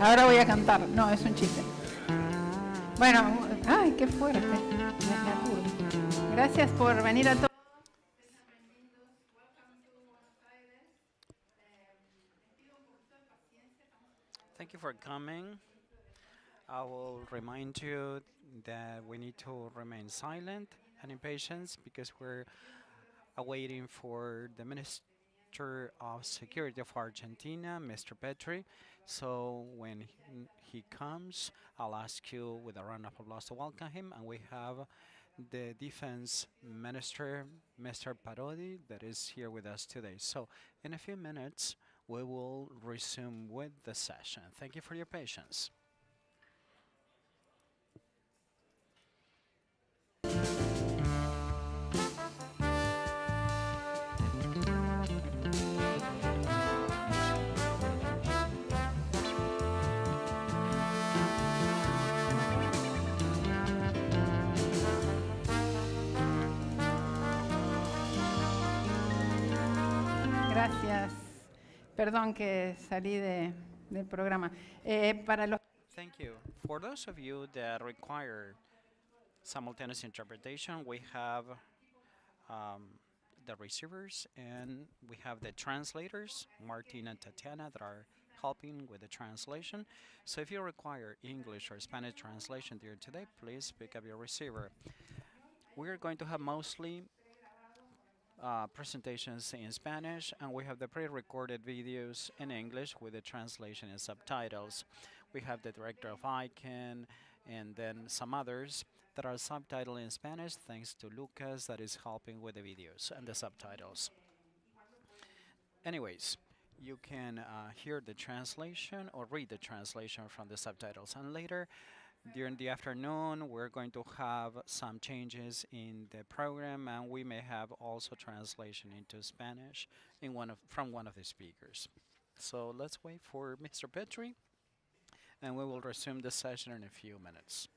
Ahora voy a cantar. No, es un chiste. Bueno, ay, qué fuerte. Me apuro. Gracias por venir a todos. Thank you for coming. I will remind you that we need to remain silent and in patience because we're awaiting for the Minister of Security of Argentina, Mr. Petri. So when he comes, I'll ask you with a round of applause to welcome him. And we have the Defense Minister, Mr. Parodi, that is here with us today. So in a few minutes, we will resume with the session. Thank you for your patience. Gracias. Perdón que salí del programa. Para los Thank you. For those of you that require simultaneous interpretation, we have the receivers and we have the translators, Martin and Tatiana, that are helping with the translation. So if you require English or Spanish translation during today, please pick up your receiver. We are going to have mostly presentations in Spanish, and we have the pre-recorded videos in English with the translation and subtitles. We have the director of ICANN and then some others that are subtitled in Spanish, thanks to Lucas that is helping with the videos and the subtitles. Anyways, you can hear the translation or read the translation from the subtitles, and later during the afternoon, we're going to have some changes in the program, and we may have also translation into Spanish from one of the speakers. So let's wait for Mr. Petri, and we will resume the session in a few minutes.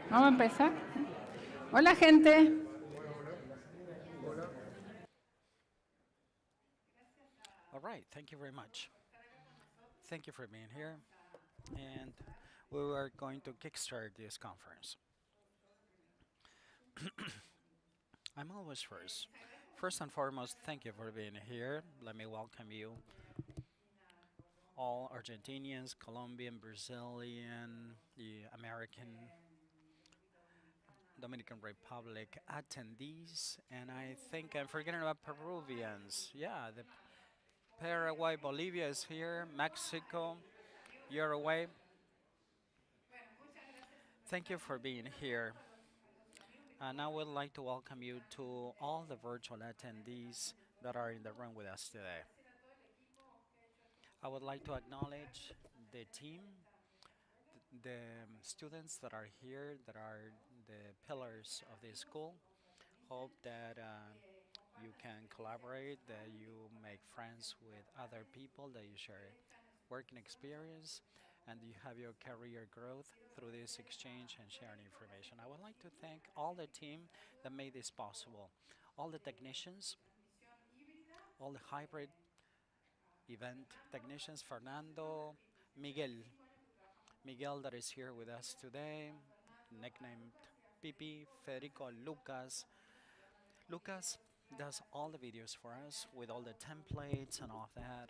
Vamos a empezar. Hola gente. All right, thank you very much. Thank you for being here. And we are going to kickstart this conference. I'm always first. First and foremost, thank you for being here. Let me welcome you, all Argentinians, Colombian, Brazilian, the American, Dominican Republic attendees, and I think I'm forgetting about Peruvians. Yeah, the Paraguay, Bolivia is here, Mexico, Uruguay. Thank you for being here. And I would like to welcome you to all the virtual attendees that are in the room with us today. I would like to acknowledge the team, the students that are here, that are the pillars of this school. Hope that you can collaborate, that you make friends with other people, that you share working experience, and you have your career growth through this exchange and sharing information. I would like to thank all the team that made this possible, all the technicians, all the hybrid event technicians, Fernando, Miguel, Miguel that is here with us today, nicknamed Pipi, Federico, Lucas. Lucas does all the videos for us with all the templates and all of that,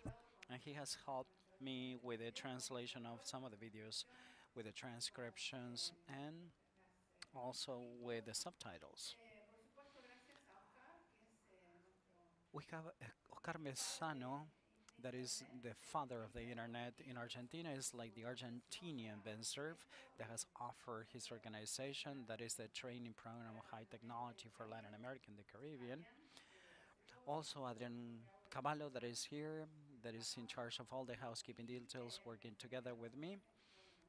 and he has helped me with the translation of some of the videos, with the transcriptions, and also with the subtitles. We have Oscar Mesano, that is the father of the internet in Argentina, is like the Argentinian Ben Surf that has offered his organization, that is the training program of high technology for Latin America and the Caribbean. Also, Adrian Caballo, that is here, that is in charge of all the housekeeping details, working together with me.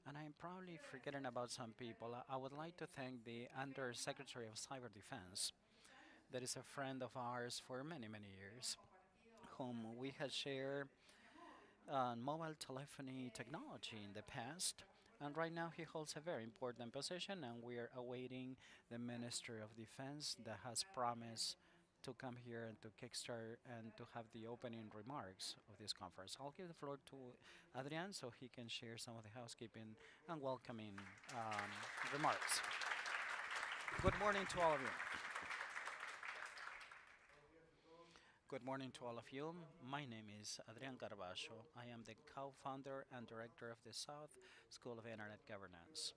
And I'm probably forgetting about some people. I would like to thank the Under Secretary of Cyber Defense, that is a friend of ours for many, many years, whom we had shared mobile telephony technology in the past. And right now, he holds a very important position, and we are awaiting the Minister of Defense that has promised to come here and to kickstart and to have the opening remarks of this conference. I'll give the floor to Adrian so he can share some of the housekeeping and welcoming remarks. Good morning to all of you. Good morning to all of you. My name is Adrian Carballo. I am the co-founder and director of the South School of Internet Governance.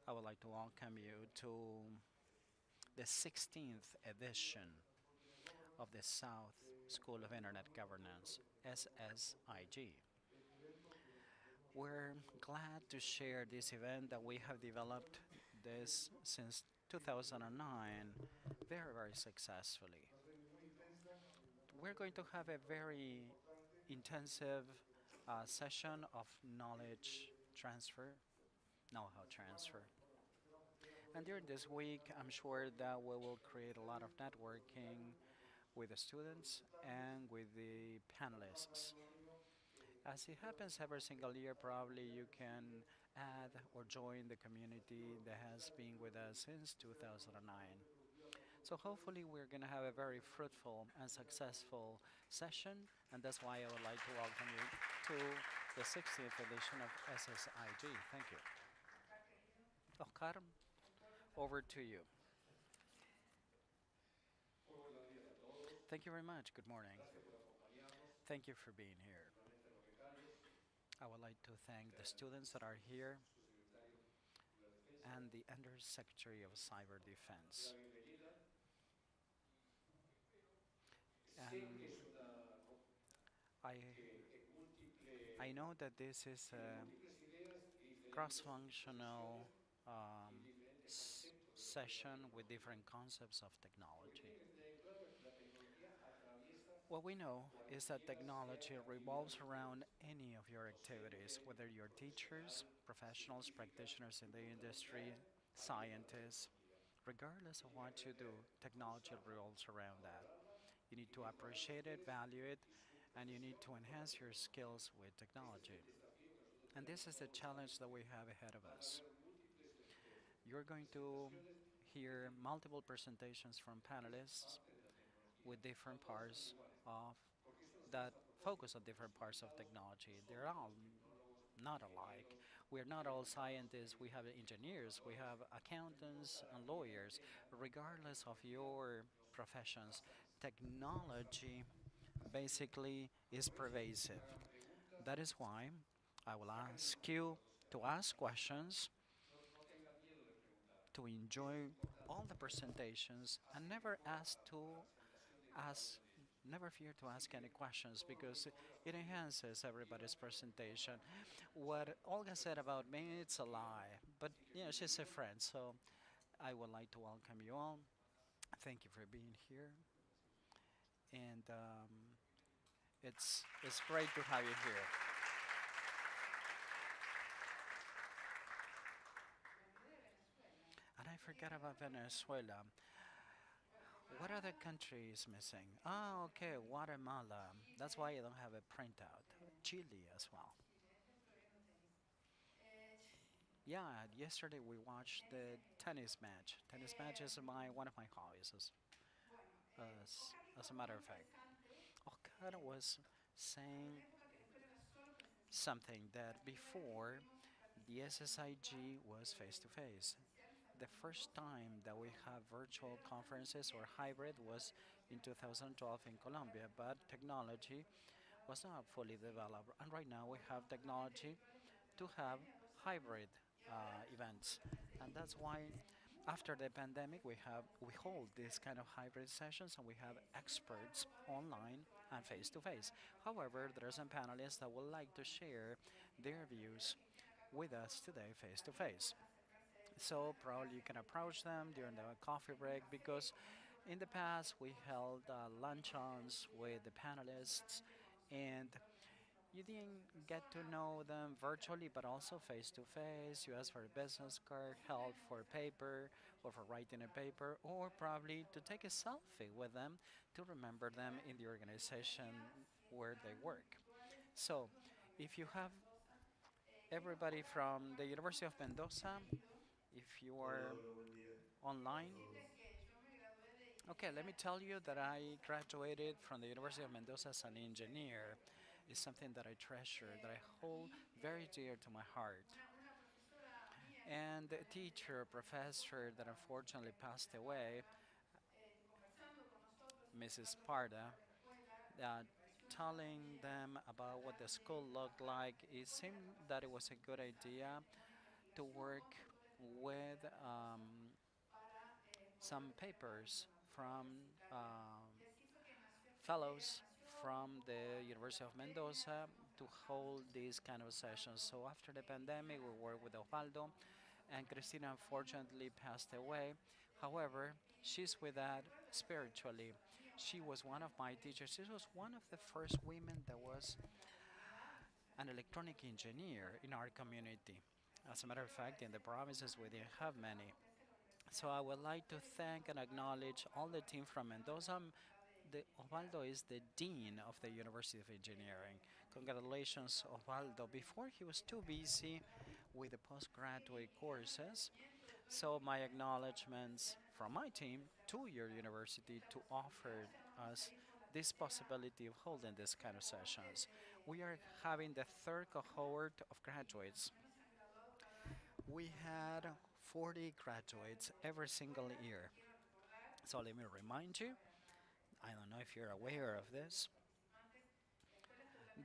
I would like to welcome you to the 16th edition of the South School of Internet Governance, SSIG. We're glad to share this event that we have developed this since 2009 very, very successfully. We're going to have a very intensive session of knowledge transfer, know-how transfer. And during this week, I'm sure that we will create a lot of networking with the students and with the panelists. As it happens every single year, probably you can add or join the community that has been with us since 2009. So hopefully we're going to have a very fruitful and successful session, and that's why I would like to welcome you to the 60th edition of SSIG. Thank you. Oscar, over to you. Thank you very much. Good morning. Thank you for being here. I would like to thank the students that are here and the Undersecretary of Cyber Defense. And I know that this is a cross-functional session with different concepts of technology. What we know is that technology revolves around any of your activities, whether you're teachers, professionals, practitioners in the industry, scientists, regardless of what you do, technology revolves around that. You need to appreciate it, value it, and you need to enhance your skills with technology. And this is the challenge that we have ahead of us. You're going to hear multiple presentations from panelists with different parts of that focus on different parts of technology. They're all not alike. We're not all scientists, we have engineers, we have accountants and lawyers. Regardless of your professions, technology basically is pervasive. That is why I will ask you to ask questions, to enjoy all the presentations, and ask never fear to ask any questions because it enhances everybody's presentation. What Olga said about me, it's a lie, but she's a friend, so I would like to welcome you all. Thank you for being here, and it's great to have you here. And I forgot about Venezuela. What other country is missing? Oh, okay, Guatemala. That's why I don't have a printout. Chile as well. Yeah, yesterday we watched the tennis match. Tennis match is my one of my hobbies, as a matter of fact. Okada was saying something that before the SSIG was face to face. The first time that we have virtual conferences or hybrid was in 2012 in Colombia, but technology was not fully developed. And right now we have technology to have hybrid events, and that's why after the pandemic we hold these kind of hybrid sessions and we have experts online and face to face. However, there are some panelists that would like to share their views with us today face to face. So probably you can approach them during the coffee break because in the past we held luncheons with the panelists and you didn't get to know them virtually but also face to face. You ask for a business card, help for paper or for writing a paper or probably to take a selfie with them to remember them in the organization where they work. So if you have everybody from the University of Mendoza, if you are online. Okay, let me tell you that I graduated from the University of Mendoza as an engineer. It's something that I treasure, that I hold very dear to my heart. And a teacher, a professor that unfortunately passed away, Mrs. Parda, that telling them about what the school looked like, it seemed that it was a good idea to work with some papers from fellows from the University of Mendoza to hold these kind of sessions. So after the pandemic, we worked with Osvaldo, and Cristina unfortunately passed away. However, she's with that spiritually. She was one of my teachers. She was one of the first women that was an electronic engineer in our community. As a matter of fact, in the provinces, we didn't have many. So I would like to thank and acknowledge all the team from Mendoza. Osvaldo is the dean of the University of Engineering. Congratulations, Osvaldo. Before he was too busy with the postgraduate courses, so my acknowledgments from my team to your university to offer us this possibility of holding this kind of sessions. We are having the third cohort of graduates. We had 40 graduates every single year. So let me remind you, I don't know if you're aware of this,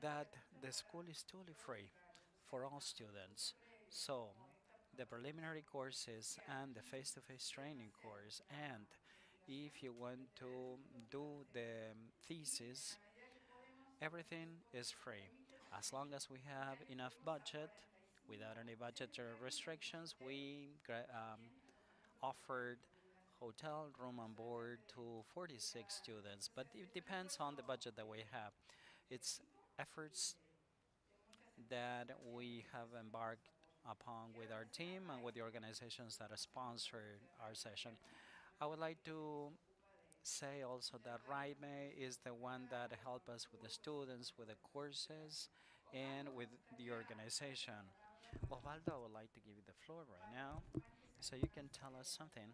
that the school is totally free for all students. So the preliminary courses and the face-to-face training course, and if you want to do the thesis, everything is free. As long as we have enough budget, without any budgetary restrictions, we offered hotel room and board to 46 students, but it depends on the budget that we have. It's efforts that we have embarked upon with our team and with the organizations that have sponsored our session. I would like to say also that Raime is the one that helped us with the students, with the courses, and with the organization. Osvaldo, I would like to give you the floor right now So you can tell us something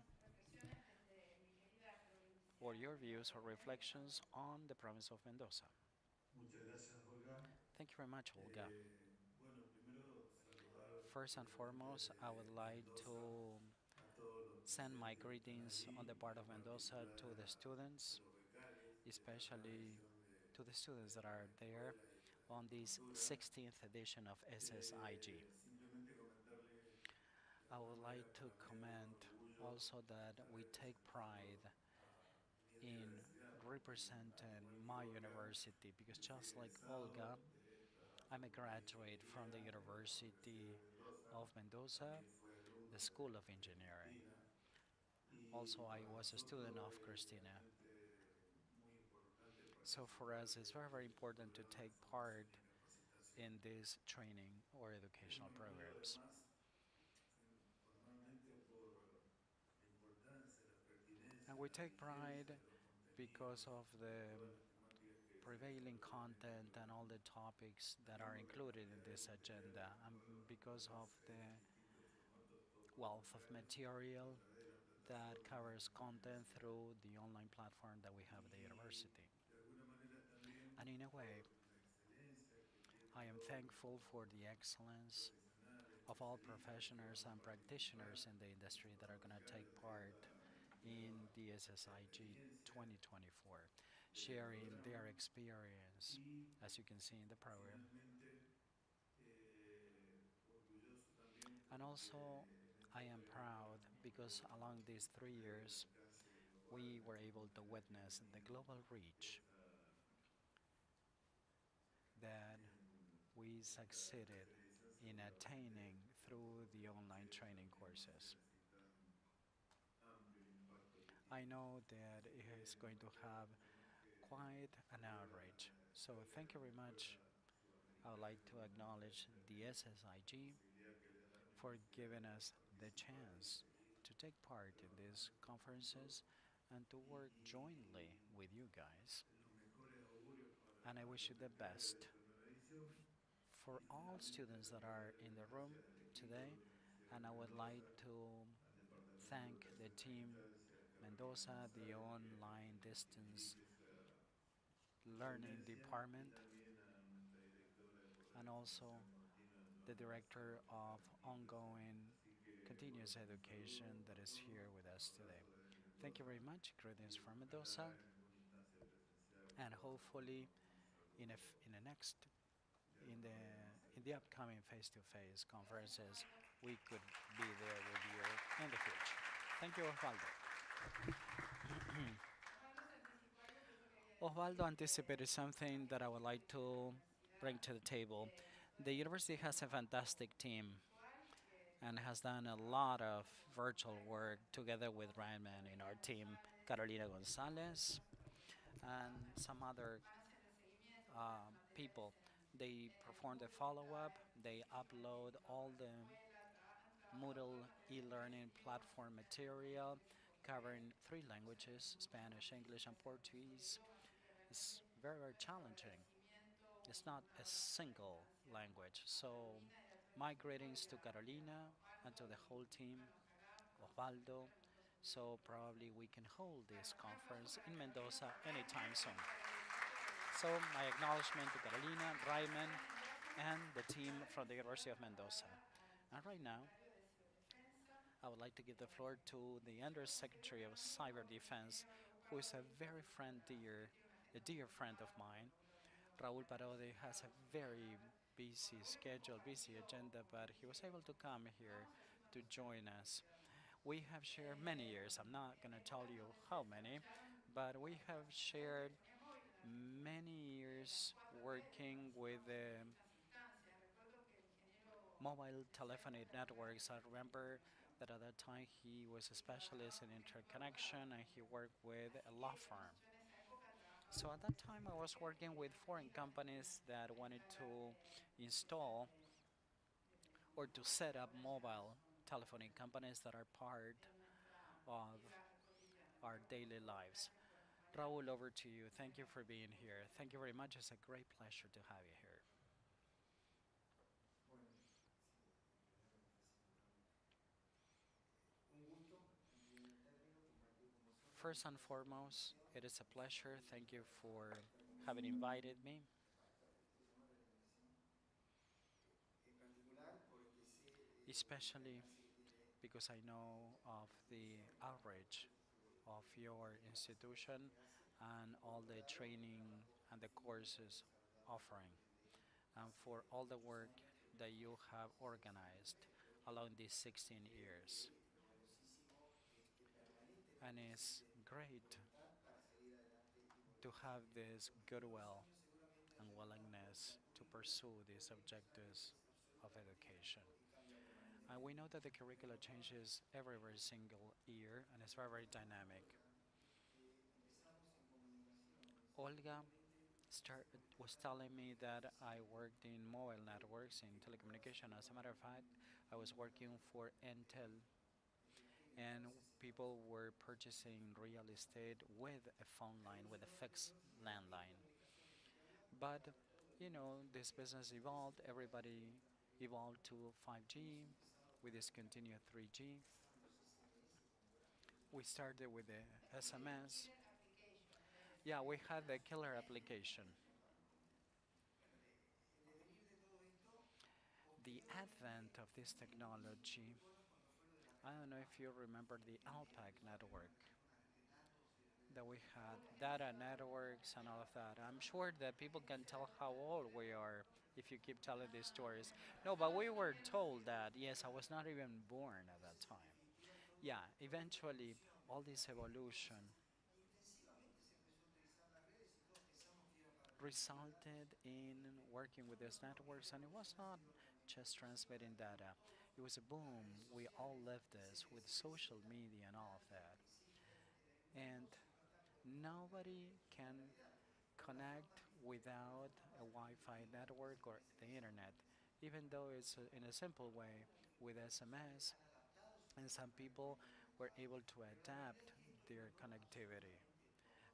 or your views or reflections on the province of Mendoza. Muchas gracias, Olga. Thank you very much, Olga. Bueno, primero saludar First and foremost, I would desde like Mendoza to a todos los send my docentes que están greetings on the allí, part en of Mendoza particular to the a students, los becarios de esta nueva especially edición to the students de that la are there escuela y de la on this cultura. 16th edition of SSIG. Simplemente comentarle de I alguna would like manera to para mí es un comment orgullo also that estar we take pride representando a mi in universidad, porque al representing igual que my Olga, university because yo soy just like egresado Olga, de esta I'm a Facultad de graduate from the Ingeniería de la Universidad University de Mendoza, of Mendoza, también fui the alumno School of de Engineering. Cristina y Also, I para was a student nosotros of es Christina. realmente muy importante So for participar us, it's very, de very estos important to take programas de part formación y capacitación. in these training or Es un educational orgullo programs. además, formalmente por la importancia, la And pertinencia, we la take vigencia pride de los because contenidos of y the todas las temáticas que se prevailing desarrollan en el content and all programa. the topics that También are por la included in cantidad de this materiales agenda, que and puedo because of hacer the en distintos formatos, todo por wealth of online, a material través de las that plataformas de covers la content universidad. through the online platform that we have at the Y university. de alguna manera también And in a way, por la excelencia que I tienen am todos thankful nuestros for the excellence profesionales, of all especialistas que professionals van a and practitioners participar in the y industry that are going to take desarrollar part esta in nueva the SSIG experiencia 2024, del sharing their programa experience, y as you can see in the program. finalmente orgulloso también And also, porque en I esta am trayectoria proud hemos because podido along these three ver el years, alcance global we de were las able to fronteras que ha witness the tenido global reach esta that we esta succeeded edición in seguramente attaining por through the online conocer training también va a courses. ser así tan amplio el impacto que I tiene. know that Así it is que going to have tenemos que quite an celebrar outreach. la So historia thank de you la very much. Escuela I would Sudamericana like de to Humanidades acknowledge y the también la SSIG posibilidad que le da la for universidad giving de us the participar y de chance seguir to take part in these trabajando conferences juntos and to work jointly y with you guys. los mejores augurios And I para wish you los the becarios de best esta nueva edición for y all finalmente students that reiterarle are in las the room gracias al equipo de today. la Universidad And de I would like Mendoza, to al Departamento de thank the Educación a team Distancia, Carolina Mendoza, the González, online que distance dirige esa learning dependencia, y department, también a nuestra directora por and la also formación continua, the Joana director Barceló, que está of aquí presente. ongoing Así que, bueno, continuous un education saludo that para is todos, here with un us today. abrazo desde Thank you Mendoza very much. Greetings y from ojalá Mendoza, en alguna instancia presencial and podamos hopefully tomarnos un in saludo in the next de alguna manera más in the cercana. upcoming face-to-face conferences we could be there with you in the future. Thank you, Osvaldo. Osvaldo anticipated something that I would like to bring to the table. The university has a fantastic team and has done a lot of virtual work together with Ryan in our team, Carolina Gonzalez, and some other people. They perform the follow up, they upload all the Moodle e learning platform material covering three languages Spanish, English, and Portuguese. It's very, very challenging. It's not a single language. So, my greetings to Carolina and to the whole team, Osvaldo. So, probably we can hold this conference in Mendoza anytime soon. So, my acknowledgement to Carolina, Ryman, and the team from the University of Mendoza. And right now, I would like to give the floor to the Undersecretary of Cyber Defense, who is a very a dear friend of mine. Raul Parodi has a very busy schedule, busy agenda, but he was able to come here to join us. We have shared many years. I'm not going to tell you how many, but we have shared many years working with mobile telephony networks. I remember that at that time he was a specialist in interconnection and he worked with a law firm. So at that time I was working with foreign companies that wanted to install or to set up mobile telephony companies that are part of our daily lives. Raul, over to you. Thank you for being here. Thank you very much. It's a great pleasure to have you here. First and foremost, it is a pleasure. Thank you for having invited me, especially because I know of the outreach of your institution and all the training and the courses offering, and for all the work that you have organized along these 16 years. And it's great to have this goodwill and willingness to pursue these objectives of education. And we know that the curricula changes every single year and it's very dynamic. Olga was telling me that I worked in mobile networks in telecommunication. As a matter of fact, I was working for Intel, and people were purchasing real estate with a phone line, with a fixed landline. But this business evolved. Everybody evolved to 5G. We discontinued 3G. We started with the SMS. Yeah, we had the killer application. The advent of this technology, I don't know if you remember the Alpac network that we had, data networks and all of that. I'm sure that people can tell how old we are if you keep telling these stories. No, but we were told that, yes, I was not even born at that time. Yeah, eventually, all this evolution resulted in working with these networks, and it was not just transmitting data. It was a boom. We all lived this with social media and all of that. And nobody can connect without a Wi-Fi network or the internet, even though it's in a simple way with SMS, and some people were able to adapt their connectivity.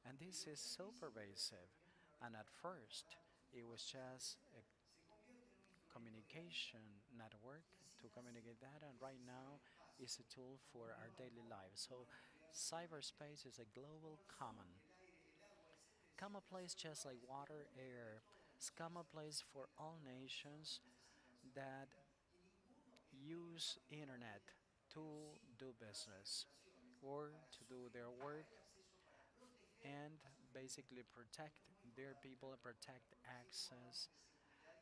And this is so pervasive. And at first, it was just a communication network to communicate that, and right now it's a tool for our daily lives. So, cyberspace is a global common place, just like water, air. It's common place for all nations that use internet to do business or to do their work and basically protect their people, protect access,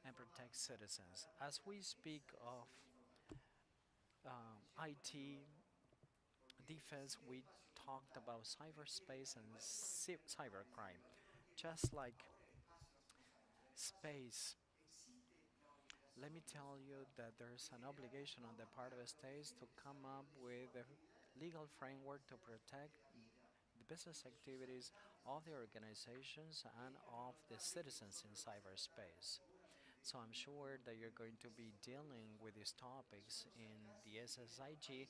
and protect citizens. As we speak of IT defense, we talked about cyberspace and cybercrime. Just like space, let me tell you that there's an obligation on the part of the states to come up with a legal framework to protect the business activities of the organizations and of the citizens in cyberspace. So I'm sure that you're going to be dealing with these topics in the SSIG.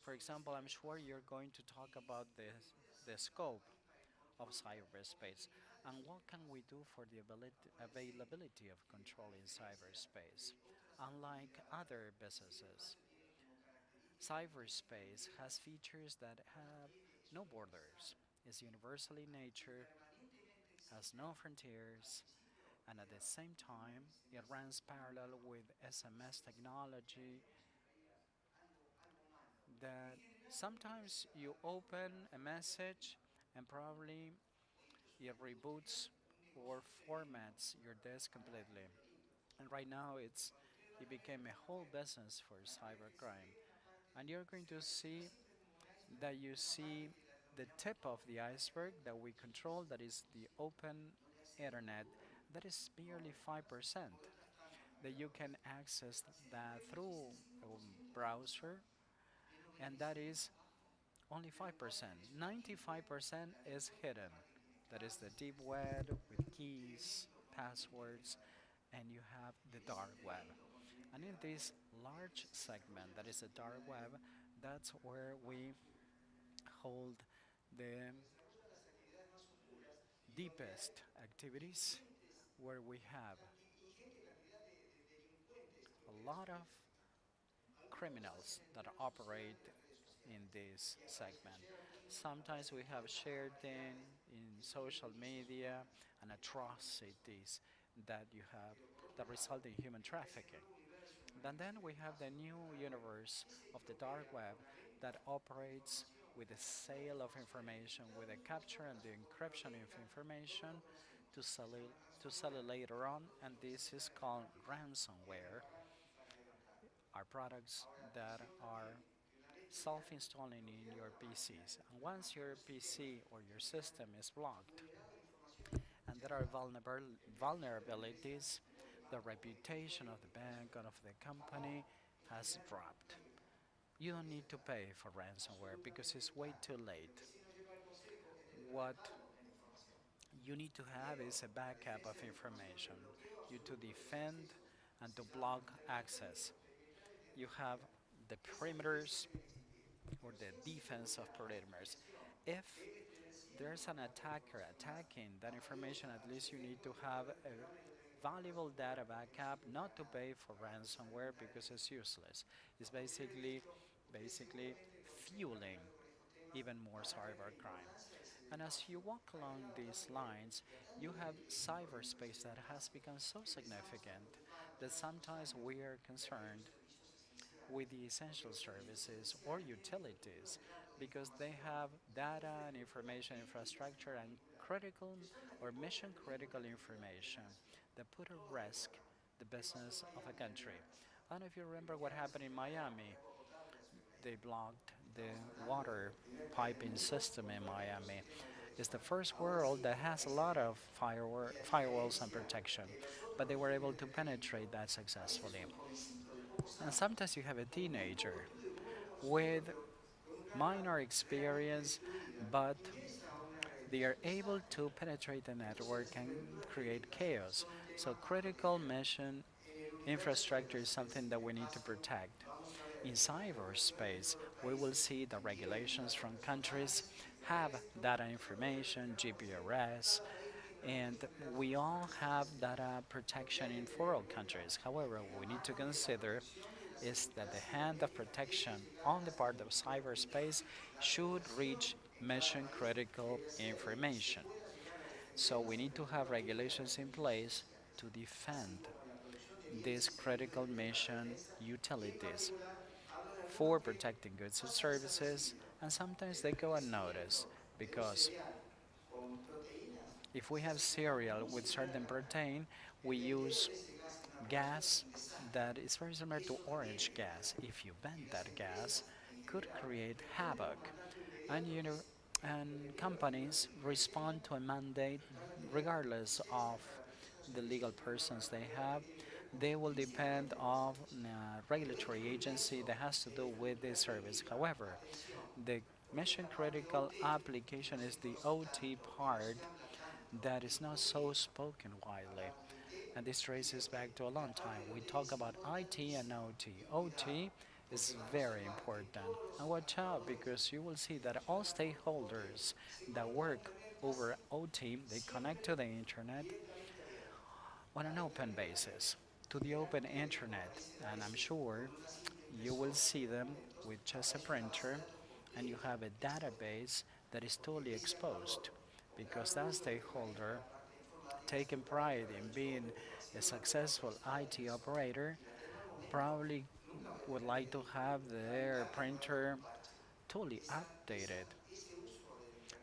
For example, I'm sure you're going to talk about the scope of cyberspace and what can we do for the availability of control in cyberspace. Unlike other businesses, cyberspace has features that have no borders, is universal in nature, has no frontiers, and at the same time, it runs parallel with SMS technology that sometimes you open a message and probably it reboots or formats your disk completely. And right now it became a whole business for cybercrime. And you're going to see that you see the tip of the iceberg that we control, that is the open internet, that is merely 5%, that you can access that through a browser, and that is only 5%. 95% is hidden. That is the deep web with keys, passwords, and you have the dark web. And in this large segment that is the dark web, that's where we hold the deepest activities, where we have a lot of criminals that operate in this segment. Sometimes we have shared them in social media and atrocities that you have that result in human trafficking. And then we have the new universe of the dark web that operates with the sale of information, with the capture and the encryption of information to sell it later on, and this is called ransomware. Are products that are self-installing in your PCs. And once your PC or your system is blocked and there are vulnerabilities, the reputation of the bank and of the company has dropped. You don't need to pay for ransomware because it's way too late. What you need to have is a backup of information. You to defend and to block access. You have the perimeters or the defense of perimeters. If there's an attacker attacking that information, at least you need to have a valuable data backup, not to pay for ransomware because it's useless. It's basically fueling even more cybercrime. And as you walk along these lines, you have cyberspace that has become so significant that sometimes we are concerned with the essential services or utilities because they have data and information infrastructure and critical or mission critical information that put at risk the business of a country. I don't know if you remember what happened in Miami. They blocked the water piping system in Miami. It's the first world that has a lot of firewalls and protection, but they were able to penetrate that successfully. And sometimes you have a teenager with minor experience, but they are able to penetrate the network and create chaos. So, critical mission infrastructure is something that we need to protect. In cyberspace, we will see the regulations from countries have data information, GPRS, and we all have data protection in foreign countries. However, what we need to consider is that the hand of protection on the part of cyberspace should reach mission critical information. So we need to have regulations in place to defend these critical mission utilities for protecting goods and services, and sometimes they go unnoticed because if we have cereal with certain protein, we use gas that is very similar to orange gas. If you bend that gas, could create havoc, and and companies respond to a mandate regardless of the legal persons they have. They will depend on a regulatory agency that has to do with this service. However, the mission critical application is the OT part that is not so spoken widely. And this traces back to a long time. We talk about IT and OT. OT is very important. And watch out because you will see that all stakeholders that work over OT, they connect to the internet on an open basis, to the open internet. And I'm sure you will see them with just a printer and you have a database that is totally exposed because that stakeholder taking pride in being a successful IT operator probably would like to have their printer totally updated.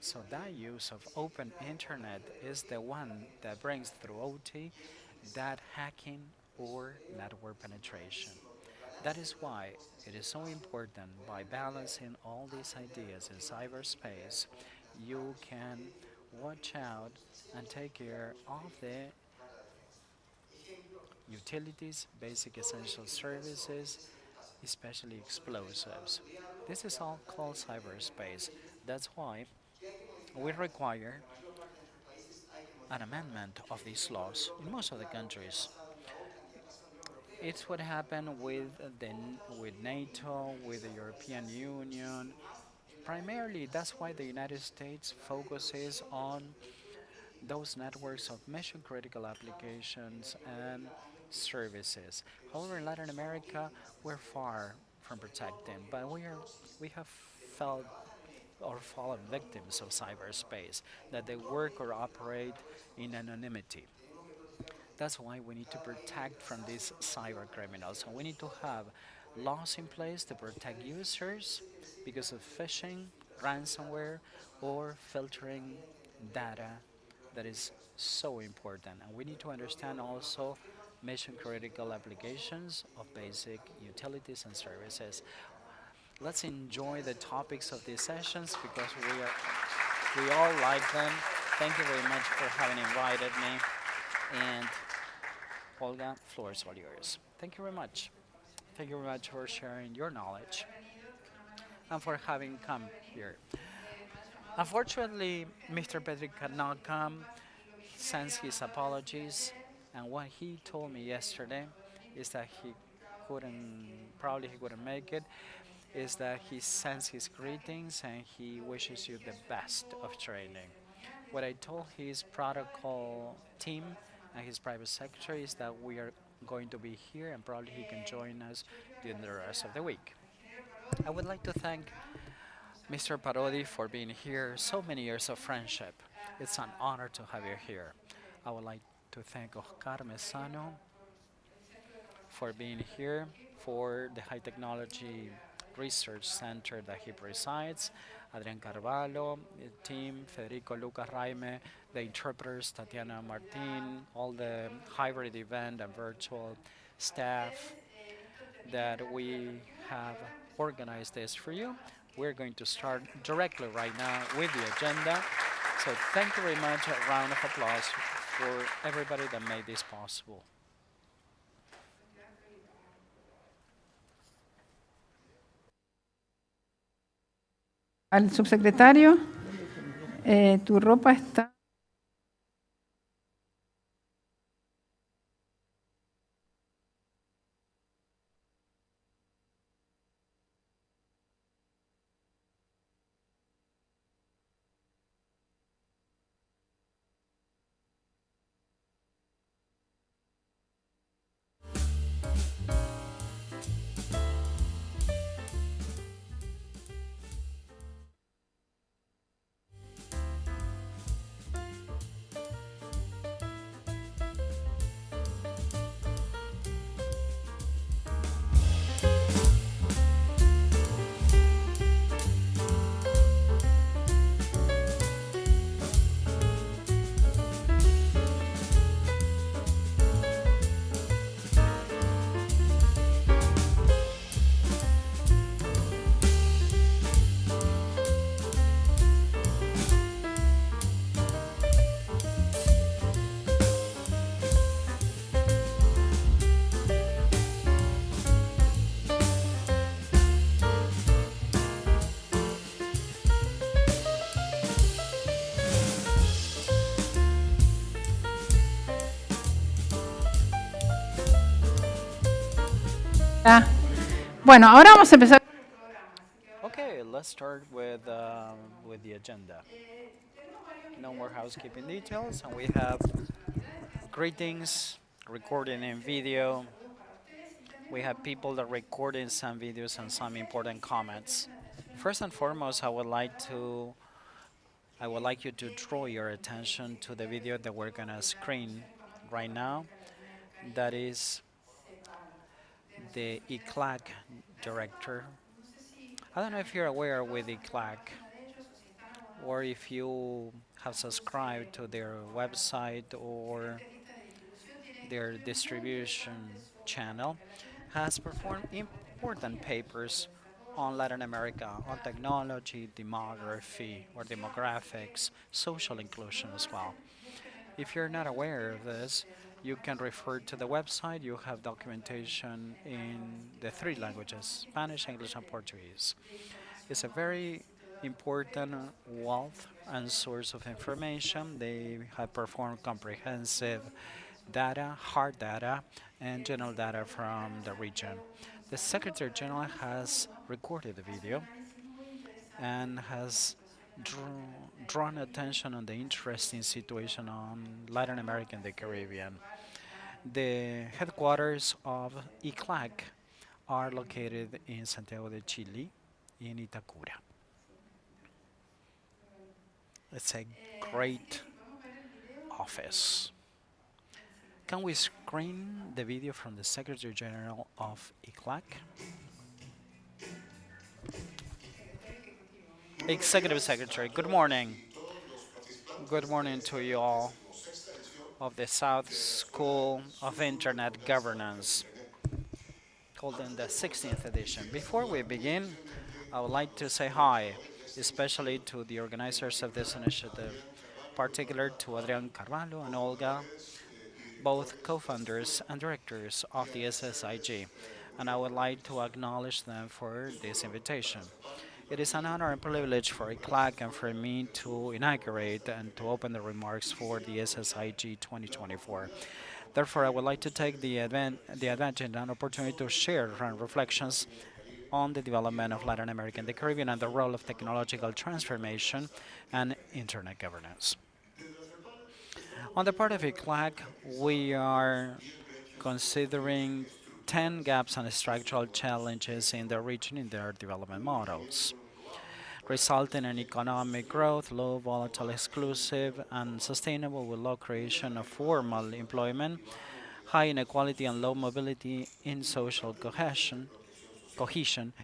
So that use of open internet is the one that brings through OT that hacking or network penetration. That is why it is so important by balancing all these ideas in cyberspace, you can watch out and take care of the utilities, basic essential services, especially explosives. This is all called cyberspace. That's why we require an amendment of these laws in most of the countries. It's what happened with NATO, with the European Union. Primarily, that's why the United States focuses on those networks of mission critical applications and services. However, in Latin America, we're far from protecting, but we have felt or fallen victims of cyberspace, that they work or operate in anonymity. That's why we need to protect from these cyber criminals. So we need to have laws in place to protect users because of phishing, ransomware, or filtering data that is so important. And we need to understand also mission critical applications of basic utilities and services. Let's enjoy the topics of these sessions because we all like them. Thank you very much for having invited me. And Olga, floor is all yours. Thank you very much. Thank you very much for sharing your knowledge and for having come here. Unfortunately, Mr. Pedri cannot come, sends his apologies, and what he told me yesterday is that probably he couldn't make it, is that he sends his greetings and he wishes you the best of training. What I told his protocol team and his private secretary is that we are going to be here and probably he can join us during the rest of the week. I would like to thank Mr. Parodi for being here, so many years of friendship. It's an honor to have you here. I would like to thank Oscar Mesano for being here, for the High Technology Research Center that he presides, Adrian Carvalho, the team, Federico Lucas Raime, the interpreters, Tatiana Martin, all the hybrid event and virtual staff that we have organized this for you. We're going to start directly right now with the agenda. So thank you very much. A round of applause for everybody that made this possible. Al subsecretario, tu ropa está... Ah, bueno, ahora vamos a empezar. Okay, let's start with the agenda. No more housekeeping details, and we have greetings, recording in video. We have people that recording some videos and some important comments. First and foremost, I would like you to draw your attention to the video that we're gonna screen right now. That is the ECLAC director. I don't know if you're aware with ECLAC or if you have subscribed to their website or their distribution channel, has performed important papers on Latin America, on technology, demography or demographics, social inclusion as well. If you're not aware of this, you can refer to the website. You have documentation in the three languages, Spanish, English, and Portuguese. It's a very important wealth and source of information. They have performed comprehensive data, hard data, and general data from the region. The Secretary General has recorded the video and has drawn attention on the interesting situation on Latin America and the Caribbean. The headquarters of ECLAC are located in Santiago de Chile, in Itacura. It's a great office. Can we screen the video from the Secretary General of ICLAC? Executive Secretary, good morning. Good morning to you all of the South School of Internet Governance, holding the 16th edition. Before we begin, I would like to say hi, especially to the organizers of this initiative, particularly to Adrian Carvalho and Olga, both co-founders and directors of the SSIG, and I would like to acknowledge them for this invitation. It is an honor and privilege for ICLAC and for me to inaugurate and to open the remarks for the SSIG 2024. Therefore, I would like to take the advantage and opportunity to share reflections on the development of Latin America and the Caribbean and the role of technological transformation and internet governance. On the part of ICLAC, we are considering 10 gaps and structural challenges in the region in their development models, resulting in economic growth, low, volatile, exclusive, and sustainable with low creation of formal employment, high inequality and low mobility in social cohesion,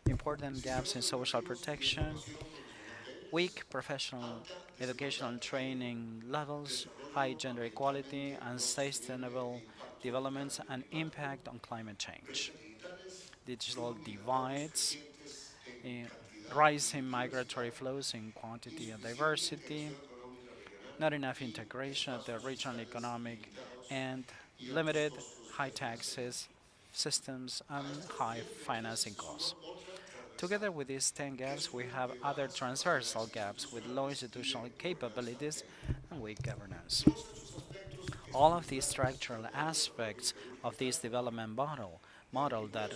important gaps in social protection, weak professional educational and training levels, high gender equality, and sustainable developments and impact on climate change. Digital divides, eh, rising migratory flows in quantity and diversity, not enough integration of the regional economic, and limited high taxes systems and high financing costs. Together with these 10 gaps, we have other transversal gaps with low institutional capabilities and weak governance. All of these structural aspects of this development model that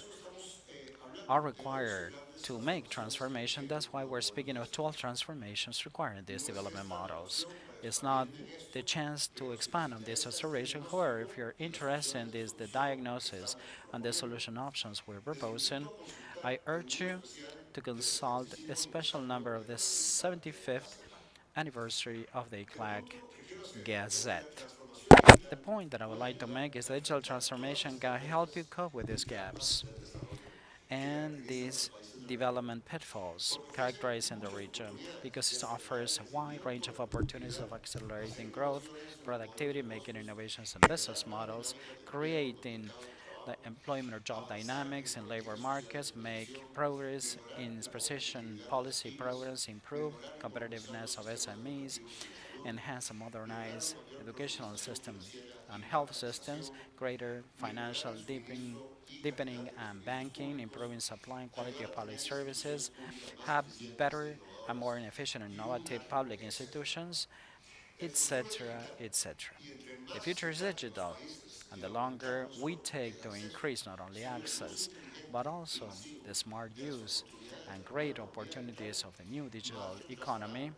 are required to make transformation. That's why we're speaking of 12 transformations required in these development models. It's not the chance to expand on this observation. However, if you're interested in this, the diagnosis and the solution options we're proposing, I urge you to consult a special number of the 75th anniversary of the ICLAC Gazette. The point that I would like to make is that digital transformation can help you cope with these gaps and these development pitfalls characterizing the region because it offers a wide range of opportunities of accelerating growth, productivity, making innovations in business models, creating the employment or job dynamics in labor markets, make progress in precision policy programs, improve competitiveness of SMEs, enhance and modernize educational system and health systems, greater financial deepening and banking, improving supply and quality of public services, have better and more efficient and innovative public institutions, etc., etc. The future is digital, and the longer we take to increase not only access, but also the smart use and great opportunities of the new digital economy,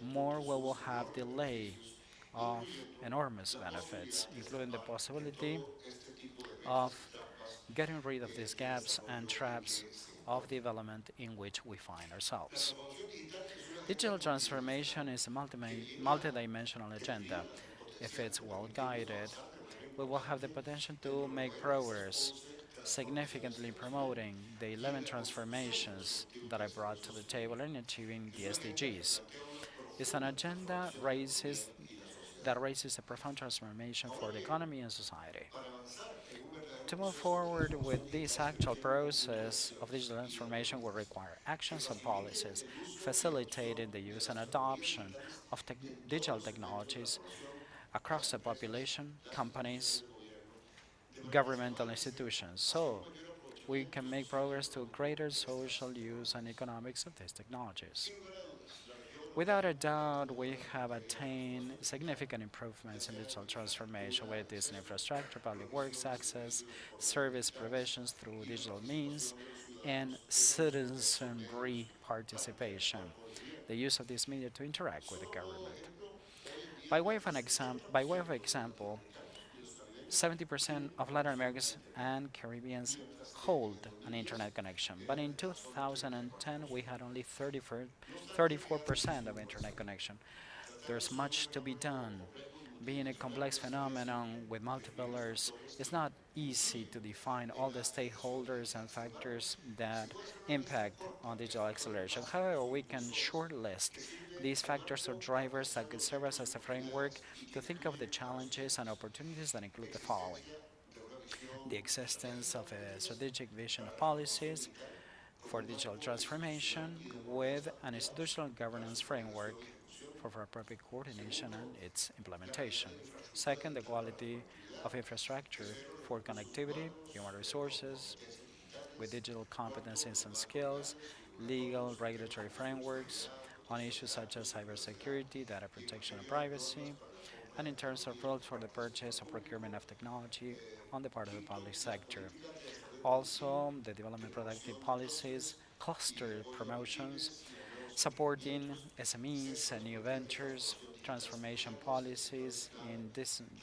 more we will have delay of enormous benefits, including the possibility of getting rid of these gaps and traps of development in which we find ourselves. Digital transformation is a multidimensional agenda. If it's well guided, we will have the potential to make progress, significantly promoting the 11 transformations that I brought to the table in achieving the SDGs. It's an agenda that raises a profound transformation for the economy and society. To move forward with this actual process of digital transformation will require actions and policies facilitating the use and adoption of digital technologies across the population, companies, governmental institutions, so we can make progress to greater social use and economics of these technologies. Without a doubt, we have attained significant improvements in digital transformation, whether it is in infrastructure, public works access, service provisions through digital means, and citizenry participation, the use of these media to interact with the government. By way of example, 70% of Latin Americans and Caribbeans hold an internet connection, but in 2010 we had only 34% of internet connection. There's much to be done. Being a complex phenomenon with multiple layers, it's not easy to define all the stakeholders and factors that impact on digital acceleration. However, we can shortlist these factors or drivers that could serve us as a framework to think of the challenges and opportunities that include the following: the existence of a strategic vision of policies for digital transformation with an institutional governance framework for appropriate coordination and its implementation. Second, the quality of infrastructure for connectivity, human resources, with digital competencies and skills, legal regulatory frameworks on issues such as cybersecurity, data protection, and privacy, and in terms of rules for the purchase or procurement of technology on the part of the public sector. Also, the development productive policies, cluster promotions, supporting SMEs and new ventures, transformation policies in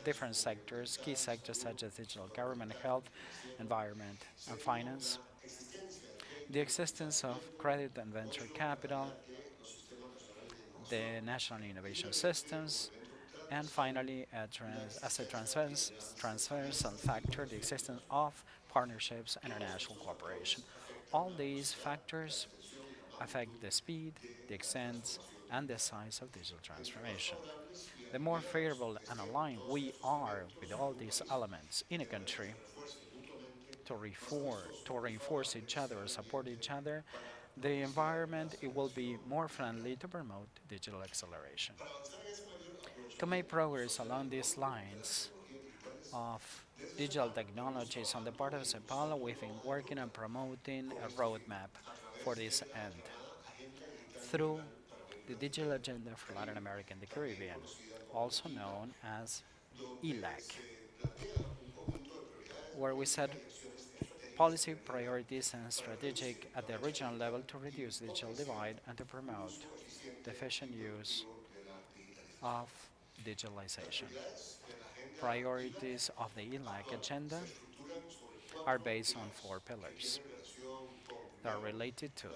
different sectors, key sectors such as digital government, health, environment, and finance, the existence of credit and venture capital, the national innovation systems, and finally, as a transversal factor, the existence of partnerships and international cooperation. All these factors affect the speed, the extent, and the size of digital transformation. The more favorable and aligned we are with all these elements in a country to reinforce each other or support each other, the environment it will be more friendly to promote digital acceleration. To make progress along these lines of digital technologies on the part of Sao Paulo, we've been working on promoting a roadmap for this end through the Digital Agenda for Latin America and the Caribbean, also known as ELAC, where we set policy priorities and strategic at the regional level to reduce digital divide and to promote the efficient use of digitalization. Priorities of the ELAC agenda are based on four pillars that are related to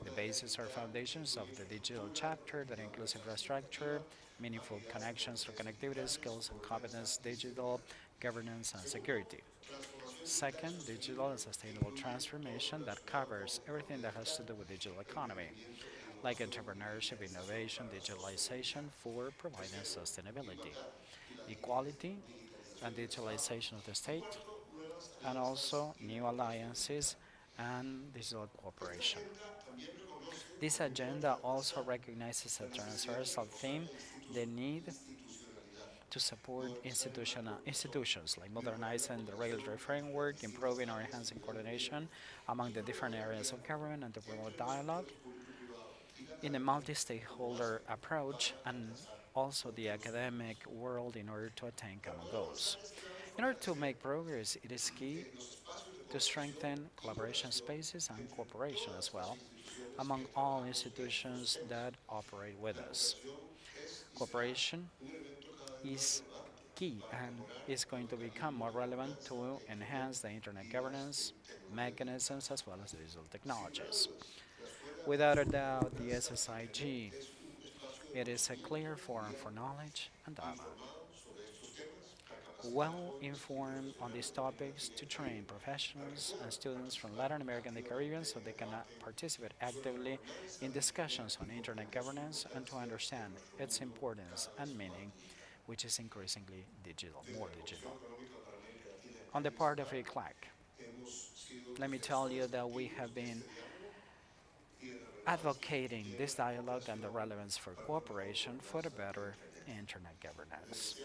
the basis or foundations of the digital chapter that includes infrastructure, meaningful connections for connectivity, skills and competence, digital governance, and security. Second, digital and sustainable transformation that covers everything that has to do with digital economy, like entrepreneurship, innovation, digitalization for providing sustainability, equality and digitalization of the state, and also new alliances and digital cooperation. This agenda also recognizes a transversal theme, the need to support institutions like modernizing the regulatory framework, improving or enhancing coordination among the different areas of government, and to promote dialogue in a multi-stakeholder approach and also the academic world in order to attain common goals. In order to make progress, it is key to strengthen collaboration spaces and cooperation as well among all institutions that operate with us. Cooperation is key and is going to become more relevant to enhance the internet governance mechanisms as well as digital technologies. Without a doubt, the SSIG, it is a clear forum for knowledge and dialogue. Well informed on these topics to train professionals and students from Latin America and the Caribbean so they can participate actively in discussions on internet governance and to understand its importance and meaning, which is increasingly digital, more digital. On the part of ECLAC, let me tell you that we have been advocating this dialogue and the relevance for cooperation for a better internet governance.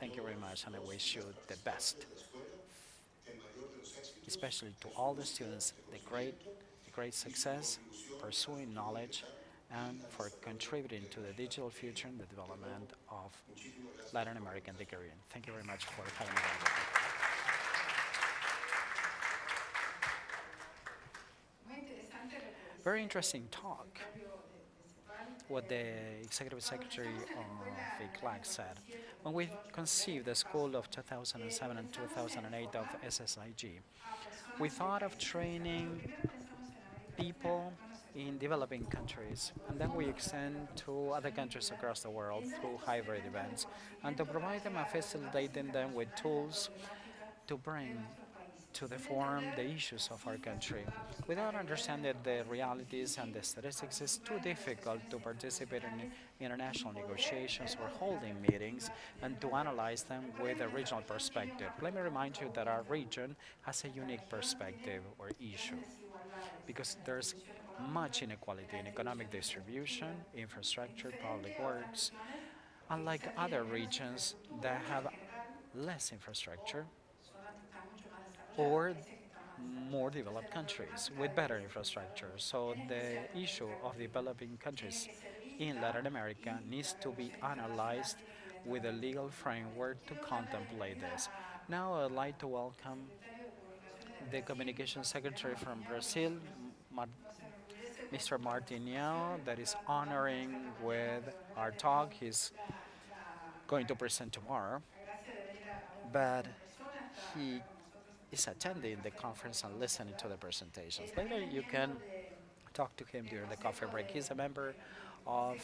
Thank you very much, and I wish you the best, especially to all the students, the great success, pursuing knowledge, and for contributing to the digital future and the development of Latin America and the Caribbean. Thank you very much for having me. Very interesting talk. what the executive secretary of ICLAC said. When we conceived the school of 2007 and 2008 of SSIG, we thought of training people in developing countries, and then we extend to other countries across the world through hybrid events, and to provide them and facilitating them with tools to bring to the forum the issues of our country. Without understanding the realities and the statistics, it's too difficult to participate in international negotiations or holding meetings and to analyze them with a regional perspective. Let me remind you that our region has a unique perspective or issue because there's much inequality in economic distribution, infrastructure, public works, unlike other regions that have less infrastructure or more developed countries with better infrastructure. So the issue of developing countries in Latin America needs to be analyzed with a legal framework to contemplate this. Now I'd like to welcome the Communication Secretary from Brazil, Mr. Martinho, that is honoring with our talk. He's going to present tomorrow, but he is attending the conference and listening to the presentations. Later you can talk to him during the coffee break. He's a member of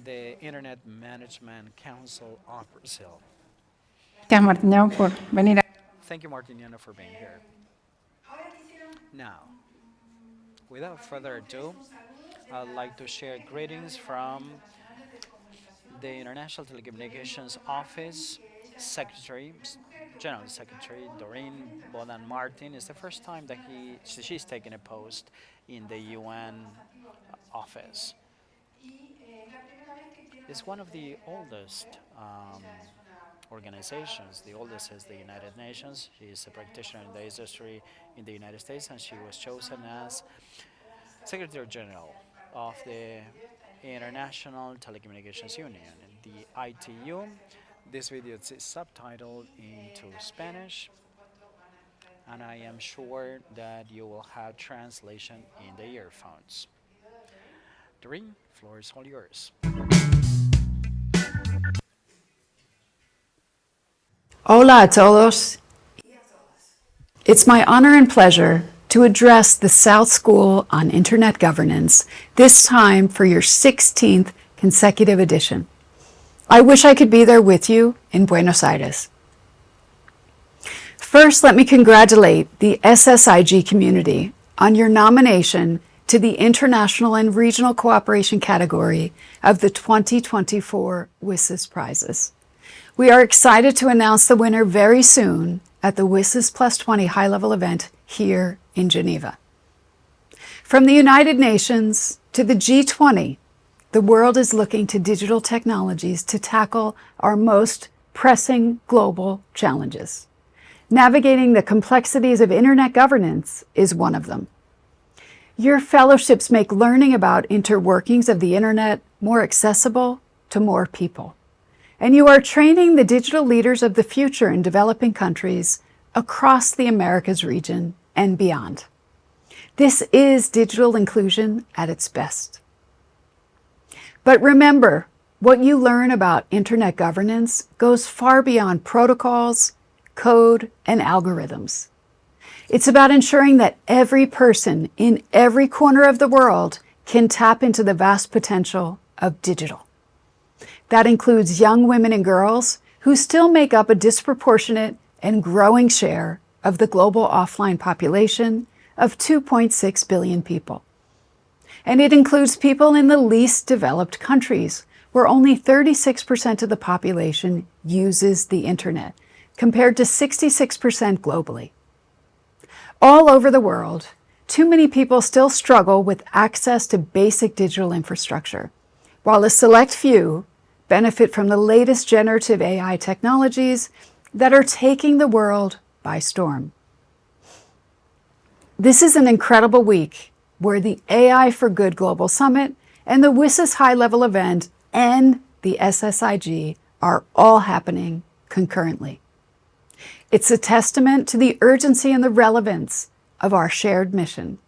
the Internet Management Council of Brazil. Gracias, Martiño, por venir. Thank you, Martiniano, for being here. Now, without further ado, I'd like to share greetings from the International Telecommunications Office Secretary, General Secretary Doreen Bodan Martin. It's the first time that she's taken a post in the UN office. It's one of the oldest organizations. The oldest is the United Nations. She is a practitioner in the industry in the United States, and she was chosen as Secretary General of the International Telecommunications Union, the ITU. This video is subtitled into Spanish, and I am sure that you will have translation in the earphones. Doreen, floor is all yours. Hola a todos. It's my honor and pleasure to address the South School on Internet Governance, this time for your 16th consecutive edition. I wish I could be there with you in Buenos Aires. First, let me congratulate the SSIG community on your nomination to the International and Regional Cooperation category of the 2024 WSIS prizes. We are excited to announce the winner very soon at the WSIS Plus 20 high-level event here in Geneva. From the United Nations to the G20, the world is looking to digital technologies to tackle our most pressing global challenges. Navigating the complexities of internet governance is one of them. Your fellowships make learning about interworkings of the internet more accessible to more people. And you are training the digital leaders of the future in developing countries across the Americas region and beyond. This is digital inclusion at its best. But remember, what you learn about internet governance goes far beyond protocols, code, and algorithms. It's about ensuring that every person in every corner of the world can tap into the vast potential of digital. That includes young women and girls who still make up a disproportionate and growing share of the global offline population of 2.6 billion people. And it includes people in the least developed countries, where only 36% of the population uses the internet, compared to 66% globally. All over the world, too many people still struggle with access to basic digital infrastructure, while a select few benefit from the latest generative AI technologies that are taking the world by storm. This is an incredible week where the AI for Good Global Summit and the WSIS high-level event and the SSIG are all happening concurrently. It's a testament to the urgency and the relevance of our shared mission,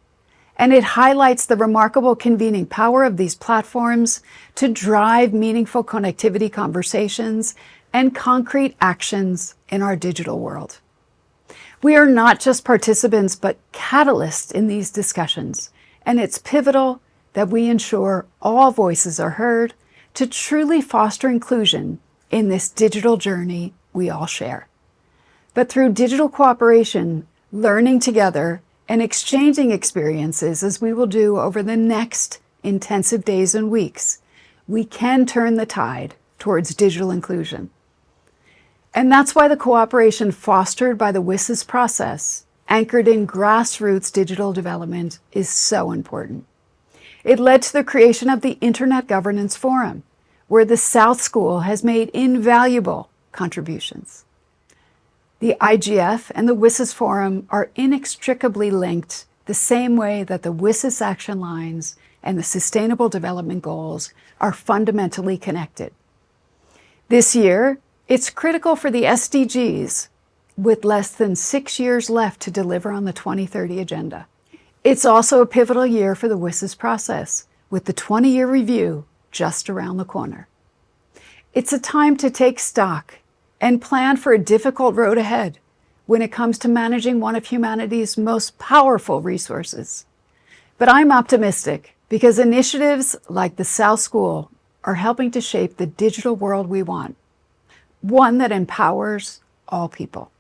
and it highlights the remarkable convening power of these platforms to drive meaningful connectivity conversations and concrete actions in our digital world. We are not just participants, but catalysts in these discussions, and it's pivotal that we ensure all voices are heard to truly foster inclusion in this digital journey we all share. But through digital cooperation, learning together, and exchanging experiences, as we will do over the next intensive days and weeks, we can turn the tide towards digital inclusion. And that's why the cooperation fostered by the WSIS process, anchored in grassroots digital development, is so important. It led to the creation of the Internet Governance Forum, where the South School has made invaluable contributions. The IGF and the WSIS Forum are inextricably linked the same way that the WSIS action lines and the Sustainable Development Goals are fundamentally connected. This year, it's critical for the SDGs, with less than 6 years left to deliver on the 2030 agenda. It's also a pivotal year for the WSIS process, with the 20-year review just around the corner. It's a time to take stock and plan for a difficult road ahead when it comes to managing one of humanity's most powerful resources. But I'm optimistic because initiatives like the South School are helping to shape the digital world we want, one that empowers all people.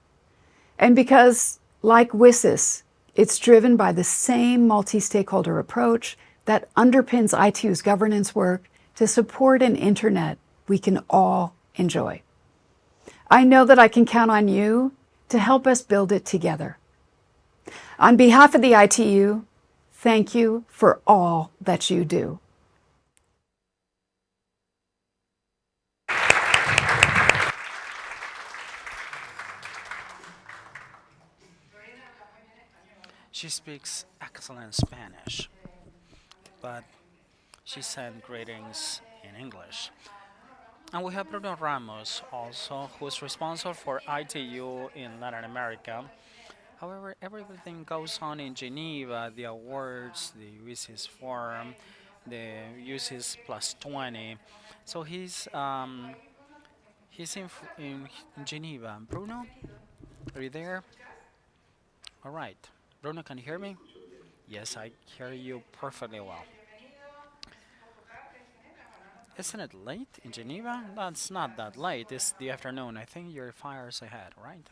And because, like WSIS, it's driven by the same multi-stakeholder approach that underpins ITU's governance work to support an internet we can all enjoy. I know that I can count on you to help us build it together. On behalf of the ITU, thank you for all that you do. She speaks excellent Spanish, but she sent greetings in English. And we have Bruno Ramos also, who is responsible for ITU in Latin America. However, everything goes on in Geneva, the awards, the UCS forum, the UCS plus 20. So he's in Geneva. Bruno, are you there? All right. Bruno, can you hear me? Yes, I hear you perfectly well. Isn't it late in Geneva? That's not that late. It's the afternoon. I think you're 5 hours ahead, right?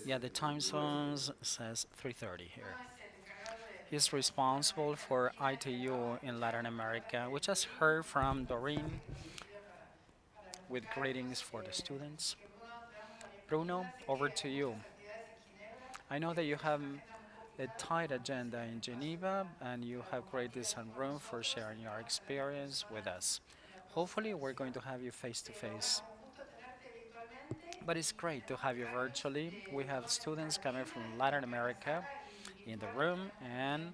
Yeah, the time zones says 3:30 here. He's responsible for ITU in Latin America. We just heard from Doreen with greetings for the students. Bruno, over to you. I know that you have a tight agenda in Geneva and you have created some room for sharing your experience with us. Hopefully, we're going to have you face to face. But it's great to have you virtually. We have students coming from Latin America in the room and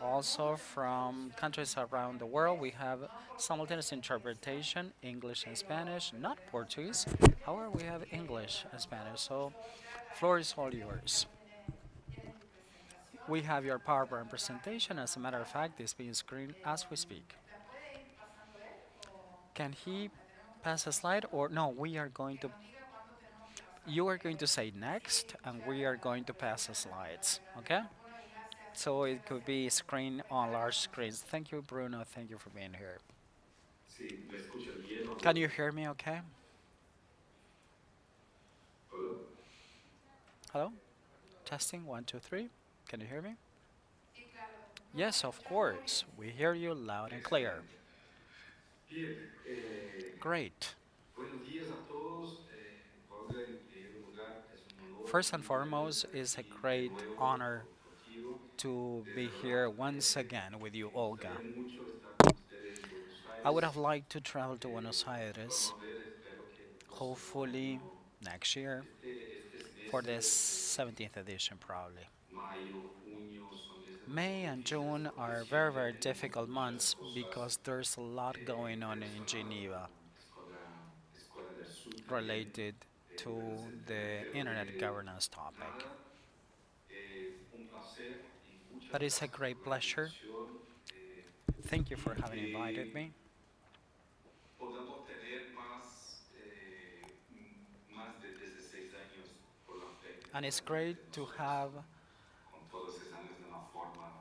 also from countries around the world. We have simultaneous interpretation, English and Spanish, not Portuguese. However, we have English and Spanish. So, floor is all yours. We have your PowerPoint presentation. As a matter of fact, it's being screened as we speak. Can he pass a slide or no? We are going to. You are going to say next, and we are going to pass the slides. Okay? So it could be screen on large screens. Thank you, Bruno. Thank you for being here. Can you hear me? Okay. Hello. Testing 1, 2, 3. Can you hear me? Yes, of course. We hear you loud and clear. Great. First and foremost, it's a great honor to be here once again with you, Olga. I would have liked to travel to Buenos Aires, hopefully next year, for the 17th edition, probably. May and June are very, very difficult months because there's a lot going on in Geneva related to the internet governance topic. But it's a great pleasure. Thank you for having invited me. podamos tener más, más de 16 años por la fe que And it's pueda tener great de to nosotros, have con todos esos años de una forma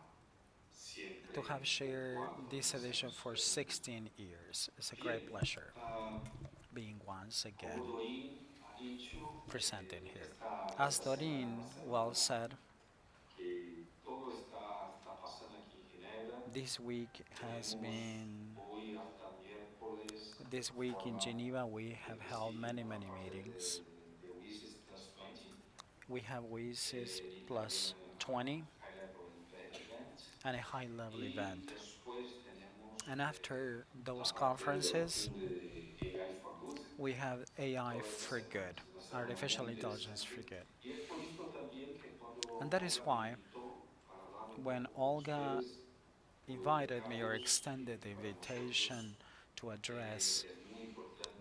siempre shared puntual con this edition nosotros. for 16 years. It's a great Bien, pleasure ah, being once again como Doin ha dicho, presenting here. esta As esta semana, Doreen la well semana said, que todo está pasando aquí en Ginebra. this week has Tenemos been hoy hasta miércoles this una week in forma Geneva we have held específica many por la parte meetings. de WISIS Plus 20 We have WISIS y también plus 20 High Level Event. and a high level Y event. después tenemos And after la those parte de la conferences, cumbre de AI for Good. we have AI Toda esta for semana good, es una semana artificial muy intelligence for interesante. good. Y es por esto también que And cuando that is Olga me why invitó para hablar un when poco con Olga ustedes, por los invited me or becarios extended y the para nosotros invitation to address es muy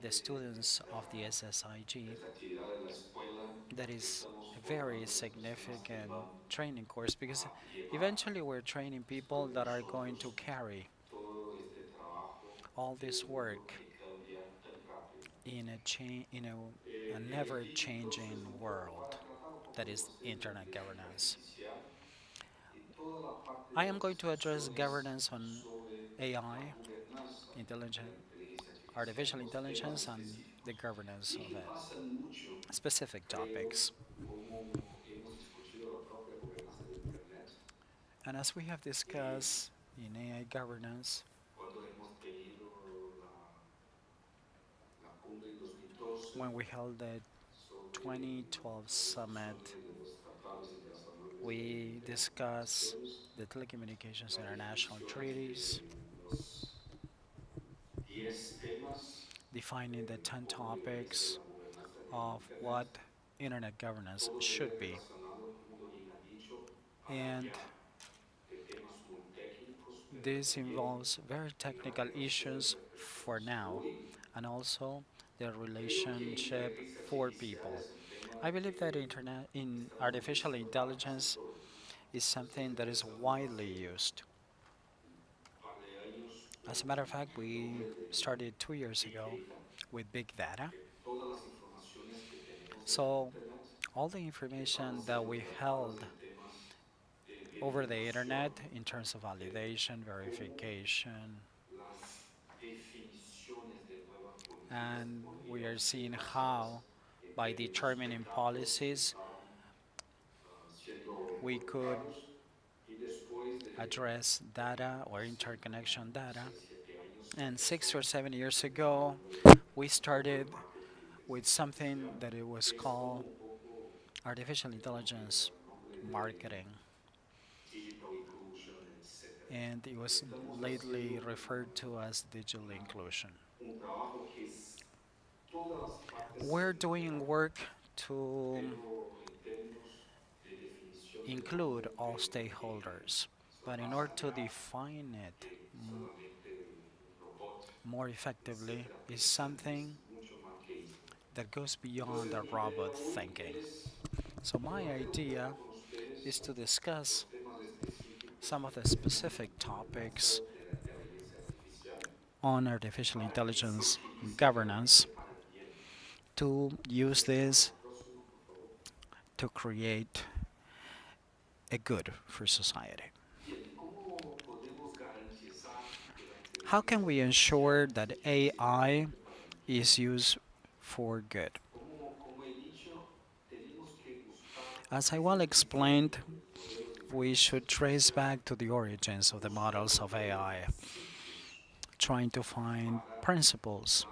the importante students of the SSIG, esta actividad de la escuela that porque is estamos a very formando las personas que significant van training course because a llevar eventually we're training people con that are going to nosotros carry todo este trabajo all del this mundo work que cambia tan rápido. in a never Y changing entonces un poco world para tratar un poco that con is ustedes de internet inteligencia governance. artificial y toda la parte I de am las going to address discusiones governance on sobre la AI, gobernanza de la intelligent, inteligencia artificial, artificial los temas intelligence, and the específicos governance y of que it, pasan mucho, specific creo, topics. como hemos discutido la propia gobernanza de Internet, And as we have eh, discussed in AI governance, cuando hemos tenido la cumbre en 2012 when we held the sobre 2012 la discusión summit, de los tratados internacionales we de discussed telecomunicaciones, the telecommunications las international definiciones treaties, de los 10 temas defining the 10 cómo debería ser topics la gobernanza de of Internet. what internet governance Todo should viene be. relacionado, como Dorin ha dicho, a la And IA, de temas muy técnicos, pero this también involves very de la technical relación issues entre for personas. now Hoy and also the creo que relationship inteligencia for artificial people. es un tema I believe that que internet in estamos artificial utilizando para casi intelligence todo. is something that is Ustedes empezamos widely hace used. un par de años As a con matter of fact, el we nombre de started 2 years Big ago Data, with big data. que todas las informaciones que tenemos en el So Internet all the que están information that siendo we tratadas held en temas de over the verificación, internet in terms of validation, como verification, las definiciones de nuevas políticas and we are podrían ser seeing basadas how en by términos de determining datos que policies estaban siendo we could colocados y después de address data or casi interconnection data. 6, 7 años And empezó 6 or 7 years el ago, fenómeno we del started marketing with something especial, that it was que es como called un poco artificial intelligence el nombre de marketing, digital inclusion, etc. and it was Estamos lately haciendo referred to as digital inclusion. un trabajo que es todas las partes We're se doing integran, work to pero en términos de definición de include cómo all verifican stakeholders, son but in más order to allá define it que solamente un robot, more effectively etc. is Es something mucho más que eso. that goes beyond Entonces, the mi idea robot hoy thinking. es So my debatir un idea poco con ustedes is to discuss los temas específicos some of que the tenemos specific en el topics caso de la inteligencia artificial on artificial para que se intelligence utilice governance realmente para el bien. to use this Próximo, por favor. to create a good for society. Bien, ¿cómo podemos garantizar que la How can inteligencia we artificial ensure that se utilice AI realmente para el bien? is used for good? Como he dicho, tenemos que buscar As I well simplificar explained, los modelos de we inteligencia should trace artificial, back to the origins of the buscar models of modelos AI, simples trying to find para principles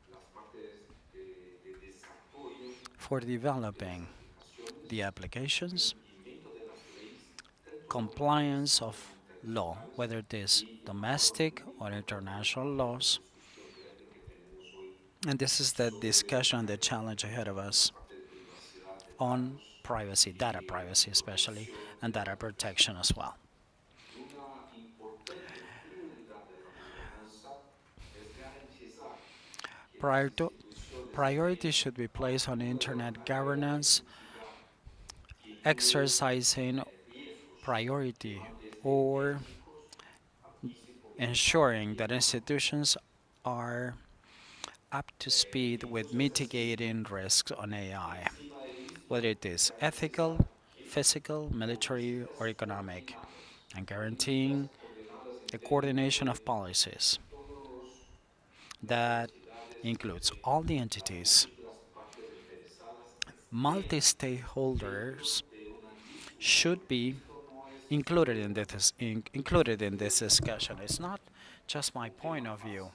las partes de desarrollo for de las developing the aplicaciones, applications, cumplimiento de las leyes, tanto compliance nacionales of como law, internacionales, whether it is y llevarlo domestic muy or pronto a la international parte de la laws. discusión grande que tenemos hoy And this is the sobre discussion, the challenge ahead of la us parte de privacidad de on datos privacy, data y privacy especially, protección and de data datos. protection as well. Una importante prioridad de la gobernanza es garantizar que las Prior to, instituciones priority tengan should be placed on una internet manera de governance, mitigar que no exercising riesgos priority or ensuring that institutions are up to speed with mitigating risks on AI, whether it is ethical, physical, military, or economic, and guaranteeing a coordination of policies that includes all the entities. Multi stakeholders should be included in this discussion. It's not just my point of view.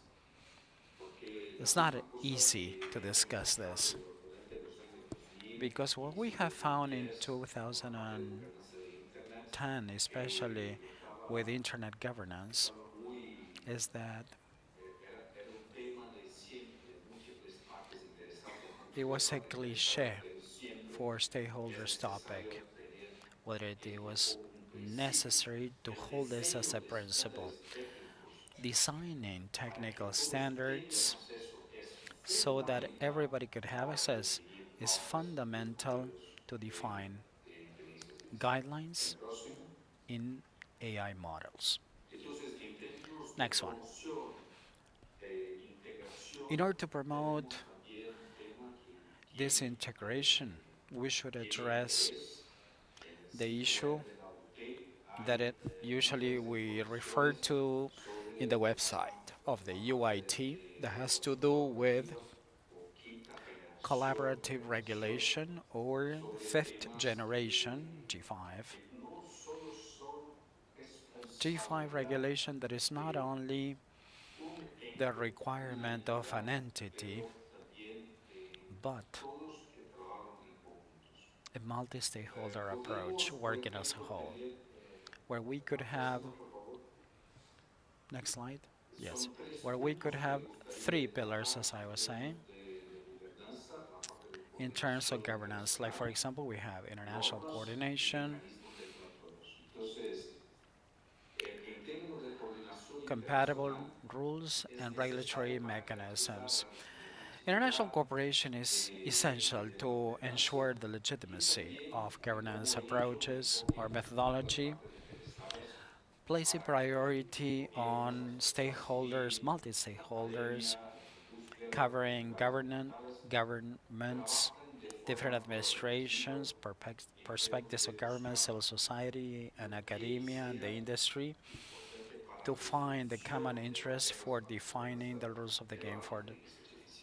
It's not easy to discuss this because what we have found in 2010, especially with internet governance, is that it was a cliche for stakeholders topic, whether it was necessary to hold this as a principle. Designing technical standards so that everybody could have access is fundamental to define guidelines in AI models. Next one. In order to promote this integration, we should address the issue that it usually we refer to in the website of the UIT that has to do with collaborative regulation or fifth generation G5. G5 regulation that is not only the requirement of an entity but a multi-stakeholder approach working as a whole where we could have next slide yes where we could have three pillars as I was saying in terms of governance, like for example we have international coordination, compatible rules and regulatory mechanisms. International cooperation is essential to ensure the legitimacy of governance approaches or methodology, placing priority on stakeholders, multi-stakeholders, covering governments, different administrations, perspectives of government, civil society, and academia, and the industry, to find the common interest for defining the rules of the game for the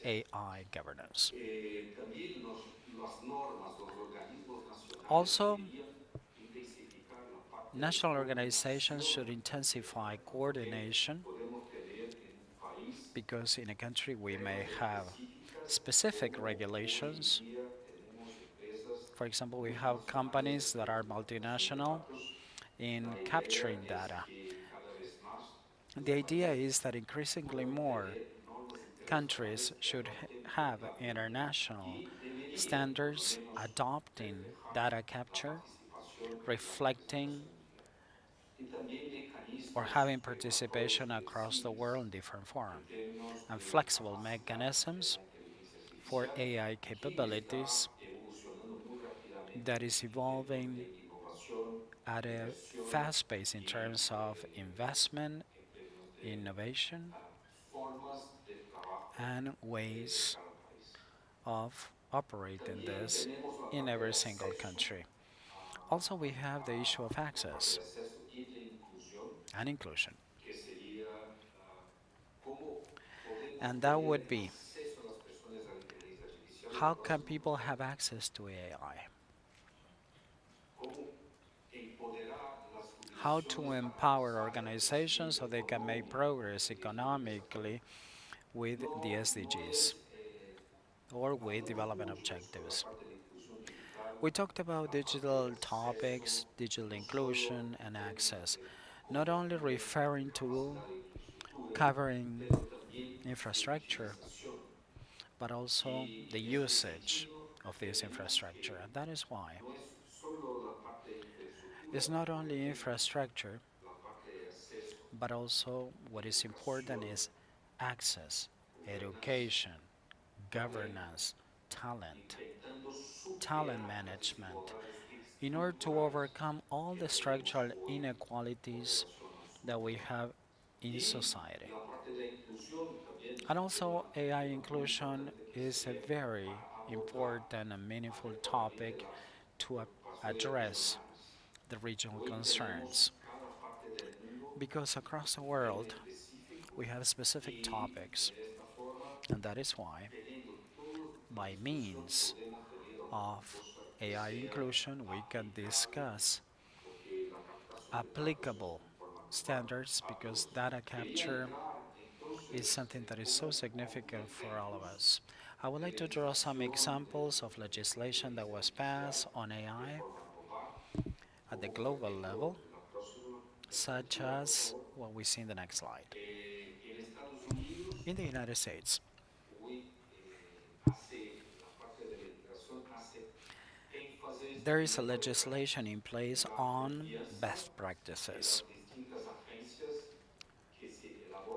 AI governance. Also, national organizations should intensify coordination because in a country we may have specific regulations. For example, we have companies that are multinational in capturing data. The idea is that increasingly more countries should have international standards adopting data capture, reflecting or having participation across the world in different forms, and flexible mechanisms for AI capabilities that is evolving at a fast pace in terms of investment, innovation, and ways of operating this in every single country. Also, we have the issue of access and inclusion. And that would be how can people have access to AI? How to empower organizations so they can make progress economically with the SDGs or with development objectives. We talked about digital topics, digital inclusion, and access, not only referring to covering infrastructure, but also the usage of this infrastructure. And that is why it's not only infrastructure, but also what is important is access, education, governance, talent management, in order to overcome all the structural inequalities that we have in society. And also, AI inclusion is a very important and meaningful topic to address the regional concerns because across the world we have specific topics, and that is why, by means of AI inclusion, we can discuss applicable standards because data capture is something that is so significant for all of us. I would like to draw some examples of legislation that was passed on AI at the global level, such as what we see in the next slide. In the United States, there is a legislation in place on best practices.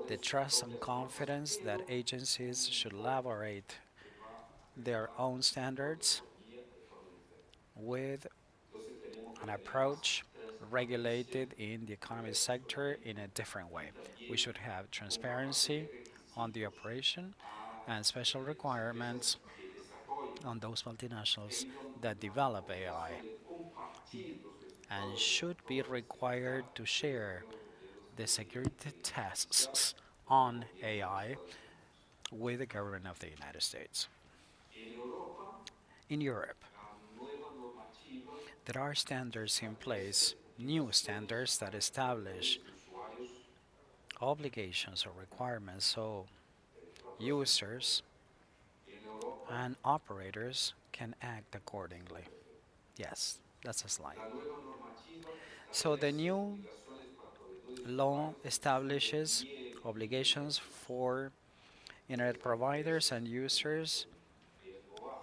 The trust and confidence that agencies should elaborate their own standards with an approach regulated in the economy sector in a different way. We should have transparency on the operation and special requirements on those multinationals that develop AI and should be required to share the security tests on AI with the government of the United States. In Europe, there are standards in place, new standards that establish obligations or requirements so users and operators can act accordingly. Yes, that's a slide. So the new law establishes obligations for internet providers and users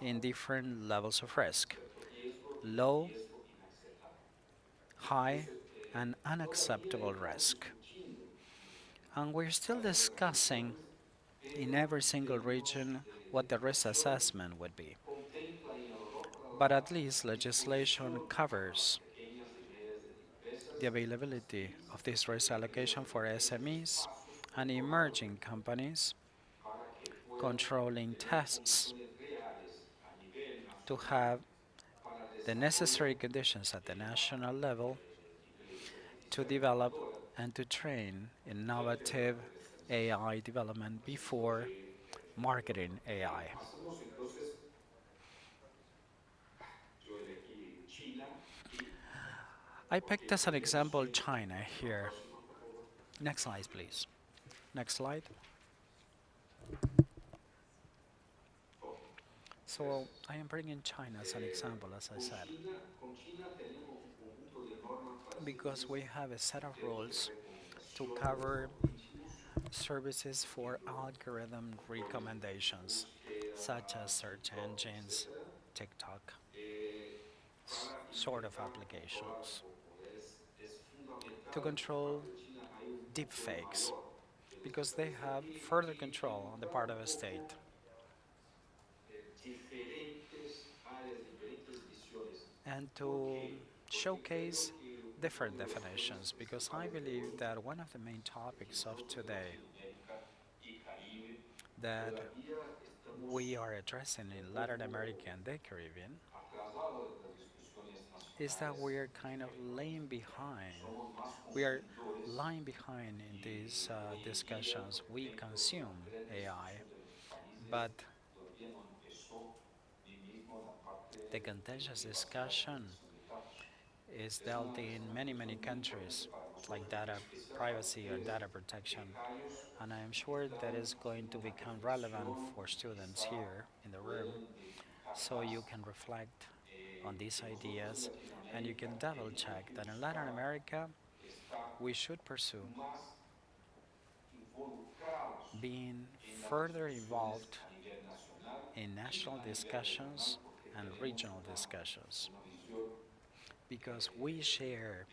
in different levels of risk: low, high, and unacceptable risk. And we're still discussing in every single region what the risk assessment would be. But at least legislation covers the availability of this risk allocation for SMEs and emerging companies, controlling tests to have the necessary conditions at the national level to develop and to train innovative AI development before marketing AI. I picked as an example China here. Next slide, please. Next slide. So I am bringing China as an example, as I said, because we have a set of rules to cover services for algorithm recommendations, such as search engines, TikTok, sort of applications, to control deepfakes, because they have further control on the part of a state, and to showcase different definitions, because I believe that one of the main topics of today that we are addressing in Latin America and the Caribbean is that we are kind of laying behind. We are lying behind in these discussions. We consume AI, but the contentious discussion is dealt in many, many countries, like data privacy or data protection. And I am sure that is going to become relevant for students here in the room, so you can reflect on these ideas and you can double check that in Latin America we should pursue being further involved in national discussions and regional discussions because we share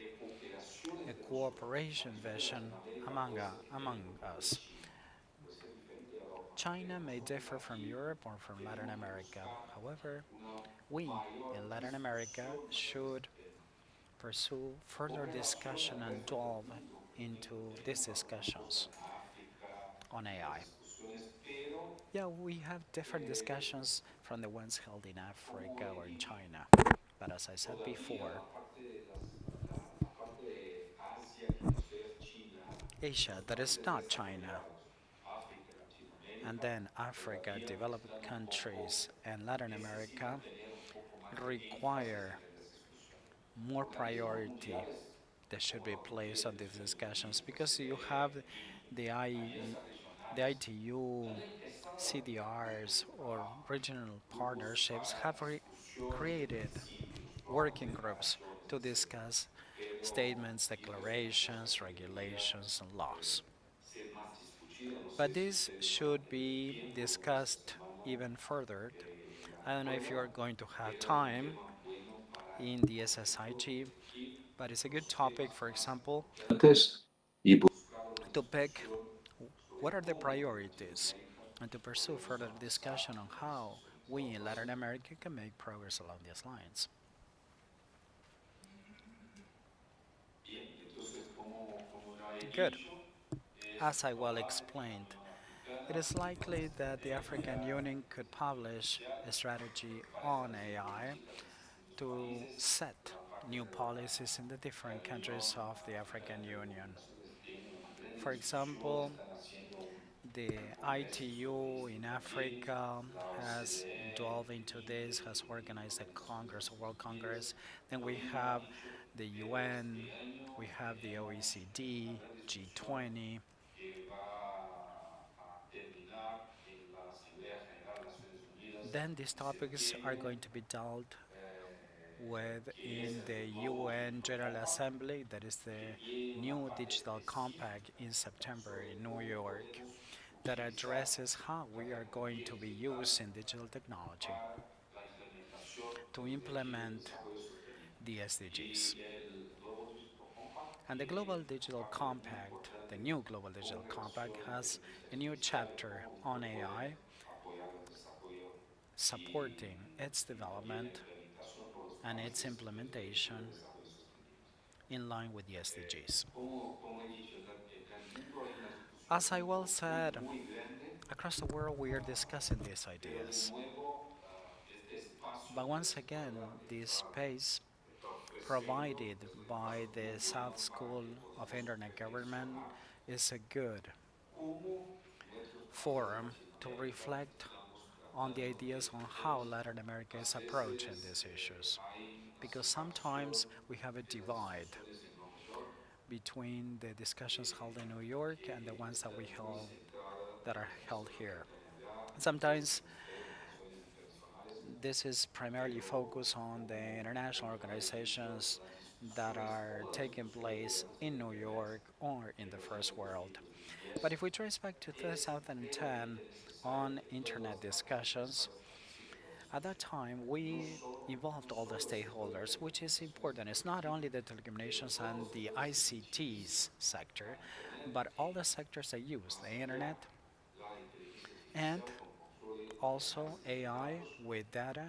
a cooperation vision among us. China may differ from Europe or from Latin America. However, we in Latin America should pursue further discussion and delve into these discussions on AI. Yeah, we have different discussions from the ones held in Africa or in China. But as I said before, Asia, that is not China, and then Africa, developed countries, and Latin America require more priority that should be placed on these discussions because you have the the ITU, CDRs, or regional partnerships have created working groups to discuss statements, declarations, regulations, and laws. But this should be discussed even further. I don't know if you are going to have time in the SSIG, but it's a good topic, for example, to pick what are the priorities and to pursue further discussion on how we in Latin America can make progress along these lines. Good. As I well explained, it is likely that the African Union could publish a strategy on AI to set new policies in the different countries of the African Union. For example, the ITU in Africa has delved into this, has organized a Congress, a World Congress. Then we have the UN, we have the OECD, G20. Then these topics are going to be dealt with in the UN General Assembly, that is the new digital compact in September in New York, that addresses how we are going to be using digital technology to implement the SDGs. And the Global Digital Compact, the new Global Digital Compact, has a new chapter on AI supporting its development and its implementation in line with the SDGs. As I well said, across the world we are discussing these ideas. But once again, this space provided by the South School of Internet Government is a good forum to reflect on the ideas on how Latin America is approaching these issues. Because sometimes we have a divide between the discussions held in New York and the ones that are held here. Sometimes this is primarily focused on the international organizations that are taking place in New York or in the first world. But if we trace back to 2010 on internet discussions, at that time we involved all the stakeholders, which is important. It's not only the telecommunications and the ICTs sector, but all the sectors that use the internet and also AI with data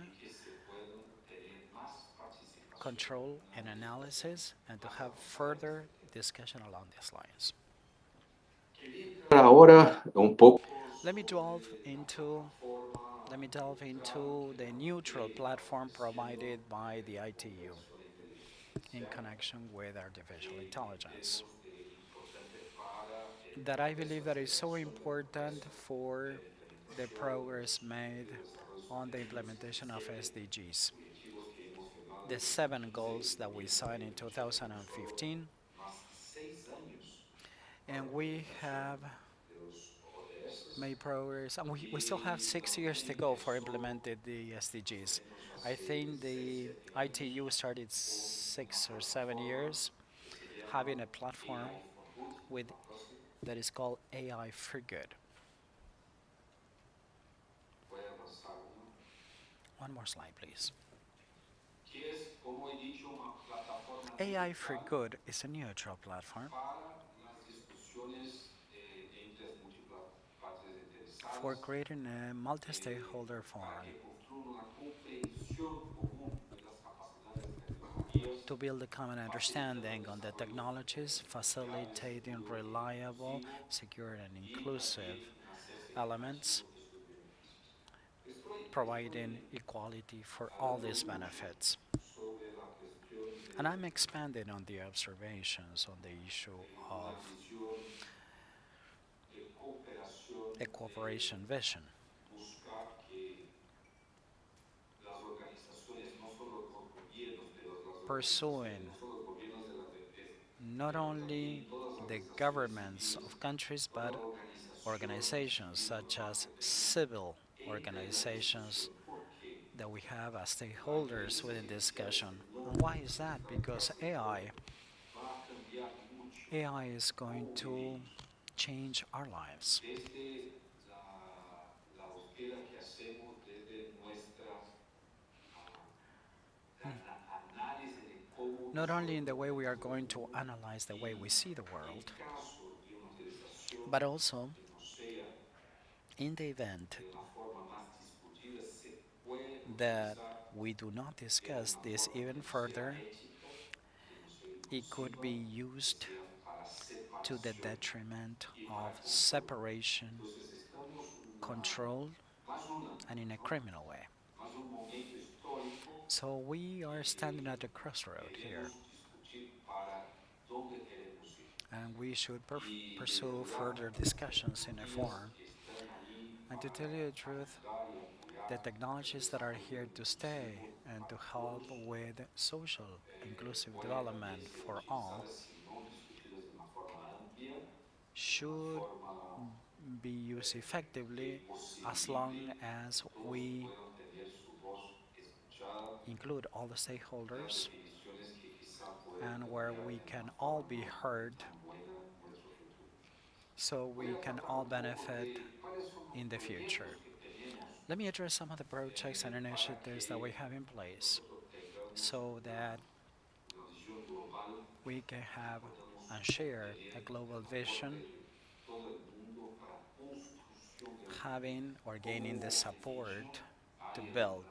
control and analysis, and to have further discussion along these lines. Ahora un poco Let me delve into let me delve into the neutral platform provided by the ITU in connection with artificial intelligence. That I believe that is so important for the progress made on the implementation of SDGs. The 7 goals that we signed in 2015, and we have made progress, and we still have 6 years to go for implementing the SDGs. I think the ITU started 6 or 7 years having a platform with that is called AI for Good. One more slide, please. AI for Good is a neutral platform for creating a multi-stakeholder forum to build a common understanding on the technologies facilitating reliable, secure, and inclusive elements, providing equality for all these benefits. sobre la cuestión And I'm expanding on the observations on the issue una of visión de cooperación, a de cooperation vision, buscar que las organizaciones, no solo los gobiernos, pero las organizaciones, pursuing no solo los gobiernos de not pero only también todas las the organizaciones governments civiles, of countries toda but la organización organizations civil por such as parte civil entre en la organizations discusión. ¿Por qué? that we have as La stakeholders inteligencia within artificial es discussion. And enorme why is en that? nuestro Because sector, va a cambiar mucho AI is going cómo to vivimos. change our lives. Desde la búsqueda que hacemos, desde nuestra ah, análisis de cómo Not only in nosotros the way we are vemos el going to mundo analyze the way we y see the en world, caso de una utilización but also que no sea in the event de una forma más discutida, se puede that utilizar we do not de discuss una this forma que even no sea further, ética, que no sea it could be inclusiva, que used sea para to the separación detriment y para of control. separation, Entonces estamos control, and in a ¿no? criminal way. Más un momento histórico So we are standing at que a crossroad here, debemos discutir para dónde queremos ir. and we should Y pursue mejorar further las discussions in a tecnologías forum. que están ahí And to para tell you the truth, ayudar y the apoyar el technologies that are desarrollo here to stay inclusivo and to para help todos with social inclusive pueden también development ser for all utilizadas, si no discutidas de una forma amplia, de una should forma be used effectively que as long posibilite as que todos we puedan tener su voz escuchada include all the y dar stakeholders definiciones que quizá puedan and where cambiar we de una can all forma be no heard tan buena nuestro futuro. so Voy we a can tratar all un poco benefit de cuáles son los in the proyectos future. que tenemos Let me address some of the projects and para initiatives that we que have in place nosotros tengamos so that una visión global we can y have podamos and share a obtener global el aporte vision, de todo el mundo para construcción del mundo. having or gaining the Como support division to hay el build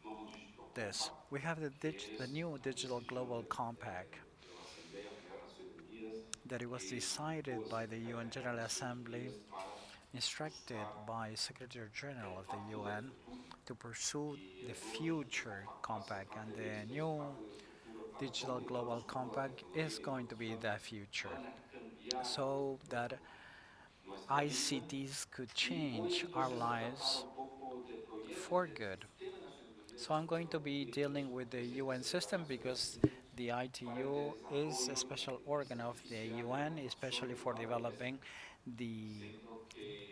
Global Digital this. Compact, We have que the es new una Digital decisión Global Compact de la Asamblea General de Naciones Unidas that it was que decided mandó el by the secretario UN general General de Naciones Assembly, Unidas para instructed buscar by Secretary General el of the pacto del UN futuro. to pursue Y the el Global Digital future Compact hace compact, and parte de the esto, es new parte del futuro para Digital dónde Global vamos con nueva Compact is tecnología e going to be innovación the future van a cambiar, por so that supuesto, nuestra vida. ICTs could Y voy change our entonces a tratar lives un poco de proyectos for del good. sistema de Naciones Unidas So I'm de going to be tecnología dealing with the que es el UN secretario system de Naciones because Unidas the para el ITU is a desarrollo de special organ inteligencia of the artificial, la UN, innovación especially de for cada vez,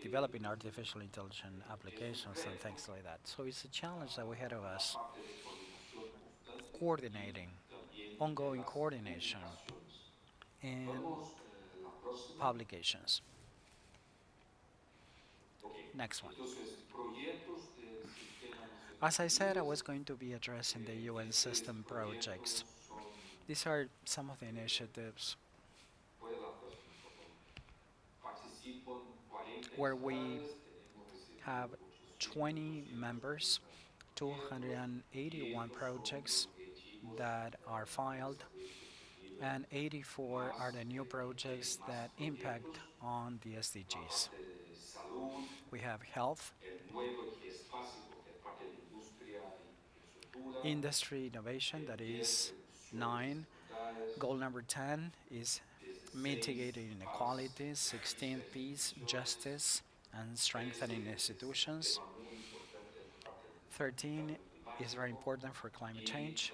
developing siendo que artificial intelligence es un applications and reto things like that. So it's a challenge that we had of la us, parte de coordinación constante coordinating, y también de ongoing las coordination publicaciones. in Vamos, la próxima. publications. Ok, Next one. entonces, proyectos del Sistema de As I Naciones said, I was Unidas, going to be addressing the UN estos system projects. proyectos son, These are some of the initiatives puede la próxima, por favor. Participan 40 where we entidades, tenemos have recibido 20 800, members, 281 projects that are filed, and 84 are the new projects that impact on the SDGs. We have health, industry innovation, that is 9. Goal number 10 is mitigating inequalities, 16 peace, justice, and strengthening institutions. 13 is very important for climate change,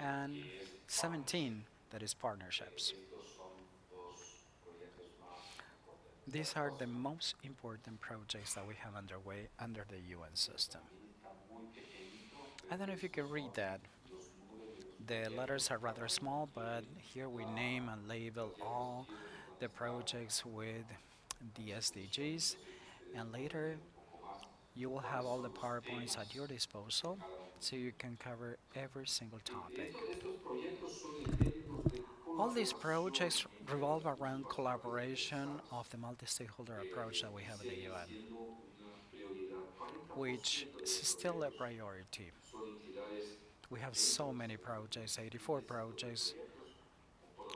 and 17 that is partnerships. These are the most important projects that we have underway under the UN system. I don't know if you can read that. The letters are rather small, but here we name and label all the projects with the SDGs, and later you will have all the PowerPoints at your disposal so you can cover every single topic. All these projects revolve around collaboration of the multi-stakeholder approach that we have at the UN, which is still a priority. We have so many projects, 84 projects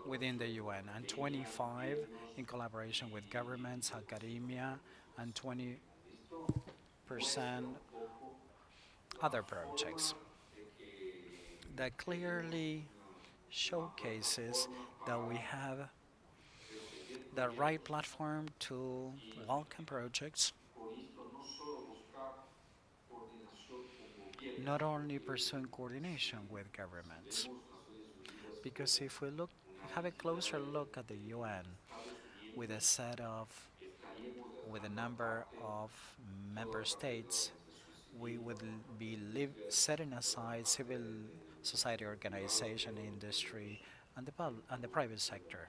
within the UN, and 25 in collaboration with governments, academia, and 20% other projects. That clearly showcases that we have the right platform to welcome projects, not only pursuing coordination with governments. Because if we look, have a closer look at the UN with a set of, with a number of member states, we would be setting aside civil society organization, industry, and and the private sector.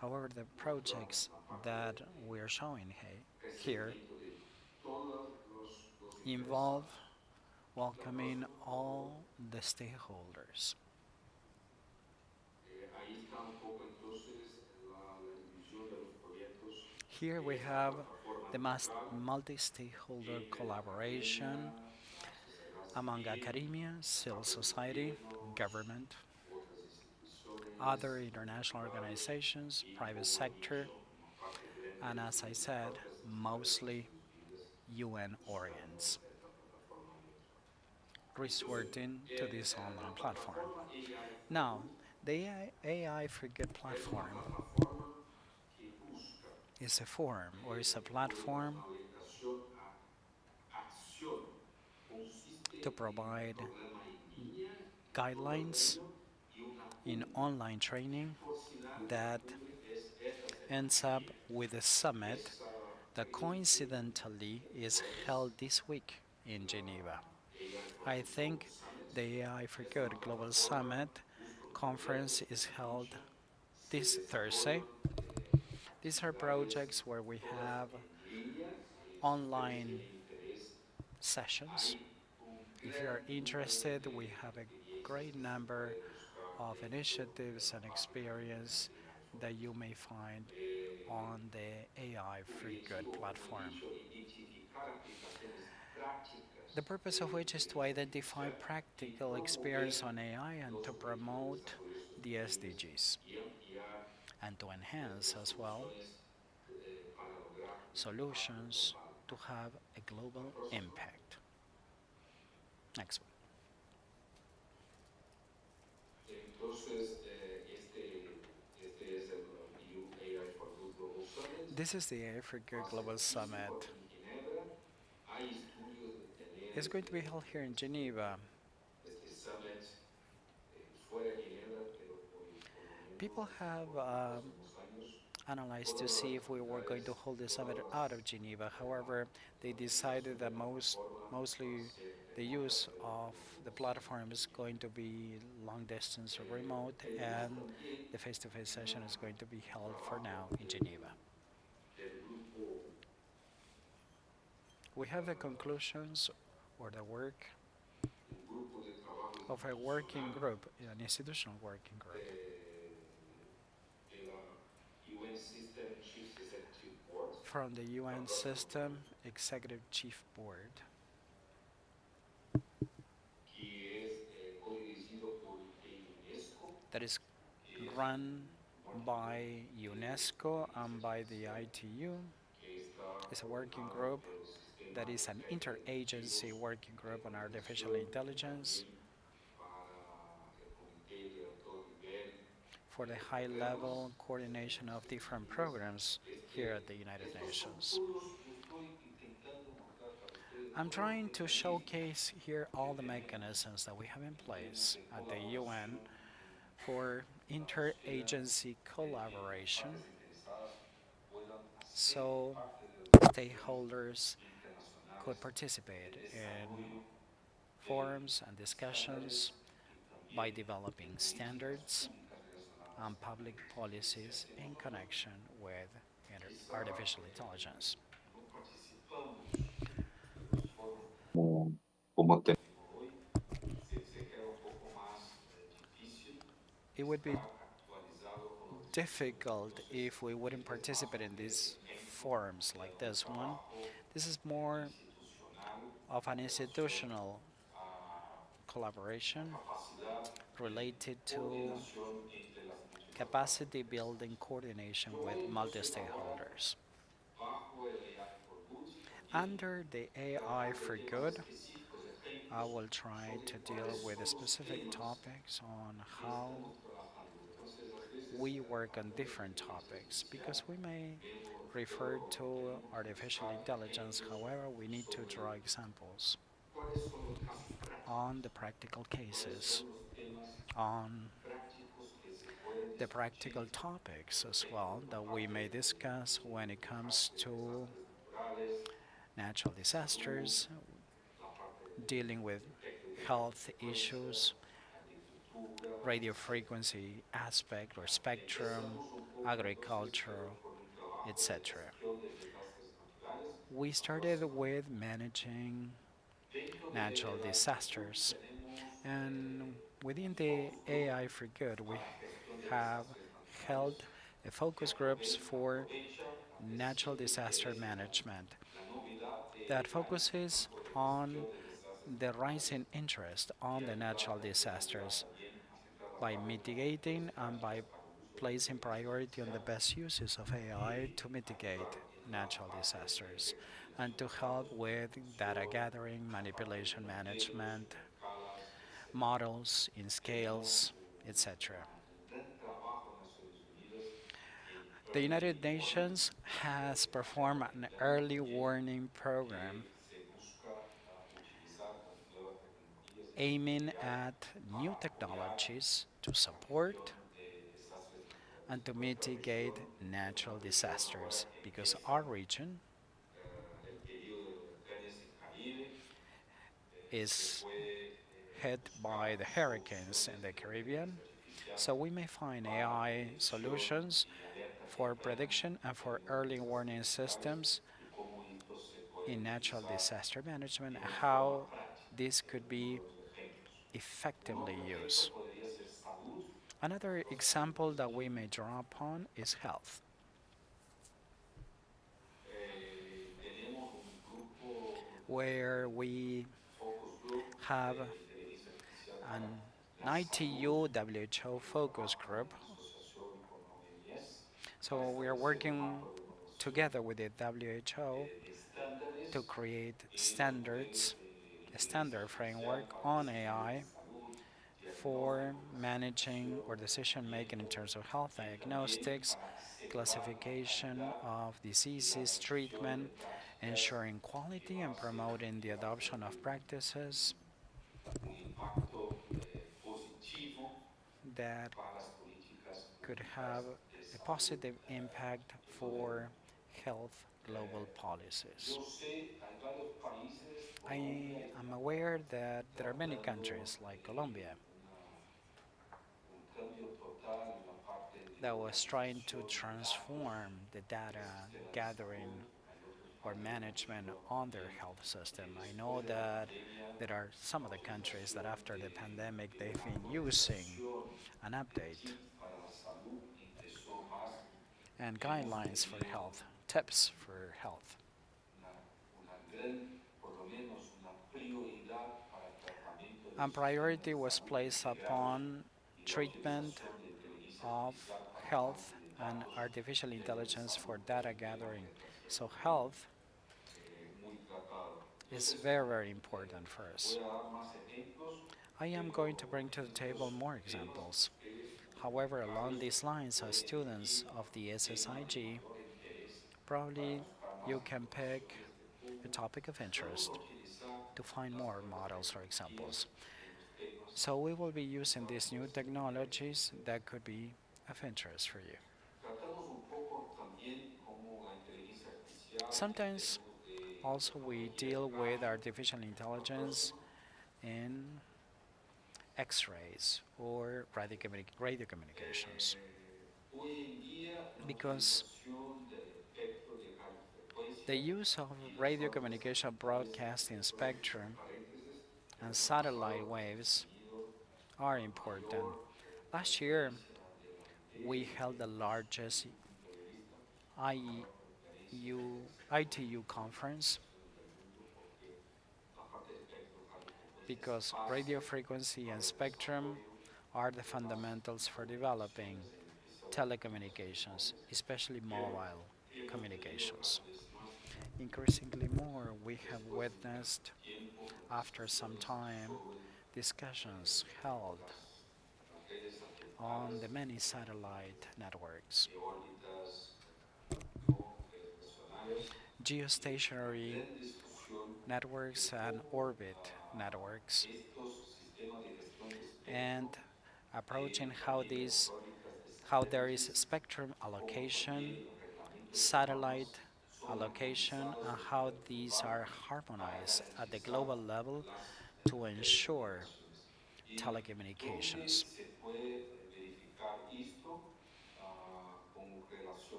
However, the projects that we are showing here involve welcoming all the stakeholders. Here we have the multi-stakeholder collaboration among academia, civil society, government, other international organizations, private sector, and as I said, mostly UN organs resorting to this online platform. Now, the AI for Good platform is a forum or is a platform to provide guidelines in online training that ends up with a summit that coincidentally is held this week in Geneva. I think the AI for Good Global Summit conference is held this Thursday. These are projects where we have online sessions. If you are interested, we have a great number of initiatives and experience that you may find on the AI for Good platform. The purpose of which is to identify practical experience on AI and to promote the SDGs and to enhance as well solutions to have a global impact. Next one. This is the AI for Good Global Summit. It's going to be held here in Geneva. People have analyzed to see if we were going to hold the summit out of Geneva. However, they decided that mostly the use of the platform is going to be long distance or remote, and the face-to-face session is going to be held for now in Geneva. We have the conclusions or the work of a working group, an institutional working group. From the UN System Executive Chief Board, that is run by UNESCO and by the ITU. It's a working group that is an interagency working group on artificial intelligence for the high-level coordination of different programs here at the United Nations. I'm trying to showcase here all the mechanisms that we have in place at the UN for interagency collaboration so stakeholders could participate in forums and discussions by developing standards and public policies in connection with artificial intelligence. It would be difficult if we wouldn't participate in these forums like this one. This is more of an institutional collaboration capacidad de related to coordinación entre las multiplataformas. capacity building coordination with Proyectos elaborados multi-stakeholders. bajo el AI for Good también Under the AI tratan de for temas good, específicos, I ejemplos will try sobre to deal cuáles with the son los specific temas topics on que how estamos trabajando. Entonces, a veces, we work on hablando de different inteligencia topics artificial, because we may refer pero to tenemos que artificial buscar intelligence. ejemplos However, we need to draw sobre examples cuáles son los casos on the prácticos, practical cuáles cases, son los temas on prácticos que se pueden the practical discutir, topics por as ejemplo, well en la that we parte may discuss when it de comes to desastres naturales, natural salud, disasters, la parte dealing with de espectro de health radiofrecuencia, issues, agricultura, radio etc. frequency aspect or spectrum, Empezamos un poco entonces agricultural, con un trabajo de etc. gestión de desastres naturales We started with managing dentro del natural AI for Good disasters, tenemos and within un the focus group AI for Good, we para gestión de have desastres naturales held a focus groups for aprovecha la natural creciente disaster interés management la novedad that de AI en focuses campo de on gestión de desastres the naturales rising interest y on the natural ayudar, disasters también a centrar las by bases mitigating and by prácticas para el uso de la placing inteligencia priority on the artificial best uses of AI que to ayuda mitigate en la natural parte de disasters and recopilación to de help datos, with data manipulación, gathering, la parte de manipulation modelos management, en escalas, etc. models in Tenemos scales, etc. un gran trabajo en Naciones Unidas en The Early United Warning, Nations has performed haciendo an internos early también, warning program que se busca utilizar las nuevas tecnologías en campo aiming de AI at new para apoyar technologies to la gestión support de desastres naturales. and to Nuestra región mitigate es una natural región disasters ahora que because empieza our region el periodo de huracanes en Caribe, se is puede hit by buscar the hurricanes soluciones in the de inteligencia Caribbean. artificial So we may find para AI predicción solutions y alerta for temprana prediction and en for los early desastres warning naturales systems y cómo estos se pueden in natural utilizar disaster management, de forma how práctica. this Este could es uno be de los ejemplos. Un effectively otro ejemplo used. podría ser salud. Another Nosotros en example that we may SSIG draw upon is health, tenemos un grupo, where we focus group have de inteligencia artificial para an la salud ITU WHO que focus trabaja group. en asociación con OMS para So we are establecer un working marco de evaluación together with the WHO de estándares to create en los modelos standards, de a inteligencia standard artificial framework para on decisiones de AI salud, for diagnóstico, managing or clasificación, decision making in tratamiento terms of health y también diagnostics, para asegurar la classification calidad of y la diseases, adopción de treatment, prácticas ensuring que quality va a and ser, promoting que the va a adoption tener of practices un impacto positivo that para las políticas could públicas have de a salud positive impact en todo el for mundo. health global policies. Yo sé, hay varios países, Colombia I am está aware that there are many tratando countries like Colombia un cambio total en la parte de that was trying to organización de datos transform the data del sistema de gathering salud. Hay otros or países en la management región on their también health que system. I know después de la that pandemia there are some la of the countries that utilización after the pandemic de they've una been using actualización an de update kit para la salud ingresó más. and Hemos guidelines for tenido health, tips for health. una gran, por lo menos una prioridad para el tratamiento de And los sistemas priority de was salud placed integrados upon y la treatment utilización de inteligencia of artificial para health análisis de and datos artificial en temas de intelligence for salud data es un tema gathering. que está siendo So muy, health muy tratado. is Entonces, very, very important for voy us. a dar más ejemplos, I am going to pero bring to the en table estos more temas examples. ustedes como However, along becados these lines, as pueden students elegir of the el tema de SSIG, mayor interés para probably buscar más you can pick informaciones de a cómo topic of vamos a interest utilizar to find las more nuevas models or tecnologías examples. en los temas So we will be using these bajo new este tema. technologies that could be of interest for you. Tratamos un poco también cómo la inteligencia artificial en Sometimes términos de also we patología deal de with radio artificial a intelligence próxima. in X-rays or radio communications Hoy en día la because utilización del espectro de the radiofrecuencia use of y las radio ondas communication satelitales, broadcasting entre spectrum paréntesis, el and año satellite pasado hemos waves tenido are la important. mayor Last year, conferencia de la we OIT held the largest desde mi punto de vista, la IE mayor conferencia IU, en el sector de ITU conference. telecomunicaciones del mundo porque la parte de espectro radiofrecuencia because radio frequency and spectrum are the fundamentals for developing telecommunications, especially mobile communications. Increasingly more, we have witnessed, after some time, discussions held on the many satellite networks, geostationary networks, and orbit networks, and approaching how there is spectrum allocation, satellite allocation, and how these are harmonized at the global level to ensure telecommunications.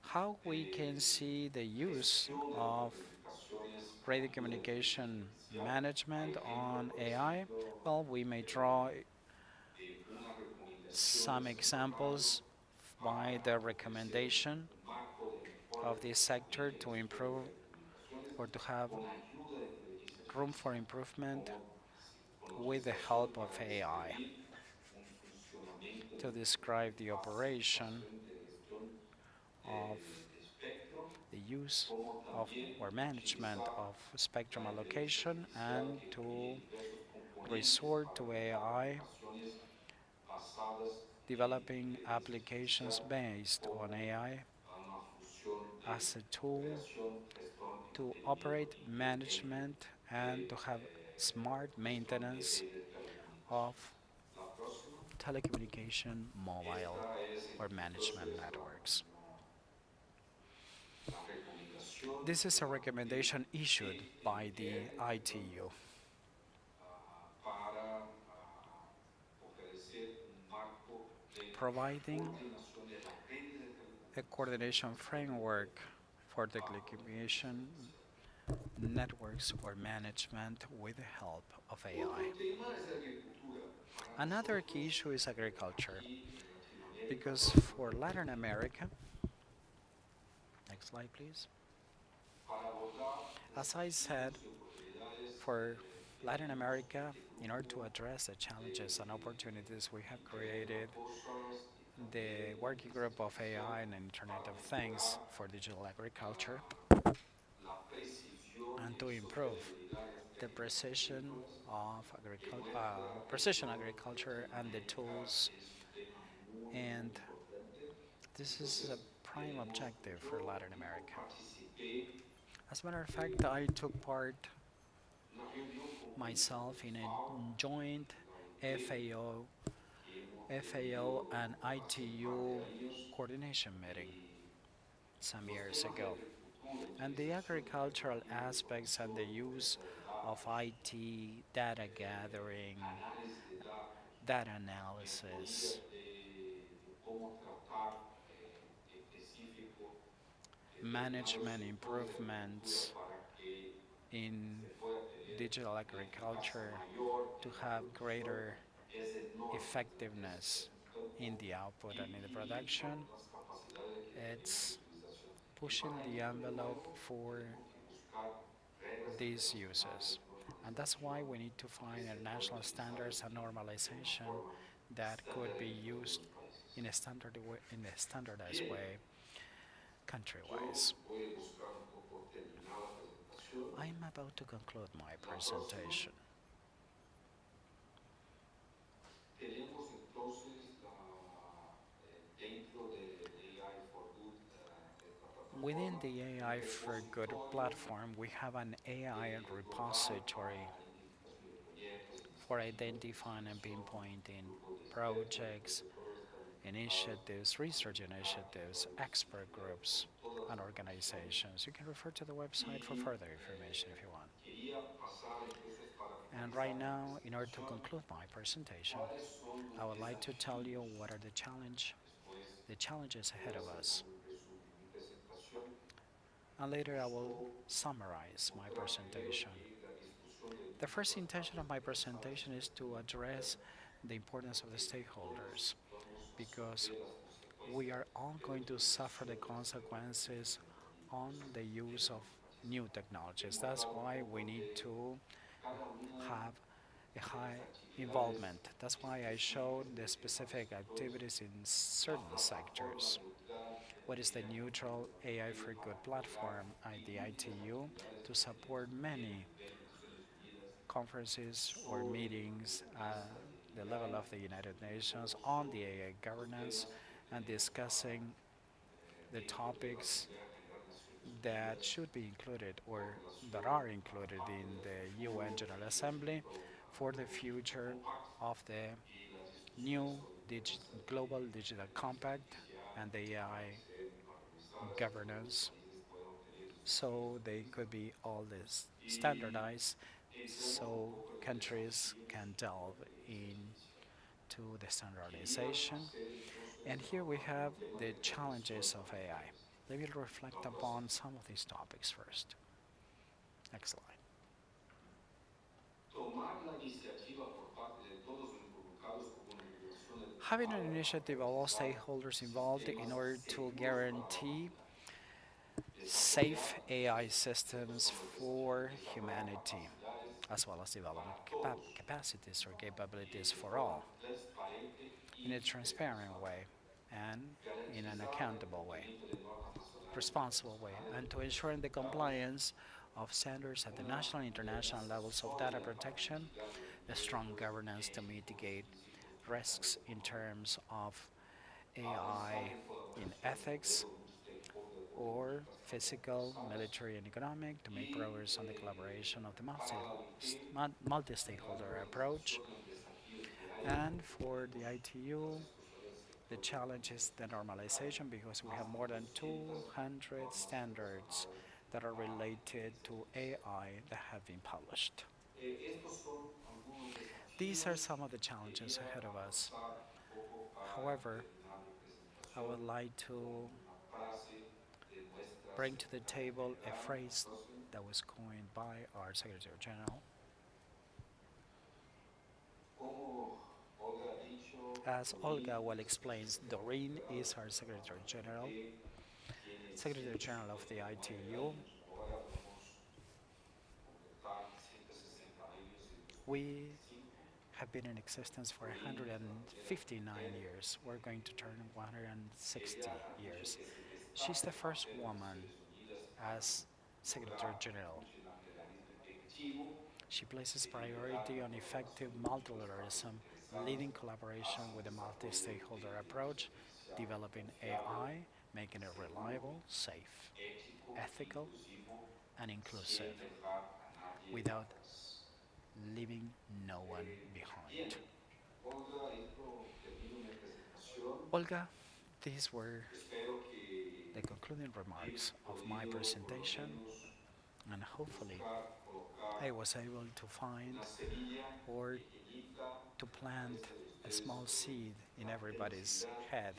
How we can see the use of radio communication management on AI? Well, we may draw some examples by the recommendation of this sector to improve or to have room for improvement with the help of AI to describe the operation of the use of or management of spectrum allocation and to resort to AI developing applications based on AI as a tool to operate management and to have smart maintenance of telecommunication mobile or management networks. This is a recommendation issued by the ITU, providing a coordination framework for telecommunication networks or management with the help of AI. Another key issue is agriculture, because for Latin America, next slide please. As I said, for Latin America, in order to address the challenges and opportunities, we have created the working group of AI and Internet of Things for digital agriculture and to improve the precision agriculture and the tools. And this is a prime objective for Latin America. As a matter of fact, I took part myself in a joint FAO, FAO and ITU coordination meeting some years ago. And the agricultural aspects and the use of IT, data gathering, data analysis, management improvements in digital agriculture to have greater effectiveness in the output and in the production. It's pushing the envelope for these uses. And that's why we need to find international standards and normalization that could be used in a standardized way country-wise. I am about to conclude my presentation. Within the AI for Good platform, we have an AI repository for identifying and pinpointing projects, initiatives, research initiatives, expert groups, and organizations. You can refer to the website for further information if you want. And right now, in order to conclude my presentation, I would like to tell you what are the challenges ahead of us. And later I will summarize my presentation. The first intention of my presentation is to address the importance of the stakeholders, because we are all going to suffer the consequences on the use of new technologies. That's why we need to have a high involvement. That's why I showed the specific activities in certain sectors. What is the neutral AI for Good platform at the ITU to support many conferences or meetings at the level of the United Nations on the AI governance and discussing the topics that should be included or that are included in the UN General Assembly for the future of the new global digital compact and the AI governance, so they could be all this standardized so countries can delve into the standardization. And here we have the challenges of AI. Let me reflect upon some of these topics first. Next slide. Having an initiative of all stakeholders involved in order to guarantee safe AI systems for humanity, as well as development capacities or capabilities for all, in a transparent way and in an accountable way, responsible way, and to ensure the compliance of standards at the national and international levels of data protection, a strong governance to mitigate risks in terms of AI in ethics or physical, military, and economic to make progress on the collaboration of the multi-stakeholder approach. And for the ITU, the challenge is the normalization because we have more than 200 standards that are related to AI that have been published. These are some of the challenges ahead of us. However, I would like to bring to the table a phrase that was coined by our Secretary General. As Olga well explains, Doreen is our Secretary General, Secretary General of the ITU. We have been in existence for 159 years. We're going to turn 160 years. She's the first woman as Secretary General. She places priority on effective multilateralism, leading collaboration with a multi-stakeholder approach, developing AI, making it reliable, safe, ethical, and inclusive, without leaving no one behind. Olga, these were the concluding remarks of my presentation, and hopefully I was able to find or to plant a small seed in everybody's head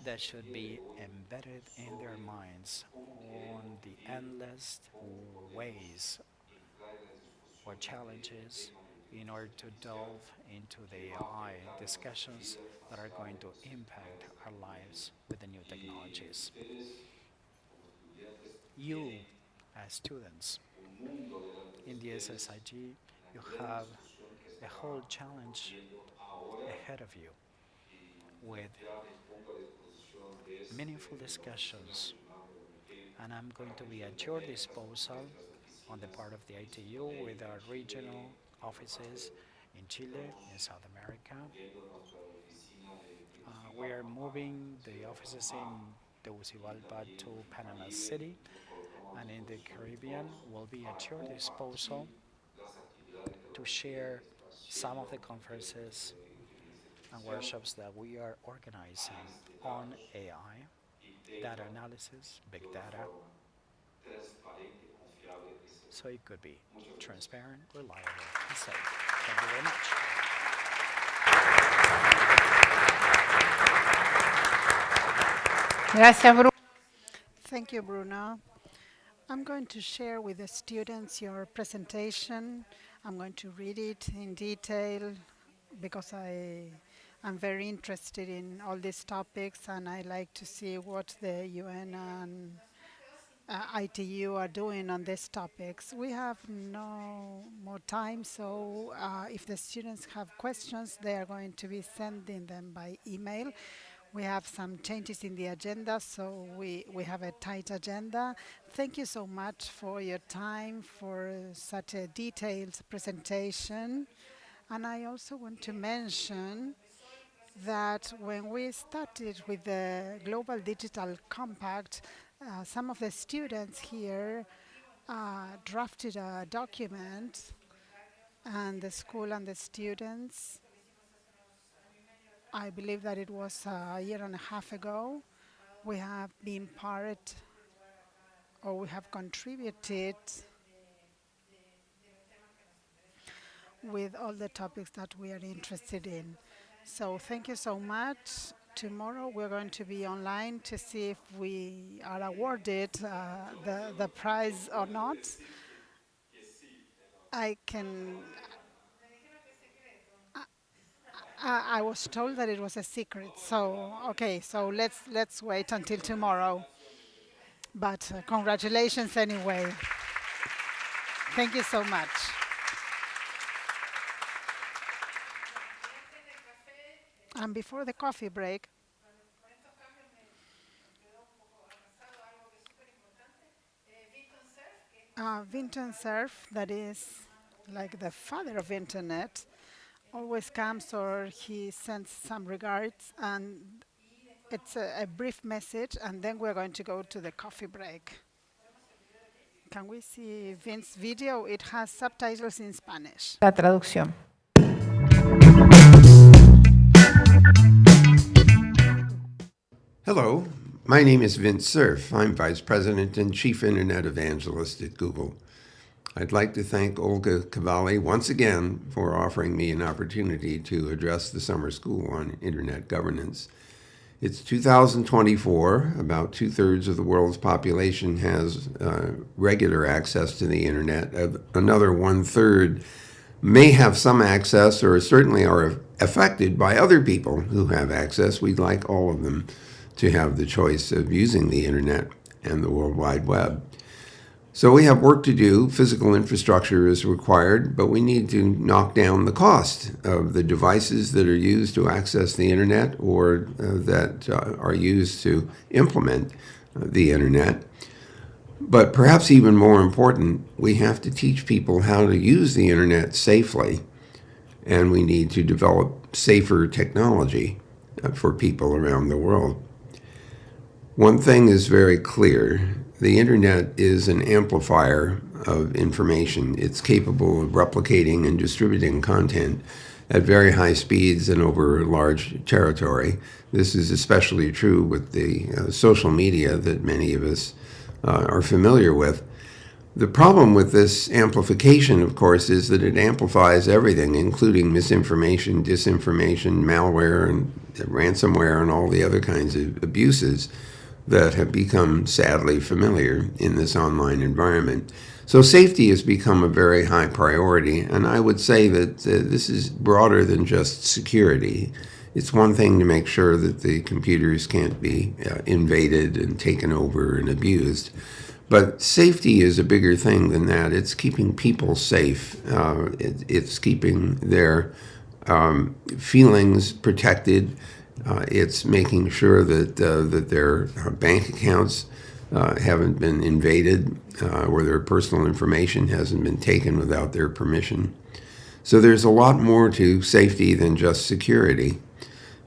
that should be embedded in their minds on the endless ways or challenges in order to delve into the AI discussions that are going to impact our lives with the new technologies. You, as students in the SSIG, you have a whole challenge ahead of you with meaningful discussions, and I'm going to be at your disposal on the part of the ITU with our regional offices in Chile, in South America. We are moving the offices in Tegucigalpa to Panama City, and in the Caribbean will be at your disposal to share some of the conferences and workshops that we are organizing on AI, data analysis, big data, so it could be transparent, reliable, and safe. Thank you very much. Gracias, Bruno. Thank you, Bruno. I'm going to share with the students your presentation. I'm going to read it in detail because I'm very interested in all these topics and I like to see what the UN and ITU are doing on these topics. We have no more time, so if the students have questions, they are going to be sending them by email. We have some changes in the agenda, so we have a tight agenda. Thank you so much for your time, for such a detailed presentation. And I also want to mention that when we started with the Global Digital Compact, some of the students here drafted a document, and the school and the students, I believe that it was a year and a half ago, we have been part, or we have contributed with all the topics that we are interested in. So thank you so much. Tomorrow we're going to be online to see if we are awarded the prize or not. I can. I was told that it was a secret. So okay. So let's wait until tomorrow. But congratulations anyway. Thank you so much. And before the coffee break, Vinton Cerf, that is like the father of internet, always comes or he sends some regards, and it's a brief message, and then we're going to go to the coffee break. Can we see Vince's video? It has subtitles in Spanish. La traducción. Hello, my name is Vince Cerf. I'm Vice President and Chief Internet Evangelist at Google. I'd like to thank Olga Cavalli once again for offering me an opportunity to address the summer school on Internet governance. It's 2024. About 2/3 of the world's population has regular access to the Internet. Another 1/3 may have some access or certainly are affected by other people who have access. We'd like all of them to have the choice of using the Internet and the World Wide Web. So we have work to do. Physical infrastructure is required, but we need to knock down the cost of the devices that are used to access the Internet or that are used to implement the Internet. But perhaps even more important, we have to teach people how to use the Internet safely, and we need to develop safer technology for people around the world. One thing is very clear. The Internet is an amplifier of information. It's capable of replicating and distributing content at very high speeds and over a large territory. This is especially true with the social media that many of us are familiar with. The problem with this amplification, of course, is that it amplifies everything, including misinformation, disinformation, malware, and ransomware, and all the other kinds of abuses that have become sadly familiar in this online environment. So safety has become a very high priority, and I would say that this is broader than just security. It's one thing to make sure that the computers can't be invaded and taken over and abused, but safety is a bigger thing than that. It's keeping people safe. It's keeping their feelings protected. It's making sure that their bank accounts haven't been invaded or their personal information hasn't been taken without their permission. So there's a lot more to safety than just security.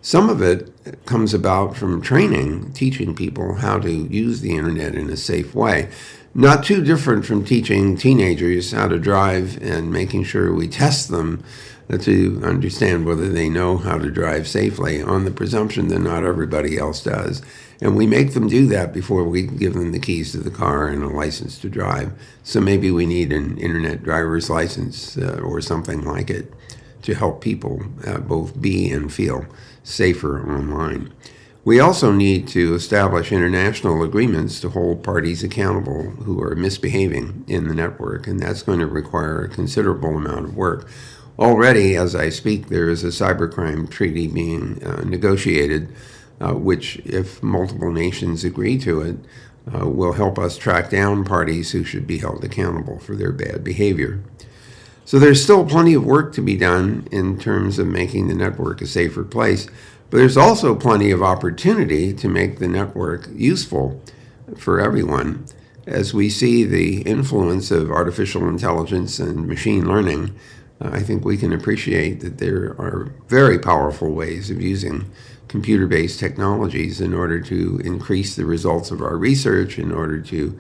Some of it comes about from training, teaching people how to use the Internet in a safe way. Not too different from teaching teenagers how to drive and making sure we test them to understand whether they know how to drive safely on the presumption that not everybody else does. And we make them do that before we give them the keys to the car and a license to drive. So maybe we need an Internet driver's license or something like it to help people both be and feel safer online. We also need to establish international agreements to hold parties accountable who are misbehaving in the network, and that's going to require a considerable amount of work. Already, as I speak, there is a cybercrime treaty being negotiated, which, if multiple nations agree to it, will help us track down parties who should be held accountable for their bad behavior. So there's still plenty of work to be done in terms of making the network a safer place, but there's also plenty of opportunity to make the network useful for everyone. As we see the influence of artificial intelligence and machine learning, I think we can appreciate that there are very powerful ways of using computer-based technologies in order to increase the results of our research, in order to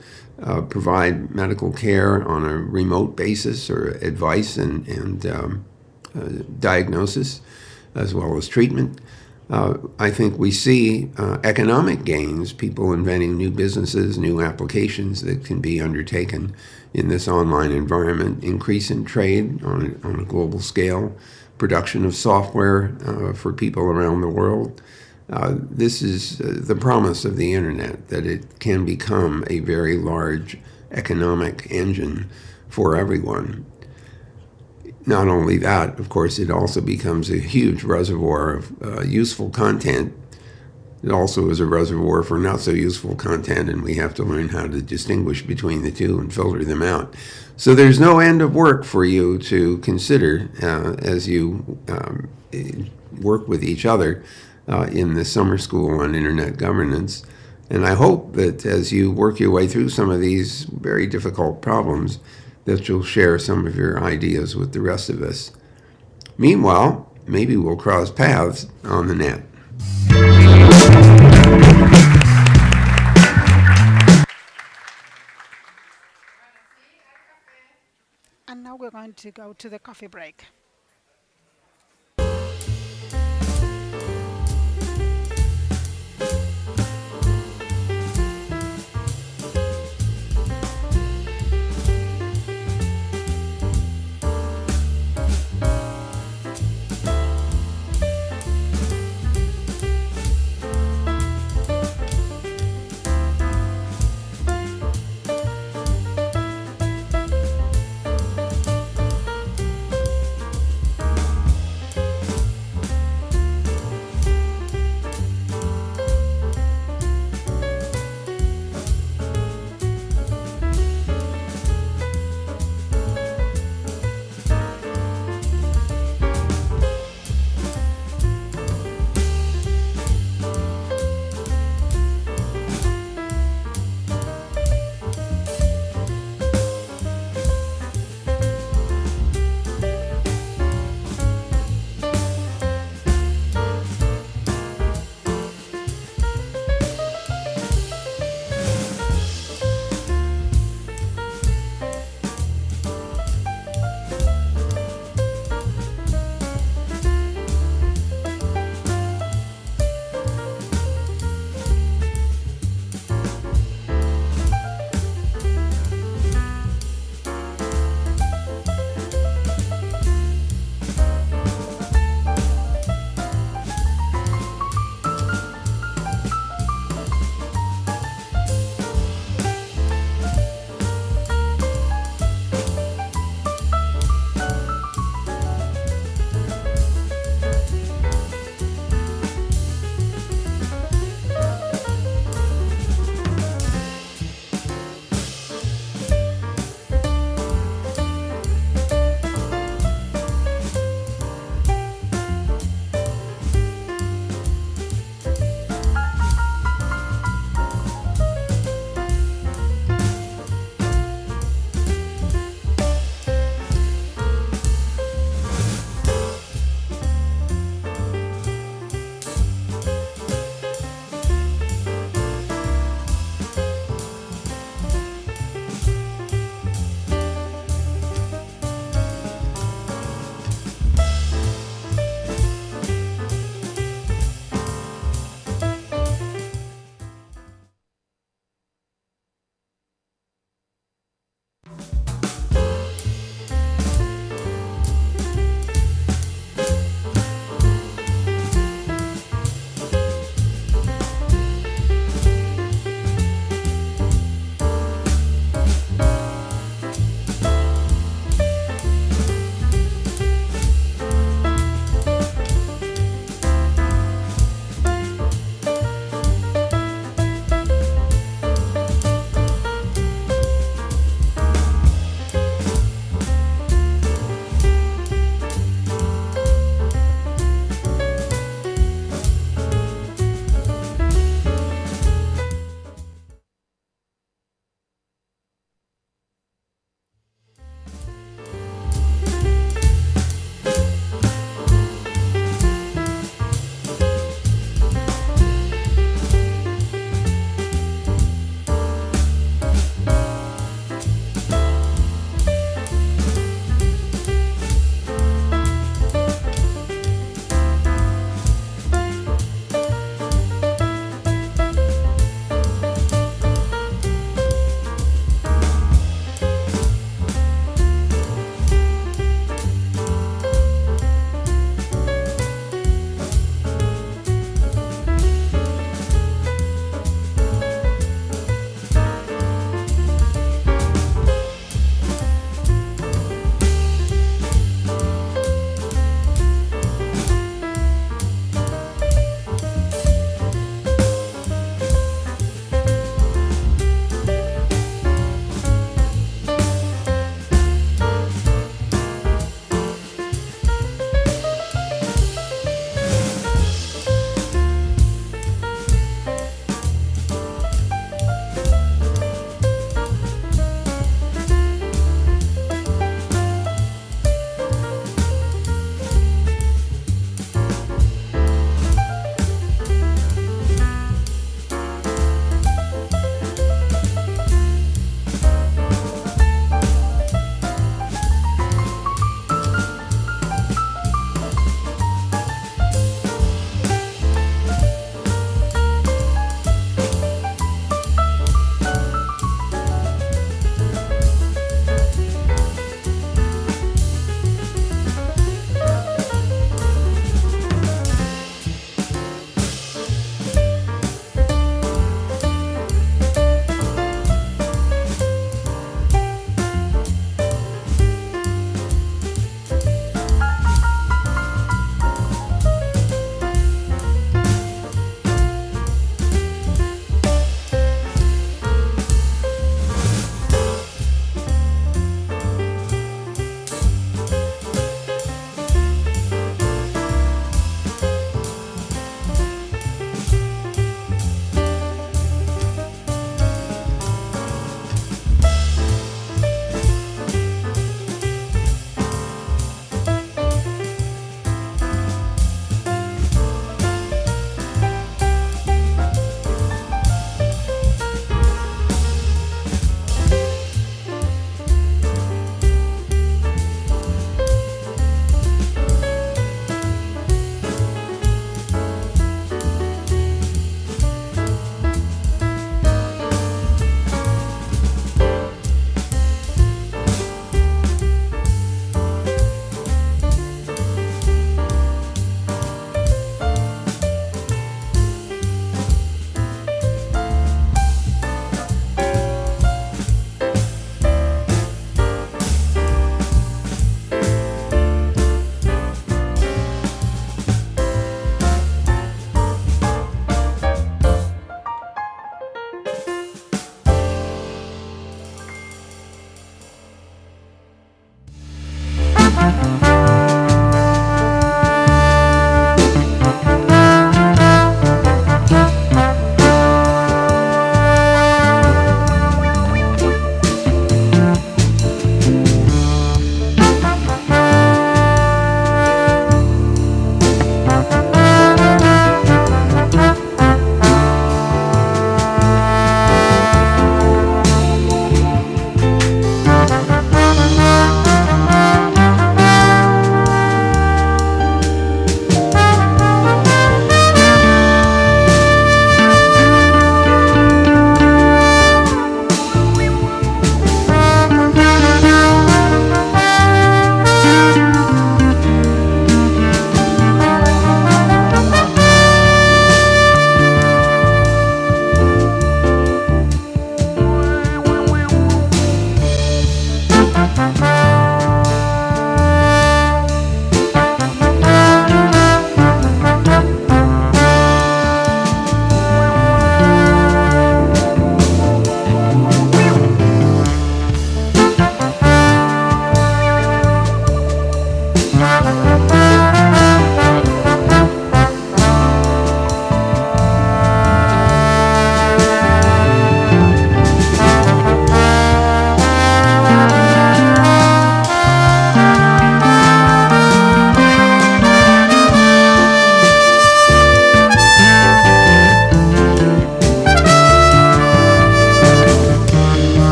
provide medical care on a remote basis, or advice and diagnosis, as well as treatment. I think we see economic gains, people inventing new businesses, new applications that can be undertaken in this online environment, increase in trade on a global scale, production of software for people around the world. This is the promise of the internet, that it can become a very large economic engine for everyone. Not only that, of course, it also becomes a huge reservoir of useful content. It also is a reservoir for not so useful content, and we have to learn how to distinguish between the two and filter them out. So there's no end of work for you to consider as you work with each other in the summer school on internet governance. And I hope that as you work your way through some of these very difficult problems, that you'll share some of your ideas with the rest of us. Meanwhile, maybe we'll cross paths on the net. And now we're going to go to the coffee break.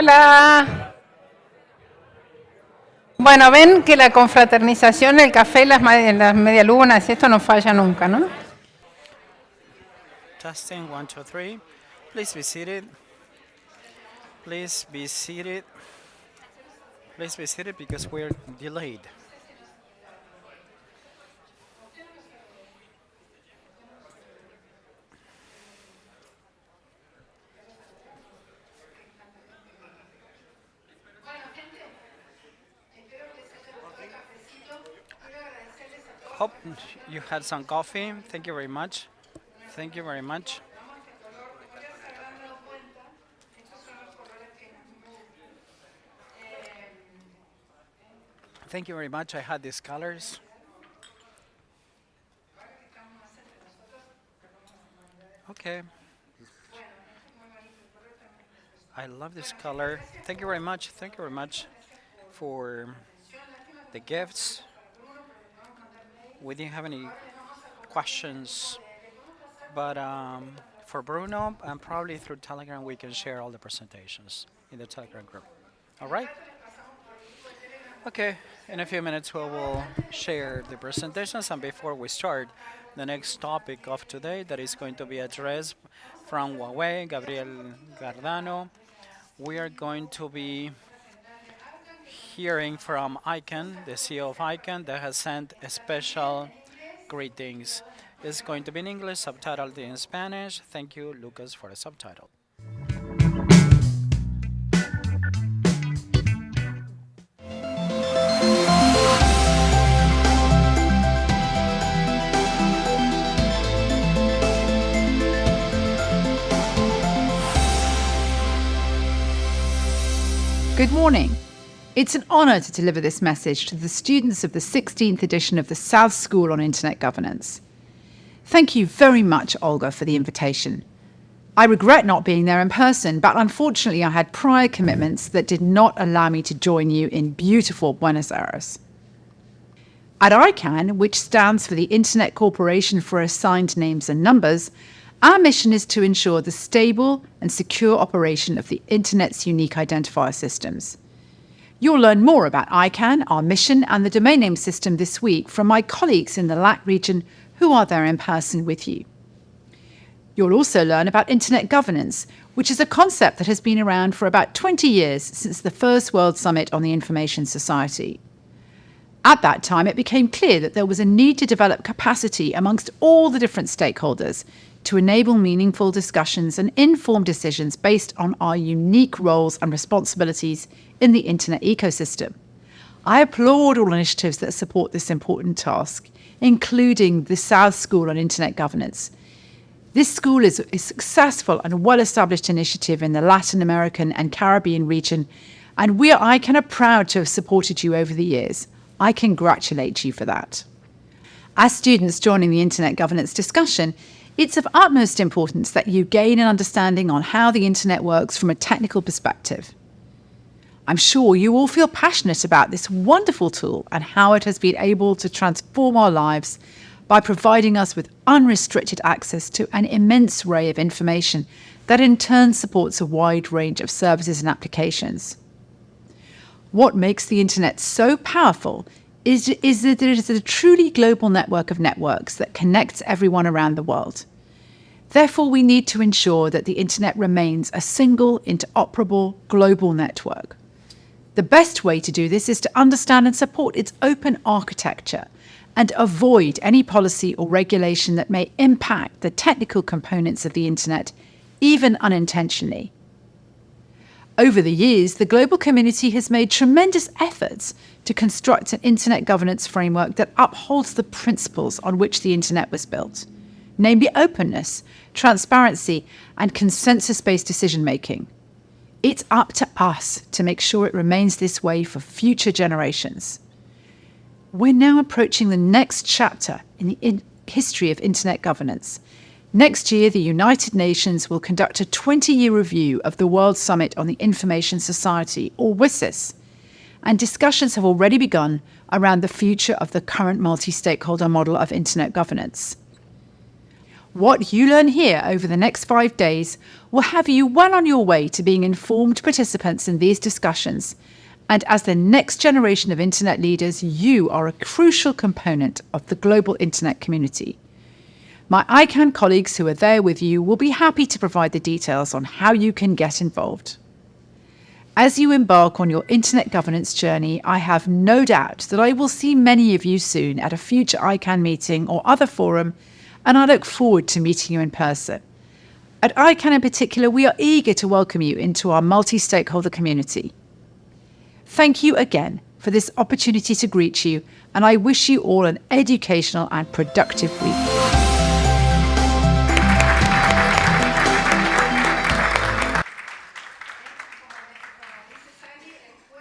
Hola. Bueno, ven que la confraternización, el café, las medialunas, esto no falla nunca, ¿no? Testing 1, 2, 3. Please be seated. Please be seated. Please be seated because we're delayed. Hope you had some coffee. Thank you very much. Thank you very much. Thank you very much. I had these colors. Okay. I love this color. Thank you very much. Thank you very much for the gifts. We didn't have any questions, but for Bruno, and probably through Telegram, we can share all the presentations in the Telegram group. All right? Okay, in a few minutes we will share the presentations, and before we start, the next topic of today that is going to be addressed from Huawei, Gabriel Gardano. We are going to be hearing from ICANN, the CEO of ICANN, that has sent a special greetings. It's going to be in English, subtitled in Spanish. Thank you, Lucas, for the subtitle. Good morning. It's an honor to deliver this message to the students of the 16th edition of the South School on Internet Governance. Thank you very much, Olga, for the invitation. I regret not being there in person, but unfortunately I had prior commitments that did not allow me to join you in beautiful Buenos Aires. At ICANN, which stands for the Internet Corporation for Assigned Names and Numbers, our mission is to ensure the stable and secure operation of the Internet's unique identifier systems. You'll learn more about ICANN, our mission, and the domain name system this week from my colleagues in the LAC region who are there in person with you. You'll also learn about Internet governance, which is a concept that has been around for about 20 years since the first World Summit on the Information Society. At that time, it became clear that there was a need to develop capacity amongst all the different stakeholders to enable meaningful discussions and informed decisions based on our unique roles and responsibilities in the Internet ecosystem. I applaud all initiatives that support this important task, including the South School on Internet Governance. This school is a successful and well-established initiative in the Latin American and Caribbean region, and we at ICANN are proud to have supported you over the years. I congratulate you for that. As students joining the Internet governance discussion, it's of utmost importance that you gain an understanding on how the Internet works from a technical perspective. I'm sure you all feel passionate about this wonderful tool and how it has been able to transform our lives by providing us with unrestricted access to an immense array of information that in turn supports a wide range of services and applications. What makes the Internet so powerful is that it is a truly global network of networks that connects everyone around the world. Therefore, we need to ensure that the Internet remains a single, interoperable, global network. The best way to do this is to understand and support its open architecture and avoid any policy or regulation that may impact the technical components of the Internet, even unintentionally. Over the years, the global community has made tremendous efforts to construct an Internet governance framework that upholds the principles on which the Internet was built, namely openness, transparency, and consensus-based decision-making. It's up to us to make sure it remains this way for future generations. We're now approaching the next chapter in the history of Internet governance. Next year, the United Nations will conduct a 20-year review of the World Summit on the Information Society, or WSIS, and discussions have already begun around the future of the current multi-stakeholder model of Internet governance. What you learn here over the next 5 days will have you well on your way to being informed participants in these discussions. And as the next generation of internet leaders, you are a crucial component of the global internet community. My ICANN colleagues who are there with you will be happy to provide the details on how you can get involved. As you embark on your internet governance journey, I have no doubt that I will see many of you soon at a future ICANN meeting or other forum, and I look forward to meeting you in person. At ICANN in particular, we are eager to welcome you into our multi-stakeholder community. Thank you again for this opportunity to greet you, and I wish you all an educational and productive week.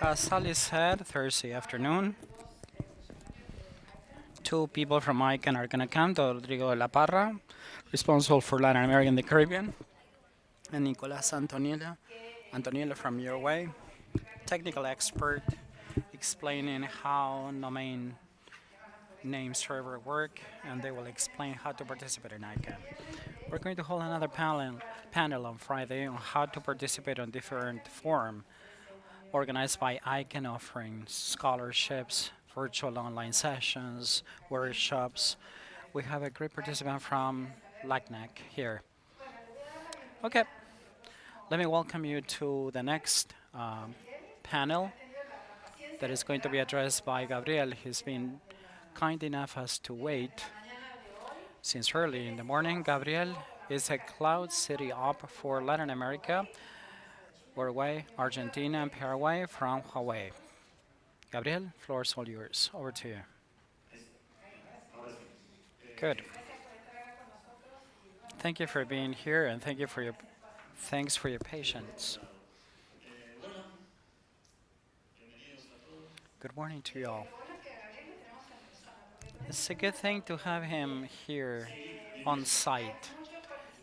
As Sally said, Thursday afternoon, two people from ICANN are going to come, Rodrigo de la Parra, responsible for Latin America and the Caribbean, and Nicolas Antoniela from Uruguay, technical expert, explaining how domain name server work, and they will explain how to participate in ICANN. We're going to hold another panel on Friday on how to participate on different forums organized by ICANN, offering scholarships, virtual online sessions, workshops. We have a great participant from LACNAC here. Okay, let me welcome you to the next panel that is going to be addressed by Gabriel. He's been kind enough as to wait since early in the morning. Gabriel is a cloud city op for Latin America, Uruguay, Argentina, and Paraguay from Huawei. Gabriel, floor is all yours. Over to you. Good. Thank you for being here, and thanks for your patience. Good morning to you all. It's a good thing to have him here on site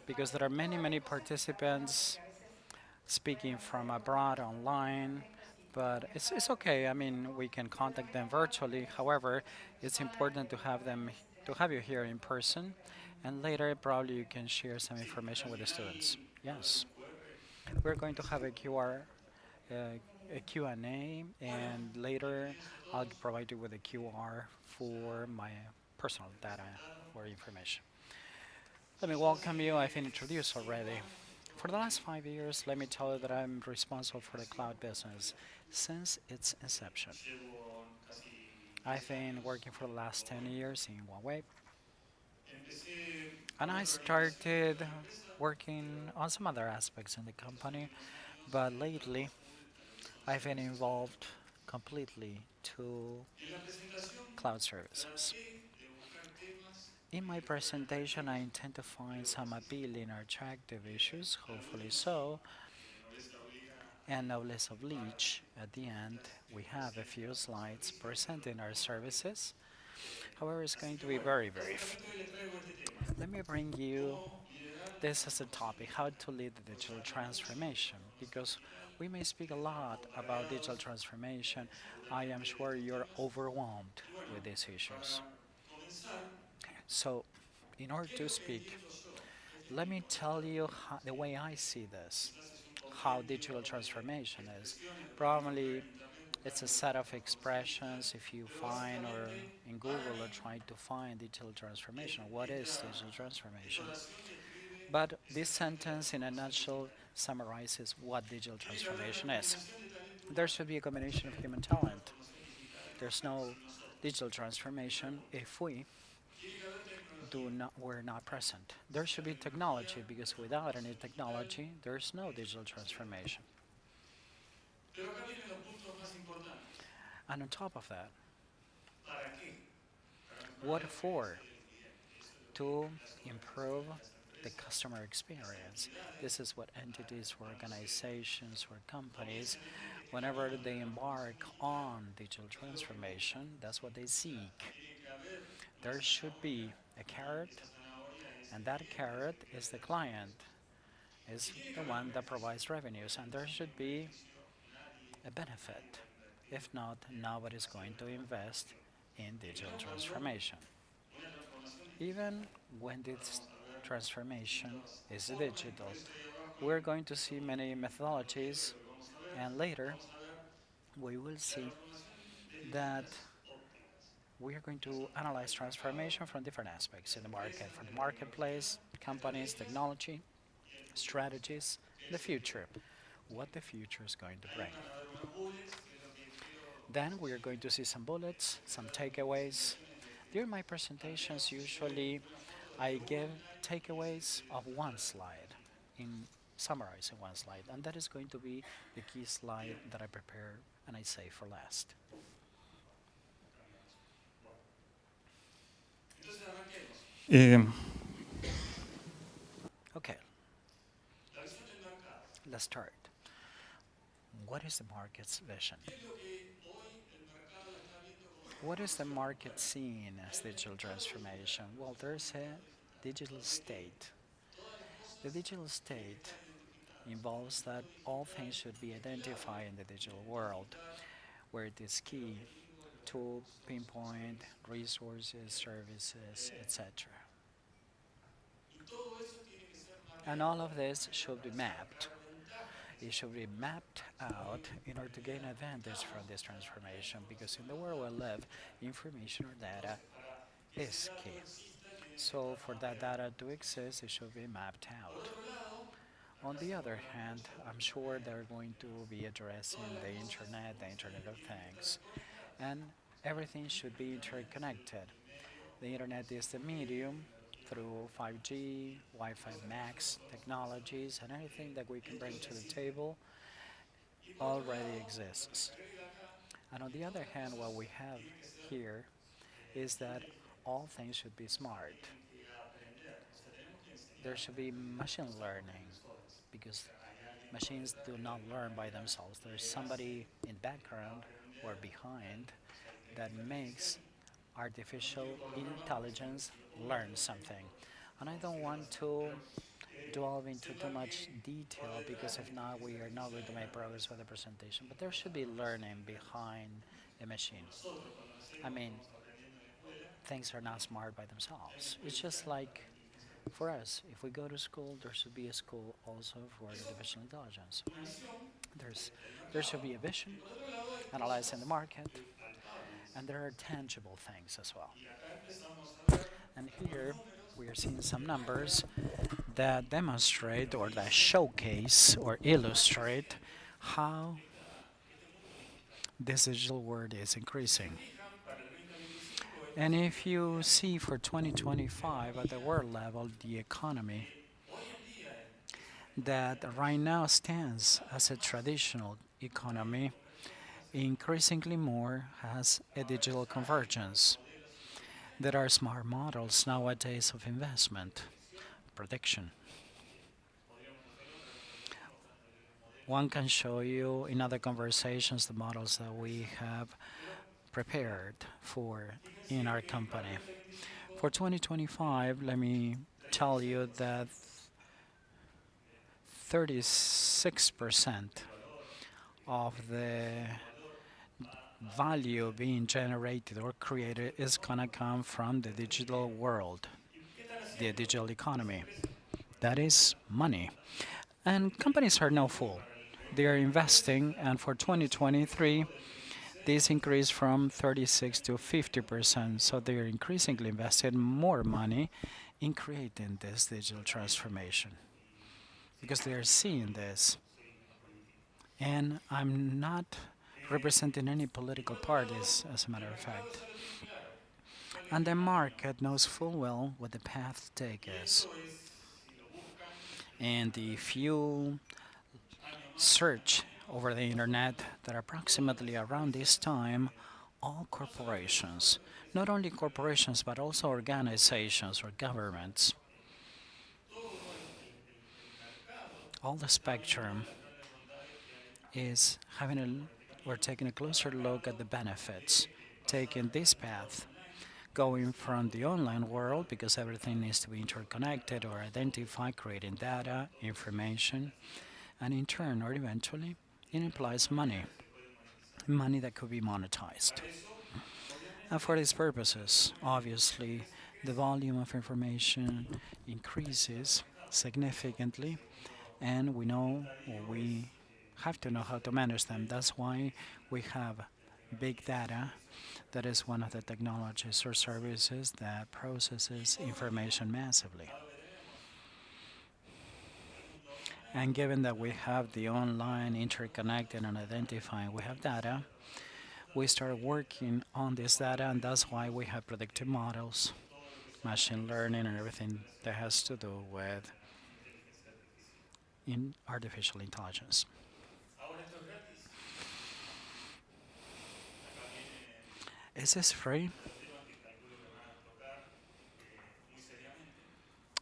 because there are many participants speaking from abroad online, but it's okay. I mean, we can contact them virtually. However, it's important to have you here in person, and later probably you can share some information with the students. Yes, we're going to have uh, a Q&A, and later I'll provide you with a QR for my personal data or information. Let me welcome you. I've been introduced already. For the last 5 years, let me tell you that I'm responsible for the cloud business since its inception. I've been working for the last 10 years in Huawei, and I started working on some other aspects in the company, but lately I've been involved completely to cloud services. In my presentation, I intend to find some appealing or attractive issues, hopefully so, and no less of leech. At the end, we have a few slides presenting our services. However, it's going to be very brief. Let me bring you this as a topic, how to lead the digital transformation, because we may speak a lot about digital transformation. I am sure you're overwhelmed with these issues. So, in order to speak, let me tell you the way I see this, how digital transformation is. Probably it's a set of expressions if you find or in Google or try to find digital transformation. What is digital transformation? But this sentence in a nutshell summarizes what digital transformation is. There should be a combination of human talent. There's no digital transformation if we're not present. There should be technology because without any technology, there's no digital transformation. And on top of that, what for? To improve the customer experience. This is what entities, organizations, or companies, whenever they embark on digital transformation, that's what they seek. There should be a carrot, and that carrot is the client, is the one that provides revenues, and there should be a benefit. If not, nobody's going to invest in digital transformation. Even when this transformation is digital. We're going to see many methodologies, and later we will see that we are going to analyze transformation from different aspects in the market, from the marketplace, companies, technology, strategies, the future, what the future is going to bring. Then we are going to see some bullets, some takeaways. During my presentations, usually I give takeaways of one slide, in summarizing one slide, and that is going to be the key slide that I prepare and I save for last. Eh, Okay, let's start. What is the market's vision? What is the market seeing as digital transformation? Well, there's a digital state. The digital state involves that all things should be identified in the digital world, where it is key to pinpoint resources, services, etc. And all of this should be mapped. It should be mapped out in order to gain advantage from this transformation, because in the world we live, information or data is key. So for that data to exist, it should be mapped out. On the other hand, I'm sure they're going to be addressing the Internet of Things, and everything should be interconnected. The Internet is the medium through 5G, Wi-Fi Max technologies, and anything that we can bring to the table already exists. And on the other hand, what we have here is that all things should be smart. There should be machine learning, because machines do not learn by themselves. There's somebody in background or behind that makes artificial intelligence learn something. And I don't want to delve into too much detail, because if not, we are not going to make progress with the presentation. But there should be learning behind a machine. I mean, things are not smart by themselves. It's just like for us, if we go to school, there should be a school also for artificial intelligence. There should be a vision, analyzing the market, and there are tangible things as well. And here we are seeing some numbers that demonstrate or that showcase or illustrate how this digital world is increasing. And if you see for 2025 at the world level, the economy that right now stands as a traditional economy, increasingly more has a digital convergence. There are smart models nowadays of investment, prediction. One can show you in other conversations the models that we have prepared for in our company. For 2025, let me tell you that 36% of the value being generated or created is going to come from the digital world, the digital economy. That is money. And companies are no fool. They are investing, and for 2023, this increased from 36 to 50%. So they are increasingly investing more money in creating this digital transformation, because they are seeing this. And I'm not representing any political parties, as a matter of fact. And the market knows full well what the path to take is. And if you search over the internet, that approximately around this time, all corporations, not only corporations but also organizations or governments, all the spectrum is we're taking a closer look at the benefits, taking this path, going from the online world, because everything needs to be interconnected or identified, creating data, information, and in turn, or eventually, it implies money that could be monetized. And for these purposes, obviously, the volume of information increases significantly, and we know we have to know how to manage them. That's why we have big data. That is one of the technologies or services that processes information massively. And given that we have the online interconnected and identifying, we have data, we start working on this data, and that's why we have predictive models, machine learning, and everything that has to do with in artificial intelligence. Is this free?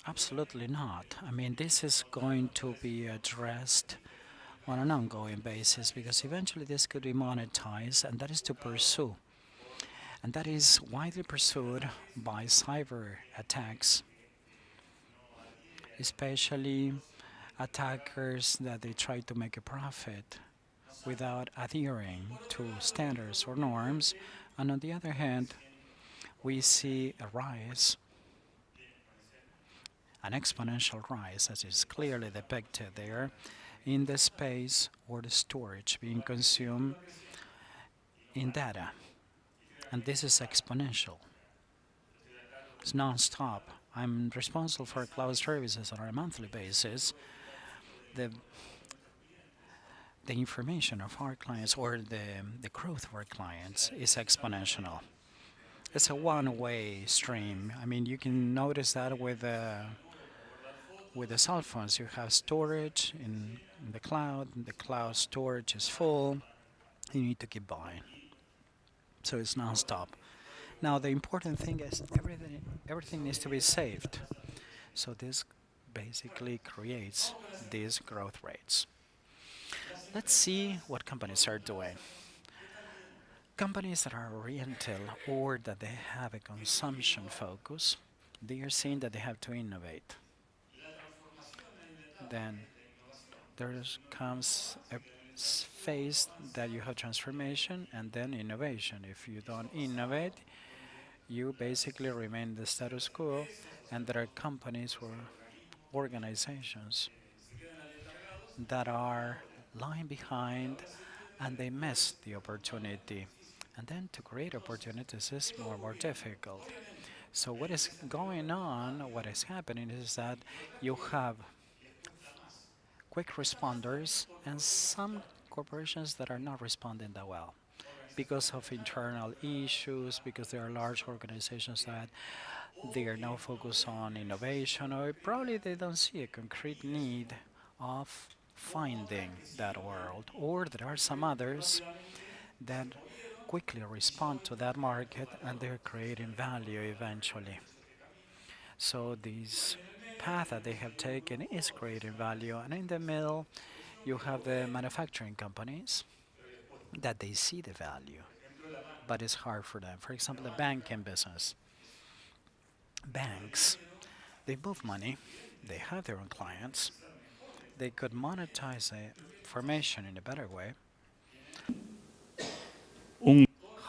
Absolutely not. I mean, this is going to be addressed on an ongoing basis because eventually this could be monetized, and that is to pursue. And that is widely pursued by cyber attacks, especially attackers that they try to make a profit without adhering to standards or norms. And on the other hand, we see a rise, an exponential rise, as is clearly depicted there, in the space or the storage being consumed in data. And this is exponential. It's non-stop. I'm responsible for cloud services on a monthly basis. The information of our clients or the growth of our clients is exponential. It's a one-way stream. I mean, you can notice that with the cell phones. You have storage in the cloud storage is full, you need to keep buying. So it's non-stop. Now the important thing is everything needs to be saved. So this basically creates these growth rates. Let's see what companies are doing. Companies that are oriental or that they have a consumption focus, they are seeing that they have to innovate. Then there comes a phase that you have transformation and then innovation. If you don't innovate, you basically remain the status quo, and there are companies or organizations that are lying behind and they miss the opportunity. And then to create opportunities is more and more difficult. So what is going on, what is happening is that you have quick responders and some corporations that are not responding that well because of internal issues, because there are large organizations that they are now focused on innovation, or probably they don't see a concrete need of finding that world. Or there are some others that quickly respond to that market and they're creating value eventually. So this path that they have taken is creating value, and in the middle you have the manufacturing companies that they see the value, but it's hard for them. For example, the banking business. Banks, they move money, they have their own clients, they could monetize the information in a better way.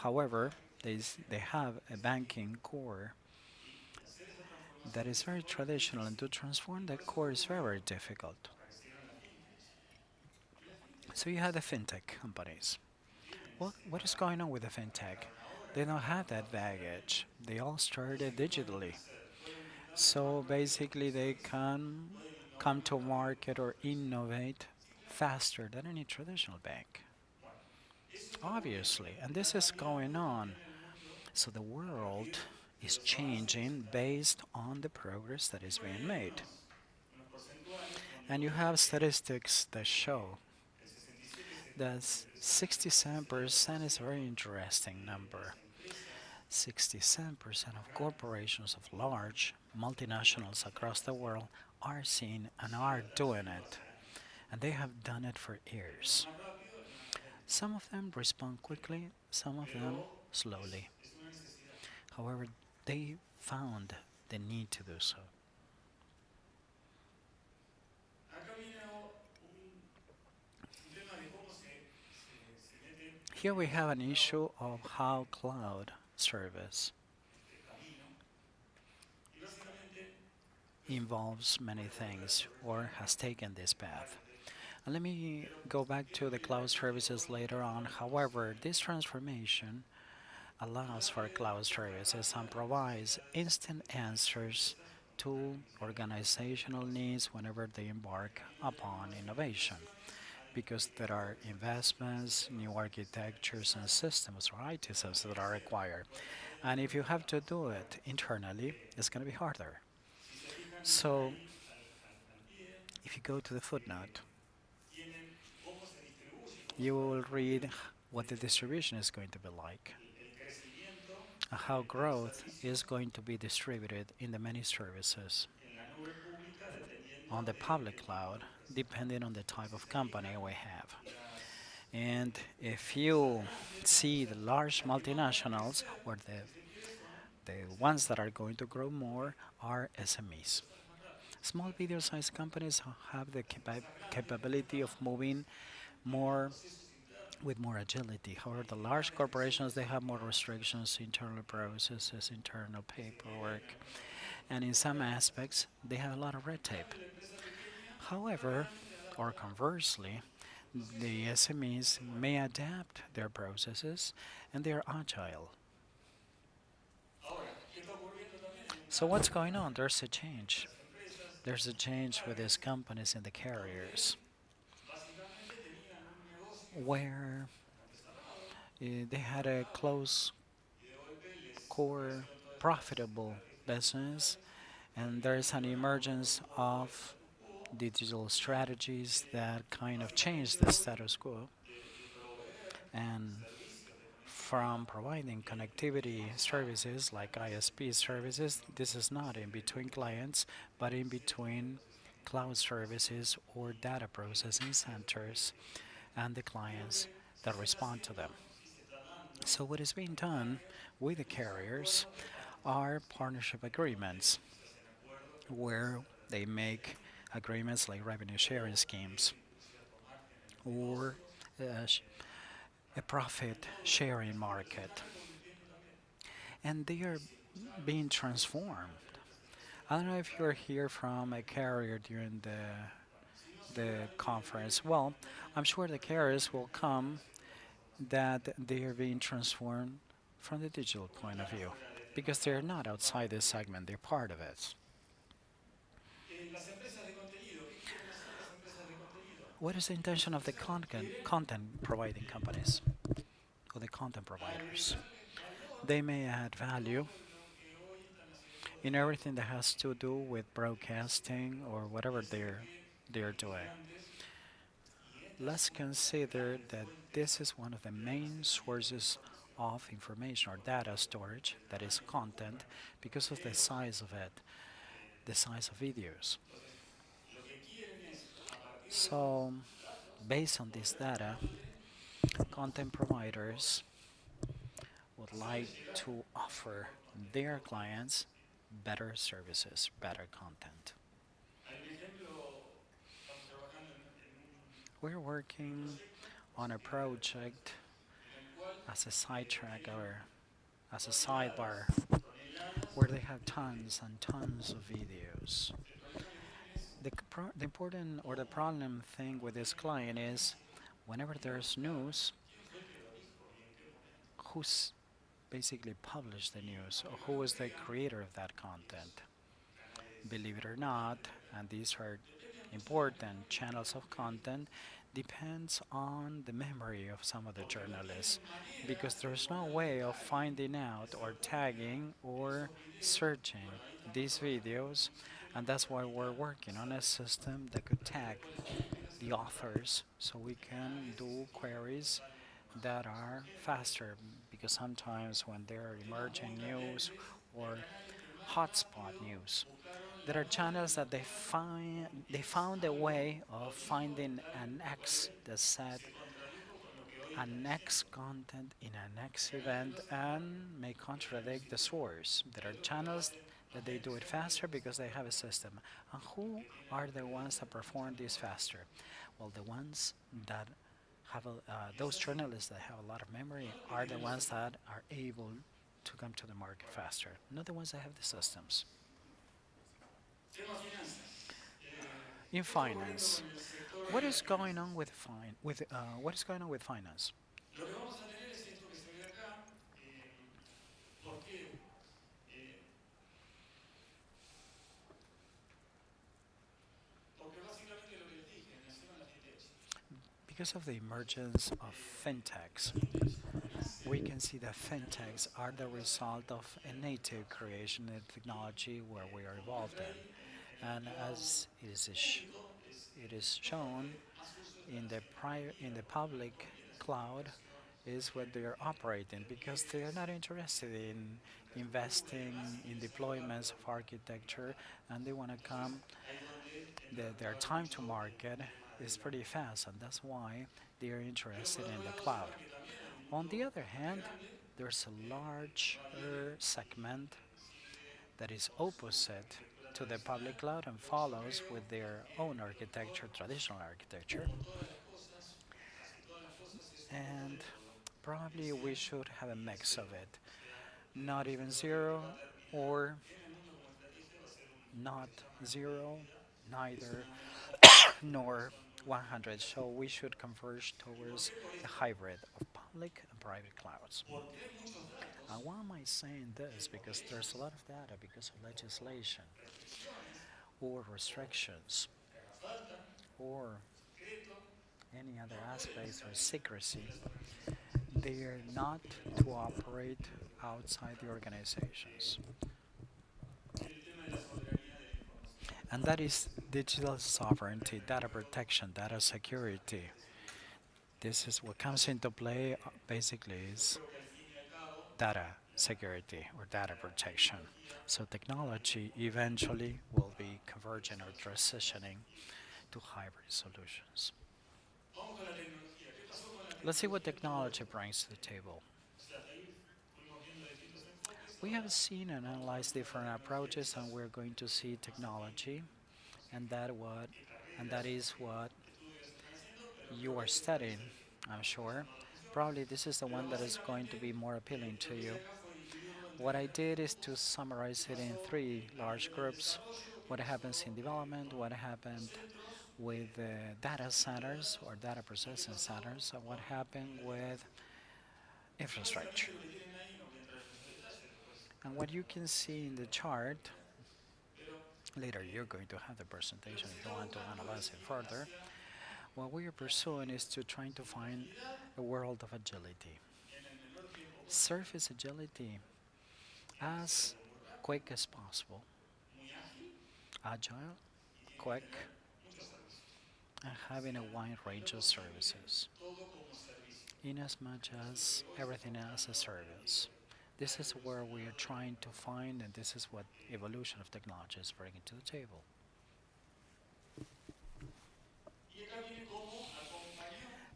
However, they have a banking core that is very traditional, and to transform that core is very, very difficult. So you have the fintech companies. What is going on with the fintech? They don't have that baggage. They all started digitally. So basically they can come to market or innovate faster than any traditional bank. Obviously, and this is going on. So the world is changing based on the progress that is being made. And you have statistics that show that 67% is a very interesting number. 67% of corporations of large multinationals across the world are seeing and are doing it. And they have done it for years. Some of them respond quickly, some of them slowly. However, they found the need to do so. Here we have an issue of how cloud service involves many things or has taken this path. And let me go back to the cloud services later on. However, this transformation allows for cloud services and provides instant answers to organizational needs whenever they embark upon innovation, because there are investments, new architectures and systems or IT systems that are required. And if you have to do it internally, it's going to be harder. So if you go to the footnote, you will read what the distribution is going to be like, and how growth is going to be distributed in the many services on the public cloud, depending on the type of company we have. And if you see the large multinationals, or the ones that are going to grow more are SMEs. Small medium-sized companies have the capability of moving more with more agility. However, the large corporations, they have more restrictions, internal processes, internal paperwork, and in some aspects, they have a lot of red tape. However, or conversely, the SMEs may adapt their processes and they are agile. So what's going on? There's a change. There's a change with these companies and the carriers, where they had a close core profitable business, and there's an emergence of digital strategies that kind of change the status quo. And from providing connectivity services like ISP services, this is not in between clients, but in between cloud services or data processing centers and the clients that respond to them. So what is being done with the carriers are partnership agreements, where they make agreements like revenue sharing schemes or a profit sharing market. And they are being transformed. I don't know if you're here from a carrier during the conference. Well, I'm sure the carriers will come that they are being transformed from the digital point of view, because they're not outside this segment, they're part of it. What is the intention of the content providing companies or the content providers? They may add value in everything that has to do with broadcasting or whatever they're doing. Let's consider that this is one of the main sources of information or data storage, that is content, because of the size of it, the size of videos. So, based on this data, content providers would like to offer their clients better services, better content. We're working on a project as a sidetrack or as a sidebar, where they have tons and tons of videos. The important or the problem thing with this client is, whenever there's news, who's basically published the news, or who is the creator of that content? Believe it or not, and these are important channels of content, depends on the memory of some of the journalists, because there's no way of finding out or tagging or searching these videos, and that's why we're working on a system that could tag the authors so we can do queries that are faster, because sometimes when there are emerging news or hotspot news, there are channels that they found a way of finding an X that said an X content in an X event and may contradict the source. There are channels that they do it faster because they have a system. And who are the ones that perform this faster? Well, the ones that have those journalists that have a lot of memory are the ones that are able to come to the market faster, not the ones that have the systems. In finance, what is going on with what is going on with finance? Lo que vamos a tener es esto que se ve acá. ¿Por qué? Eh, Porque básicamente lo que les dije, nacieron las fintechs. Because of the emergence of fintechs, we can see that fintechs are the result of a native creation in technology where we are involved in. And as it is shown in the public cloud is what they are operating because they are not interested in investing in deployments of architecture and they want to come their time to market is pretty fast and that's why they are interested in the cloud. On the other hand, there's a large segment that is opposite to the public cloud and follows with their own architecture, traditional architecture. And probably we should have a mix of it. Not even zero or not zero, neither nor 100. So we should converge towards a hybrid of public and private clouds. And why am I saying this? Because there's a lot of data because of legislation or restrictions or any other aspects or secrecy. They are not to operate outside the organizations. And that is digital sovereignty, data protection, data security. This is what comes into play basically is data security or data protection. So technology eventually will be converging or transitioning to hybrid solutions. Let's see what technology brings to the table. We have seen and analyzed different approaches and we're going to see technology and that is what you are studying, I'm sure. Probably this is the one that is going to be more appealing to you. What I did is to summarize it in three large groups. What happens in development, what happened with data centers or data processing centers, and what happened with infrastructure. And what you can see in the chart, later you're going to have the presentation if you want to analyze it further. What we are pursuing is to trying to find a world of agility. Surface agility as quick as possible, agile, quick, and having a wide range of services, in as much as everything as a service. This is where we are trying to find, and this is what evolution of technology is bringing to the table.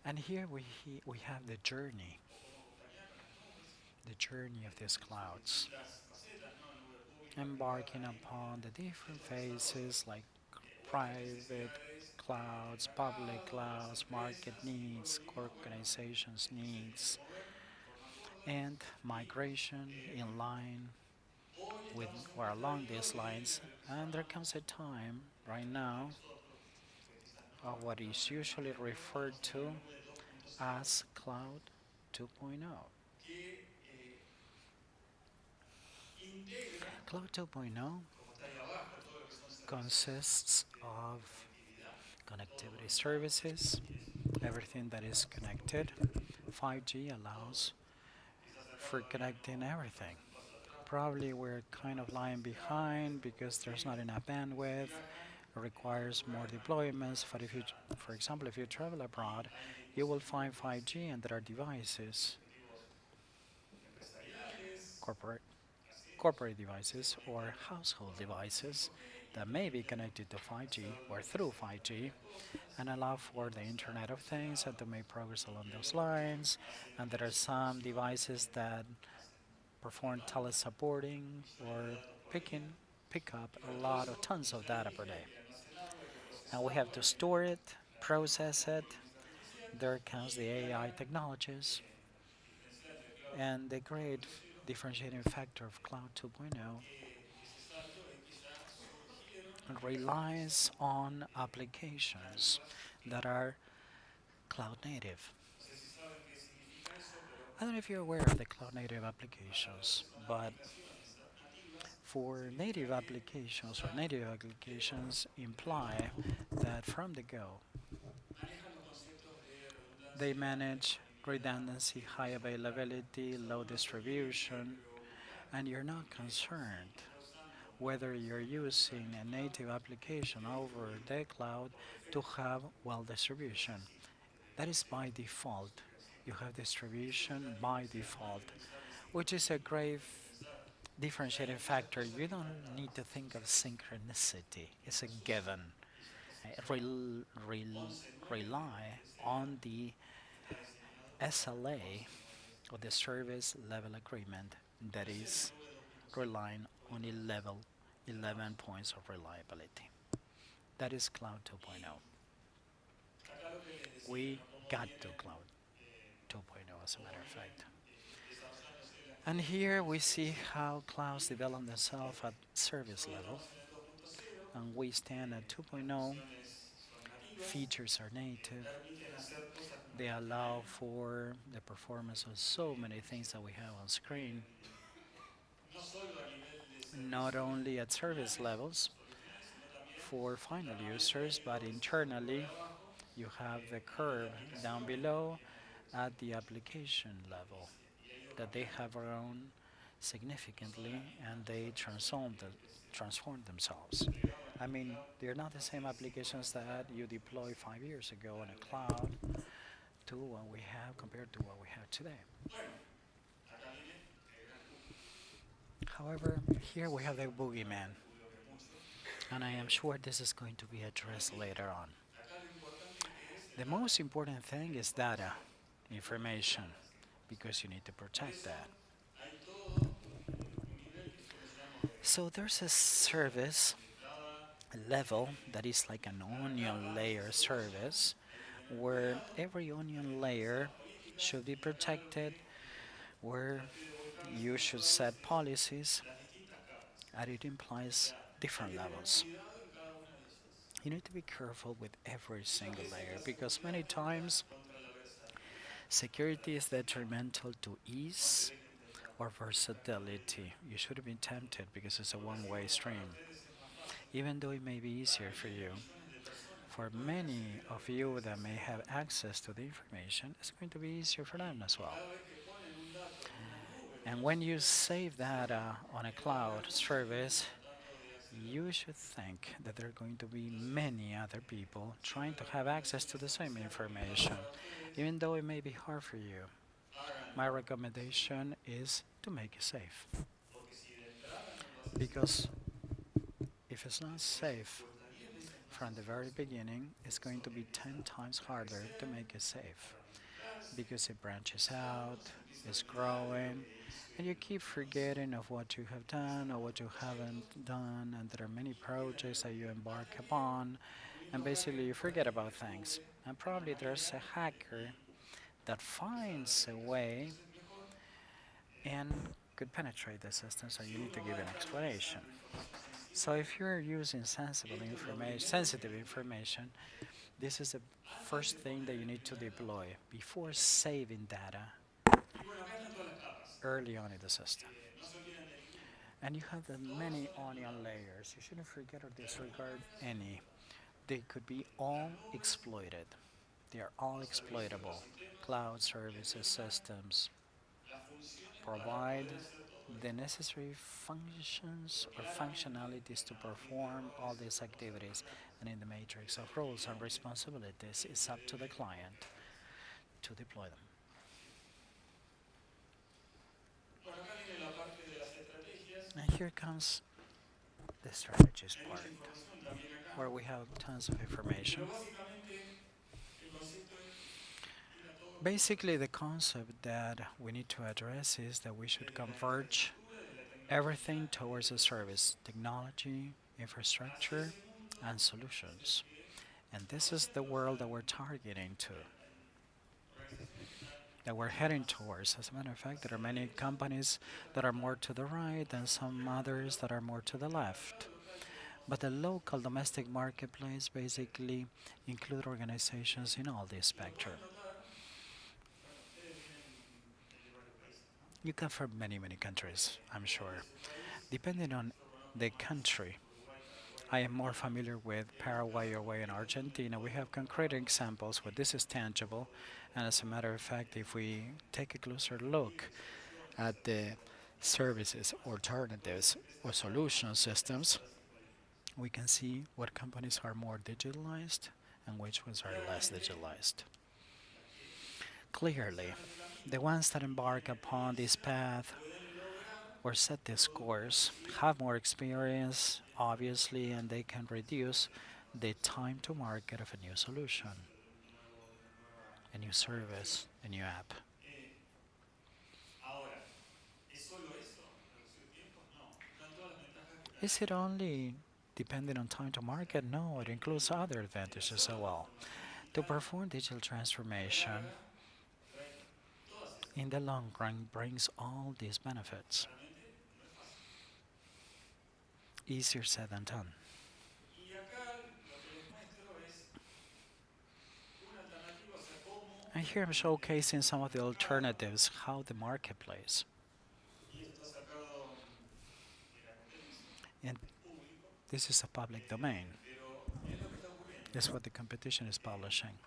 And here we have the journey of these clouds, embarking upon the different phases like private clouds, public clouds, market needs, organizations needs, and migration in line with or along these lines. And there comes a time right now of what is usually referred to as Cloud 2.0. Cloud 2.0 consists of connectivity services, everything that is connected. 5G allows for connecting everything. Probably we're kind of lying behind because there's not enough bandwidth. It requires more deployments. But if you, for example, if you travel abroad, you will find 5G and there are devices, corporate devices or household devices that may be connected to 5G or through 5G and allow for the Internet of Things and to make progress along those lines. And there are some devices that perform telesupporting or pick up a lot of tons of data per day. And we have to store it, process it. There comes the AI technologies and the great differentiating factor of Cloud 2.0 relies on applications that are cloud native. I don't know if you're aware of the cloud native applications, but for native applications or native applications imply that from the go they manage redundancy, high availability, low distribution, and you're not concerned whether you're using a native application over the cloud to have well distribution. That is by default. You have distribution by default, which is a great differentiating factor. You don't need to think of synchronicity, it's a given. Rely on the SLA or the service level agreement that is relying on a level 11 points of reliability. That is Cloud 2.0. We got to Cloud 2.0 as a matter of fact. And here we see how clouds develop themselves at service level. And we stand at 2.0. Features are native. They allow for the performance of so many things that we have on screen. Not only at service levels for final users, but internally you have the curve down below at the application level that they have grown significantly and they transform themselves. I mean, they're not the same applications that you deployed 5 years ago on a cloud to what we have compared to what we have today. However, here we have the boogeyman, and I am sure this is going to be addressed later on. The most important thing is data, information, because you need to protect that. So there's a service level that is like an onion layer service where every onion layer should be protected, where you should set policies, and it implies different levels. You need to be careful with every single layer because many times security is detrimental to ease or versatility. You should have been tempted because it's a one-way stream. Even though it may be easier for you, for many of you that may have access to the information, it's going to be easier for them as well. And when you save data on a cloud service, you should think that there are going to be many other people trying to have access to the same information, even though it may be hard for you. My recommendation is to make it safe. Because if it's not safe from the very beginning, it's going to be 10 times harder to make it safe. Because it branches out, it's growing, and you keep forgetting of what you have done or what you haven't done, and there are many projects that you embark upon, and basically you forget about things. And probably there's a hacker that finds a way and could penetrate the system, so you need to give an explanation. So if you're using sensitive information, this is the first thing that you need to deploy before saving data early on in the system. And you have the many onion layers. You shouldn't forget or disregard any. They could be all exploited. They are all exploitable. Cloud services systems provide the necessary functions or functionalities to perform all these activities. And in the matrix of roles and responsibilities, it's up to the client to deploy them. And here comes the strategies part, where we have tons of information. Basically, the concept that we need to address is that we should converge everything towards a service, technology, infrastructure, and solutions. And this is the world that we're targeting to, that we're heading towards. As a matter of fact, there are many companies that are more to the right and some others that are more to the left. But the local domestic marketplace basically include organizations in all this spectrum. You come from many, many countries, I'm sure. Depending on the country, I am more familiar with Paraguay, Uruguay, and Argentina. We have concrete examples where this is tangible. And as a matter of fact, if we take a closer look at the services, alternatives, or solution systems, we can see what companies are more digitalized and which ones are less digitalized. Clearly, the ones that embark upon this path or set this course have more experience, obviously, and they can reduce the time to market of a new solution, a new service, a new app. Is it only depending on time to market? No, it includes other advantages as well. To perform digital transformation in the long run brings all these benefits. Easier said than done. And here I'm showcasing some of the alternatives, how the marketplace. And this is a public domain. That's what the competition is publishing.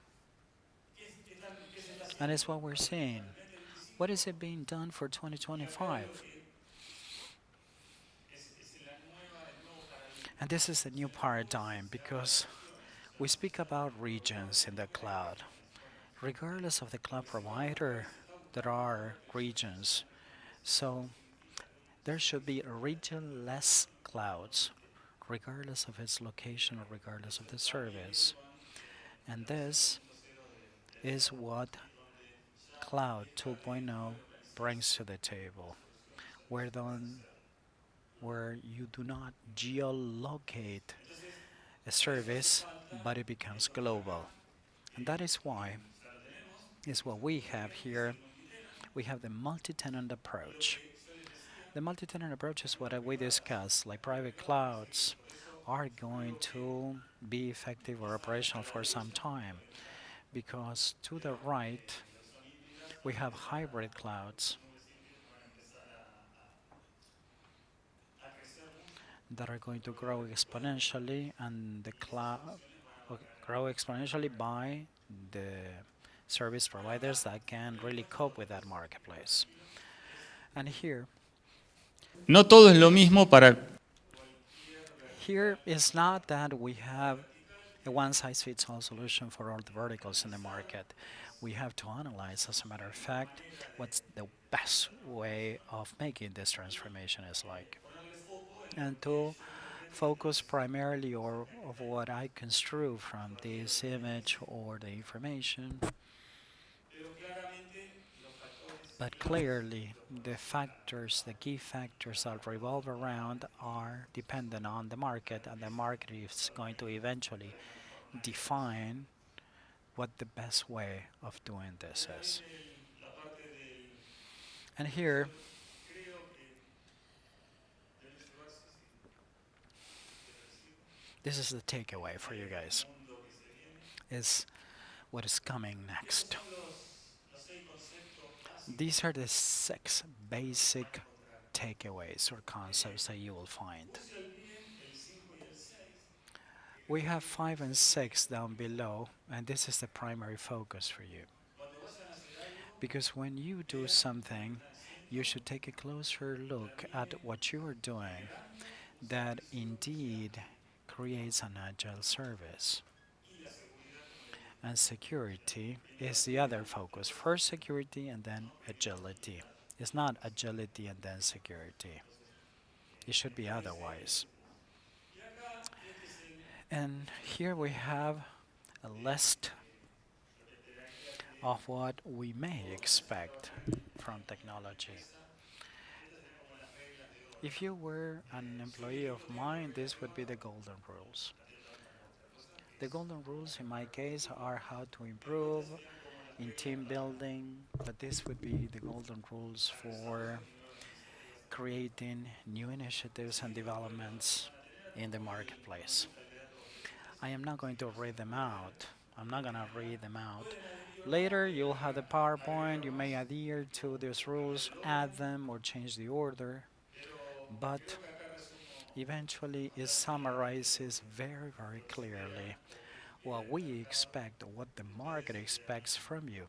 And it's what we're seeing. What is it being done for 2025? And this is a new paradigm because we speak about regions in the cloud. Regardless of the cloud provider, there are regions. So there should be regionless clouds, regardless of its location or regardless of the service. And this is what Cloud 2.0 brings to the table, where you do not geolocate a service, but it becomes global. And that is why is what we have here. We have the multi-tenant approach. The multi-tenant approach is what we discussed, like private clouds are going to be effective or operational for some time, because to the right we have hybrid clouds that are going to grow exponentially, and the cloud will grow exponentially by the service providers that can really cope with that marketplace. And here No todo es lo mismo para is not that we have a one-size-fits-all solution for all the verticals in the market. We have to analyze, as a matter of fact, what's the best way of making this transformation is like. And to focus primarily of what I construe from this image or the information. But clearly, the key factors that revolve around are dependent on the market, and the market is going to eventually define what the best way of doing this is. And here, this is the takeaway for you guys, is what is coming next. These are the 6 basic takeaways or concepts that you will find. We have 5 and 6 down below, and this is the primary focus for you. Because when you do something, you should take a closer look at what you are doing that indeed creates an agile service. And security is the other focus. First security and then agility. It's not agility and then security. It should be otherwise. And here we have a list of what we may expect from technology. If you were an employee of mine, this would be the golden rules. The golden rules in my case are how to improve in team building, but this would be the golden rules for creating new initiatives and developments in the marketplace. I am not going to read them out. I'm not going to read them out. Later, you'll have the PowerPoint. You may adhere to these rules, add them, or change the order. But eventually, it summarizes very, very clearly what we expect, or what the market expects from you.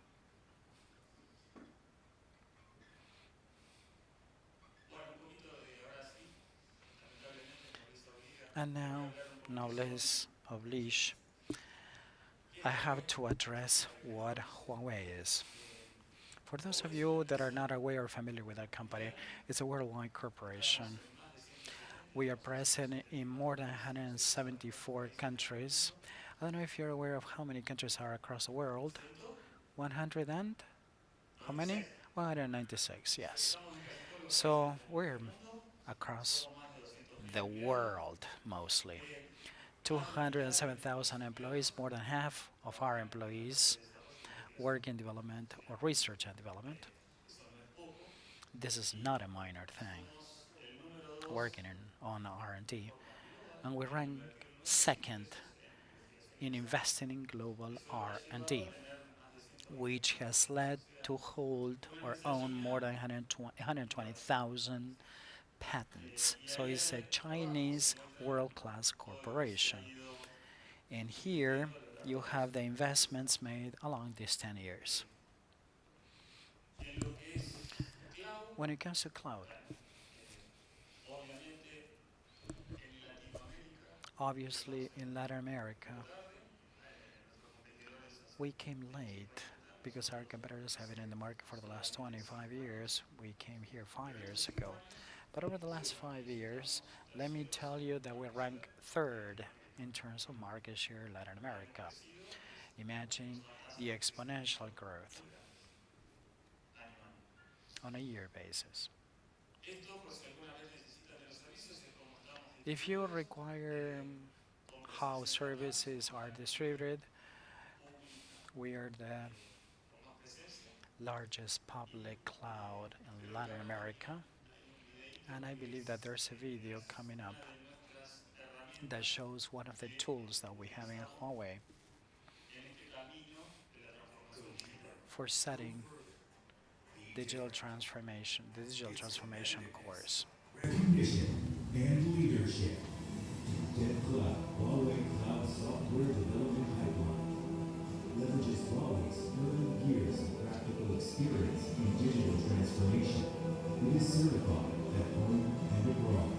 And now, no less oblige, I have to address what Huawei is. For those of you that are not aware or familiar with that company, it's a worldwide corporation. We are present in more than 174 countries. I don't know if you're aware of how many countries are across the world. 100 and how many? 196, yes. So we're across the world mostly. 207,000 employees, more than half of our employees work in development or research and development. This is not a minor thing, working on R&D. And we rank second in investing in global R&D, which has led to hold or own more than 120,000 patents. So it's a Chinese world-class corporation. And here you have the investments made along these 10 years. When it comes to cloud, obviously in Latin America, we came late because our competitors have been in the market for the last 25 years. We came here 5 years ago. But over the last 5 years, let me tell you that we rank third in terms of market share in Latin America. Imagine the exponential growth on a year basis. If you require how services are distributed, we are the largest public cloud in Latin America, and I believe that there's a video coming up that shows one of the tools that we have in Huawei for setting digital transformation, the digital transformation course. Recognition and leadership. DevCloud, Huawei Cloud Software Development Pipeline, leverages Huawei's 30 years of practical experience in digital transformation. It is certified at home and abroad.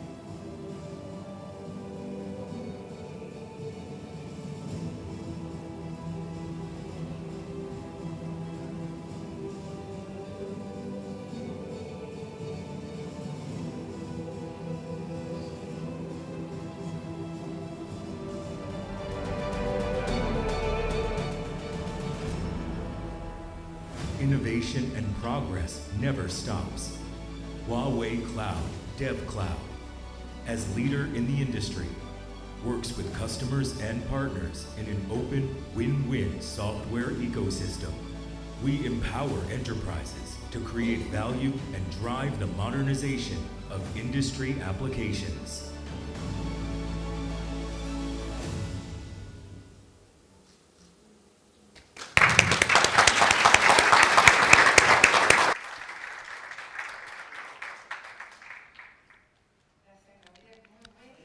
Innovation and progress never stops. Huawei Cloud, DevCloud, as leader in the industry, works with customers and partners in an open, win-win software ecosystem. We empower enterprises to create value and drive the modernization of industry applications.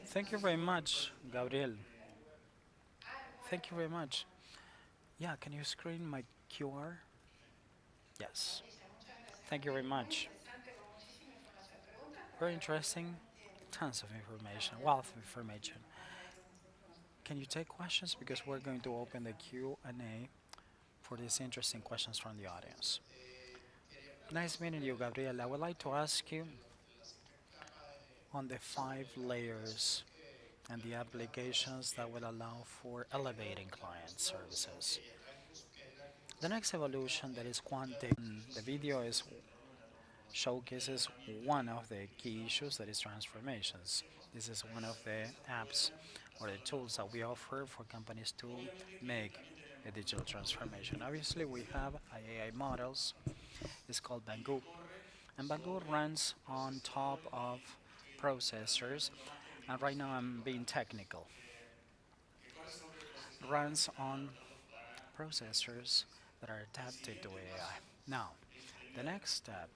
Thank you very much, Gabriel. Thank you very much. Yeah, can you screen my QR? Yes. Thank you very much. Very interesting. Tons of information, wealth of information. Can you take questions? Because we're going to open the Q&A for these interesting questions from the audience. Nice meeting you, Gabriel. I would like to ask you on the 5 layers and the applications that will allow for elevating client services. The next evolution, that is quantum. The video showcases one of the key issues, that is transformations. This is one of the apps or the tools that we offer for companies to make a digital transformation. Obviously, we have AI models. It's called Banggood. And Banggood runs on top of processors And right now I'm being technical. Runs on processors that are adapted to AI. Now, the next step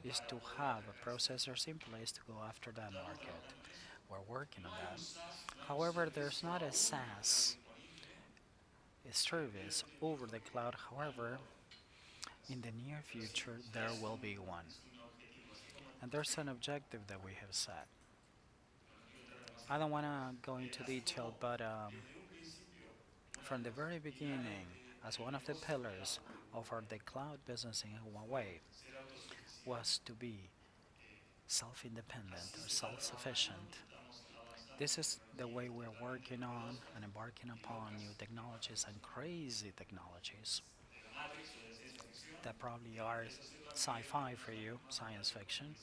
is to have processors in place to go after that market. We're working on that. However, there's not a SaaS service over the cloud. However, in the near future, there will be one. And there's an objective that we have set. I don't want to go into detail, but from the very beginning, as one of the pillars of the cloud business in Huawei was to be self-independent or self-sufficient. This is the way we're working on and embarking upon new technologies and crazy technologies that probably are sci-fi for you, science fiction.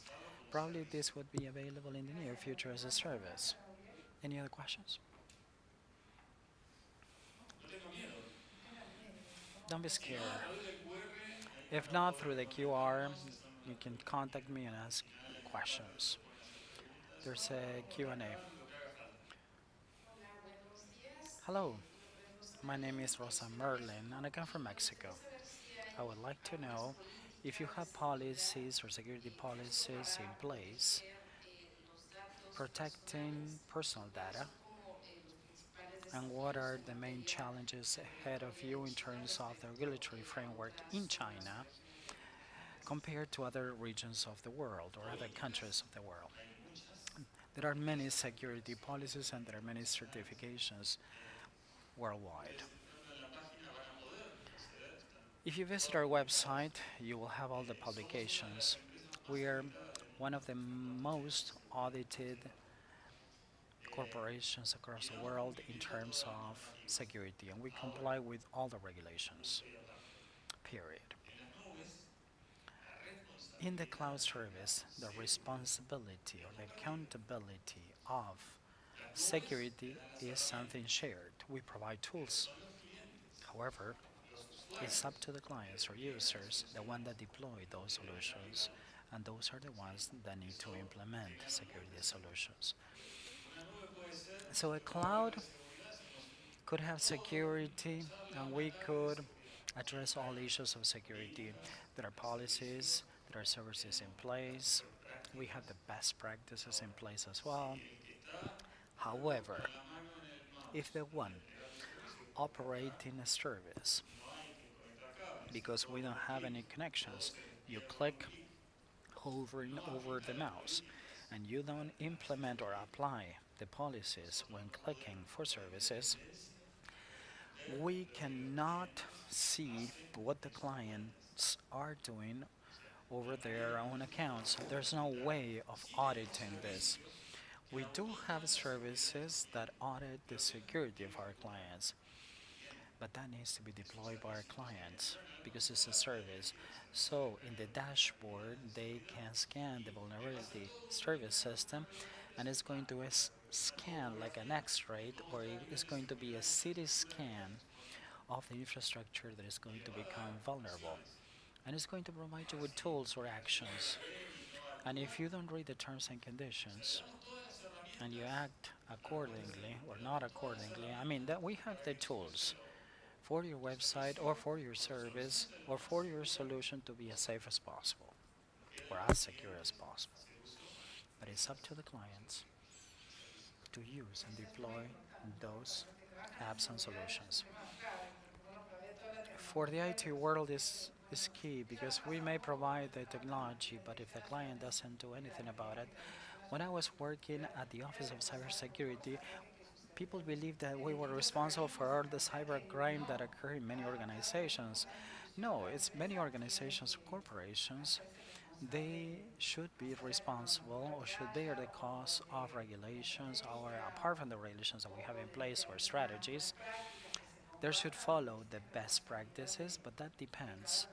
Probably this would be available in the near future as a service. Any other questions? Don't be scared. If not, through the QR, you can contact me and ask questions. There's a Q&A. Hello, my name is Rosa Merlin and I come from Mexico. I would like to know if you have policies or security policies in place protecting personal data, and what are the main challenges ahead of you in terms of the regulatory framework in China compared to other regions of the world or other countries of the world. There are many security policies and there are many certifications worldwide. If you visit our website, you will have all the publications. We are one of the most audited corporations across the world in terms of security, and we comply with all the regulations, period. In the cloud service, the responsibility or the accountability of security is something shared. We provide tools. However, it's up to the clients or users, the one that deploy those solutions, and those are the ones that need to implement security solutions. So a cloud could have security, and we could address all issues of security. There are policies, there are services in place. We have the best practices in place as well. However, if the one operating a service, because we don't have any connections, you click hovering over the mouse and you don't implement or apply the policies when clicking for services, we cannot see what the clients are doing over their own accounts. There's no way of auditing this. We do have services that audit the security of our clients, but that needs to be deployed by our clients because it's a service. So in the dashboard, they can scan the vulnerability service system, and it's going to scan like an X-ray, or it's going to be a CT scan of the infrastructure that is going to become vulnerable. And it's going to provide you with tools or actions. And if you don't read the terms and conditions, and you act accordingly or not accordingly, I mean that we have the tools for your website or for your service or for your solution to be as safe as possible or as secure as possible. But it's up to the clients to use and deploy those apps and solutions. For the IT world is key because we may provide the technology, but if the client doesn't do anything about it, when I was working at the Office of Cybersecurity, people believed that we were responsible for all the cybercrime that occur in many organizations. No, it's many organizations, corporations. They should be responsible or should bear the cost of regulations, or apart from the regulations that we have in place or strategies, they should follow the best practices, but that depends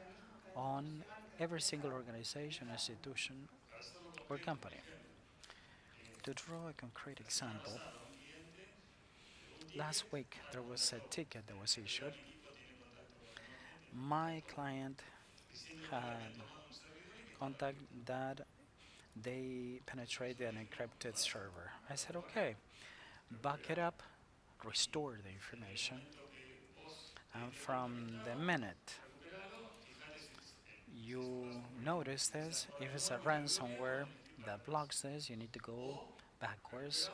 on every single organization, institution, or company. To draw a concrete example, last week there was a ticket that was issued. My client had contact that they penetrated an encrypted server. I said, okay, back it up, restore the information, and from the minute you notice this, if it's a ransomware that blocks this, you need to go backwards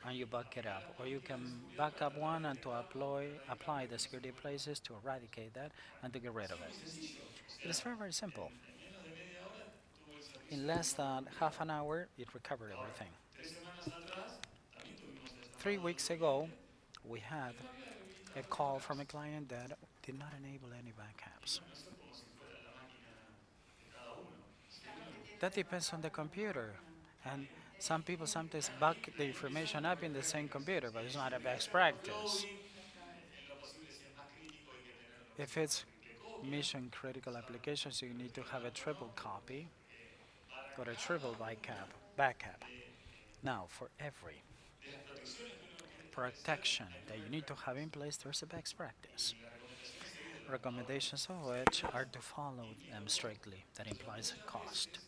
and you back it up. Or you can back up one and to apply the security places to eradicate that and to get rid of it. It is very, very simple. In less than half an hour, it recovered everything. 3 weeks ago, we had a call from a client that did not enable any backups. That depends on the computer. And some people sometimes back the information up in the same computer, but it's not a best practice. If it's mission critical applications, you need to have a triple copy or a triple backup. Now, for every protection that you need to have in place, there's a best practice. Recommendations of which are to follow them strictly. That implies a cost.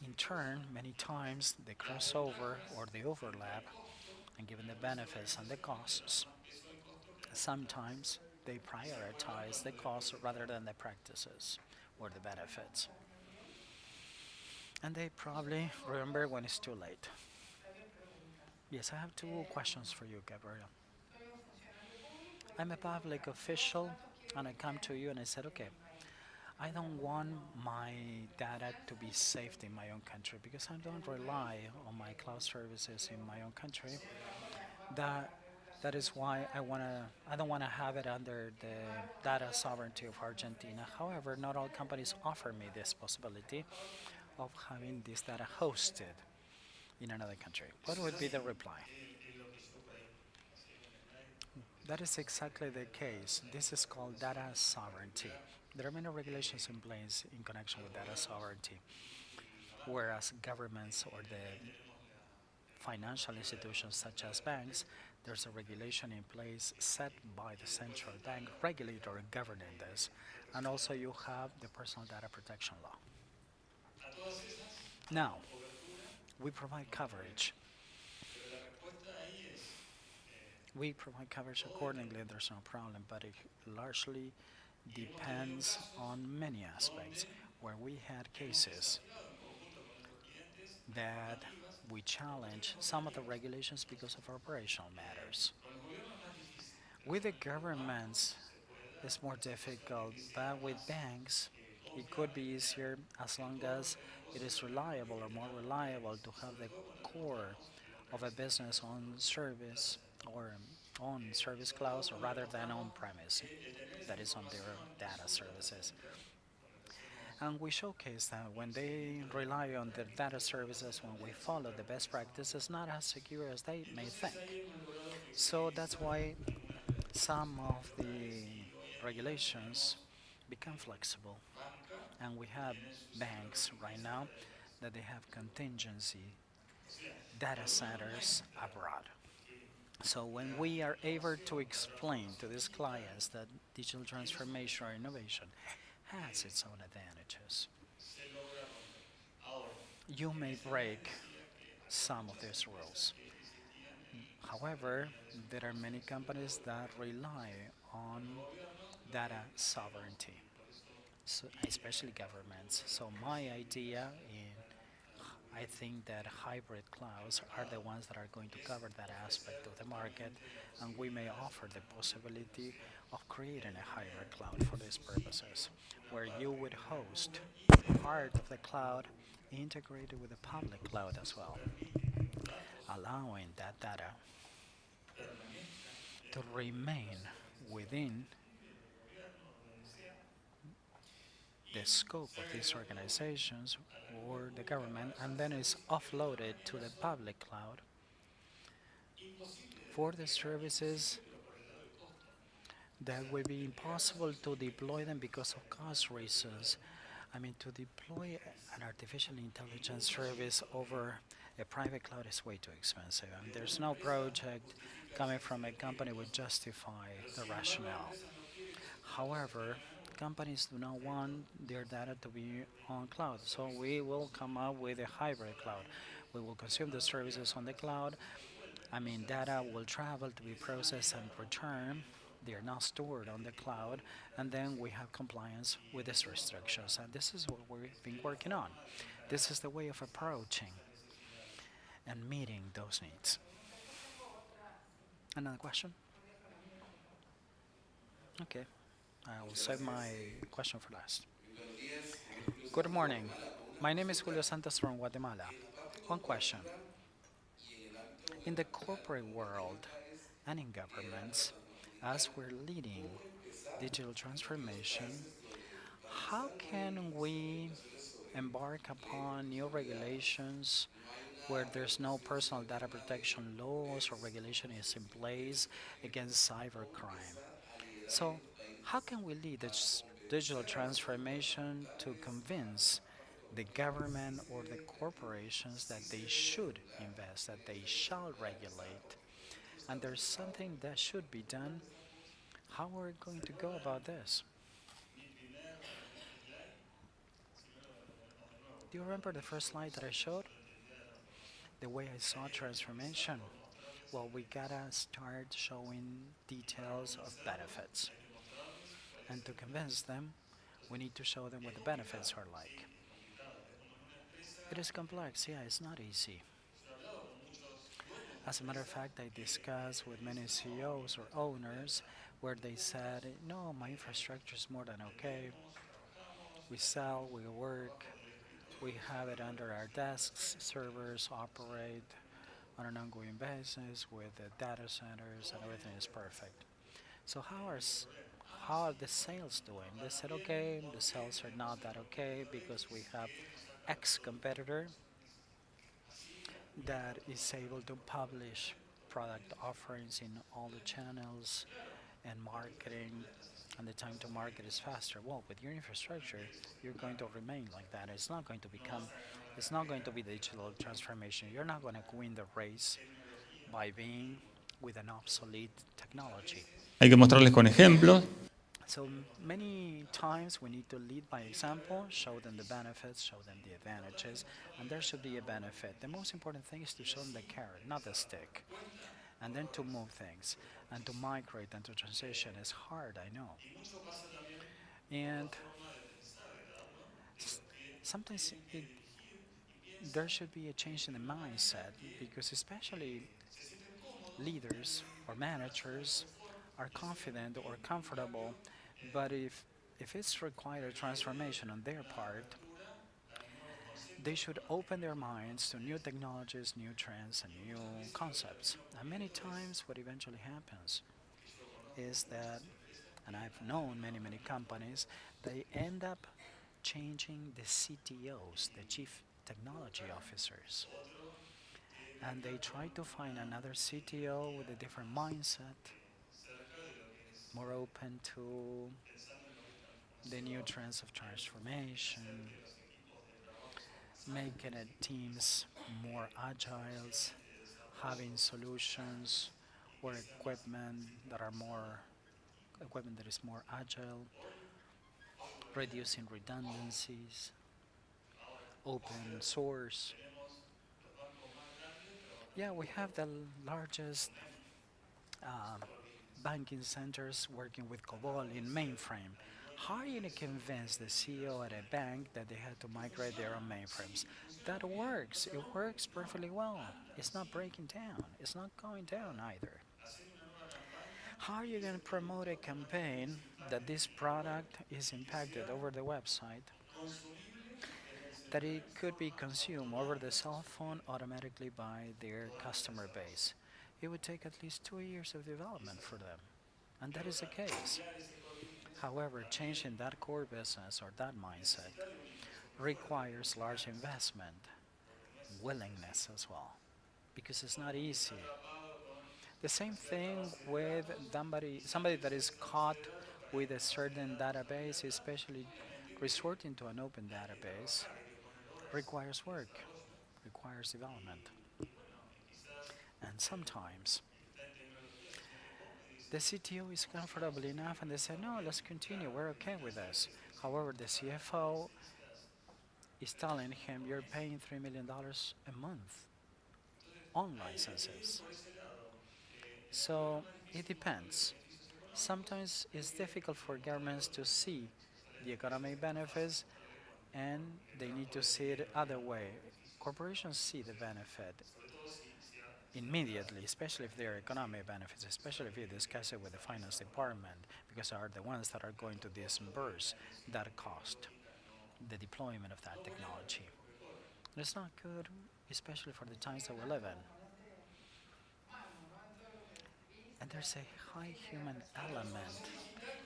In turn, many times they cross over or they overlap, and given the benefits and the costs, sometimes they prioritize the costs rather than the practices or the benefits. And they probably remember when it's too late. Yes, I have two questions for you, Gabriel. I'm a public official, and I come to you and I said, okay, I don't want my data to be saved in my own country because I don't rely on my cloud services in my own country. That is why I don't wanna have it under the data sovereignty of Argentina. However, not all companies offer me this possibility of having this data hosted in another country. What would be the reply? That is exactly the case. This is called data sovereignty. There are many regulations in place in connection with data sovereignty, whereas governments or the financial institutions such as banks, there's a regulation in place set by the central bank regulator governing this. And also you have the personal data protection law. Now, we provide coverage. We provide coverage accordingly, there's no problem, but it largely depends on many aspects. Where we had cases that we challenge some of the regulations because of operational matters. With the governments, it's more difficult, but with banks, it could be easier as long as it is reliable or more reliable to have the core of a business on service or on service clouds rather than on premise, that is on their data services. And we showcase that when they rely on the data services, when we follow the best practices, not as secure as they may think. So that's why some of the regulations become flexible. And we have banks right now that they have contingency data centers abroad. So when we are able to explain to these clients that digital transformation or innovation has its own advantages, you may break some of these rules. However, there are many companies that rely on data sovereignty, so especially governments. So my idea I think that hybrid clouds are the ones that are going to cover that aspect of the market, and we may offer the possibility of creating a hybrid cloud for these purposes, where you would host part of the cloud integrated with the public cloud as well, allowing that data to remain within the scope of these organizations or the government, and then is offloaded to the public cloud for the services that will be impossible to deploy them because of cost reasons. I mean, to deploy an artificial intelligence service over a private cloud is way too expensive. I mean, there's no project coming from a company would justify the rationale. However, companies do not want their data to be on cloud. So we will come up with a hybrid cloud. We will consume the services on the cloud. I mean, data will travel to be processed and returned. They are not stored on the cloud. And then we have compliance with these restrictions. And this is what we've been working on. This is the way of approaching and meeting those needs. Another question? Okay, I will save my question for last. Good morning. My name is Julio Santos from Guatemala. One question. In the corporate world and in governments, as we're leading digital transformation, how can we embark upon new regulations where there's no personal data protection laws or regulation is in place against cybercrime? So, how can we lead this digital transformation to convince the government or the corporations that they should invest, that they shall regulate, and there's something that should be done? How are we going to go about this? Do you remember the first slide that I showed? The way I saw transformation? Well, we gotta start showing details of benefits. And to convince them, we need to show them what the benefits are like. It is complex, yeah, it's not easy. As a matter of fact, I discussed with many CEOs or owners where they said, no, my infrastructure is more than okay. We sell, we work, we have it under our desks, servers operate on an ongoing basis with the data centers and everything is perfect. So how are the sales doing? They said, okay, the sales are not that okay because we have X competitor that is able to publish product offerings in all the channels and marketing, and the time to market is faster. Well, with your infrastructure, you're going to remain like that. It's not going to be digital transformation. You're not going to win the race by being with an obsolete technology. Hay que mostrarles con ejemplos. So many times we need to lead by example, show them the benefits, show them the advantages, and there should be a benefit. The most important thing is to show them the carrot, not the stick, and then to move things and to migrate and to transition is hard, I know. And sometimes there should be a change in the mindset because especially leaders or managers are confident or comfortable, but if it's required transformation on their part, they should open their minds to new technologies, new trends, and new concepts. And many times what eventually happens is that, and I've known many companies, they end up changing the CTOs, the Chief Technology Officers. And they try to find another CTO with a different mindset, more open to the new trends of transformation, making it teams more agile, having solutions or equipment that is more agile, reducing redundancies, open source. Yeah, we have the largest banking centers working with COBOL in mainframe. How are you going to convince the CEO at a bank that they had to migrate their own mainframes? That works. It works perfectly well. It's not breaking down. It's not going down either. How are you going to promote a campaign that this product is impacted over the website, that it could be consumed over the cell phone automatically by their customer base? It would take at least 2 years of development for them, and that is the case. However, changing that core business or that mindset requires large investment, willingness as well, because it's not easy. The same thing with somebody that is caught with a certain database, especially resorting to an open database, requires work, requires development. And sometimes The CTO is comfortable enough and they say, no, let's continue, we're okay with this. However, the CFO is telling him, you're paying $3 million a month on licenses. So it depends. Sometimes it's difficult for governments to see the economic benefits and they need to see it other way. Corporations see the benefit immediately, especially if there are economic benefits, especially if you discuss it with the finance department, because they are the ones that are going to disburse that cost, the deployment of that technology. It's not good, especially for the times that we live in. And there's a high human element.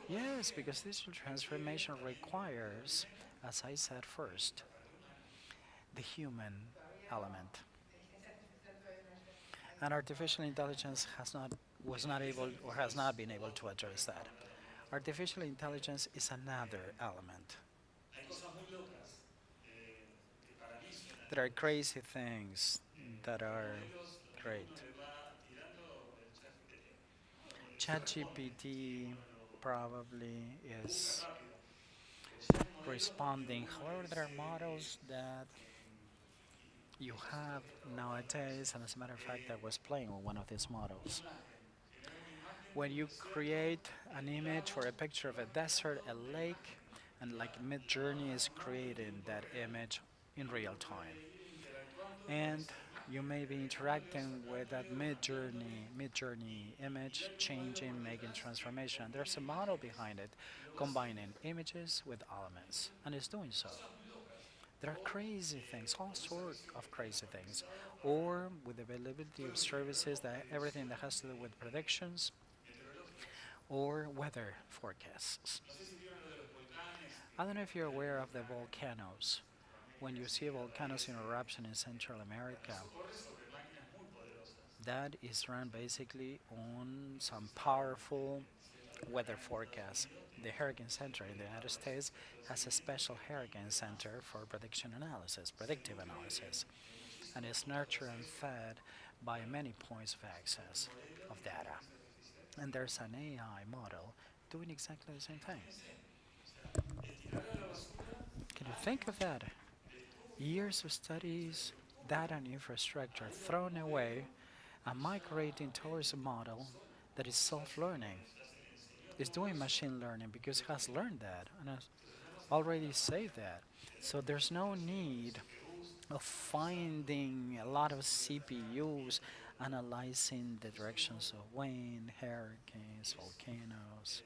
Yes, because digital transformation requires, as I said first, the human element. And artificial intelligence was not able or has not been able to address that. Artificial intelligence is another element. There are crazy things that are great. ChatGPT probably is responding. However, there are models that you have nowadays, and as a matter of fact, I was playing with one of these models. When you create an image or a picture of a desert, a lake, and like Mid-Journey is creating that image in real time. And you may be interacting with that mid-journey image, changing, making transformation. There's a model behind it, combining images with elements, and it's doing so. There are crazy things, all sorts of crazy things. Or with availability of services, that everything that has to do with predictions or weather forecasts. I don't know if you're aware of the volcanoes. When you see volcanoes in eruption in Central America, that is run basically on some powerful weather forecasts. The Hurricane Center in the United States has a special Hurricane Center for prediction analysis, predictive analysis, and is nurtured and fed by many points of access of data. And there's an AI model doing exactly the same thing. Can you think of that? Years of studies, data and infrastructure thrown away and migrating towards a model that is self-learning. It's doing machine learning because it has learned that and has already saved that. So there's no need of finding a lot of CPUs analyzing the directions of wind, hurricanes, volcanoes.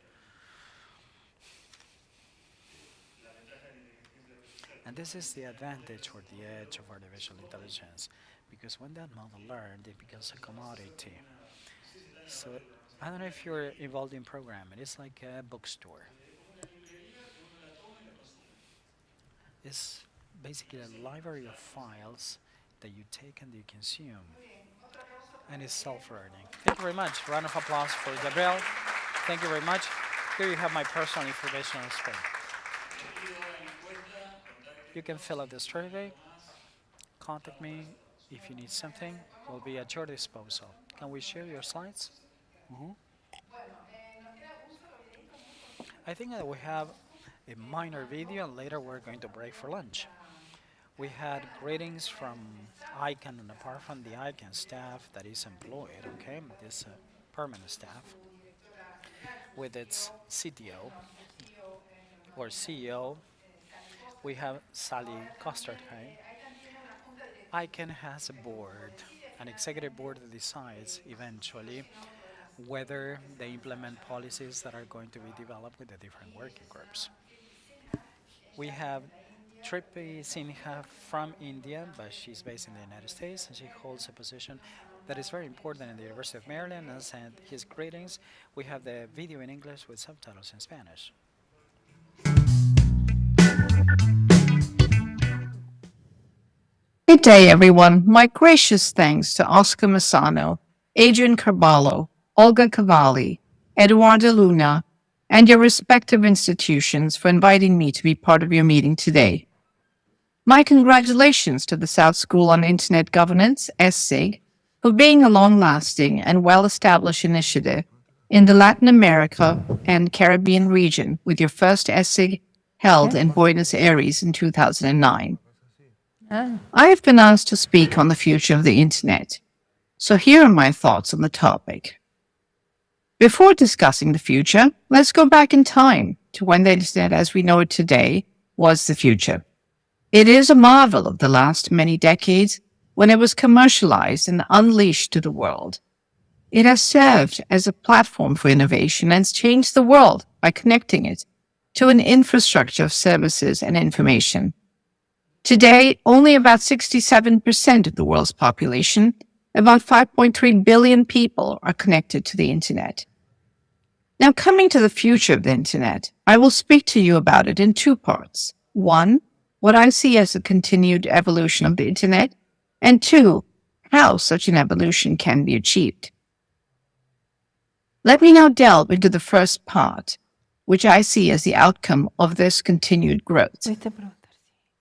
And this is the advantage or the edge of artificial intelligence, because when that model learned, it becomes a commodity. So I don't know if you're involved in programming. It's like a bookstore. It's basically a library of files that you take and you consume. And it's self-learning. Thank you very much. Round of applause for Gabriel. Thank you very much. Here you have my personal information on screen. You can fill out the survey. Contact me if you need something. We'll be at your disposal. Can we share your slides? I think that we have a minor video and later we're going to break for lunch. We had greetings from ICANN, and apart from the ICANN staff that is employed, okay, this permanent staff, with its CTO or CEO, we have Sally Costard-Hay. ICANN has a board, an executive board that decides eventually whether they implement policies that are going to be developed with the different working groups. We have Trippi Sinha from India, but she's based in the United States, and she holds a position that is very important in the University of Maryland, and sent his greetings. We have the video in English with subtitles in Spanish. Good day, everyone. My gracious thanks to Oscar Massano, Adrian Carballo, Olga Cavalli, Eduardo Luna, and your respective institutions for inviting me to be part of your meeting today. My congratulations to the South School on Internet Governance, SSIG, for being a long-lasting and well-established initiative in the Latin America and Caribbean region, with your first SSIG held in Buenos Aires in 2009. I have been asked to speak on the future of the Internet, so here are my thoughts on the topic. Before discussing the future, let's go back in time to when the Internet as we know it today was the future. It is a marvel of the last many decades when it was commercialized and unleashed to the world. It has served as a platform for innovation and has changed the world by connecting it to an infrastructure of services and information. Today, only about 67% of the world's population, about 5.3 billion people, are connected to the Internet. Now, coming to the future of the Internet, I will speak to you about it in two parts. One, what I see as a continued evolution of the Internet, and two, how such an evolution can be achieved. Let me now delve into the first part, which I see as the outcome of this continued growth.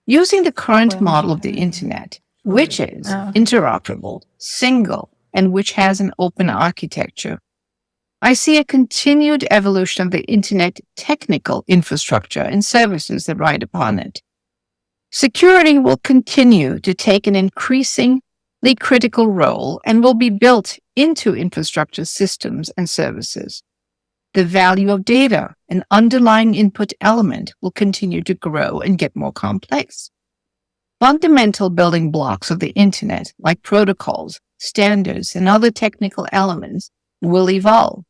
Using the current model of the Internet, which is interoperable, single, and which has an open architecture, I see a continued evolution of the Internet technical infrastructure and services that ride upon it. Security will continue to take an increasingly critical role and will be built into infrastructure systems and services. The value of data, an underlying input element, will continue to grow and get more complex. Fundamental building blocks of the Internet, like protocols, standards, and other technical elements, will evolve.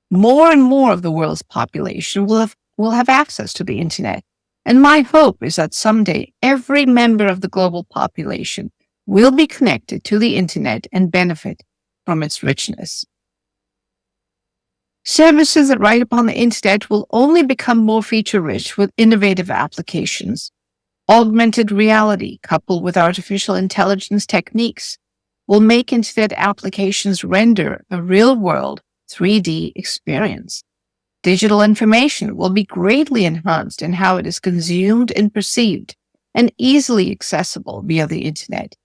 More and more of the world's population will have access to the Internet, and my hope is that someday every member of the global population will be connected to the Internet and benefit from its richness. Services that ride upon the Internet will only become more feature-rich with innovative applications. Augmented reality, coupled with artificial intelligence techniques, will make Internet applications render a real-world 3D experience. Digital information will be greatly enhanced in how it is consumed and perceived, and easily accessible via the Internet.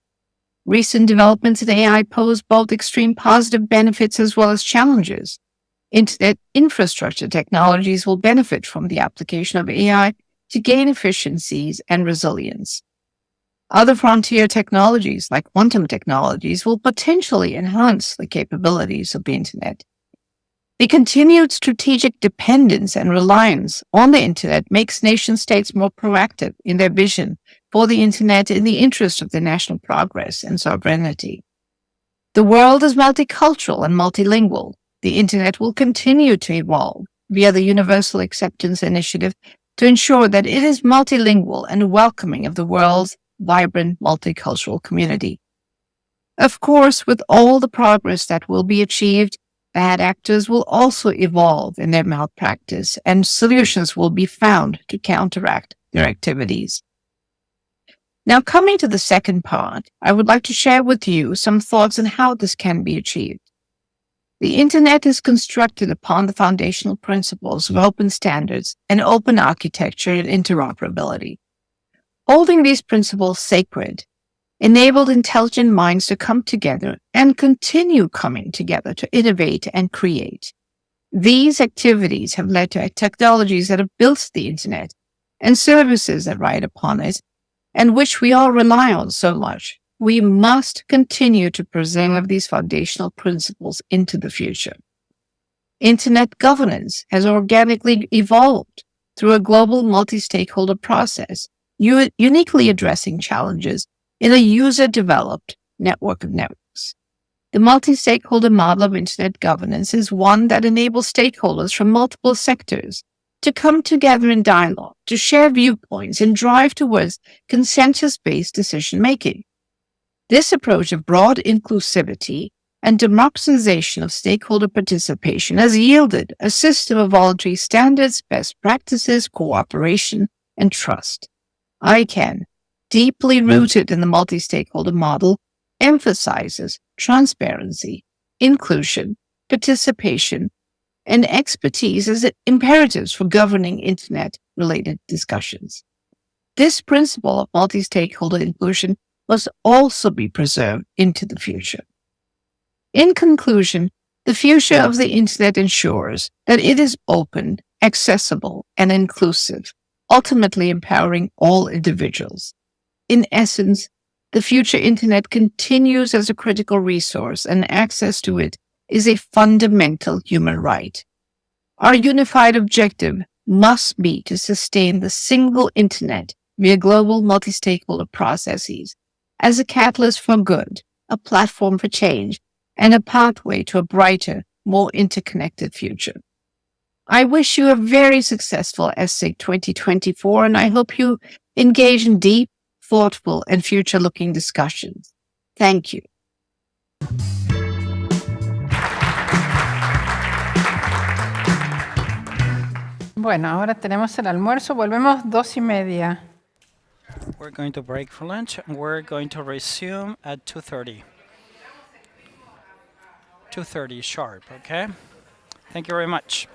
Recent developments in AI pose both extreme positive benefits as well as challenges. Internet infrastructure technologies will benefit from the application of AI to gain efficiencies and resilience. Other frontier technologies, like quantum technologies, will potentially enhance the capabilities of the Internet. The continued strategic dependence and reliance on the Internet makes nation-states more proactive in their vision for the Internet in the interest of their national progress and sovereignty. The world is multicultural and multilingual. The Internet will continue to evolve via the Universal Acceptance Initiative to ensure that it is multilingual and welcoming of the world's vibrant multicultural community. Of course, with all the progress that will be achieved, bad actors will also evolve in their malpractice, and solutions will be found to counteract their activities. Now, coming to the second part, I would like to share with you some thoughts on how this can be achieved. The Internet is constructed upon the foundational principles of open standards and open architecture and interoperability. Holding these principles sacred enabled intelligent minds to come together and continue coming together to innovate and create. These activities have led to technologies that have built the Internet and services that ride upon it, and which we all rely on so much. We must continue to preserve these foundational principles into the future. Internet governance has organically evolved through a global multi-stakeholder process, uniquely addressing challenges in a user-developed network of networks. The multi-stakeholder model of Internet governance is one that enables stakeholders from multiple sectors to come together in dialogue, to share viewpoints, and drive towards consensus-based decision-making. This approach of broad inclusivity and democratization of stakeholder participation has yielded a system of voluntary standards, best practices, cooperation, and trust. ICANN, deeply rooted in the multi-stakeholder model, emphasizes transparency, inclusion, participation, and expertise as imperatives for governing Internet-related discussions. This principle of multi-stakeholder inclusion must also be preserved into the future. In conclusion, The future of the internet ensures that it is open, accessible, and inclusive, ultimately empowering all individuals. In essence, the future internet continues as a critical resource, and access to it is a fundamental human right. Our unified objective must be to sustain the single internet via global multi-stakeholder processes as a catalyst for good, a platform for change, and a pathway to a brighter, more interconnected future. I wish you a very successful SSIG 2024, and I hope you engage in deep, thoughtful, and future-looking discussions. Thank you. Bueno, ahora tenemos el almuerzo. Volvemos 2:30. We're going to break for lunch and we're going to resume at 2:30. 2:30 sharp, okay? Thank you very much.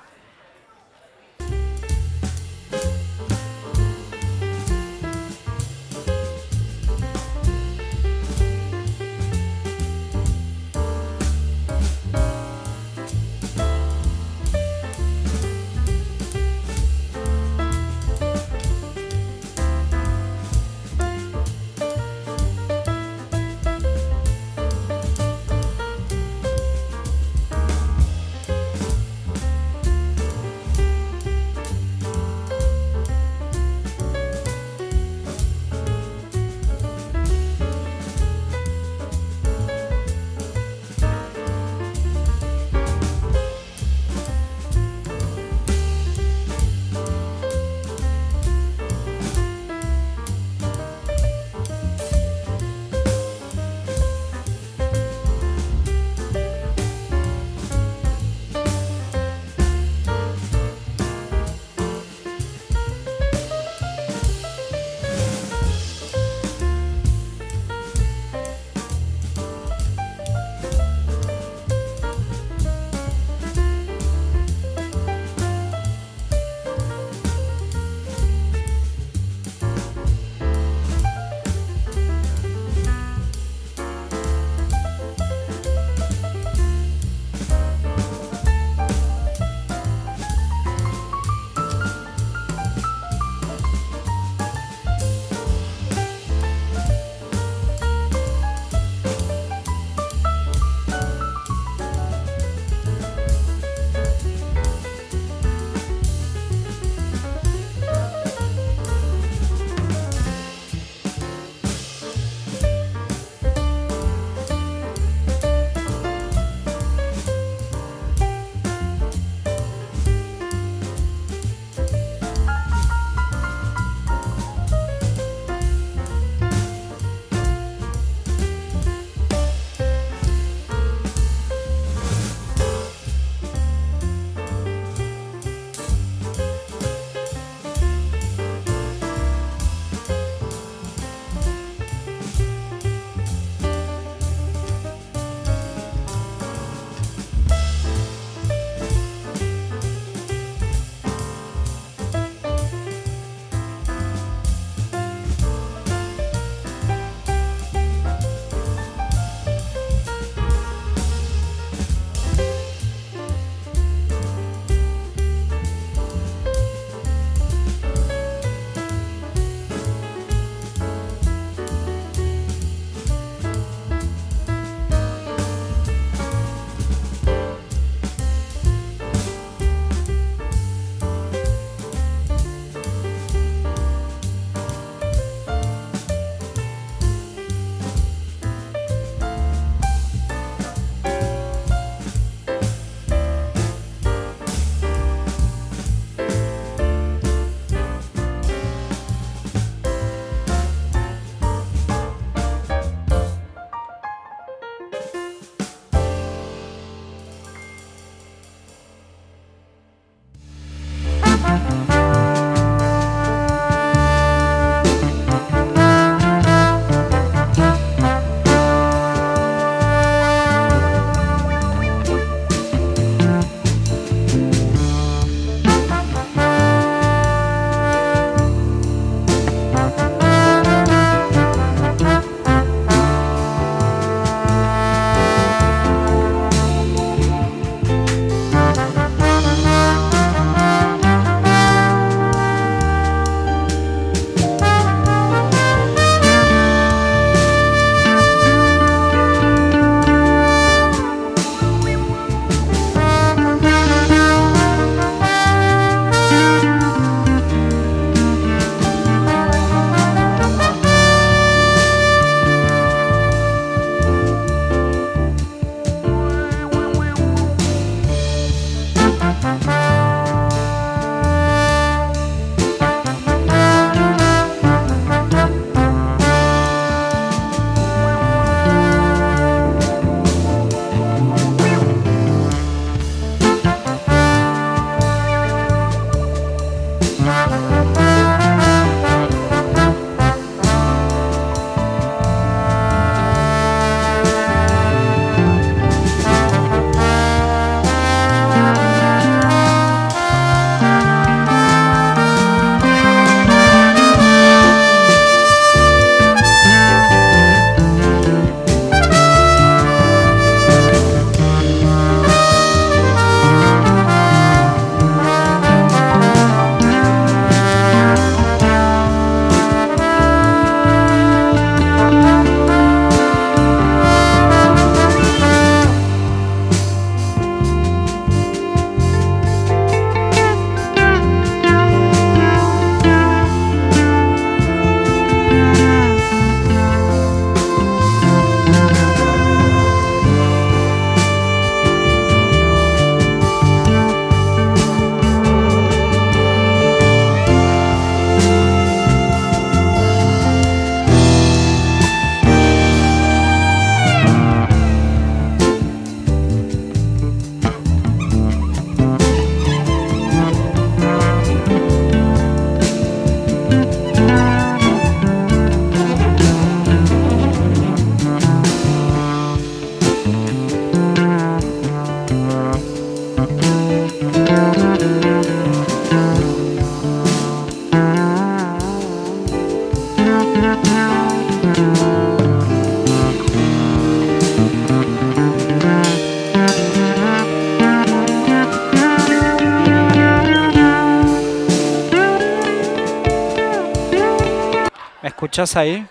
¿Me escuchás ahí?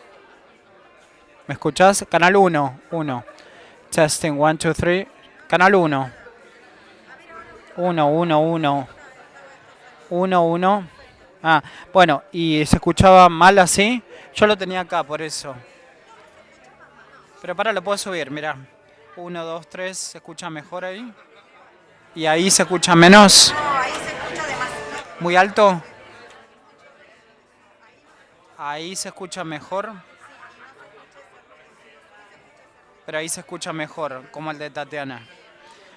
¿Me escuchás? Canal 1, 1. Testing, 1, 2, 3. Canal 1. 1, 1, 1. 1, 1. Ah, bueno, y se escuchaba mal así. Yo lo tenía acá, por eso. Pero para, lo puedo subir, mira. 1, 2, 3, se escucha mejor ahí. Y ahí se escucha menos. Muy alto. Ahí se escucha mejor. Pero ahí se escucha mejor, como el de Tatiana.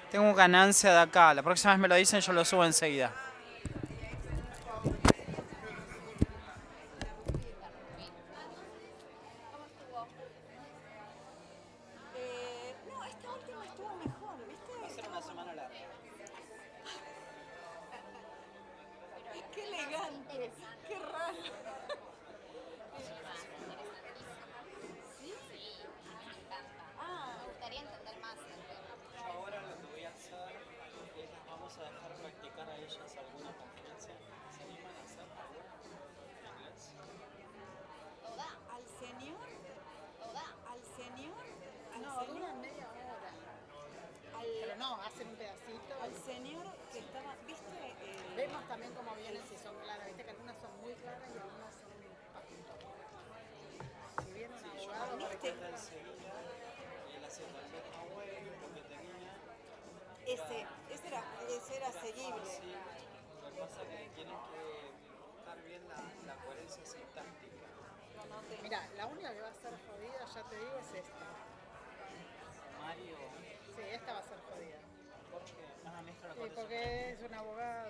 Tengo ganancia de acá. La próxima vez me lo dicen, yo lo subo enseguida. No, esta última estuvo mejor, ¿viste? Va a ser una semana larga. Qué elegante, qué raro. ¿Sí? Ah, Me gustaría entender más el tema. Yo ahora lo que voy a hacer es las vamos a dejar practicar a ellas alguna conferencia. ¿Se animan a hacer alguna en inglés? ¿Toda? ¿Al señor? ¿Toda? ¿Al señor? No, duran media hora. Pero no, hacen un pedacito. Al señor que estaba, ¿viste? Vemos también cómo vienen, si son claras. Viste que algunas son muy claras y algunas son si viene un abogado, ¿Viste? Enseguida, él hace cualquier away, lo que tenía. Ese era seguible. Sí, lo que pasa es que tienen que buscar bien la coherencia sintáctica. Mira, la única que va a ser jodida, ya te digo, es esta. Mario. Sí, esta va a ser jodida. ¿Por qué? Ah, maestra, la Sí, porque es un abogado.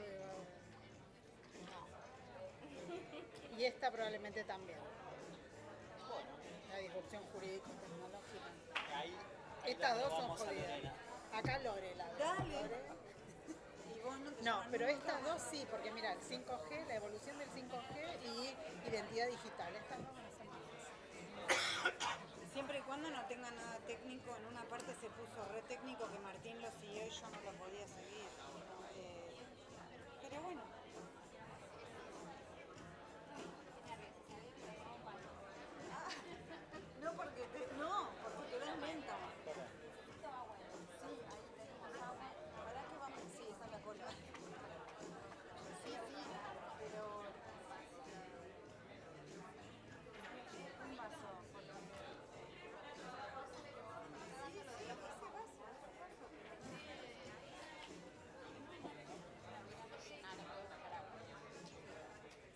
Y esta probablemente también. Bueno. La disrupción jurídico-tecnológica. Ahí Estas dos son jodidas. Acá Lorela. Dale. No, pero estas dos sí, porque mira, el 5G, la evolución del 5G y identidad digital. Estas dos van a ser más fáciles. Siempre y cuando no tenga nada técnico, en una parte se puso re técnico que Martín lo siguió y yo no lo podía seguir. Pero bueno. porque te das lenta. Sí, ahí tenemos agua. ¿Para qué vamos? Sí, esa es la cola. Sí, pero... Un vaso.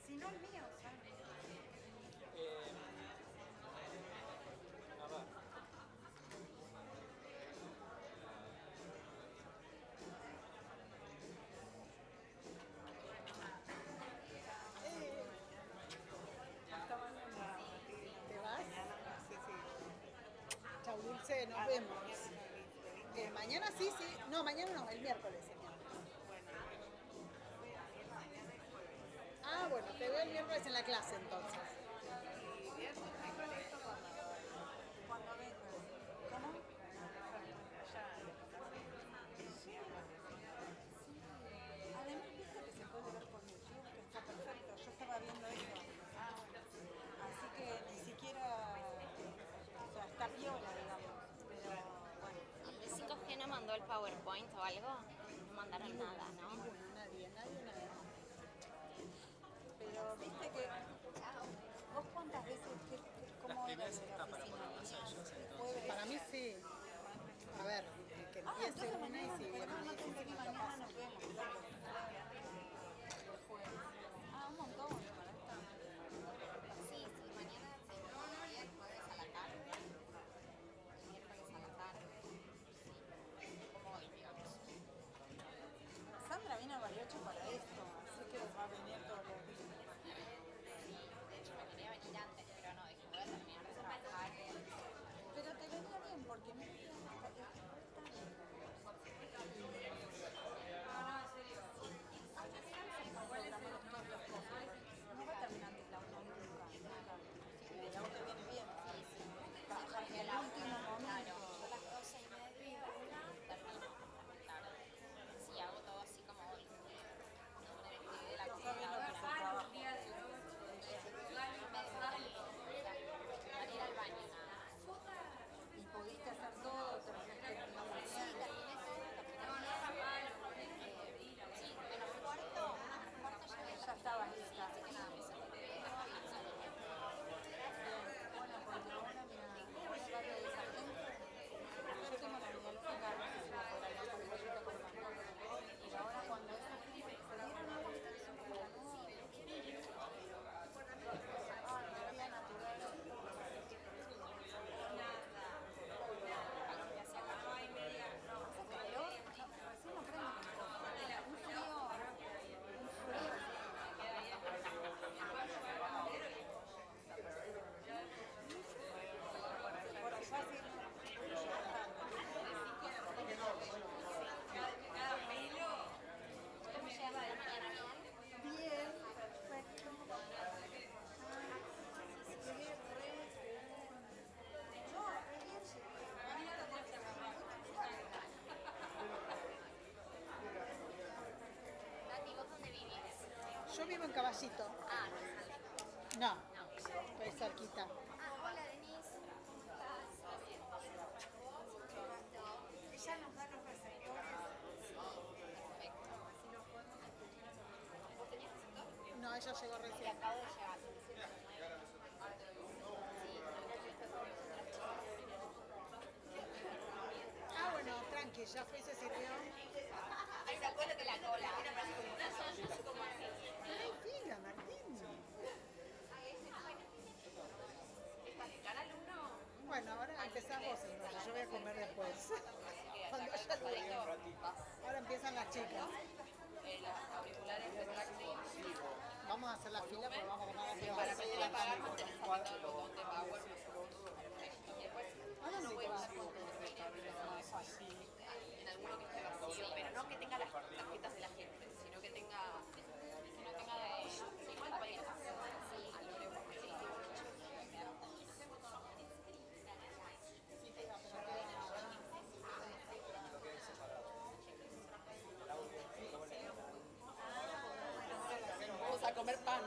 Si no el mío, ¿sabes? A ver. ¿Te vas? Chau, Dulce, nos vemos. Mañana sí. No, mañana no, el miércoles. Ah, bueno, te veo el miércoles en la clase entonces. Cuando venga. ¿Cómo? Además, viste que se puede ver por YouTube, que está perfecto. Yo estaba viendo eso. Así que ni siquiera... O sea, está piola, digamos. Pero bueno. ¿El 5G no mandó el PowerPoint o algo? No mandaron nada, ¿no? Nadie. Pero viste que... ¿Vos cuántas veces? ¿Cómo era la oficina? Para mí sí. A ver, que empiece una y si viene. No te entendí, mañana nos vemos. Un montón. Sí, mañana sí, el jueves a la tarde, el miércoles a la tarde. Sí, como hoy, digamos. Sandra viene a Bariloche para esto, así que va a venir todos los días. Sí, de hecho me quería venir antes, pero no, dije voy a terminar de trabajar. Pero te venía bien porque mira, caballito. Ah, no es al No, estoy cerquita. hola, Denise. Ella nos da los receptores. Perfecto. Así lo podemos escuchar. ¿Vos tenías receptor? No, ella llegó recién. Acabo de llegar. Ah, bueno, tranqui, ya fue y se sirvió. Hay una cola de la cola. No hay fila, Martín. ¿Estás en canal 1? Bueno, ahora empezás vos entonces, yo voy a comer después. Cuando ella termine. Ahora empiezan las chicas. Los auriculares de práctica. Vamos a hacer la fila porque vamos a comer a Para las 6 de poder la apagar, tarde. tenés que apretar el botón de power. Perfecto. Y después, Ahora sí te vas a en alguno que esté vacío, pero no que tenga las tarjetas de la gente, sino que tenga igual va a ir a Lore porque vamos a comer pan.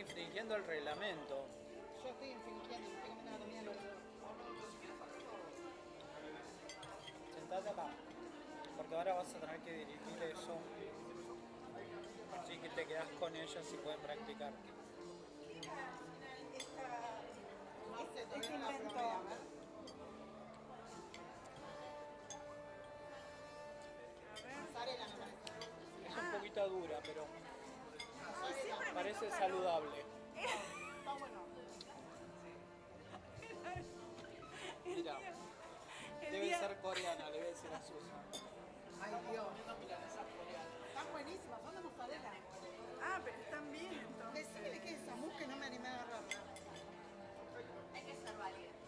infringiendo el reglamento. Yo estoy infringiendo, estoy comiendo la comida de los dos. Sentate acá, porque ahora vas a tener que dirigir eso. Así que te quedas con ellos y pueden practicar. Este invento. Es un poquito dura, pero parece saludable. Está bueno. Mira, debe ser coreana, le voy a decir a Susan. Ay, Dios. Están buenísimas, son de mozzarella. Ah, pero están bien entonces. Decime que es Samu que no me animé a agarrarla. Hay que ser valiente.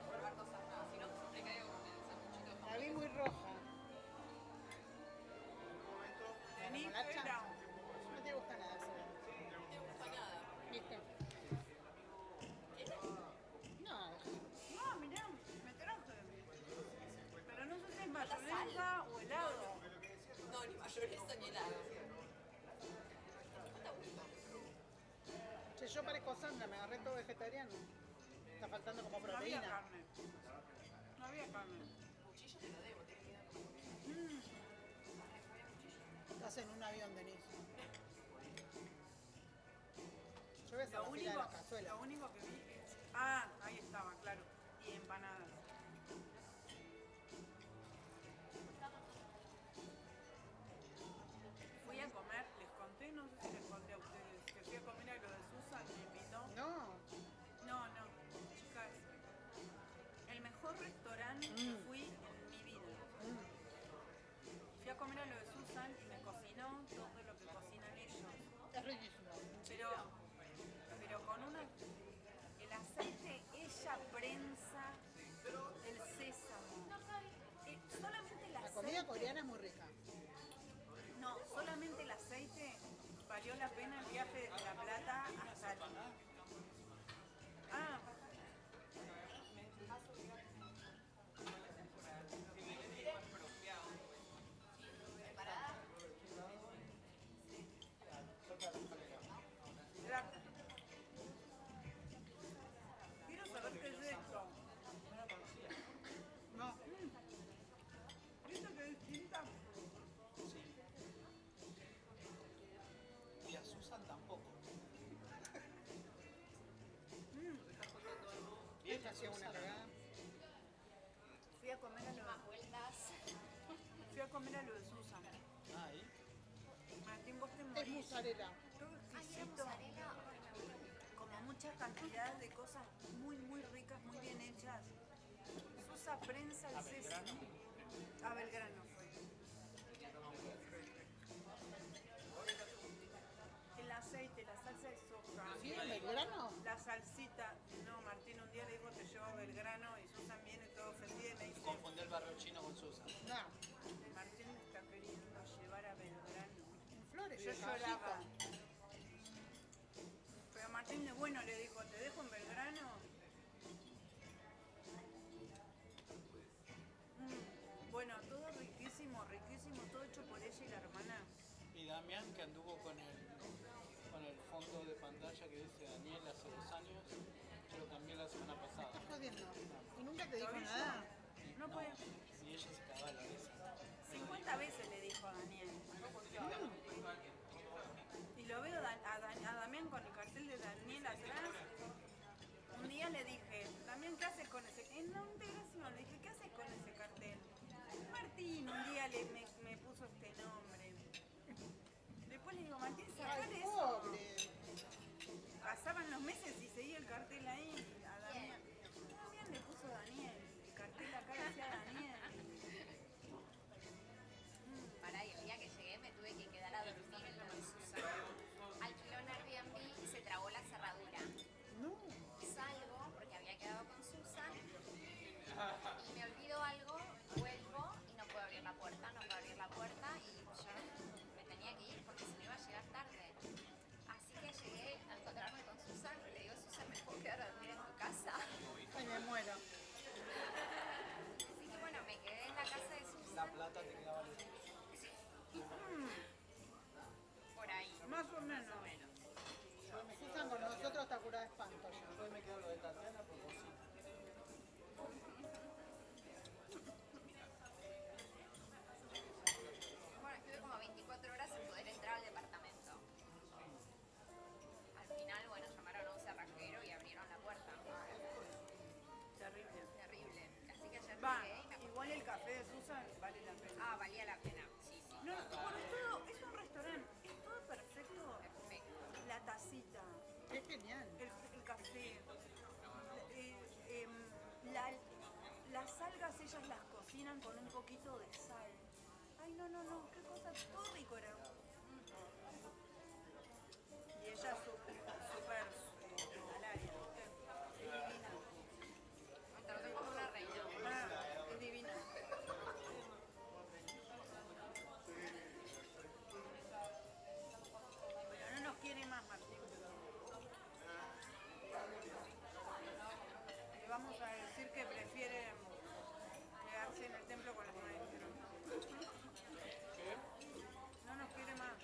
Probar cosas nuevas, si no, me caigo con el sanguchito. La vi muy roja. Vení, Como la espera. chanza. No te gusta nada eso. No te gusta nada. ¿Viste? No, No, mirá, me traje. Pero no sé si es mayonesa o helado. No, ni mayonesa ni helado. che, yo parezco Sandra, me agarré todo vegetariano. Está faltando como No había proteína. carne. No había carne. Cuchillo te lo debo, te queda. Estás en un avión, Denise. Yo voy a hacer Lo la fila de único, las cazuelas. lo único que vi es... Ah, ahí estaba, claro. Y empanadas. Fui a comer, les conté, no sé si les conté a ustedes, que fui a comer a lo de Susan, me invitó. No. No, chicas. El mejor restaurante que fui en mi vida. Fui a comer a lo de Susan y me cocinó todo lo que cocinan ellos. Es riquísimo. Pero con una... El aceite, ella prensa el sésamo. Solamente el aceite... La comida coreana es muy rica. No, solamente el aceite valió la pena el viaje de La Plata hasta el... Ah. ¿Preparada? Quiero saber qué es esto. No. ¿Viste que es distinta? Sí. Y a Susan tampoco. Bien, hacía una cagada. Fui a comer a lo Más vueltas. Fui a comer a lo de Susan. Ahí. Martín, vos te Es morís. mozzarella. Todo Ay, la exquisito. mozzarella. Como mucha cantidad de cosas muy, muy ricas, muy bien hechas. Susa prensa el sésamo. A Belgrano fue. El aceite, la salsa de soja. ¿Sí, en Belgrano? La salsita. No, Martín un día le dijo te llevo a Belgrano y Susan viene toda ofendida y me dice... Confundió el barrio chino con Susan. No. Martín me está queriendo llevar a Belgrano. En Flores. Yo de lloraba. Caballito. Pero Martín de bueno le dijo, ¿te dejo en Belgrano? Bueno, todo riquísimo, riquísimo, todo hecho por ella y la hermana. Y Damián, que anduvo con el fondo de pantalla que dice Daniel hace 2 años, yo lo cambié la semana pasada. Estás jodiendo. ¿Y nunca te dijo ¿Todavía? nada? No podía. Y ella se cagaba la risa. 50 veces le dijo a Daniel. Y lo veo a Damián con el cartel de Daniel atrás. Un día le dije, Damián, ¿qué haces con ese? En la integración le dije, ¿qué haces con ese cartel? Martín, un día me puso este nombre. Después le digo, Martín, sacale eso. Pobre. Pasaban los meses y seguía el cartel ahí. A Damián. Damián le puso Daniel. El cartel acá decía Daniel. Pará, y el día que llegué me tuve que quedar a dormir en lo de Susana. Alquiló un Airbnb y se trabó la cerradura. No. Salgo porque había quedado con Susan y me olvido algo, vuelvo y no puedo abrir la puerta, y yo me tenía que ir porque si no iba a llegar tarde. Así que llegué a encontrarme con Susan y le digo, Susan, ¿me puedo quedar a dormir en tu Qué genial. El café. Las algas ellas las cocinan con un poquito de sal. Ay, no, qué cosa, todo rico era. Y ella es súper hospitalaria, ¿viste? Es divina. Me trató como una reina. Es divina. Bueno, no nos quiere más, Martín. Le vamos a decir que prefiere quedarse en el templo con los maestros. No nos quiere más.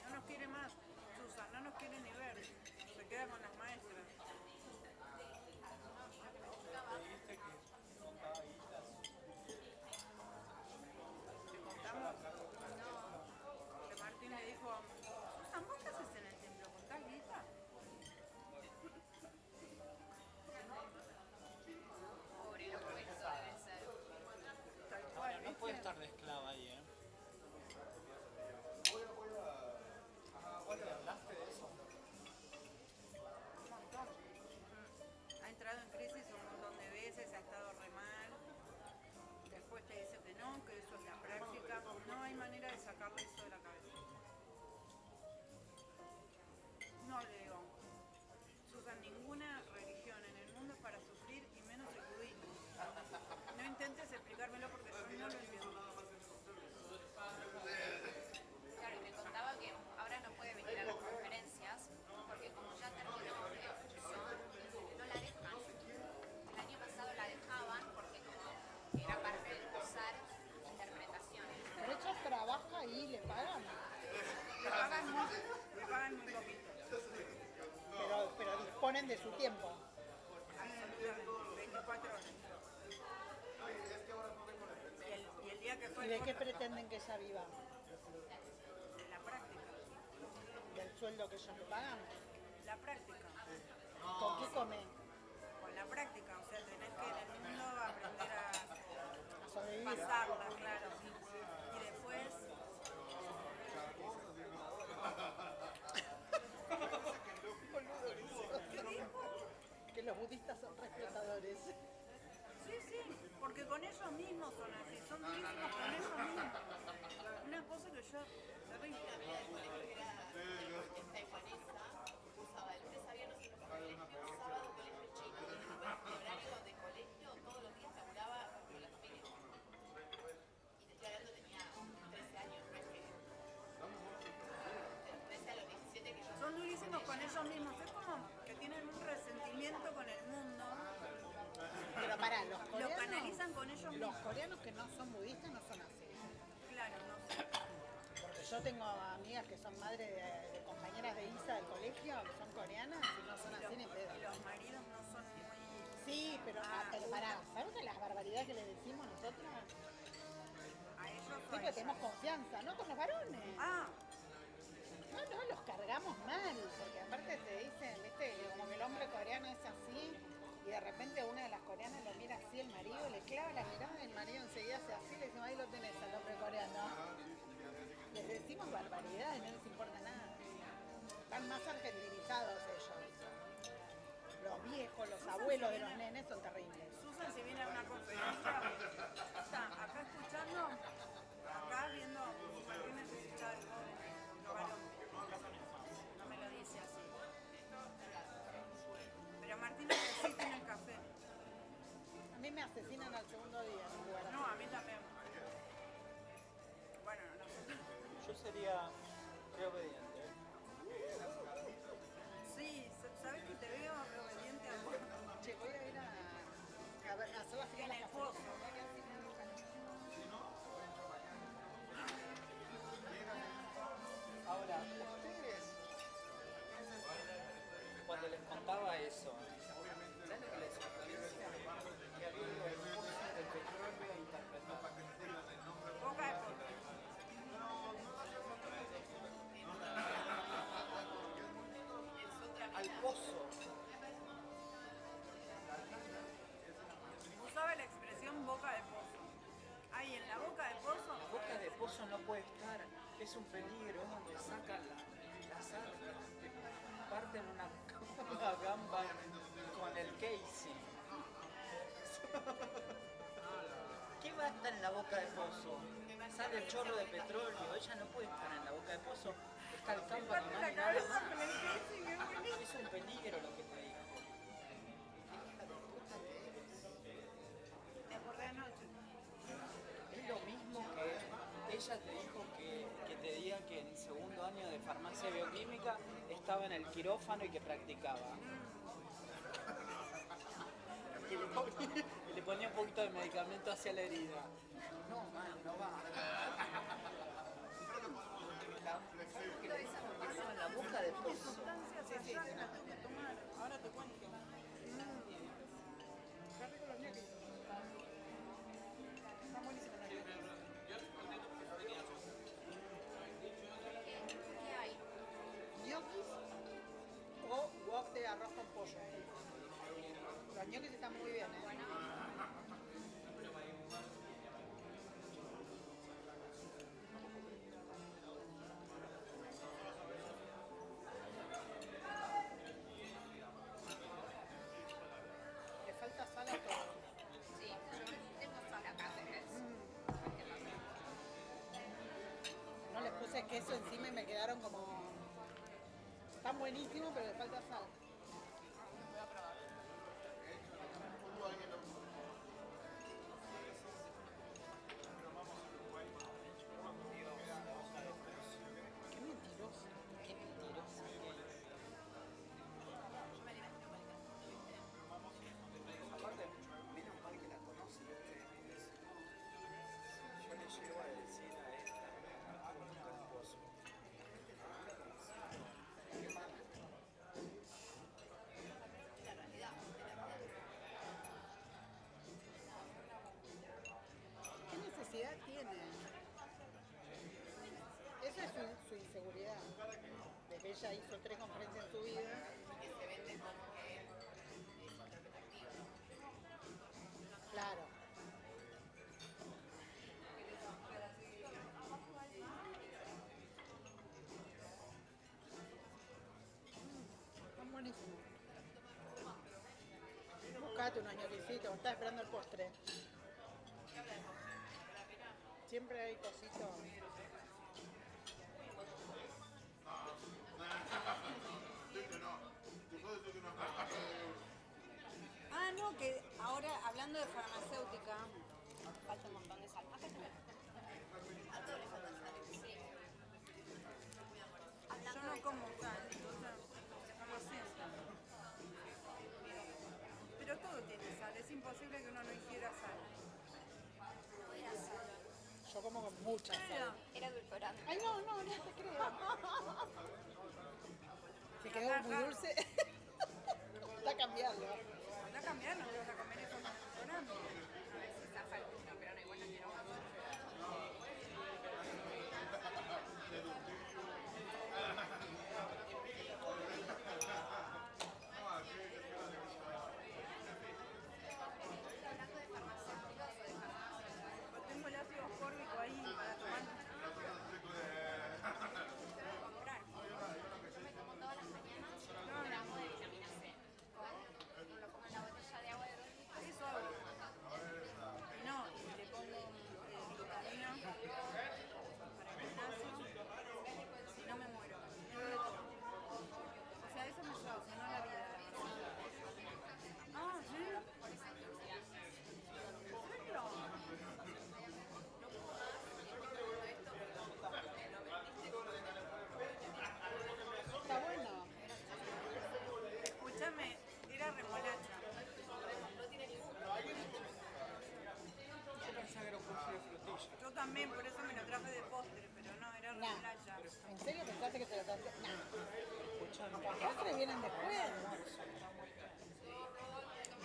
No nos quiere más, Susan. No nos quiere ni ver. Se queda con las maestras. ¿Te contamos? No. Que Martín le dijo, Susan, ¿vos qué haces en el templo? ¿Contás guita? Pobre, lo puesto debe ser. Tal cual, No ¿viste? puede estar de esclava ahí, ¿eh? ¿Hablaste de eso? Un montón. Ha entrado en crisis un montón de veces, ha estado re mal. Después te dice que no, que eso es la práctica. No hay manera de sacarle eso de la cabeza. No, le digo. Susan, ninguna religión en el mundo es para sufrir y menos el budismo. No intentes explicármelo porque yo no lo entiendo. Claro, y me contaba que ahora no puede venir a las conferencias porque como ya terminó el curso, no la dejan. El año pasado la dejaban porque como era parte de cursar interpretaciones. Pero ella trabaja y le pagan. Le pagan muy poquito. Pero disponen de su tiempo. Absolutamente, 24 horas. Y el día que fue... ¿Y de qué pretenden que ella viva? De la práctica. ¿Del sueldo que ellos le pagan? La práctica. ¿Con qué come? Con la práctica, o sea, tenés que en el mundo aprender A sobrevivir. pasarla, claro. Y después... ¿Qué dijo? Que los budistas son respetadores. Sí, porque con ellos mismos son así, son durísimos con ellos mismos. Una cosa que yo... terrible. Es taiwanesa, cursaba de lunes a viernes en nuestro colegio, sábado colegio chino. Y después de horario de colegio, todos los días laburaba con la familia. Y te estoy hablando, tenía 13 años, no es que... De los 13 a los 17 que yo... Son durísimos con ellos mismos, es como que tienen un resentimiento con el mundo. Pero pará, los coreanos... Lo canalizan con ellos mismos. Los coreanos que no son budistas no son así. Claro, no sé. Porque yo tengo amigas que son madres de compañeras de ISA del colegio, que son coreanas y no son así ni pedo. Y los maridos no son muy... Sí, pero pará, ¿sabes de las barbaridades que le decimos nosotros? A ellos o Sí, a porque ellas. tenemos confianza, no con los varones. No, los cargamos mal, porque aparte te dicen, viste, como que el hombre coreano es así, y de repente una de las coreanas lo mira así, el marido, le clava la mirada, y el marido enseguida hace así, le decimos, ahí lo tenés al hombre coreano. Les decimos barbaridades, no les importa nada. Están más argentinizados ellos. Los viejos, los abuelos de los nenes son terribles. Susan se viene a una conferencia, está acá escuchando, acá viendo Martín necesita algo, no varón. No me lo dice así. Pero Martín necesita en el café. A mí me asesinan al segundo día en un lugar así. No, a mí también. Bueno, no. Yo sería re obediente. Sí, ¿sabes que te veo obediente a vos? Che, voy a ir a hacer la fila En el pozo. Ahora, ustedes, cuando les contaba eso, ¿saben lo que les diferencia? Que había ido al curso de petróleo interpretado. Boca de pozo. Al pozo. Usaba la expresión boca de pozo. Ahí en la boca de pozo. La boca de pozo no puede estar, es un peligro, es donde sacan las armas. parten una gamba con el casing. ¿Qué va a estar en la boca del pozo? Sale el chorro de petróleo, ella no puede estar en la boca del pozo, está el campo animal y nada más. Es un peligro lo que te digo. Me acordé anoche. Es lo mismo que ella te dijo que te diga que en segundo año de farmacia bioquímica estaba en el quirófano y que practicaba. Y le ponía un poquito de medicamento hacia la herida. No, man, no va. En la boca de pozo. Sustancias allá que las tengo que tomar. Ahora te cuento. Qué rico los ñoquis. Están buenísimos los ñoquis. ¿Qué hay? Ñoquis o wok de arroz con pollo. Los ñoquis están muy bien, ¿eh? Bueno, Le falta sal a todo. sí, yo tengo sal acá, ¿tenés? No les puse queso encima y me quedaron como... Están buenísimos, pero le falta sal. Voy a probar. Qué mentiroso. Qué mentirosa que es. Aparte, menos mal que la conoce, ¿viste? Yo le llego a decir a esta, a buscar el pozo. Qué mal. ¿Qué necesidad tiene? Esa es su inseguridad. De que ella hizo 3 conferencias en su vida. Que se vende como que es interpretativo. Claro. Están buenísimos. Buscate unos ñoquisitos, estás esperando el postre. Siempre hay cositos. Ah, no, que ahora hablando de farmacéutica, Falta un montón de sal. Acá tenés. A todos les falta sal, sí. yo no como sal, entonces no lo siento. Pero todo tiene sal, es imposible que uno no hiciera sal. No era sal. Yo como con mucha sal. Era edulcorante. Ay, no, no, no te creo. Se quedó muy dulce. Está cambiando. Está cambiando, pero vas a comer eso con edulcorante. A ver si zafa el gusto, pero no, igual no quiero más. Hablando de farmacéuticos o de farmacia, Tengo el ácido ascórbico ahí para tomar. comprar. Yo me tomo todas las mañanas un gramo de vitamina C. Lo pongo en la botella de agua de 2 litros. Eso hago. No, y le pongo vitamina para el gimnasio. Si no me muero. No lo tomo. O sea, eso me solucionó la vida. Ah, ¿sí? ¿En serio? Está bueno. Escúchame, era remolacha. Yo pensaba que era un postre de frutilla. Yo también, por eso me lo traje de postre, pero no, era Nah. remolacha. ¿En serio pensaste que te lo traje? Nah. Escuchame. Los postres vienen después.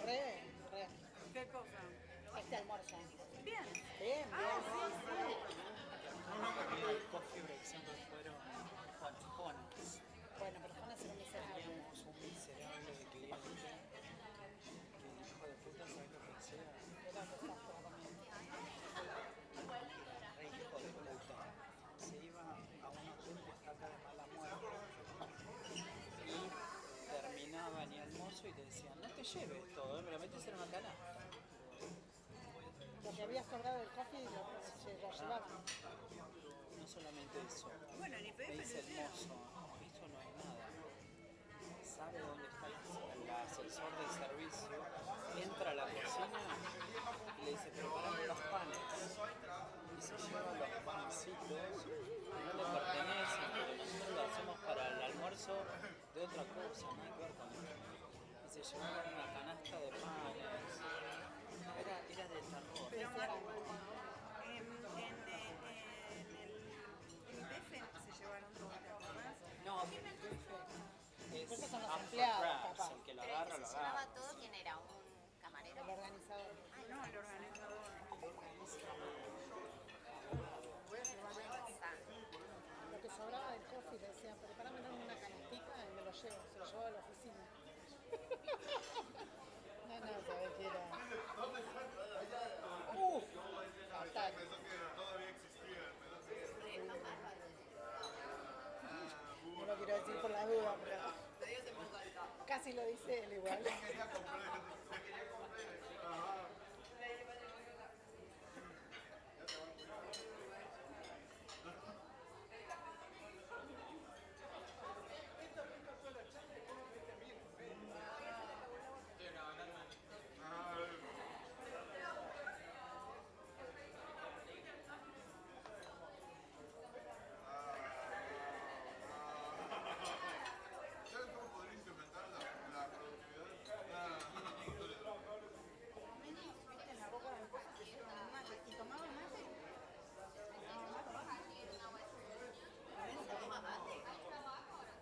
Re. ¿Qué cosa? Este almuerzo. Bien. Bien, Ah, bien. sí, sí. El coffee break siempre fueron juanjones. Bueno, pero van a ser un miserable. Teníamos un miserable de cliente que hijo de puta, ¿sabes lo que hacía? Re hijo de puta. Se iba a una puta estaca de mala muerte y lleves todo, me lo metes en una canasta. Lo que había sobrado del coffee lo llevaban. No solamente eso. Bueno, en IPF Me dice el lo hicieron. mozo, esto no es nada. Sabe dónde está el ascensor del servicio, entra a la cocina y le dice, preparame los panes. Y se lleva los pancitos, no le pertenecen, porque nosotros lo hacemos para el almuerzo de otra cosa, no hay que ver con esto. Y se llevaban una canasta de panes. Era de terror. Pero en IPF se llevaron todo, ¿te acordás? No, es Esos son los after empleados, crabs, capaz. el que lo Pero agarra, el lo que se llevaba agarra. todo, ¿quién era? ¿Un camarero? El organizador. Ah, no, el organizador. Lo que sobraba del coffee le decían, prepáramelo en una canastita y me lo llevo. Se lo llevo a la oficina. No, sabés que era. Fatal. No lo quiero decir por la duda, pero casi lo dice él igual. ¿Viste en la boca del pozo que llevan un mate? ¿Y tomaban mate?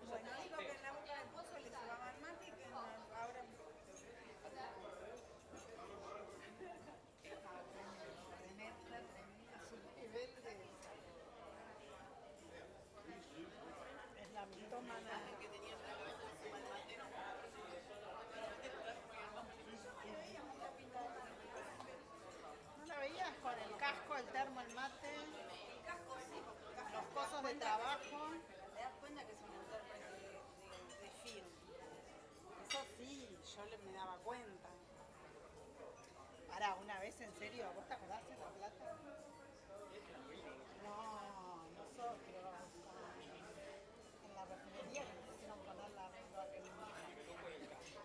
Bueno, digo que en la boca del pozo le llevaban mate y que ahora... Su nivel de... Es la mitómana. ¿No la veías con el casco, el termo, el mate? Los cosos de trabajo. Te das cuenta que es un intérprete de film. Eso sí, yo me daba cuenta. Ahora, una vez en serio, ¿vos te acordás de La Plata? No, nosotros. En la refinería que nos hicieron poner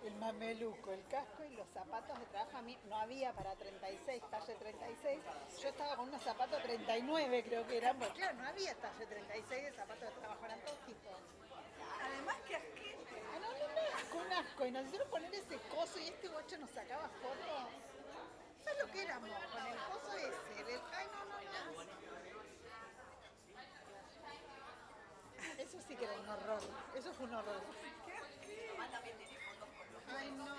el mameluco, el casco y los zapatos de trabajo. A mí no había para 36, talle 36. Yo estaba con unos zapatos 39, creo que eran, porque claro, no había talle 36 de zapatos de trabajo, eran todos tipos. Además que asquete. Ah, no, un asco. Y nos hicieron poner ese coso y este guacho nos sacaba fotos. ¿Sabes lo que éramos? Con el coso ese. Ay, no. Eso sí que era un horror. Eso fue un horror. Ay, no.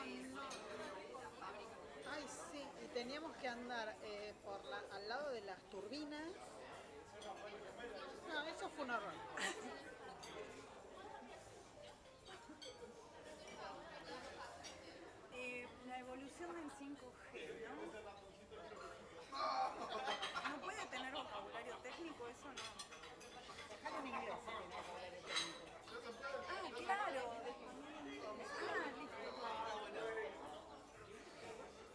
Ay, sí. Y teníamos que andar al lado de las turbinas. No, eso fue un horror. La evolución del 5G, ¿no? ¿No puede tener vocabulario técnico? Eso no. Dejalo en inglés. Vocabulario técnico. Ah, claro. Ah, listo.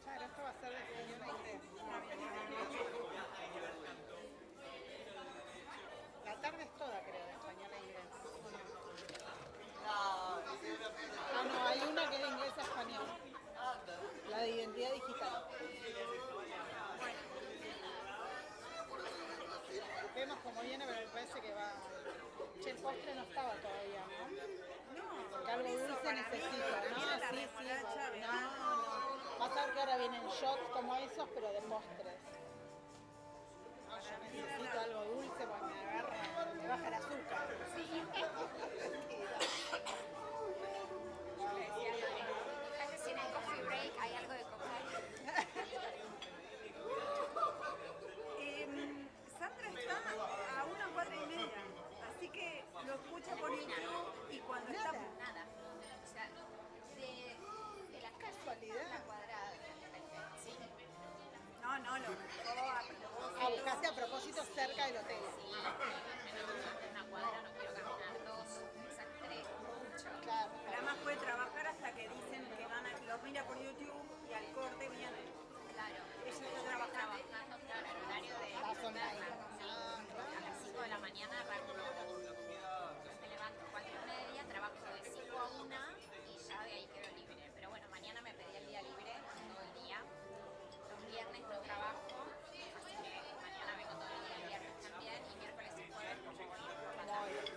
Claro, esto va a ser de español a inglés. La tarde es toda, creo, de español a inglés. Ah, no, hay una que es de inglés a español. La de identidad digital. Vemos cómo viene, pero me parece que va... Che, el postre no estaba todavía, ¿no? No, porque algo dulce necesito, ¿no? Viene la Sí, remolacha, no. Vas a ver que ahora vienen shots como esos, pero de postres. No, yo necesito algo dulce porque me agarra, me baja el azúcar. Yo le decía a Lore, fíjate si en el coffee break hay algo de cocaína. Sandra está a 1 cuadra y media, así que lo escucha por YouTube y cuando está... Nada. O sea, de la casualidad. Una cuadrada. Sí. No, lo buscó a propósito. Ah, buscaste a propósito cerca del hotel. Sí, una cuadra, no quiero caminar 2, esas 3, mucho. Claro. Pero además puede trabajar hasta que dicen que lo los mira por YouTube y al corte viene. Claro, Ella está trabajando, claro, el horario de a las 5 de la mañana arranco. Me levanto 4:30, trabajo de 5 a 1 y ya de ahí quedo libre. Pero bueno, mañana me pedí el día libre todo el día. Los viernes no trabajo, así que mañana vengo todo el día, el viernes también, y miércoles y jueves como por la tarde.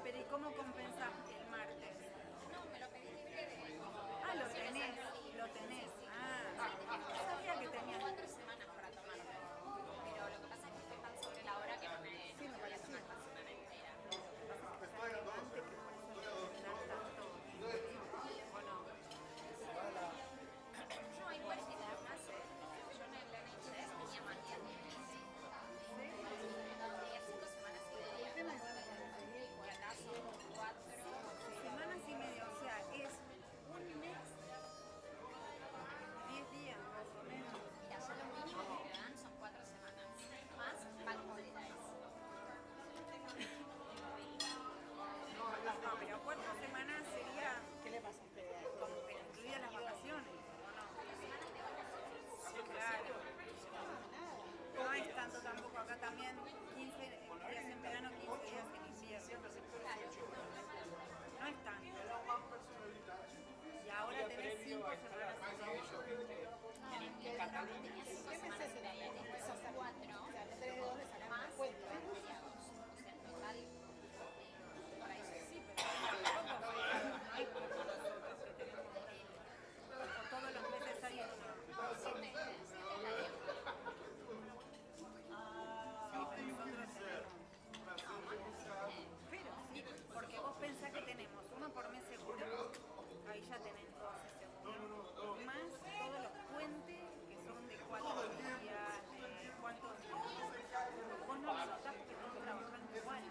Pero ¿y cómo compensás el martes? No, me lo pedí libre de... Ah, lo tenés, lo tenés. Ah, no sabía que tenías. 4 semanas para tomarlo. Pero lo que pasa es que estoy tan sobre la hora que no me voy a tomar la semana entera. No, igual que además yo en el NHS tenía más días libres. Tenía 5 semanas y media. Por acá son 4 semanas y media, o sea, es un mes, 10 días más o menos. Mira, yo lo mínimo que me dan son 4 semanas, más bank holidays. No, pero 4 semanas sería, ¿qué le pasa a usted? Como que incluía las vacaciones, ¿o no? 4 semanas de vacaciones. Sí, claro. No es tanto tampoco, acá también 15 días en verano, 15 días en invierno. No es tanto. Y ahora tenés 5 semanas en En Cataluña tenía 5 semanas y media, después son 4 más los feriados. O sea, en total, por ahí sí, pero tampoco no es como nosotros que tenemos o todos los meses hay uno. no, 7 el año. Pero sí, porque vos pensás que tenemos uno por mes seguro, ahí ya tenés 12 seguro, más todos los puentes que son de 4 días, de cuántos días. Vos no lo notás porque estás trabajando igual.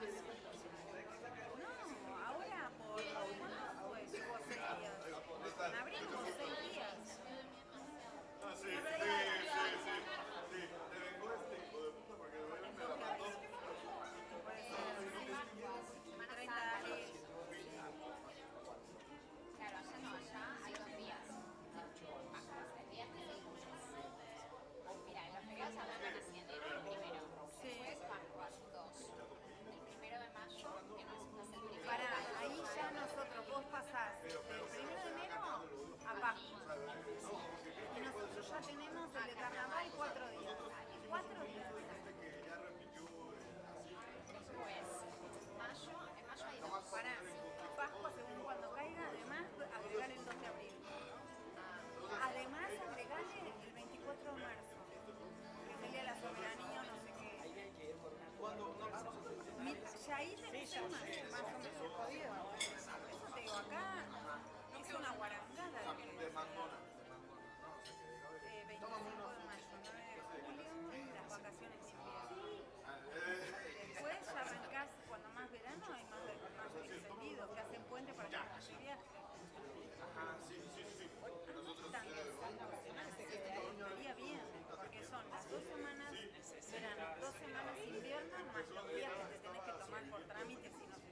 No, ahora por ¿cuánto fue? Llevo 6 días. En abril hubo 6 días. Sí, te vengo este hijo de puta porque me la mató. Claro, allá no, allá hay 2 días. Más 3 días que hay un mes. Mira, en los feriados arrancan así, enero el primero. Después Pascuas, 2. El 1 de mayo, que no es el primero. Pará, ahí ya nosotros, vos pasás del 1 de enero a Pascua. Y nosotros ya tenemos el de carnaval 4 días. 4 días. Después, mayo, en mayo hay 2. Pará, Pascua según cuando caiga, además agregar el 2 de abril. Además agregarle el 24 de marzo, que es el día de la soberanía o no sé qué. Ya ahí tenés el más o menos jodido. Eso te digo, acá es una guarangada. 25 de mayo, 9 de julio, las vacaciones de invierno. Después ya arrancás, cuando más verano hay más extendidos, que hacen puente para que no haya viaje. Estaría bien, porque son las 2 semanas verano, 2 semanas invierno, más los días que te tenés que tomar por trámite si no se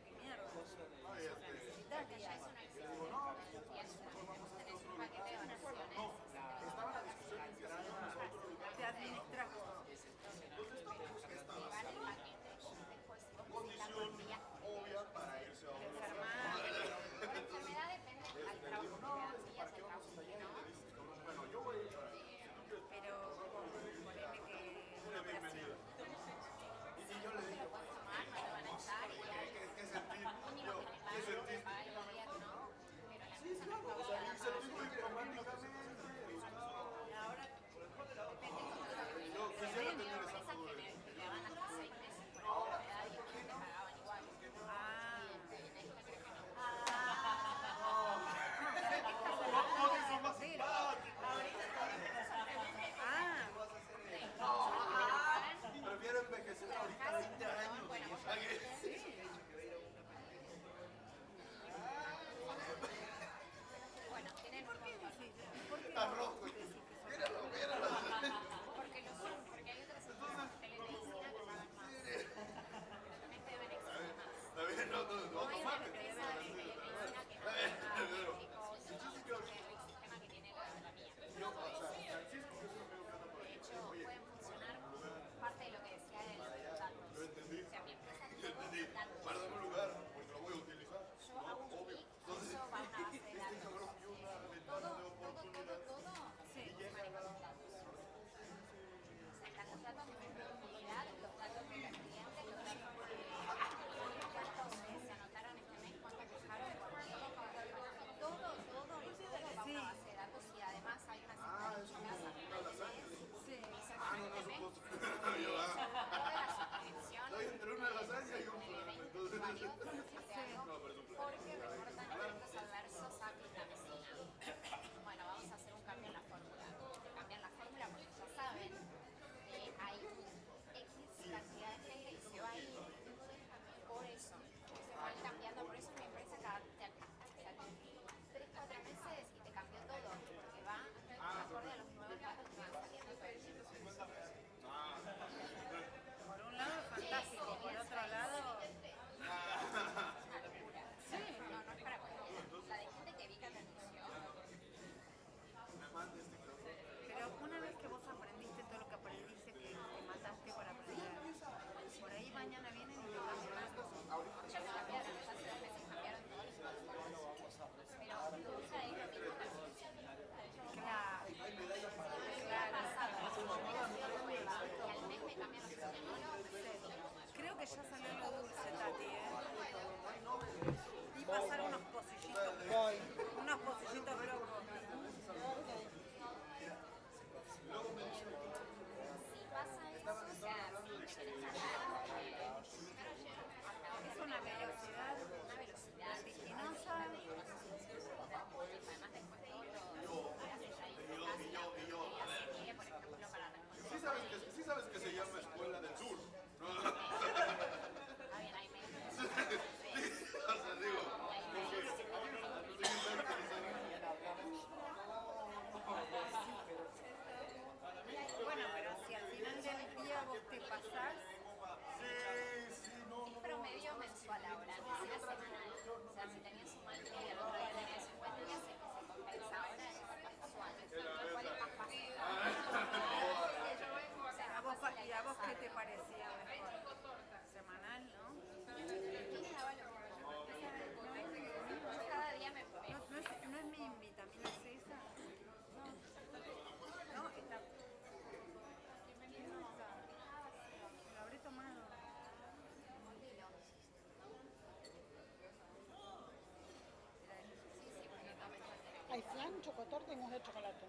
un chocotorte en un de chocolate.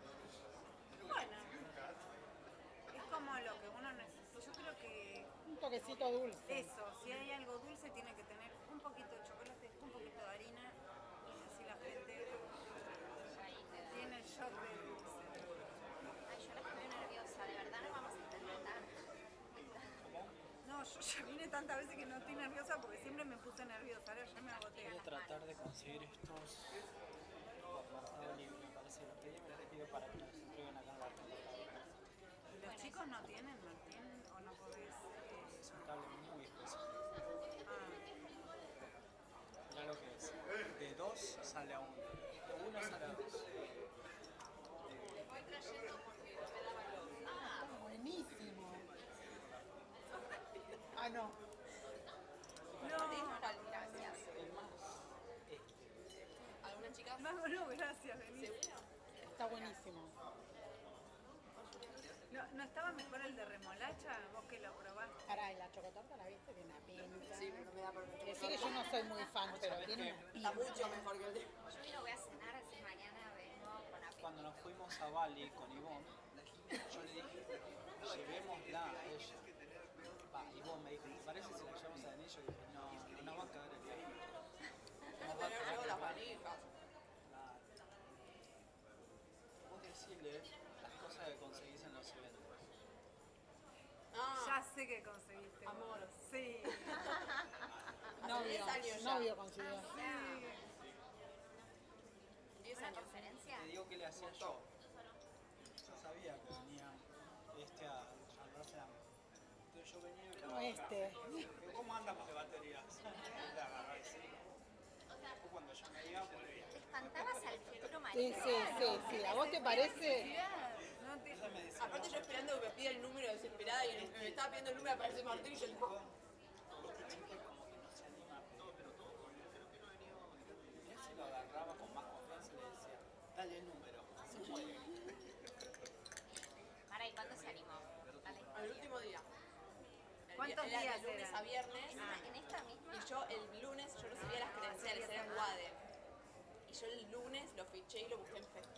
Bueno, es como lo que uno necesita. Yo creo que Un toquecito dulce. eso, si hay algo dulce, tiene que tener un poquito de chocolate, un poquito de harina, y así la gente tiene el shot de dulce. Ay, yo ahora estoy nerviosa, de verdad no vamos a intentar. No, yo ya vine tantas veces que no estoy nerviosa porque siempre me puse nerviosa, ahora ya me agoté. Voy a tratar de conseguir estos por Mercado Libre, me parece. Los pedí, me los pido para que los entreguen acá en la tienda. ¿Los chicos no tienen, Martín? ¿O no podés? Es un cable muy específico. Mirá lo que es. De 2 sale a 1. De 1 sale a 2. Les voy trayendo porque me da valor. Está buenísimo. Ah, no. No, gracias. ¿Alguna chica? No, gracias, vení. Está buenísimo. ¿No estaba mejor el de remolacha? Vos que lo probaste. Pará, ¿y la chocotorta la viste? Tiene una pinta. Sí, pero no me da por mucho. Decir que yo no soy muy fan, pero tiene una pinta. Está mucho mejor que el de... Yo hoy no voy a cenar, así mañana vengo con apetito. Cuando nos fuimos a Bali con Ivonne, yo le dije, llevémosla a ella. Ivonne me dijo, ¿te parece si la llevamos a Denise? Yo dije, no, no nos va a caer el viaje. Nos va a caer Luego el las viaje. valijas. Claro. Vos decirle las cosas que conseguís en los eventos. Ya sé que conseguiste. Amor. Sí. Hace 10 años ya. Novio consiguió. Sí. 10 ¿Una años. conferencia? Te digo que le hacía yo. Yo sabía que venía a Rotterdam. Entonces yo venía y Como este. digo, ¿cómo andamos de baterías? Le agarré y sí. Después cuando yo me iba, volvía. Te espantabas al futuro Sí, marido. sí. ¿A vos te parece? No te... Ella me decía, Aparte yo esperando que me pida el número desesperada y me estaba pidiendo el número, aparece Martín y yo le digo, este chico como que no se anima a pedir. Y él se lo agarraba con más confianza y le decía, dale el número. Se puede. Mara, ¿y cuándo se animó? Dale. al último día. ¿Cuántos Era días de lunes era? a viernes. ¿En esta misma? Y yo el lunes, yo recibía las credenciales, era en Wade. Y yo el lunes lo fiché y lo busqué en Facebook.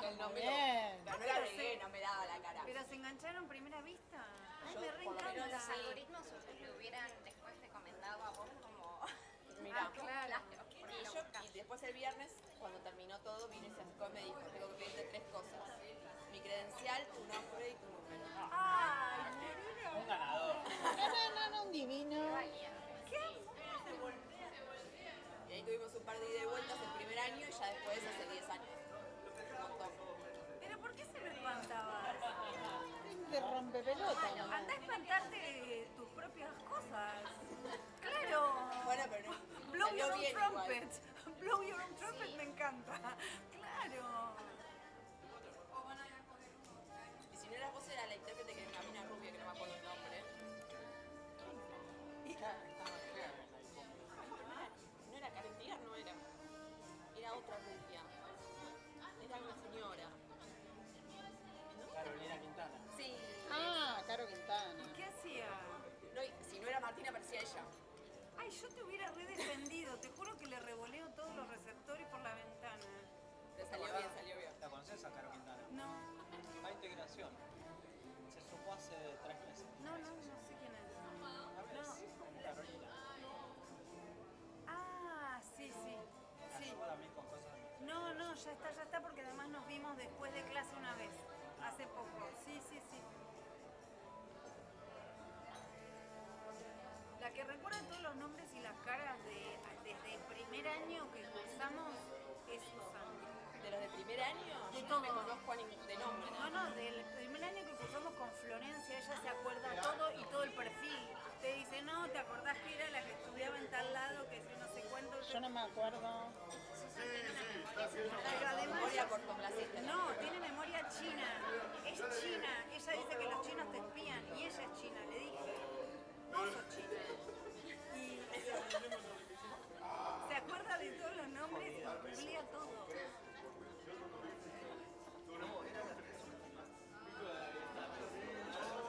El nombre Bien. no la regué, no me daba la cara. ¿Pero se engancharon primera vista? Ay, Yo, me por lo menos, reencanta. Los algoritmos le hubieran después recomendado a vos como... Mirá. claro. Y, y después el viernes, cuando terminó todo, vino y se acercó y me dijo, tengo que pedirte 3 cosas. Mi credencial, tu nombre y tu número. Ay, Un ganador. No, un divino. Y ahí tuvimos un par de ida y vueltas el primer año y ya después hace 10 años. Un montón. ¿pero por qué se me espantabas? De rompepelota, ¿no? Anda a espantarte tus propias cosas. Claro. Bueno, pero no. Blow salió your own bien igual. trumpet. Blow your own trumpet me encanta. Claro. Y si no eras vos, era la intérprete que era una rubia, que no me acuerdo el nombre. No era Karen Tier, no era. Era otra rubia. Era una señora. Carolina Quintana. Sí. Ah, Caro Quintana. ¿Qué hacía? No, y si no era Martina, parecía ella. Ay, yo te hubiera redefendido. Te juro que le revoleo todos los receptores por la ventana. Pero salió bien, salió bien. ¿La conoces a Caro Quintana? No, La integración. Se supo hace 3 meses. no sé quién es. ¿Sabes? Como Carolina. Ah, sí. Me ayuda a mí con cosas de mí. No, ya está, porque además nos vimos después de clase una vez, hace poco. Sí. La que recuerda todos los nombres y las caras desde el primer año que cursamos es Susana. ¿De los de primer año? De Yo todo. no me conozco de nombre. No, del primer año que cursamos con Florencia, ella se acuerda todo y todo el perfil. Te dice, no, ¿te acordás que era la que estudiaba en tal lado, que no sé cuánto? Yo no me acuerdo. Pero además, Memoria cortoplacista. no, tiene memoria china. Es china. Ella dice que los chinos te espían y ella es china. Le dije, vos sos china. Y se acuerda de todos los nombres y googlea todo.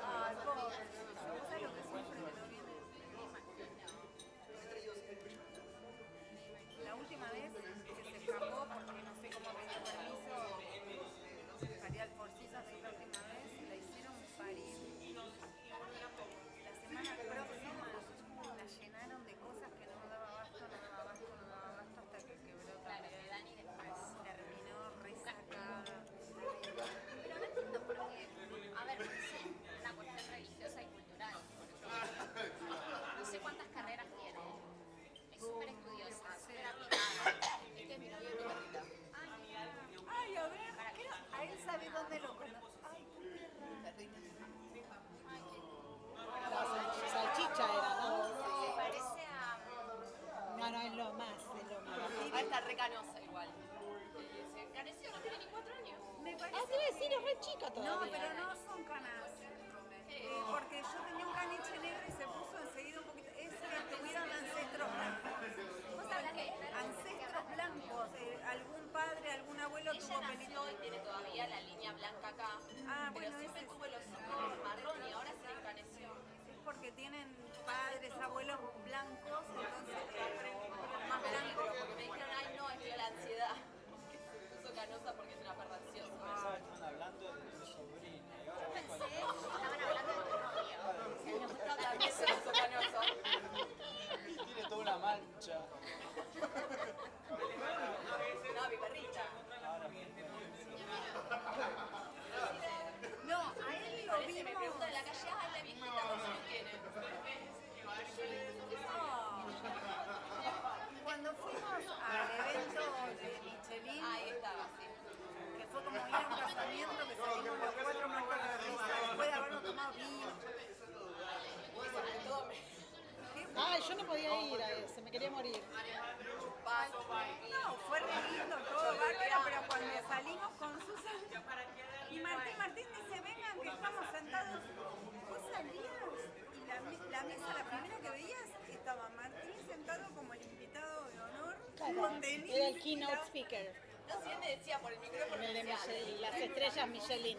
Ay, pobre. ¿Sabes lo que sufre que no viene? La última vez que se escapó porque no sé que tienen padres, abuelos blancos, entonces más blancos. Porque me dijeron, ay no, es que la ansiedad. Se puso canosa porque es una perra ansiosa. Pensaba que estaban hablando de tu sobrina. Y ahora Yo vos pensé cuando- que estaban hablando de tu novio. También se puso canosa. Tiene toda una mancha. No, mi perrita. No, a él lo Parece, me vimos. preguntan en la calle, ay, la viejita, ¿cuántos años tiene? Cuando fuimos al evento de Michelin, Ahí estaba, sí. que fue como ir a un casamiento, que salimos los cuatro muertos de risa después de habernos tomado vino. Ay, yo no podía ir a ese, me quería morir. No, fue re lindo, todo bárbaro, pero cuando salimos con Susan y Martín dice, vengan que estamos sentados, vos salías y la mesa, la primera que veías, estaba Martín sentado como el invitado de honor, con Denise. Era el keynote speaker. No sé, él me decía por el micrófono. En el de decía, Michelin, las estrellas Michelin.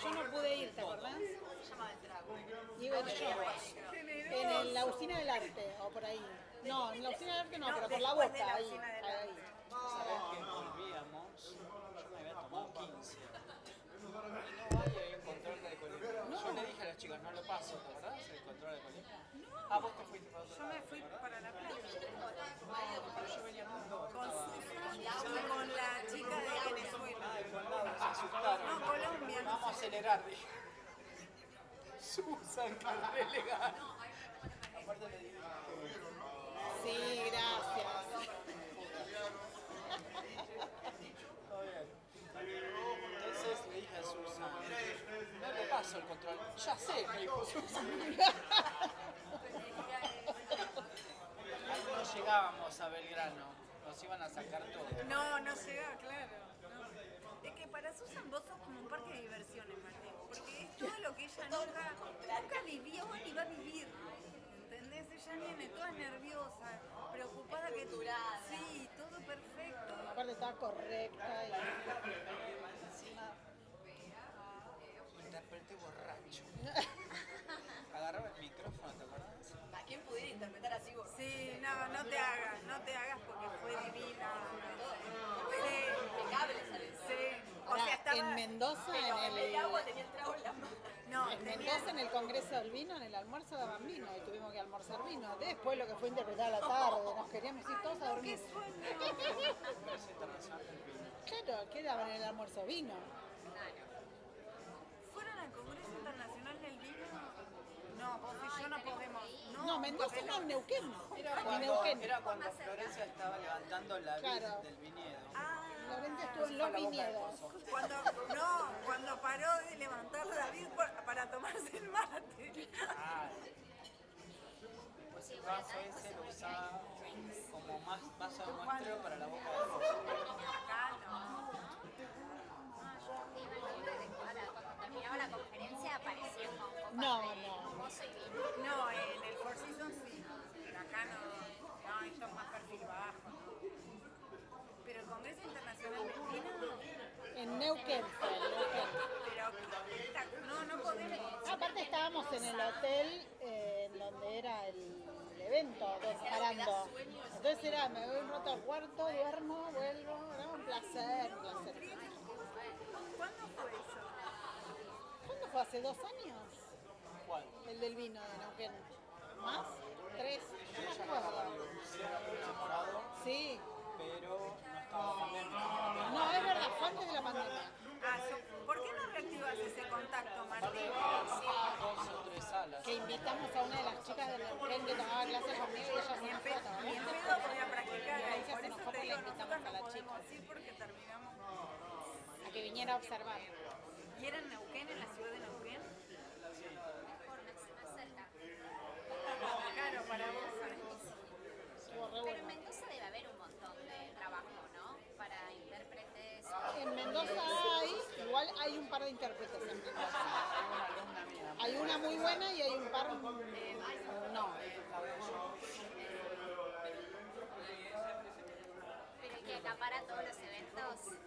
Yo no pude ir, ¿te acordás? se llama el trago. Iba yo. En la usina del arte, o por ahí. No, en la usina del arte no, pero por la después de boca, la ahí. usina del ahí. ¿Sabés que volvíamos? Yo me había tomado 15. Y no hay ahí un control de alcoholemia. Yo le dije a las chicas, no lo paso, ¿te acordás? El control de alcoholemia. Ah, vos te fuiste para otro Yo me fui para la playa. Pero yo venía con dos. Con Susan y con la chica de Venezuela. Ay, con Laura, se asustaron. No, Colombia. Vamos a acelerar, dije. Susan, que relegada. Aparte le dije. Sí, gracias. Todo bien. Entonces le dije a Susan, no le paso el control. Ya sé, me dijo Susan. Ahí no llegábamos a Belgrano, nos iban a sacar todo. No llega, claro. No. Es que para Susan vos sos como un parque de diversiones, Martín. Porque es todo lo que ella nunca vivió ni va a vivir. ¿Entendés? Ella viene toda nerviosa, preocupada que tú. Sí, todo perfecto. Aparte estaba correcta. Encima, interpreté borracho. Agarraba el micrófono, ¿te acordás? ¿A quién pudiera interpretar así vos? Sí, no te hagas porque fue divina. Sí. Impecable sale. Sí. O Ahora, sea, estaba en Mendoza, Pero en el agua tenía el trago en la mano. No, En Mendoza, en el Congreso del Vino, en el almuerzo daban vino y tuvimos que almorzar vino. Después lo que fue interpretar a la tarde, nos queríamos ir todos a dormir. Claro, ¿qué daban en el almuerzo? Vino. ¿Fueron al Congreso Internacional del Vino? No, vos y yo no podemos. No, Mendoza no, Neuquén. Era cuando Florencia estaba levantando la vid Claro. del viñedo. Florencia estuvo en los viñedos. Cuando paró de levantar David para tomarse el mate. Ah, después el vaso ese lo usaba como más vaso de muestreo para la boca de fuego. Acá no. Cuando terminaba la conferencia aparecía un poco No, de no. hermoso y vino. No, en el Four Seasons sí. Acá no, esto es más perfil bajo, ¿no? Pero el Congreso Internacional del Vino, En Neuquén fue, en Neuquén. pero no podemos. Aparte estábamos en el hotel en donde era el evento, parando. Entonces era, me voy un rato al cuarto, duermo, vuelvo, era un placer, un placer. ¿Cuándo fue eso? ¿Cuándo fue? ¿Hace 2 años? ¿Cuál? El del vino de Neuquén. ¿Más? 3, no me acuerdo. Sí. Pero no estaba pandemia. No, es verdad, fue antes de la pandemia. ¿Por qué no reactivas ese contacto, Martín? Dos o tres salas. Que invitamos a una de las chicas de Neuquén que tomaba clases conmigo y ella se nos fue a tomar. Ni en pedo voy a practicar ahí. Ella Por se nos eso fue te porque digo, la invitamos nosotros a la no chica. podemos ir porque terminamos. A que viniera a observar. ¿Y era en Neuquén, en la ciudad de Neuquén? Mejor, más cerca. Claro, para vos. Pero en Mendoza debe haber un montón de trabajo, ¿no? Para intérpretes. En Mendoza igual hay un par de intérpretes en Mendoza. Hay una muy buena y hay un par no. Pero el que acapara todos los eventos.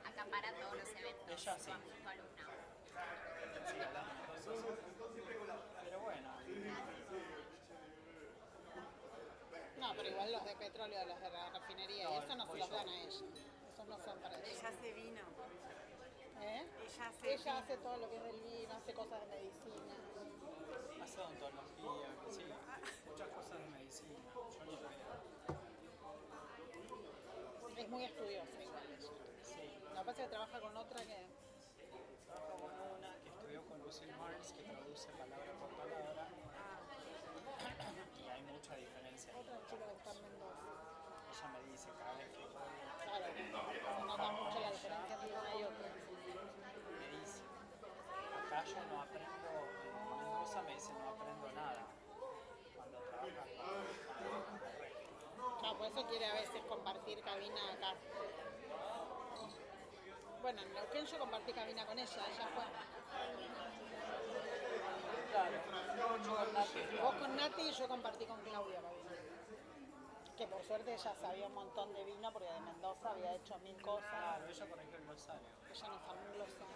Acapara todos los eventos. Ella sí. Tu alumna. Pero No, pero igual los de petróleo, los de la refinería, y eso no se los dan a ella. Esos no son para ella. Ella hace vino. ¿Eh? Ella hace todo lo que es del vino, hace cosas de medicina. Hace odontología, sí, muchas cosas de medicina. Yo ni idea. Es muy estudiosa igual ella. Sí. Lo que pasa es que trabaja con otra que... Trabajo con una que estudió con Lucille Mars, que traduce palabra por palabra. Y hay mucha diferencia. Otra chica que está en Mendoza. Ella me dice cada vez que voy. Claro, se nota mucho la diferencia entre una y otra. Me dice, acá yo no aprendo, en Mendoza me dice no aprendo nada. Cuando trabajas con la red. Claro, por eso quiere a veces compartir cabina acá. Bueno, en Neuquén yo compartí cabina con ella fue. Claro, yo con Nati. Vos con Nati y yo compartí con Claudia cabina. Que por suerte ella sabía un montón de vino porque de Mendoza había hecho 1000 cosas. Claro, ella corrigió el glosario. Ella nos armó un glosario.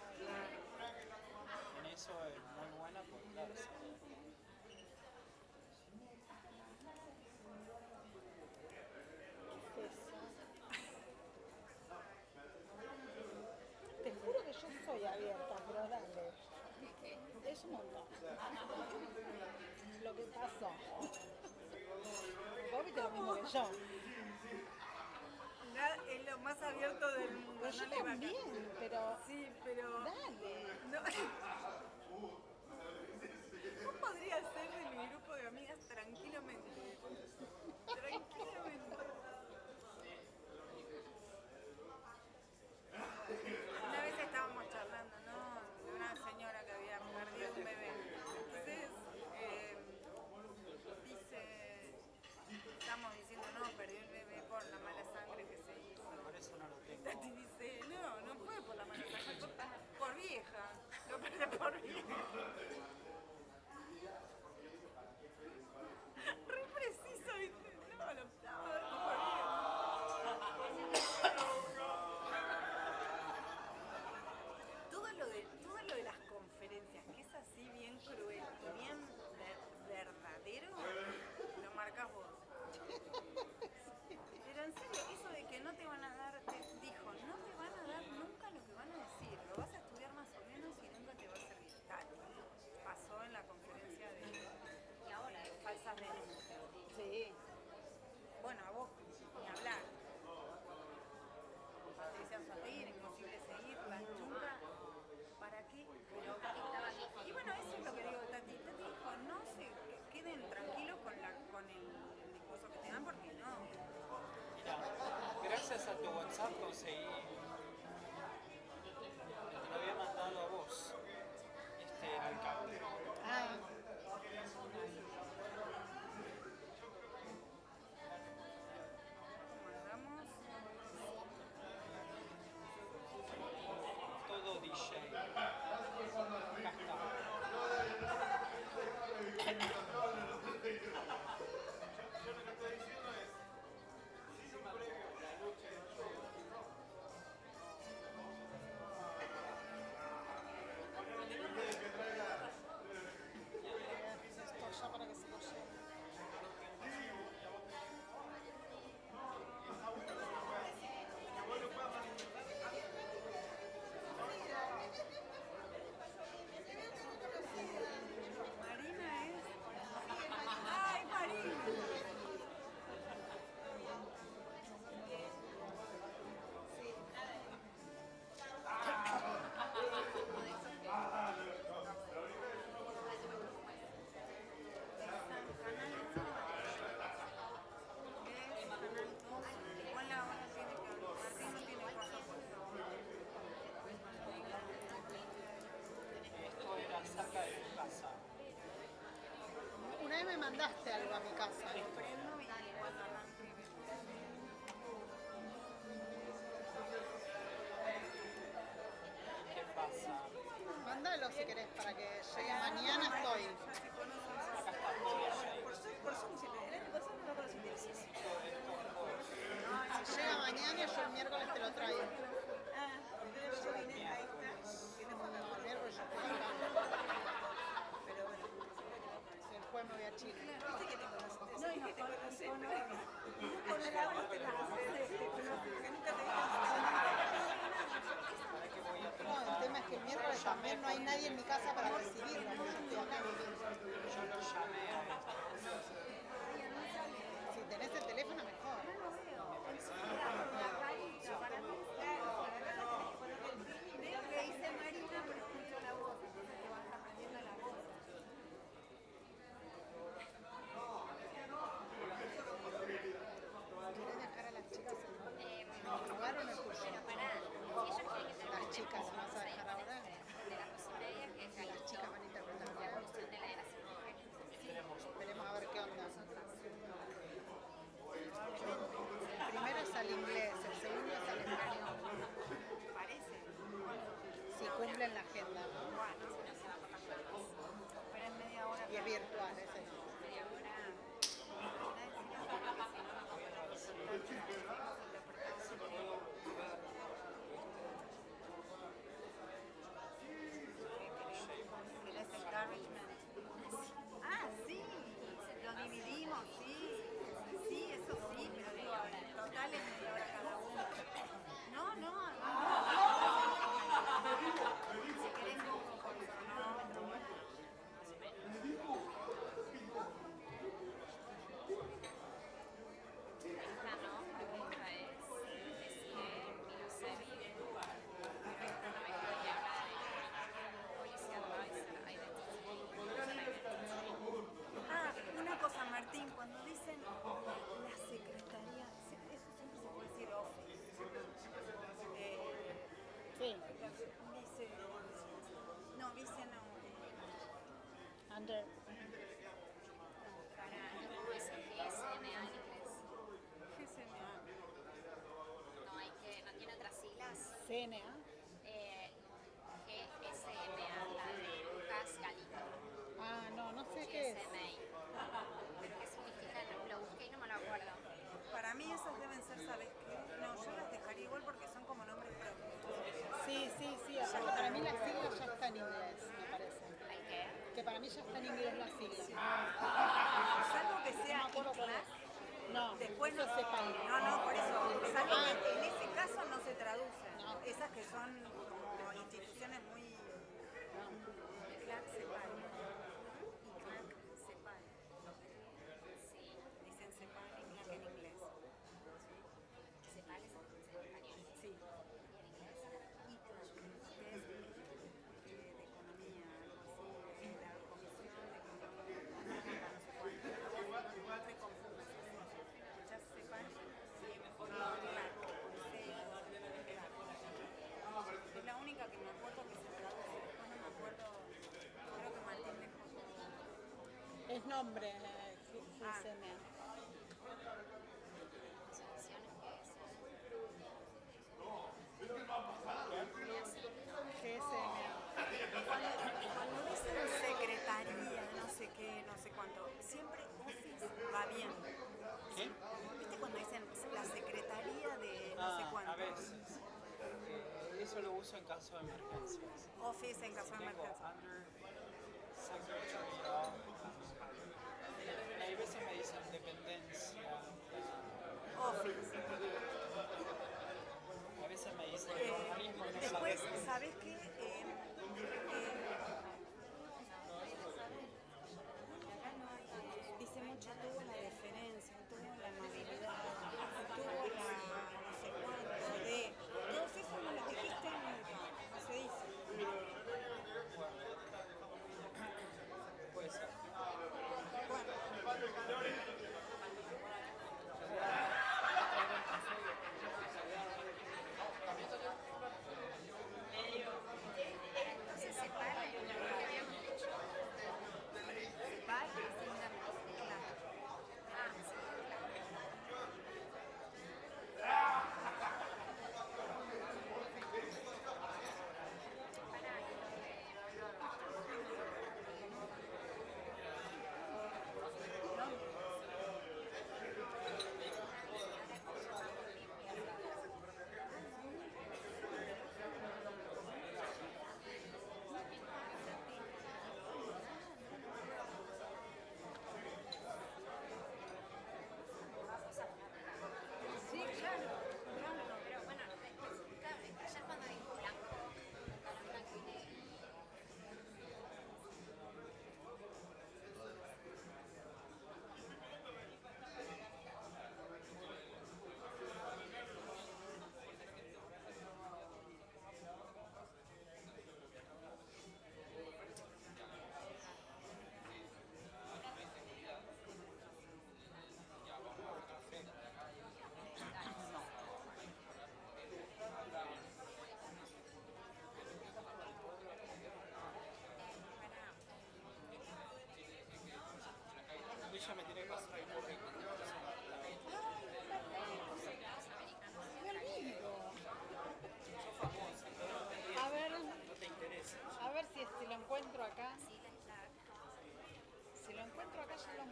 En eso es muy buena porque claro, Te juro que yo soy abierta, pero dale. Es un montón. Lo que pasó. Vos viste lo mismo que yo. Es lo más abierto del mundo. Pero yo también, pero... Sí, pero... Dale. No. Vos podrías ser de mi grupo de amigas tranquilamente. Tranquilamente. Una vez estábamos charlando, ¿no? De una señora que había perdido un bebé. Entonces, estamos diciendo, no, perdió el bebé por la mala sangre que se hizo. por eso no lo tengo. Tati dice, no fue por la mala sangre, por vieja. Lo perdió por vieja. Re preciso, ¿viste? No, por vieja. Todo lo de las conferencias, que es así bien cruel y bien verdadero, lo marcas vos. Pero en serio, eso de que no te van a dar, dijo, no te van a dar nunca lo que van a decir, lo vas a estudiar más o menos y nunca te va a servir. Tal. Pasó en la conferencia de falsas denuncias. Sí. Bueno, a vos, ni hablar. Patricia Satir, imposible seguirla, nunca. ¿Para qué? Pero, y bueno, eso es lo que digo, Tati. Tati dijo, no se queden tranquilos con el discurso que te dan porque no. Mira, gracias a tu WhatsApp conseguí el que lo había mandado a vos. Este era el cable. Todo DJ. Acá Esto ya para que se lo lleve. Marina es. ¡Ay, Marina! esto era cerca de tu casa. Una vez me mandaste algo a mi casa. ¿Qué pasa? Mándalo si querés para que llegue mañana. Estoy. Acá está DJ. Por Zoom siempre. El año pasado no lo conocí. Si llega mañana, yo el miércoles te lo traigo. Yo vine, ahí está. El miércoles yo estoy acá. Pero bueno, si después me voy a Chile. Viste que te conociste. No, y que te conocés. también no hay nadie en mi casa para recibirlo, porque yo estoy acá. Yo lo llamé a estos. Si tenés el teléfono, mejor. Veo que dice Marina, pero escucho la voz, entonces te vas aprendiendo la voz. ¿Querés dejar a las chicas en el lugar o en el tuyo? Pero pará, si ellos quieren que Las chicas, ¿las vas a ahí dejar van a ahora? de las 2:30, que es Las chicas van a interpretar. la evolución de la era 5. Esperemos a ver qué onda. El primero es al inglés, el segundo es al español. Parece. Si cumplen la agenda, ¿no? Bueno, pero es media hora. Y es virtual, ese no. Media hora. El encouragement. Ah, sí, lo dividimos, sí. Sí, eso sí, pero digo, en total es media hora cada uno. No. Si querés poco, por eso, no. Esta no, esta es Milosevic. Esta no es que habla de Policy Advisor Identity. Ah, una cosa, Martín, cuando dicen la secretaría, eso siempre se puede decir office. Sí. Dice, no, dice no. Under. Para, ¿cómo es el GSMA en inglés? GSMA. No, no tiene otras siglas. CNA. GSMA, la de Lucas Galito. Ah, no sé qué es. GSMA. Pero ¿qué significa? Lo busqué y no me lo acuerdo. Para mí esas deben ser, ¿sabes qué? No, yo las dejaría igual porque son como nombres propios. Sí, aparte para mí las siglas ya están en inglés, me parece. ¿El qué? Que para mí ya está en inglés las siglas. Salvo que sea ICLAC, No, después eso no es país. No, por eso. Salvo que en ese caso no se traducen. Esas que son como instituciones muy... ICLAC, CEPAL. ICLAC, CEPAL. Sí. Dicen CEPAL, ICLAC en inglés. ¿Cepal es en español? Sí. ¿Y en inglés? ICLAC, que es de economía, algo así, la Comisión de Economía, no sé cuánto. Te confundes. ¿Escuchás CEPAL? Sí, mejor ICLAC. Es la única que me acuerdo que se traduce. Después no me acuerdo. Creo que Martín dejó todo. Es nombre, GSMA. Asociaciones GSMA. Cuando dicen secretaría, no sé qué, no sé cuánto, siempre office va bien. ¿Qué? ¿Viste cuando dicen la secretaría de no sé cuánto? A veces. Eso lo uso en caso de emergencias. Office en caso de Tengo emergencia. under secretary of. Y hay veces me dicen dependencia. Office. A veces me dicen organismo y no Después, sabe. ¿sabes qué? Dice mucho, tuvo la deferencia, tuvo la amabilidad, tuvo la no sé cuánto, de... Todos esos no los dijiste nunca, no se dice. Puede ser.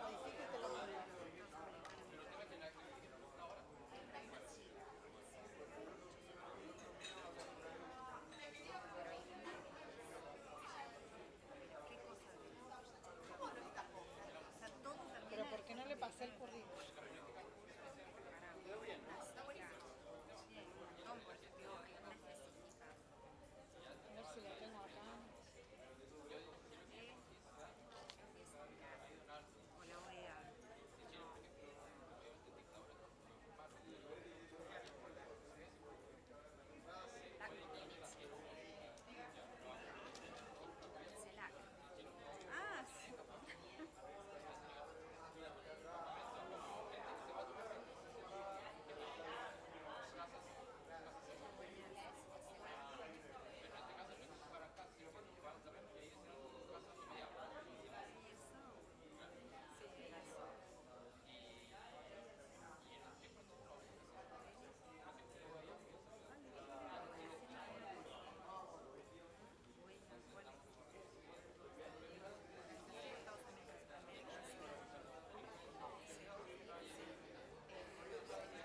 modifico y te lo mando. Pero ¿por qué no le pasé el currículum? A ver si lo tengo acá. Ah, sí.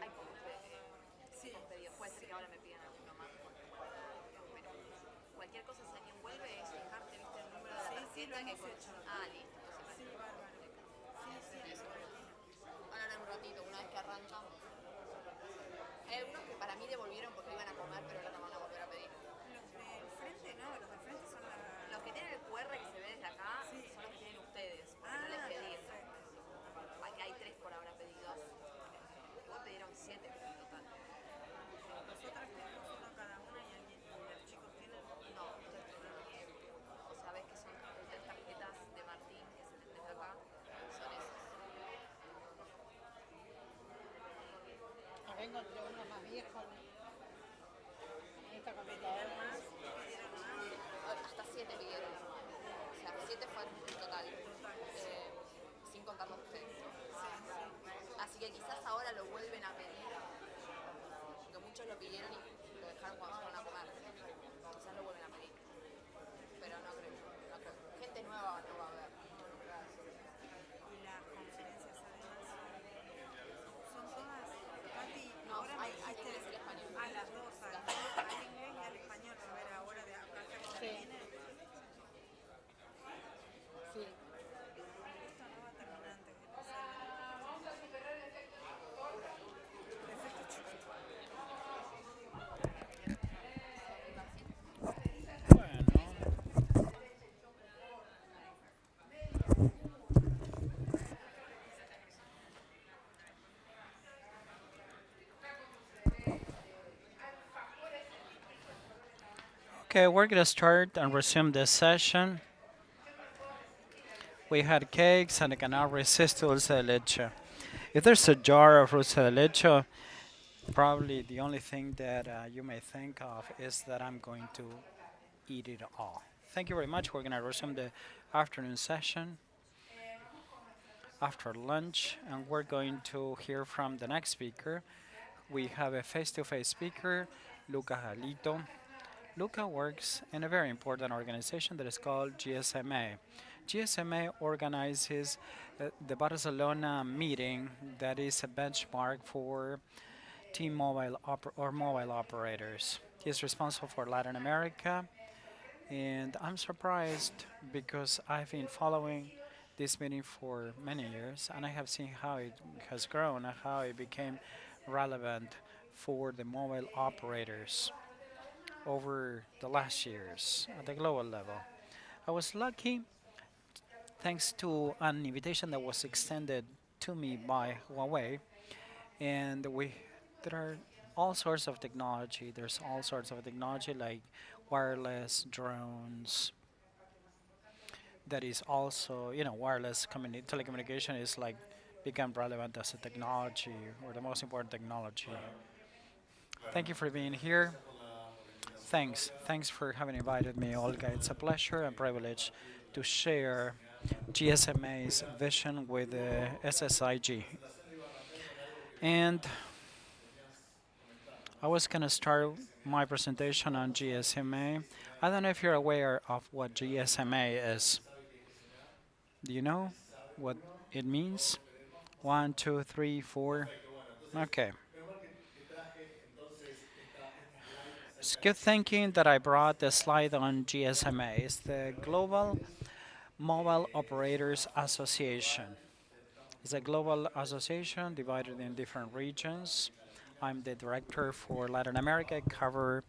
Hay pocos pedidos. Puede ser que ahora me pidan alguno más. Pero cualquier cosa, si alguien vuelve, es fijarte, viste, el número de la Sí, lo tarjeta hemos que hecho. Ah, listo. Entonces, Sí, bárbaro. Sí, sí, eso. Ahora en un ratito, una vez que arrancan. Hay algunos que para mí devolvieron porque iban a comer, pero ahora no van a volver a pedir. Los del frente no, los del frente son la... Los que tienen el QR que se ve desde acá son los que tienen ustedes, porque no les pedí. perfecto. Aquí hay 3 por ahora pedidos. Igual pidieron 7 en total. Nosotras tenemos uno cada una y alguien, los chicos tienen... No, ustedes tienen uno. O sea, ves que son 3 tarjetas de Martín, que es el de acá, son esos. Acá encontré uno más viejo. Esta computadora. Hasta 7 pidieron. O sea, 7 fue en total. Sin contarlos ustedes. Así que quizás ahora lo vuelven a pedir. Porque muchos lo pidieron y lo dejaron cuando fueron a comer. Quizás lo vuelven a pedir. Pero no creo. No creo. Gente nueva no va a haber. Y las conferencias además son todas... Katy, No, ahora me hay dijiste... inglés y español. A las dos, al inglés y al español. A ver, ahora de acá que termine. Sí. Esto no va a terminar antes de pasar. Perfecto, chicos. Okay, we're gonna start and resume this session. We had cakes and I cannot resist dulce de leche. If there's a jar of dulce de leche, probably the only thing that you may think of is that I'm going to eat it all. Thank you very much. We're gonna resume the afternoon session after lunch, and we're going to hear from the next speaker. We have a face-to-face speaker, Luca Galito. Luca works in a very important organization that is called GSMA. GSMA organizes the Barcelona meeting that is a benchmark for T-Mobile or mobile operators. He is responsible for Latin America, and I'm surprised because I've been following this meeting for many years, and I have seen how it has grown and how it became relevant for the mobile operators over the last years at the global level. I was lucky thanks to an invitation that was extended to me by Huawei, and there are all sorts of technology. There's all sorts of technology like wireless drones. That is also, wireless telecommunication is like become relevant as a technology or the most important technology. Thank you for being here. Thanks for having invited me, Olga. It's a pleasure and privilege to share GSMA's vision with the SSIG. And I was going to start my presentation on GSMA. I don't know if you're aware of what GSMA is. Do you know what It means 1, 2, 3, 4. Okay. It's good thinking that I brought the slide on GSMA. It's the Global Mobile Operators Association. It's a global association divided in different regions. I'm the director for Latin America. I cover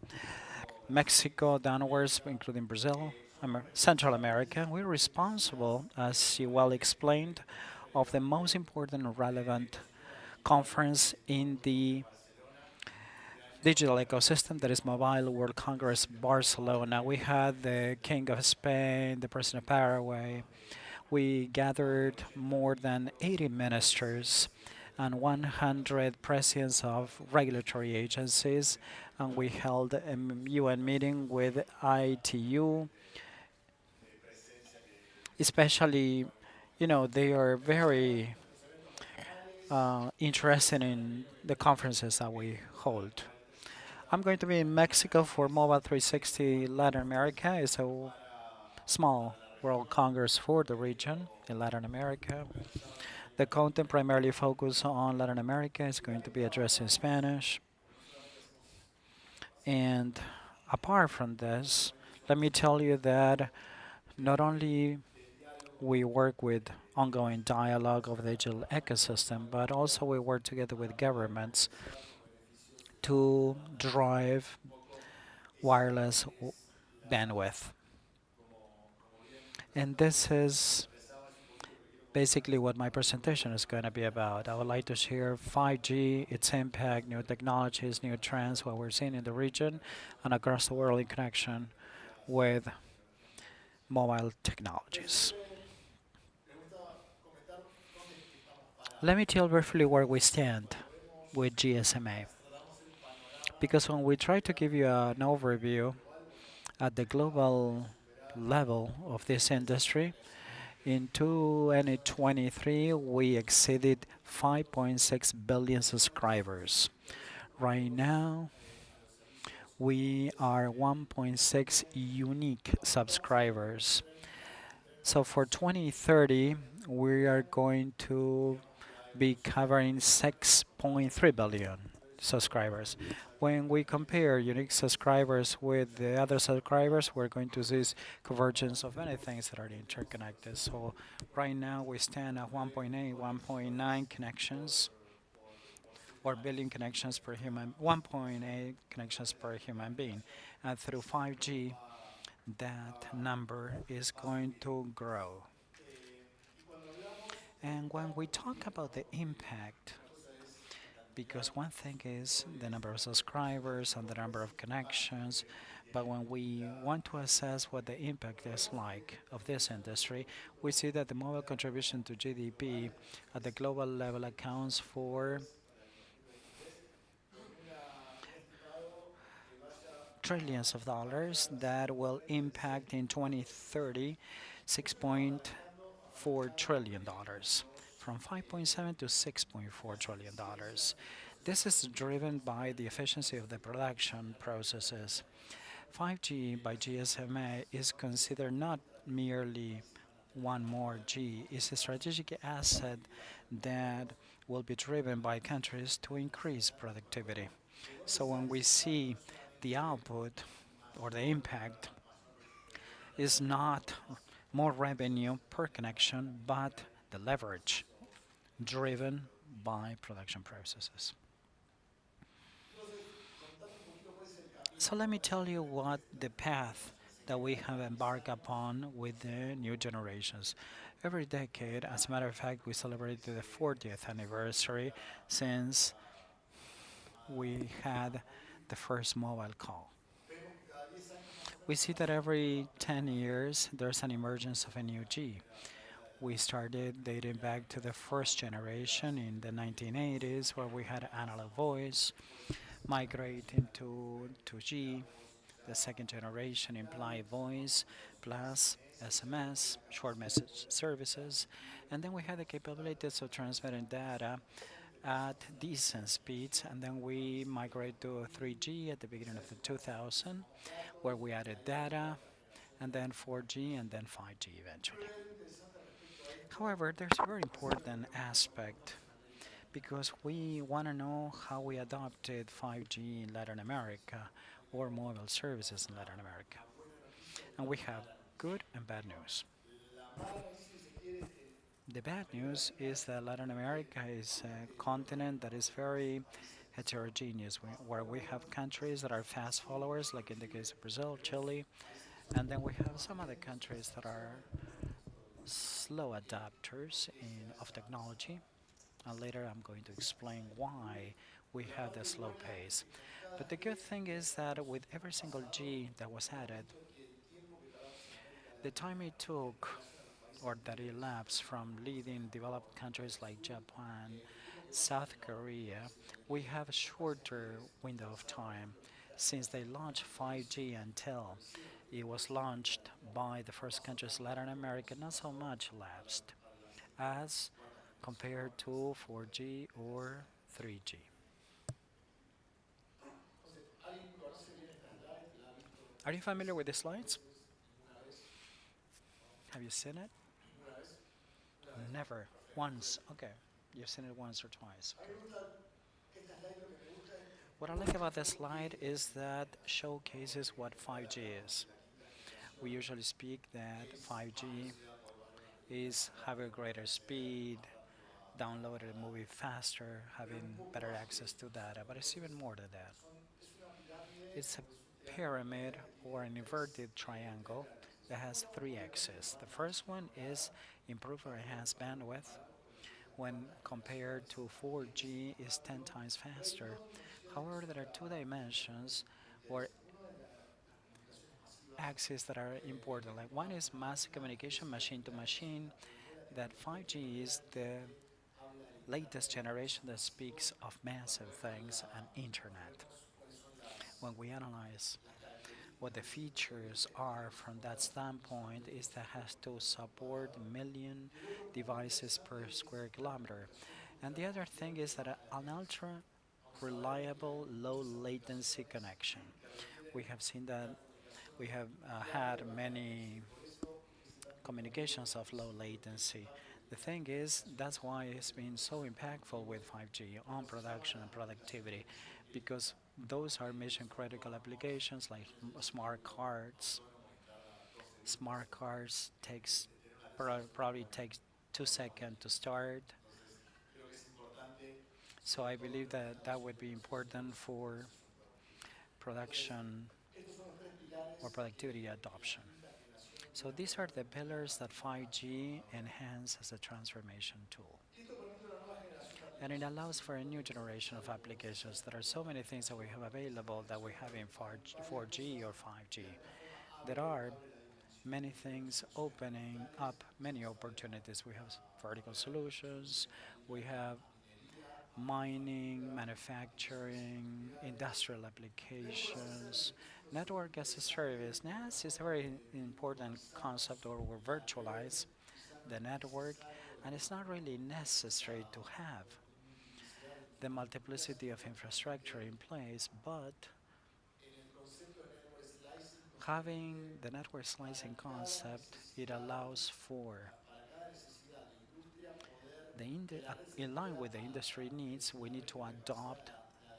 Mexico downwards, including Brazil, Central America. We're responsible, as you well explained, of the most important and relevant conference in the digital ecosystem, that is Mobile World Congress Barcelona. We had the King of Spain, the President of Paraguay. We gathered more than 80 ministers and 100 presidents of regulatory agencies, and we held a UN meeting with ITU. Especially, they are very interested in the conferences that we hold. I'm going to be in Mexico for Mobile 360 Latin America. It's a small World Congress for the region in Latin America. The content primarily focused on Latin America. It's going to be addressed in Spanish. And apart from this, let me tell you that not only we work with ongoing dialogue of the digital ecosystem, but also we work together with governments to drive wireless bandwidth. And this is basically what my presentation is going to be about. I would like to share 5G, its impact, new technologies, new trends, what we're seeing in the region and across the world in connection with mobile technologies. Let me tell briefly where we stand with GSMA. Because when we try to give you an overview at the global level of this industry, in 2023 we exceeded 5.6 billion subscribers. Right now, we are 1.6 unique subscribers. So for 2030, we are going to be covering 6.3 billion subscribers. When we compare unique subscribers with the other subscribers, we're going to see convergence of many things that are interconnected. So right now we stand at 1.8, 1.9 connections or billion connections per human, 1.8 connections per human being. And through 5G, that number is going to grow. And when we talk about the impact, because one thing is the number of subscribers and the number of connections, but when we want to assess what the impact is like of this industry, we see that the mobile contribution to GDP at the global level accounts for trillions of dollars that will impact in 2030 $6.4 trillion, from 5.7 to 6.4 trillion dollars. This is driven by the efficiency of the production processes. 5G by GSMA is considered not merely one more G, it's a strategic asset that will be driven by countries to increase productivity. So when we see the output or the impact is not more revenue per connection, but the leverage driven by production processes. So let me tell you what the path that we have embarked upon with the new generations. Every decade, as a matter of fact, we celebrated the 40th anniversary since we had the first mobile call. We see that every 10 years there's an emergence of a new G. We started dating back to the first generation in the 1980s, where we had analog voice, migrating to 2G, the second generation implied voice, plus SMS, short message services, and then we had the capabilities of transmitting data at decent speeds, and then we migrated to 3G at the beginning of the 2000, where we added data, and then 4G, and then 5G eventually. However, there's a very important aspect because we want to know how we adopted 5G in Latin America or mobile services in Latin America. And we have good and bad news. The bad news is that Latin America is a continent that is very heterogeneous, where we have countries that are fast followers, like in the case of Brazil, Chile, and then we have some other countries that are slow adapters of technology. And later I'm going to explain why we have the slow pace. But the good thing is that with every single G that was added, the time it took or that elapsed from leading developed countries like Japan, South Korea, we have a shorter window of time since they launched 5G until it was launched by the first countries Latin America, not so much elapsed as compared to 4G or 3G. Are you familiar with the slides? Have you seen it? Never. Once. Okay. You've seen it once or twice. Okay. What I like about this slide is that showcases what 5G is. We usually speak that 5G is having greater speed, downloading a movie faster, having better access to data, but it's even more than that. It's a pyramid or an inverted triangle that has three axes. The first one is improve or enhance bandwidth. When compared to 4G is 10 times faster. However, there are two dimensions or axes that are important. Like one is mass communication, machine to machine. That 5G is the latest generation that speaks of massive things and internet. When we analyze what the features are from that standpoint is that has to support a million devices per square kilometer. And the other thing is that an ultra reliable low latency connection. We have seen that we have had many communications of low latency. The thing is, that's why it's been so impactful with 5G on production and productivity, because those are mission critical applications like smart cards. Smart cards probably takes 2 seconds to start. So I believe that that would be important for production or productivity adoption. So these are the pillars that 5G enhance as a transformation tool. And it allows for a new generation of applications. There are so many things that we have available that we have in 4G or 5G. There are many things opening up many opportunities. We have vertical solutions, we have mining, manufacturing, industrial applications, network as a service. NAS is a very important concept, or we virtualize the network, and it's not really necessary to have the multiplicity of infrastructure in place, but having the network slicing concept, it allows for in line with the industry needs, we need to adopt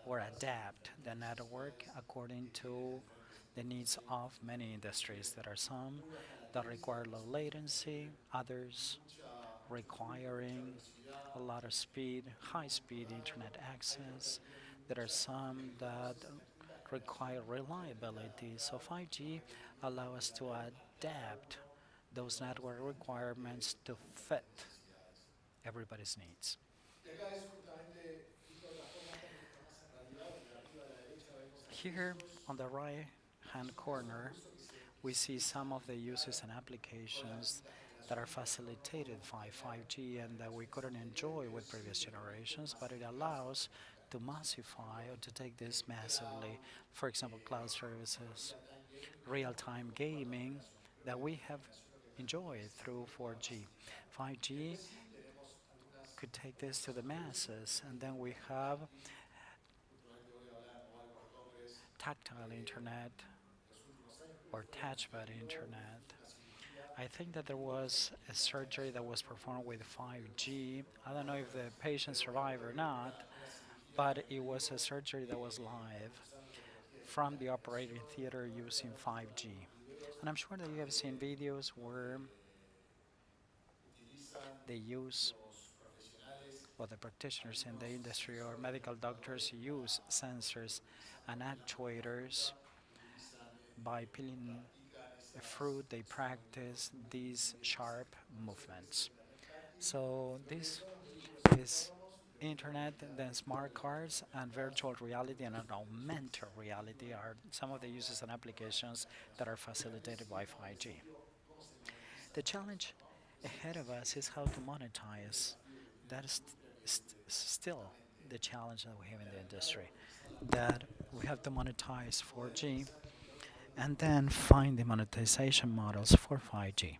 or adapt the network according to the needs of many industries. There are some that require low latency, others requiring a lot of speed, high-speed internet access. There are some that require reliability. So 5G allows us to adapt those network requirements to fit everybody's needs. Here on the right hand corner, we see some of the uses and applications that are facilitated by 5G and that we couldn't enjoy with previous generations, but it allows to massify or to take this massively. For example, cloud services, real-time gaming that we have enjoyed through 4G. 5G could take this to the masses, and then we have tactile internet or touchpad internet. I think that there was a surgery that was performed with 5G. I don't know if the patient survived or not, but it was a surgery that was live from the operating theater using 5G. And I'm sure that you have seen videos where they use, well, the practitioners in the industry or medical doctors use sensors and actuators by peeling a fruit. They practice these sharp movements. So this is internet, then smart cards and virtual reality and augmented reality are some of the uses and applications that are facilitated by 5G. The challenge ahead of us is how to monetize. That is still the challenge that we have in the industry. That we have to monetize 4G and then find the monetization models for 5G.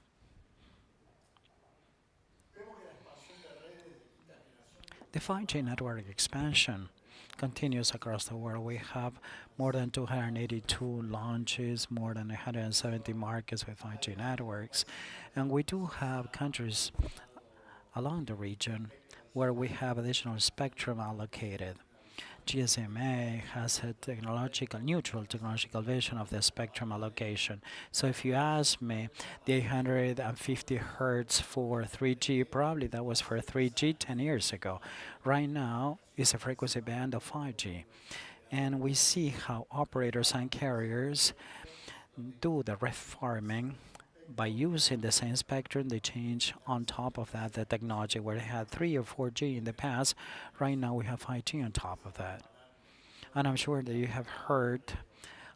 The 5G network expansion continues across the world. We have more than 282 launches, more than 170 markets with 5G networks, and we do have countries along the region where we have additional spectrum allocated. GSMA has a neutral technological vision of the spectrum allocation. So if you ask me, the 850 hertz for 3G, probably that was for 3G 10 years ago. Right now, it's a frequency band of 5G. And we see how operators and carriers do the refarming by using the same spectrum. They change on top of that the technology where they had 3 or 4G in the past. Right now we have 5G on top of that. And I'm sure that you have heard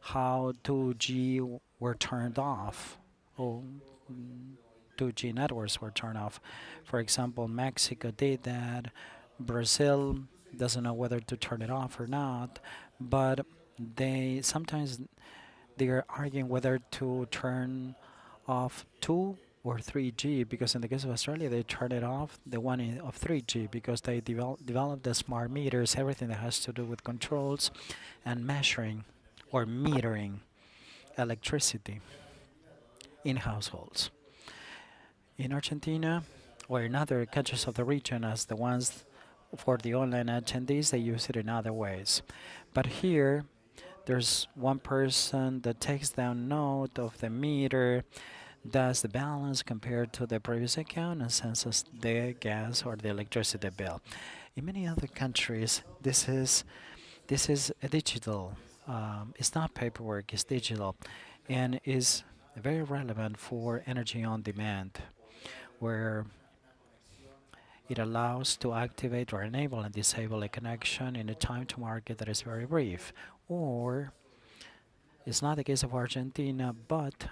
how 2G were turned off. Oh, 2G networks were turned off. For example, Mexico did that. Brazil doesn't know whether to turn it off or not, but they're arguing whether to turn off 2 or 3G, because in the case of Australia they turned it off, the one of 3G, because they developed the smart meters, everything that has to do with controls and measuring or metering electricity in households. In Argentina or in other countries of the region, as the ones for the online attendees, they use it in other ways. But here there's one person that takes down note of the meter, does the balance compared to the previous account, and sends us the gas or the electricity bill. In many other countries, this is a digital. It's not paperwork; it's digital, and is very relevant for energy on demand, where it allows to activate or enable and disable a connection in a time to market that is very brief. Or it's not the case of Argentina, but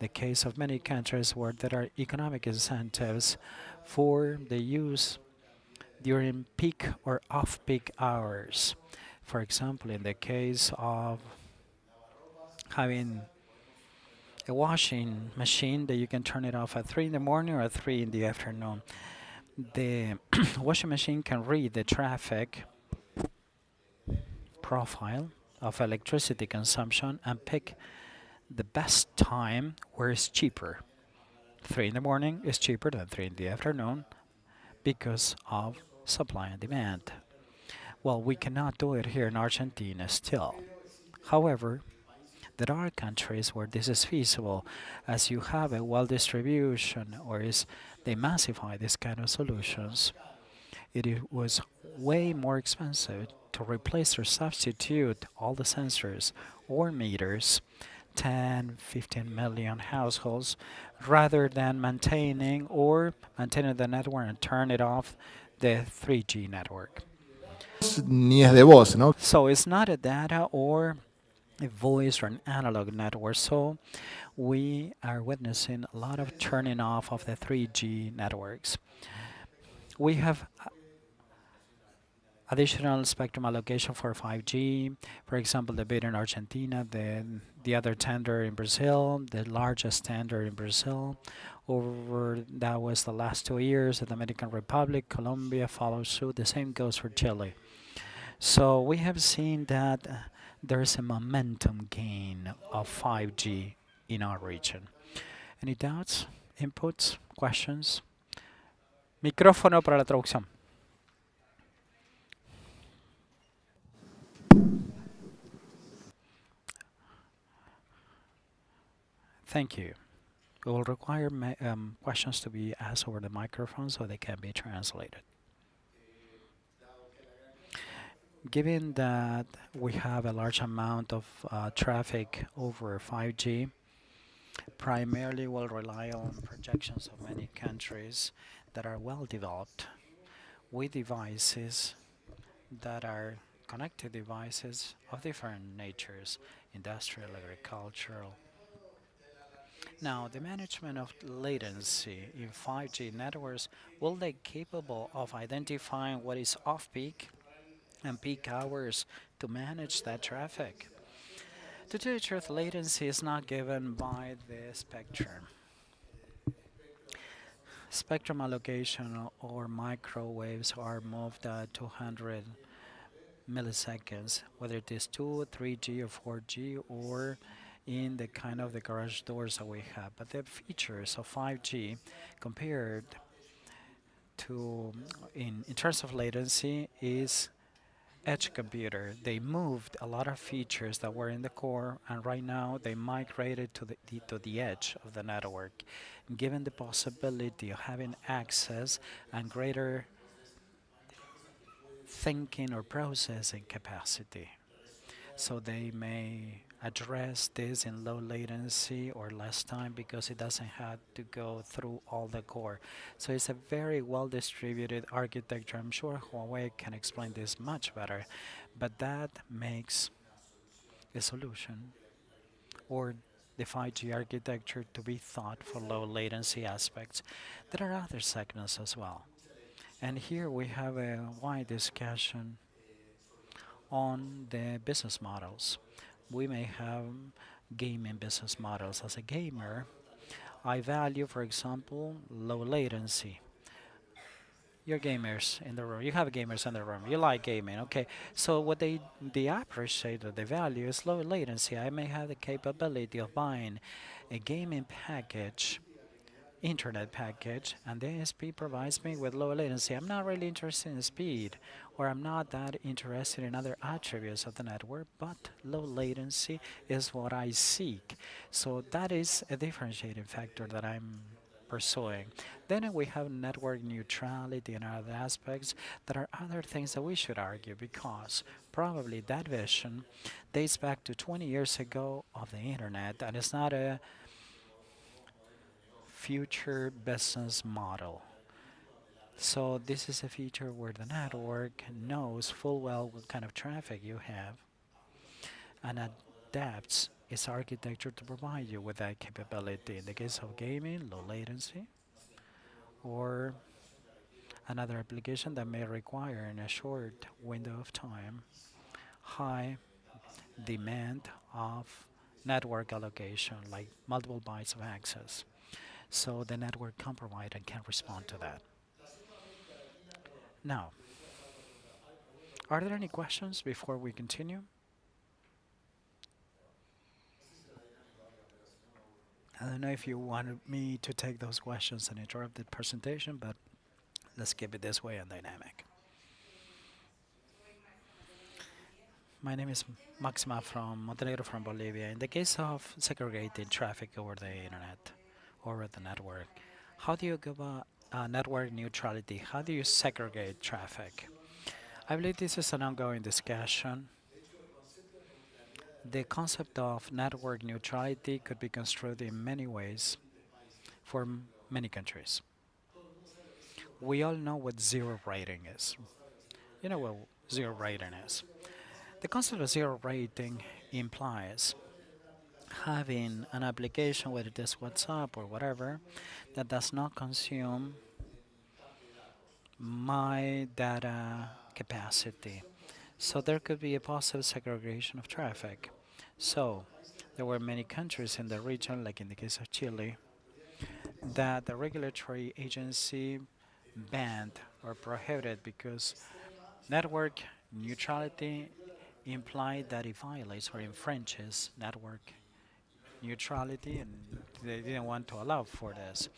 the case of many countries where there are economic incentives for the use during peak or off-peak hours. For example, in the case of having a washing machine that you can turn it off at 3 in the morning or at 3 in the afternoon. The washing machine can read the traffic profile of electricity consumption and pick the best time where it's cheaper. 3 in the morning is cheaper than 3 in the afternoon because of supply and demand. Well, we cannot do it here in Argentina still. However, there are countries where this is feasible, as you have a well distribution, or they massify this kind of solutions. It was way more expensive to replace or substitute all the sensors or meters, 10, 15 million households, rather than maintaining the network and turn it off the 3G network. Ni es de voz, ¿no? So it's not a data or a voice or an analog network. So we are witnessing a lot of turning off of the 3G networks. We have additional spectrum allocation for 5G. For example, the bid in Argentina, the other tender in Brazil, the largest tender in Brazil. That was the last 2 years. The Dominican Republic, Colombia follows suit. The same goes for Chile. So we have seen that there's a momentum gain of 5G in our region. Any doubts Inputs, questions. Micrófono para la traducción. Thank you. We will require questions to be asked over the microphone so they can be translated. Given that we have a large amount of traffic over 5G, primarily will rely on projections of many countries that are well developed with devices that are connected devices of different natures, industrial, agricultural. Now, the management of latency in 5G networks, will they capable of identifying what is off-peak and peak hours to manage that traffic? To tell the truth, latency is not given by the spectrum. Spectrum allocation or microwaves are moved at 200 milliseconds, whether it is 2, 3G or 4G or in the kind of the garage doors that we have. But the features of 5G compared to in terms of latency is edge computer. They moved a lot of features that were in the core, and right now they migrated to the edge of the network, given the possibility of having access and greater thinking or processing capacity. So they may address this in low latency or less time because it doesn't have to go through all the core. So it's a very well distributed architecture. I'm sure Huawei can explain this much better, but that makes a solution or the 5G architecture to be thought for low latency aspects. There are other segments as well. And here we have a wide discussion on the business models. We may have gaming business models. As a gamer, I value, for example, low latency. You're gamers in the room. You have gamers in the room. You like gaming, okay? So what they appreciate, or they value, is low latency. I may have the capability of buying a gaming package, internet package, and the ASP provides me with low latency. I'm not really interested in speed, or I'm not that interested in other attributes of the network, but low latency is what I seek. So that is a differentiating factor that I'm pursuing. Then we have network neutrality and other aspects that are other things that we should argue, because probably that vision dates back to 20 years ago of the internet, and it's not a future business model. So this is a feature where the network knows full well what kind of traffic you have and adapts its architecture to provide you with that capability. In the case of gaming, low latency, or another application that may require in a short window of time high demand of network allocation, like multiple bytes of access. So the network can provide and can respond to that. Now, are there any questions before we continue? I don't know if you wanted me to take those questions and interrupt the presentation, but let's keep it this way and dynamic. My name is Maxima from Montenegro, from Bolivia. In the case of segregating traffic over the internet, over the network, how do you go about network neutrality? How do you segregate traffic? I believe this is an ongoing discussion. The concept of network neutrality could be construed in many ways for many countries. We all know what zero rating is. You know what zero rating is. The concept of zero rating implies having an application, whether it is WhatsApp or whatever, that does not consume my data capacity. So there could be a positive segregation of traffic. So there were many countries in the region, like in the case of Chile, that the regulatory agency banned or prohibited because network neutrality implied that it violates or infringes network neutrality, and they didn't want to allow for this.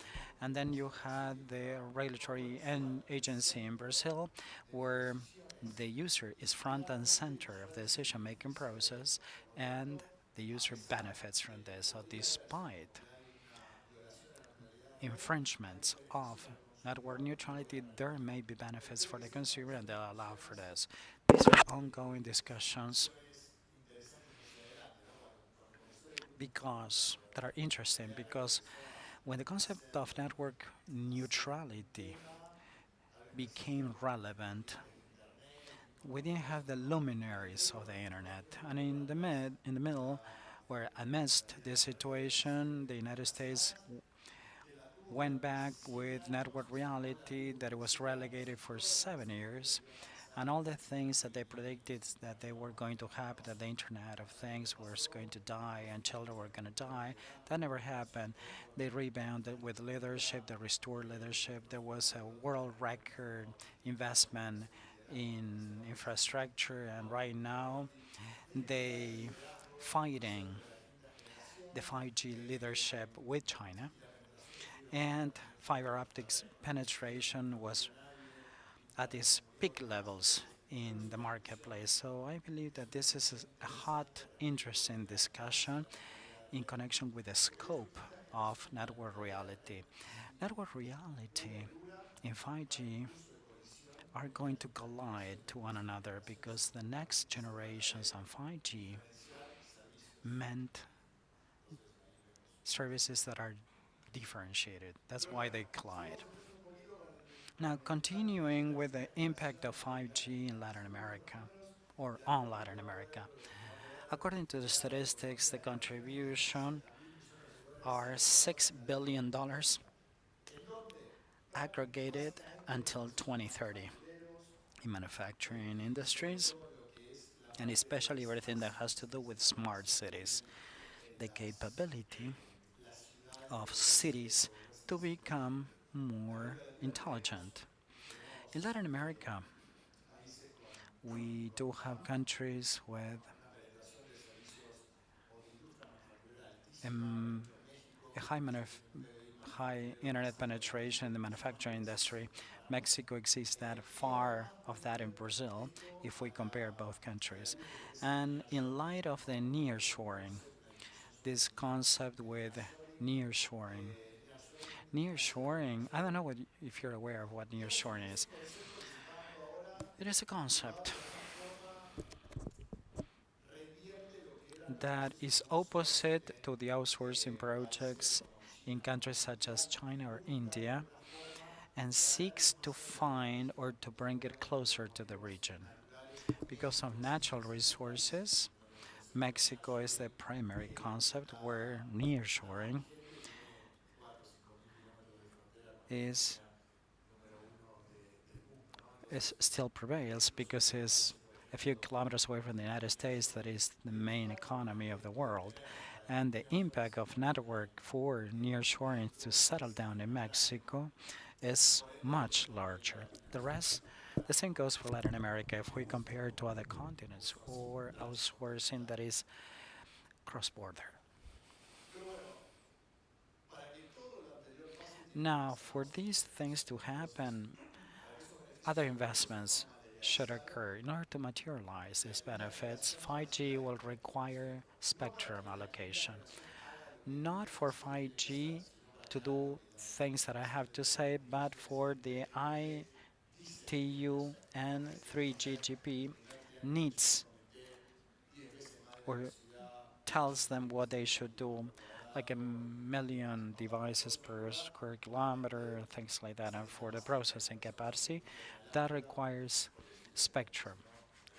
And then you had the regulatory agency in Brazil, where the user is front and center of the decision-making process, and the user benefits from this. So despite infringements of network neutrality, there may be benefits for the consumer, and they'll allow for this. These are ongoing discussions because that are interesting, because when the concept of network neutrality became relevant, we didn't have the luminaries of the internet, and in the middle, where amidst this situation, the United States went back with network reality that it was relegated for 7 years, and all the things that they predicted that they were going to happen, that the Internet of Things was going to die and children were going to die, that never happened. They rebounded with leadership, they restored leadership. There was a world record investment in infrastructure, and right now they fighting the 5G leadership with China, and fiber optics penetration was at its peak levels in the marketplace. So I believe that this is a hot, interesting discussion in connection with the scope of network reality. Network reality in 5G are going to collide to one another because the next generations on 5G meant services that are differentiated. That's why they collide. Now, continuing with the impact of 5G in Latin America, or on Latin America. According to the statistics, the contribution are $6 billion aggregated until 2030 in manufacturing industries, and especially everything that has to do with smart cities. The capability of cities to become more intelligent. In Latin America, we do have countries with a high internet penetration in the manufacturing industry. Mexico exceeds that far of that in Brazil if we compare both countries. And in light of the nearshoring, this concept with nearshoring. Nearshoring, I don't know if you're aware of what nearshoring is. It is a concept that is opposite to the outsourcing projects in countries such as China or India, and seeks to find or to bring it closer to the region. Because of natural resources, Mexico is the primary concept where nearshoring is still prevails because it's a few kilometers away from the United States, that is the main economy of the world. And the impact of network for nearshoring to settle down in Mexico is much larger. The same goes for Latin America if we compare it to other continents or outsourcing that is cross-border. Now, for these things to happen, other investments should occur. In order to materialize these benefits, 5G will require spectrum allocation. Not for 5G to do things that I have to say, but for the ITU and 3GPP needs or tells them what they should do, like 1,000,000 devices per square kilometer, things like that. And for the processing capacity, that requires spectrum.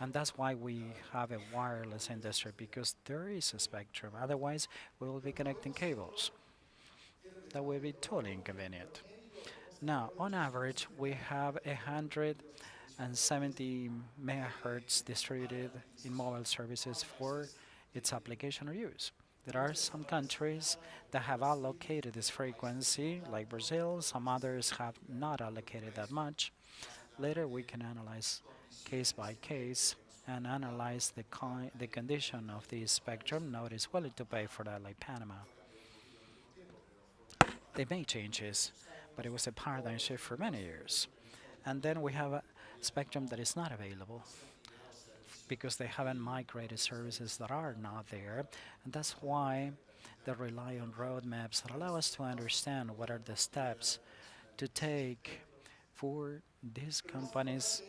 And that's why we have a wireless industry, because there is a spectrum. Otherwise, we will be connecting cables. That will be totally inconvenient. Now, on average, we have 170 megahertz distributed in mobile services for its application or use. There are some countries that have allocated this frequency, like Brazil. Some others have not allocated that much. Later, we can analyze case by case and analyze the condition of the spectrum. Nobody is willing to pay for that, like Panama. They made changes, but it was a paradigm shift for many years. And then we have a spectrum that is not available because they haven't migrated services that are not there. And that's why they rely on roadmaps that allow us to understand what are the steps to take for these companies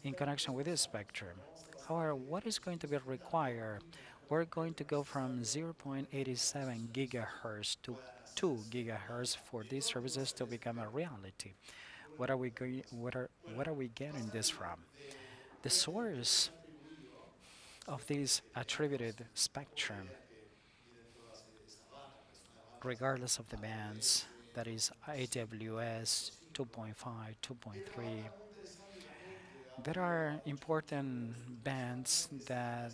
in connection with this spectrum. However, what is going to be required? We're going to go from 0.87 gigahertz to 2 gigahertz for these services to become a reality. What are we going? What are we getting this from? The source of this attributed spectrum, regardless of the bands, that is AWS 2.5, 2.3. There are important bands that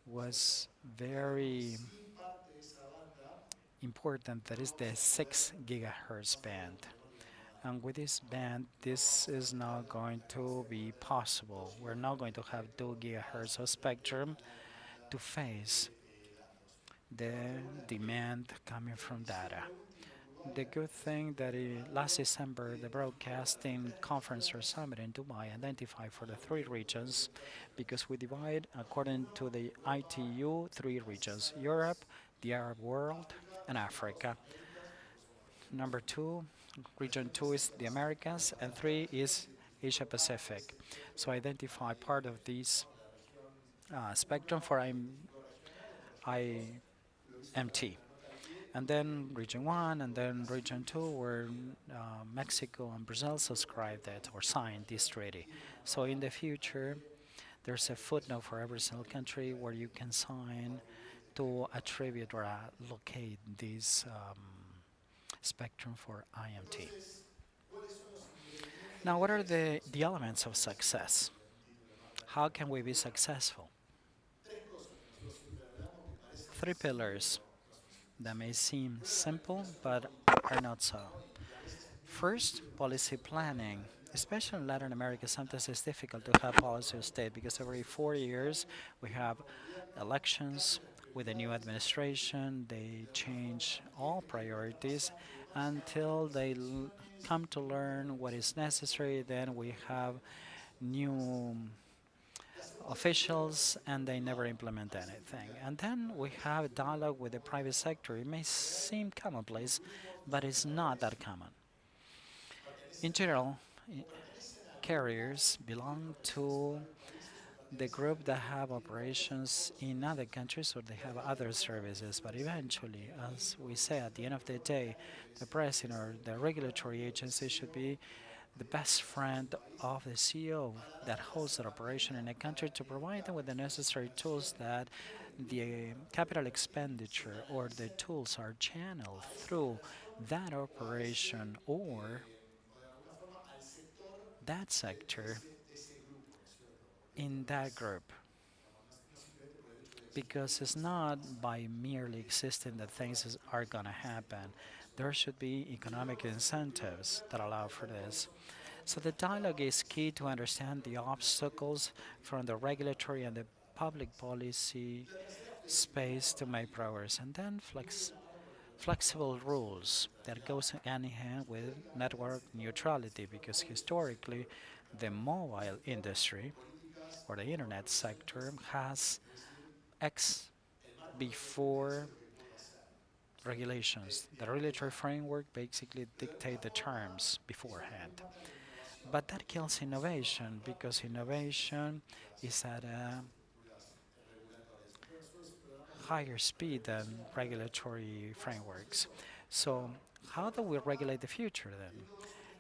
was very important, that is the 6 gigahertz band. And with this band, this is not going to be possible. We're not going to have 2 gigahertz of spectrum to face the demand coming from data. The good thing that last December, the Broadcasting Conference or Summit in Dubai identified for the 3 regions, because we divide, according to the ITU, 3 regions: Europe, the Arab world, and Africa. Number 2, region 2 is the Americas, and 3 is Asia Pacific. So identify part of this spectrum for IMT. And then region 1 and then region 2, where Mexico and Brazil subscribed it or signed this treaty. So in the future, there's a footnote for every single country where you can sign to attribute or locate this spectrum for IMT. Now, what are the elements of success? How can we be successful? 3 pillars that may seem simple but are not so. First, policy planning. Especially in Latin America, sometimes it's difficult to have policy of state because every 4 years we have elections with a new administration. They change all priorities until they come to learn what is necessary. Then we have new officials and they never implement anything. And then we have a dialogue with the private sector. It may seem commonplace, but it's not that common. In general, carriers belong to the group that have operations in other countries or they have other services, but eventually, as we say, at the end of the day, the president or the regulatory agency should be the best friend of the CEO that holds that operation in a country to provide them with the necessary tools that the capital expenditure or the tools are channeled through that operation or that sector in that group. Because it's not by merely existing that things are going to happen. There should be economic incentives that allow for this. So the dialogue is key to understand the obstacles from the regulatory and the public policy space to make progress. And then flexible rules that goes hand in hand with network neutrality, because historically the mobile industry or the internet sector has X before regulations. The regulatory framework basically dictate the terms beforehand. But that kills innovation because innovation is at a higher speed than regulatory frameworks. So how do we regulate the future then?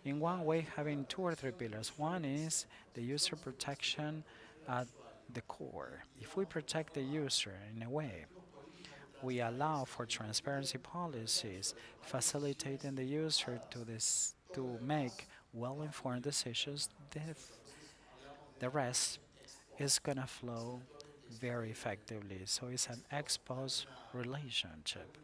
In one way, having 2 or 3 pillars. One is the user protection at the core. If we protect the user in a way, we allow for transparency policies, facilitating the user to make well-informed decisions, the rest is going to flow very effectively. So it's an ex-post relationship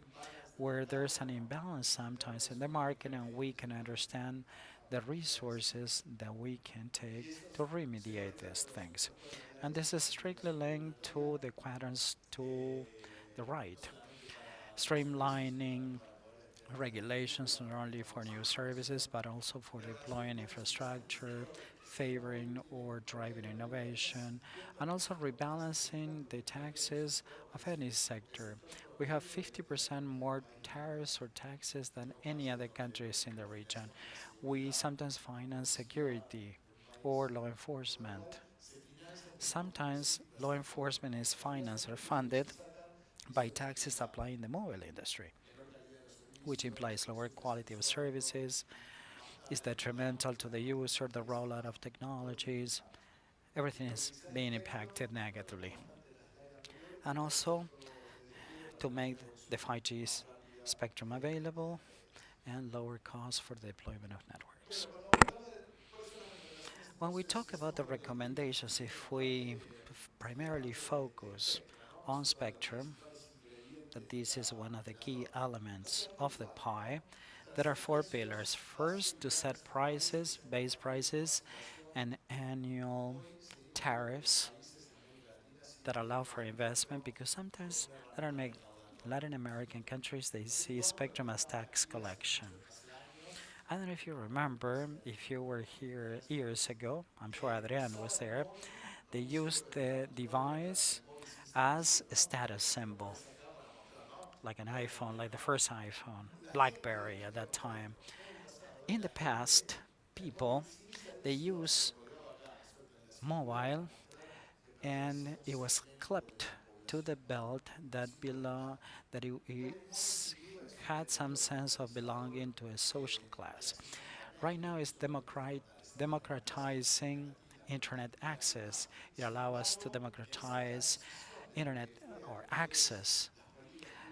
where there's an imbalance sometimes in the market and we can understand the resources that we can take to remediate these things. And this is strictly linked to the quadrants to the right. Streamlining regulations not only for new services but also for deploying infrastructure, favoring or driving innovation, and also rebalancing the taxes of any sector. We have 50% more tariffs or taxes than any other countries in the region. We sometimes finance security or law enforcement. Sometimes law enforcement is financed or funded by taxes applied in the mobile industry, which implies lower quality of services, is detrimental to the user, the rollout of technologies. Everything is being impacted negatively. And also to make the 5G spectrum available and lower costs for the deployment of networks. When we talk about the recommendations, if we primarily focus on spectrum, that this is one of the key elements of the pie, there are four pillars. First, to set prices, base prices, and annual tariffs that allow for investment, because sometimes Latin American countries, they see spectrum as tax collection. I don't know if you remember, if you were here years ago, I'm sure Adrian was there, they used the device as a status symbol, like an iPhone, like the first iPhone, BlackBerry at that time. In the past, people, they use mobile and it was clipped to the belt that had some sense of belonging to a social class. Right now, it's democratizing internet access. It allows us to democratize internet or access.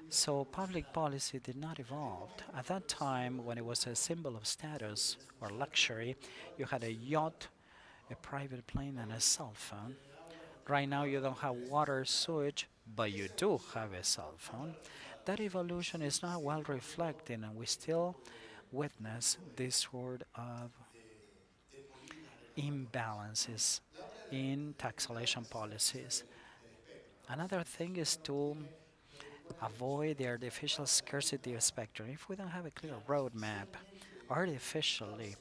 So public policy did not evolve. At that time, when it was a symbol of status or luxury, you had a yacht, a private plane, and a cell phone. Right now, you don't have water, sewage, but you do have a cell phone. That evolution is not well reflected, and we still witness this sort of imbalances in taxation policies. Another thing is to avoid the artificial scarcity of spectrum. If we don't have a clear roadmap, artificially,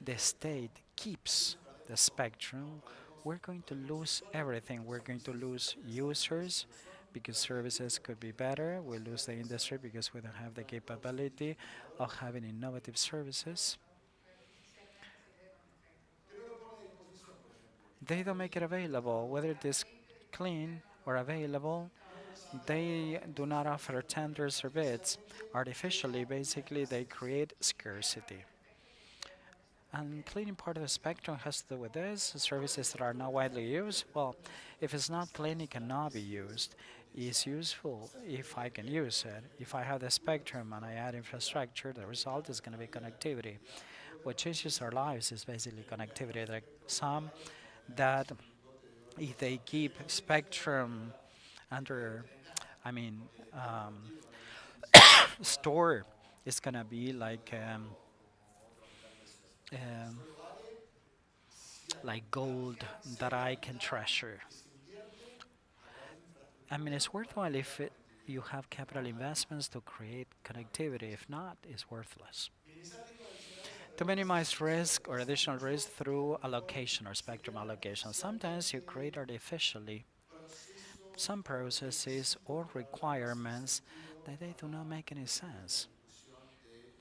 the state keeps the spectrum, we're going to lose everything. We're going to lose users because services could be better. We lose the industry because we don't have the capability of having innovative services. They don't make it available, whether it is clean or available. They do not offer tenders or bids. Artificially, basically, they create scarcity. And cleaning part of the spectrum has to do with this. Services that are not widely used, well, if it's not clean, it cannot be used. It's useful if I can use it. If I have the spectrum and I add infrastructure, the result is going to be connectivity. What changes our lives is basically connectivity. There are some that, if they keep spectrum under, I mean, store, it's going to be um, like gold that I can treasure. I mean, it's worthwhile if you have capital investments to create connectivity. If not, it's worthless. To minimize risk or additional risk through allocation or spectrum allocation, sometimes you create artificially some processes or requirements that they do not make any sense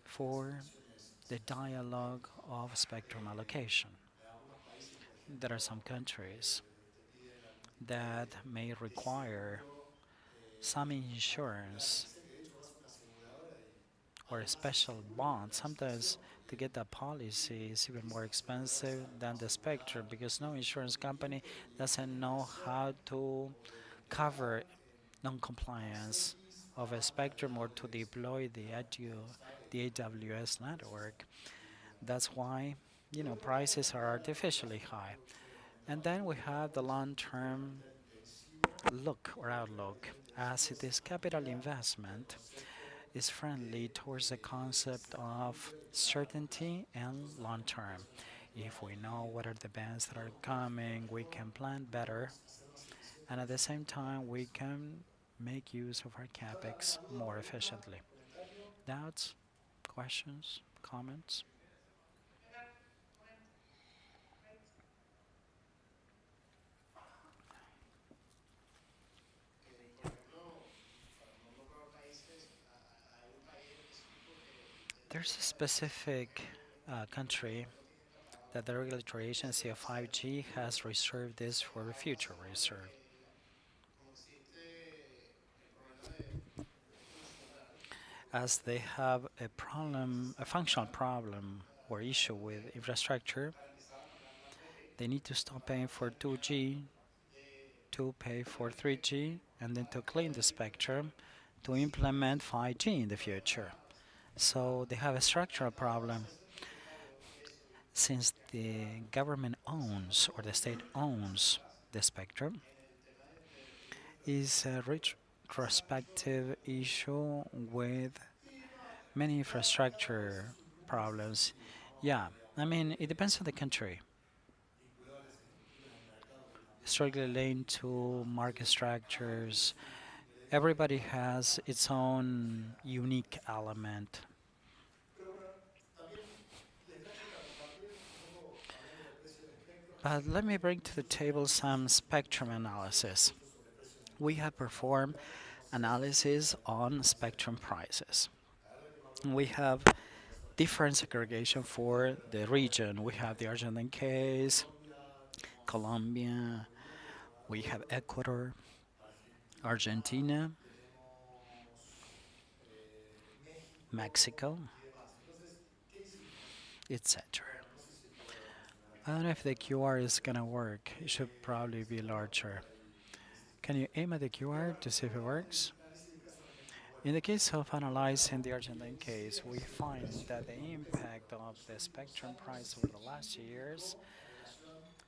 for the dialogue of spectrum allocation. There are some countries that may require some insurance or a special bond. Sometimes to get that policy is even more expensive than the spectrum because no insurance company doesn't know how to cover non-compliance of a spectrum or to deploy the AWS network. That's why, prices are artificially high. And then we have the long-term look or outlook, as it is capital investment is friendly towards the concept of certainty and long term. If we know what are the bands that are coming, we can plan better, and at the same time, we can make use of our capex more efficiently. Doubts, questions, comments? There's a specific country that the regulatory agency of 5G has reserved this for future research, as they have a problem, a functional problem or issue with infrastructure. They need to stop paying for 2G, to pay for 3G, and then to clean the spectrum to implement 5G in the future. So they have a structural problem. Since the government owns or the state owns the spectrum, is a retrospective issue with many infrastructure problems. Yeah, I mean, it depends on the country. Strictly linked to market structures. Everybody has its own unique element. But let me bring to the table some spectrum analysis. We have performed analysis on spectrum prices. We have different segregation for the region. We have the Argentine case, Colombia, we have Ecuador, Argentina, Mexico, etc. I don't know if the QR is gonna work. It should probably be larger. Can you aim at the QR to see if it works? In the case of analyzing the Argentine case, we find that the impact of the spectrum price over the last years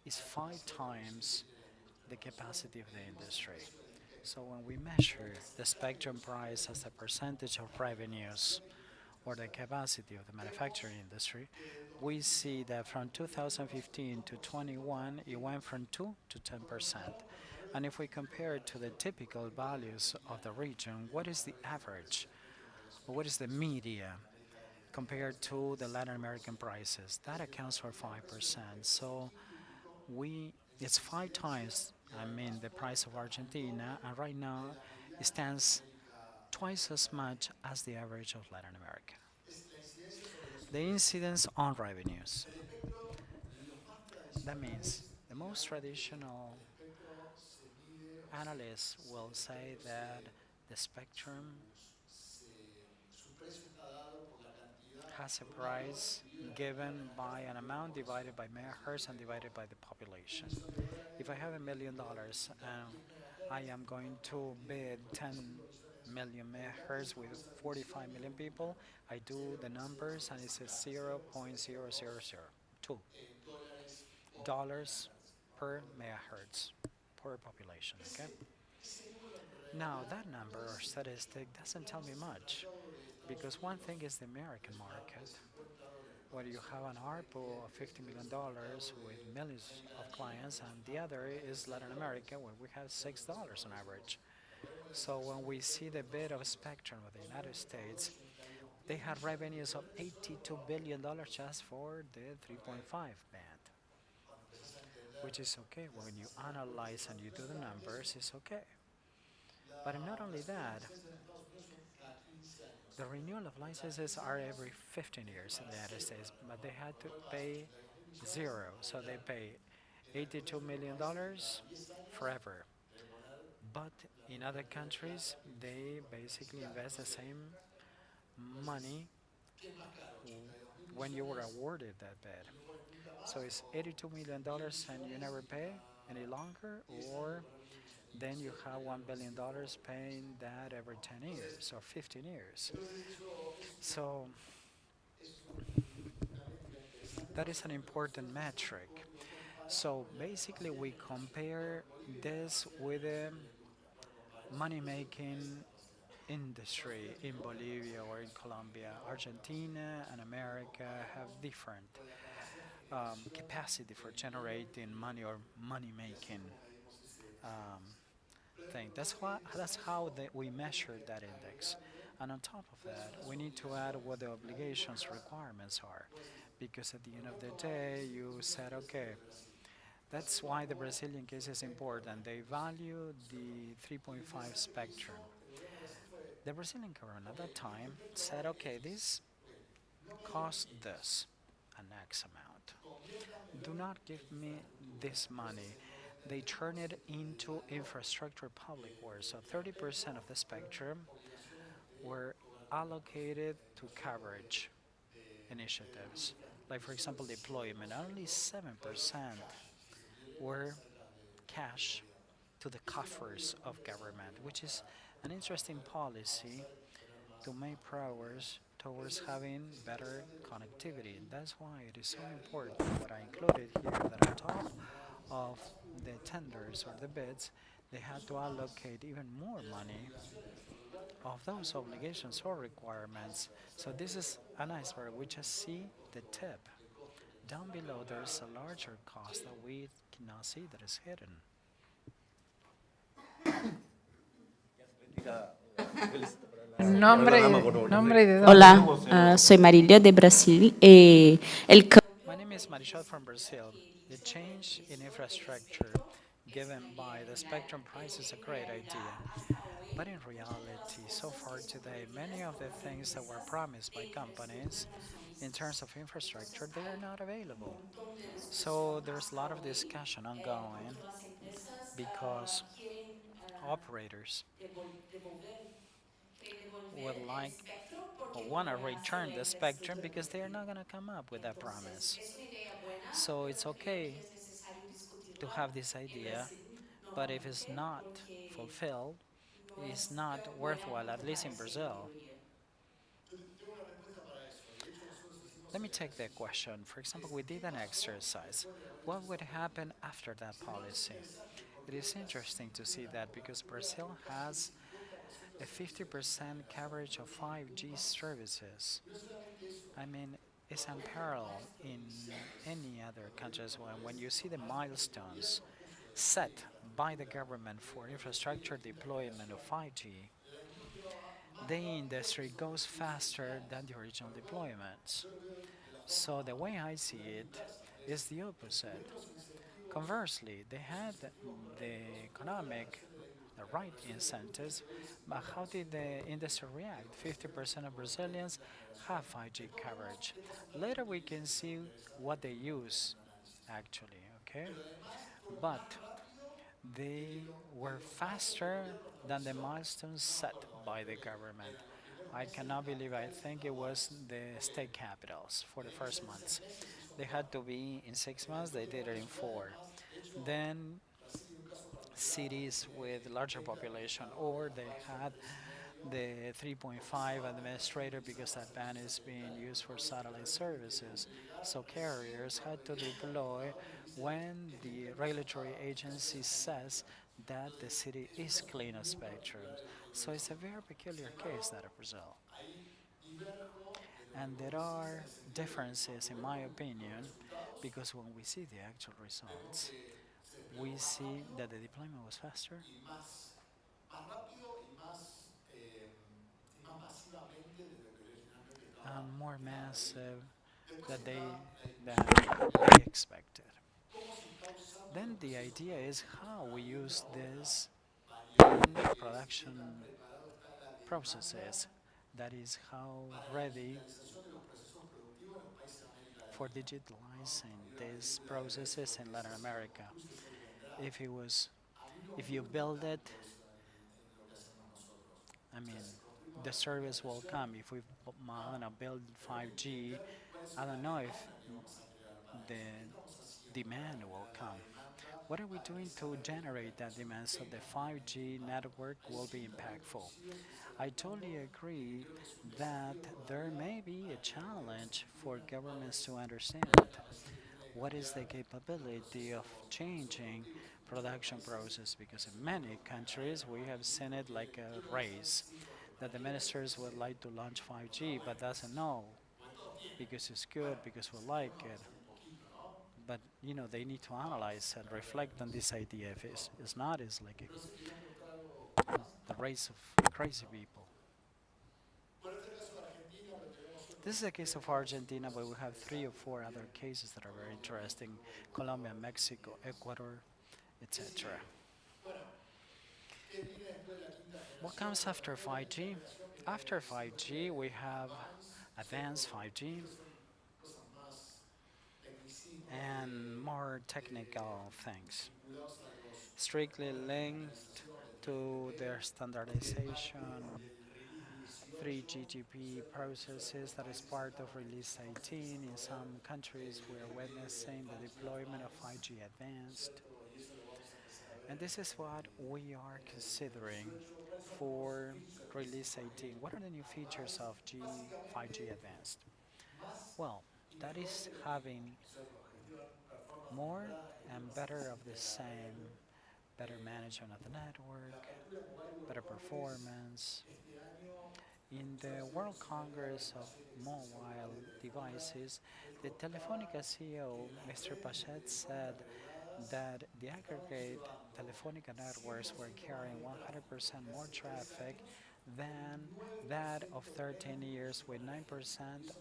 is 5 times the capacity of the industry. So when we measure the spectrum price as a percentage of revenues or the capacity of the manufacturing industry, we see that from 2015 to 21, it went from 2 to 10%. And if we compare it to the typical values of the region, what is the average? Or what is the media compared to the Latin American prices? That accounts for 5%. So it's 5 times, I mean, the price of Argentina, and right now it stands twice as much as the average of Latin America. The incidence on revenues. That means the most traditional analysts will say that the spectrum has a price given by an amount divided by megahertz and divided by the population. If I have $1 million and I am going to bid 10 million megahertz with 45 million people, I do the numbers and it says 0.0002 dollars per megahertz per population. Okay. Now that number or statistic doesn't tell me much, because one thing is the American market, where you have an ARPU of $50 million with millions of clients, and the other is Latin America, where we have $6 on average. So when we see the bid of spectrum of the United States, they had revenues of $82 billion just for the 3.5 band, which is okay. When you analyze and you do the numbers, it's okay. But not only that, the renewal of licenses are every 15 years in the United States, but they had to pay zero. So they pay $82 million forever. But in other countries, they basically invest the same money when you were awarded that bid. So it's $82 million and you never pay any longer, or then you have $1 billion paying that every 10 years or 15 years. So that is an important metric. So basically we compare this with the money-making industry in Bolivia or in Colombia. Argentina and America have different capacity for generating money or money-making thing. That's how we measure that index. And on top of that, we need to add what the obligations requirements are. Because at the end of the day, you said, okay, that's why the Brazilian case is important. They value the 3.5 spectrum. The Brazilian government at that time said, okay, this costs this, an X amount. Do not give me this money. They turn it into infrastructure public works. So 30% of the spectrum were allocated to coverage initiatives. Like, for example, deployment, only 7% were cash to the coffers of government, which is an interesting policy to make progress towards having better connectivity. And that's why it is so important that I included here that on top of the tenders or the bids, they had to allocate even more money of those obligations or requirements. So this is an iceberg. We just see the tip. Down below, there's a larger cost that we cannot see that is hidden. Nombre, nombre y de dónde. Hola, soy Marilia de Brasil. My name is Marichal from Brazil. The change in infrastructure given by the spectrum price is a great idea. But in reality, so far today, many of the things that were promised by companies in terms of infrastructure, they are not available. So there's a lot of discussion ongoing because operators would like or want to return the spectrum because they are not going to come up with that promise. So it's okay to have this idea, but if it's not fulfilled, it's not worthwhile, at least in Brazil. Let me take that question. For example, we did an exercise. What would happen after that policy? It is interesting to see that because Brazil has a 50% coverage of 5G services. I mean, it's unparalleled in any other countries when you see the milestones set by the government for infrastructure deployment of 5G, the industry goes faster than the original deployments. So the way I see it is the opposite. Conversely, they had the economic, the right incentives, but how did the industry react? 50% of Brazilians have 5G coverage. Later we can see what they use actually, okay? But they were faster than the milestones set by the government. I cannot believe, I think it was the state capitals for the first months. They had to be in 6 months, they did it in 4. Then cities with larger population, or they had the 3.5 administrator because that band is being used for satellite services. So carriers had to deploy when the regulatory agency says that the city is clean of spectrum. So it's a very peculiar case that of Brazil. And there are differences, in my opinion, because when we see the actual results, we see that the deployment was faster and more massive than they expected. Then the idea is how we use this in production processes. That is how ready for digitalizing these processes in Latin America. If it was, if you build it, I mean, the service will come. If we wanna build 5G, I don't know if the demand will come. What are we doing to generate that demand so the 5G network will be impactful? I totally agree that there may be a challenge for governments to understand what is the capability of changing production process, because in many countries we have seen it like a race that the ministers would like to launch 5G but doesn't know because it's good, because we like it. But they need to analyze and reflect on this idea. If it's not, it's like the race of crazy people. This is the case of Argentina, but we have 3 or 4 other cases that are very interesting: Colombia, Mexico, Ecuador, etc. What comes after 5G? After 5G, we have advanced 5G and more technical things, strictly linked to their standardization, 3GGP processes that is part of Release 18. In some countries, we are witnessing the deployment of 5G Advanced. And this is what we are considering for Release 18. What are the new features of 5G Advanced? Well, that is having more and better of the same, better management of the network, better performance. In the World Congress of Mobile Devices, the Telefonica CEO, Mr. Pachet, said that the aggregate Telefonica networks were carrying 100% more traffic than that of 13 years with 9%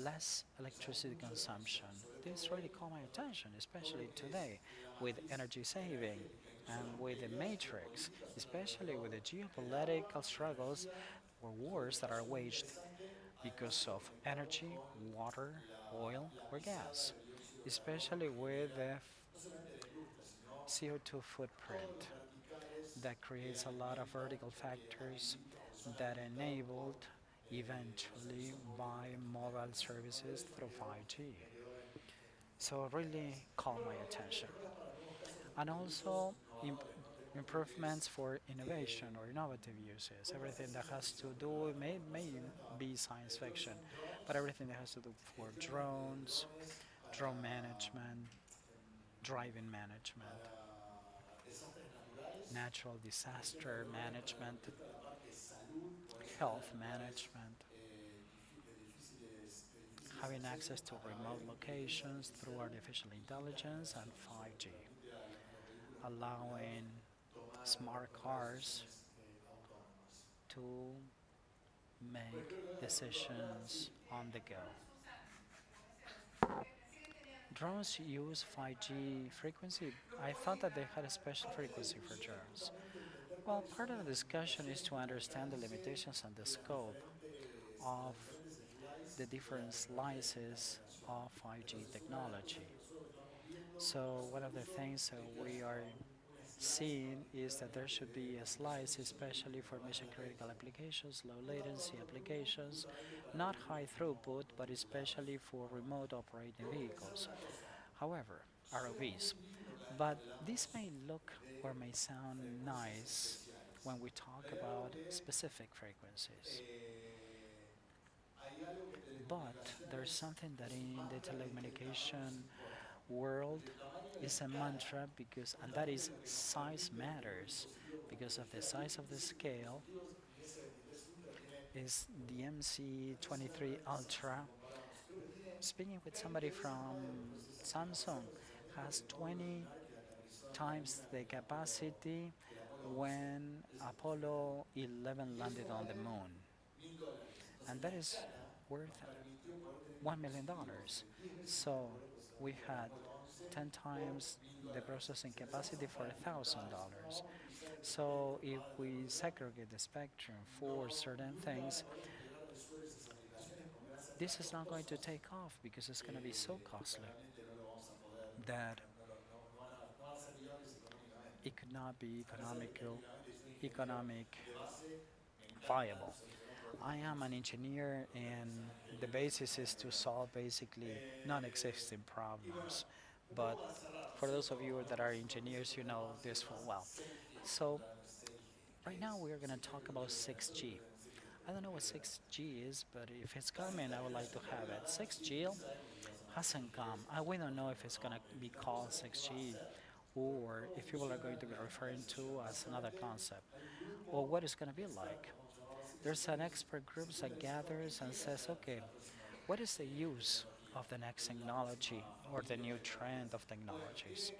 less electricity consumption. This really caught my attention, especially today with energy saving and with the matrix, especially with the geopolitical struggles or wars that are waged because of energy, water, oil, or gas, especially with the CO2 footprint that creates a lot of vertical factors that enabled eventually by mobile services through 5G. So it really caught my attention. And also improvements for innovation or innovative uses. Everything that has to do, may be science fiction, but everything that has to do for drones, drone management, driving management, natural disaster management, health management, having access to remote locations through artificial intelligence and 5G, allowing smart cars to make decisions on the go. Drones use 5G frequency. I thought that they had a special frequency for drones. Well, part of the discussion is to understand the limitations and the scope of the different slices of 5G technology. So one of the things that we are seeing is that there should be a slice especially for mission critical applications, low latency applications, not high throughput, but especially for remote operating vehicles. However, ROVs. But this may look or may sound nice when we talk about specific frequencies. But there's something that in the telecommunication world is a mantra because, and that is size matters because of the size of the scale. Is the MC23 Ultra. Speaking with somebody from Samsung, has 20 times the capacity when Apollo 11 landed on the moon, and that is worth $1 million. So we had 10 times the processing capacity for $1,000. So if we segregate the spectrum for certain things, this is not going to take off because it's going to be so costly that it could not be economic viable. I am an engineer, and the basis is to solve basically non-existing problems. But for those of you that are engineers, you know this full well. So right now we are going to talk about 6G. I don't know what 6G is, but if it's coming, I would like to have it. 6G hasn't come. We don't know if it's going to be called 6G or if people are going to be referring to as another concept or what it's going to be like. There's an expert group that gathers and says, okay, what is the use of the next technology or the new trend of technologies?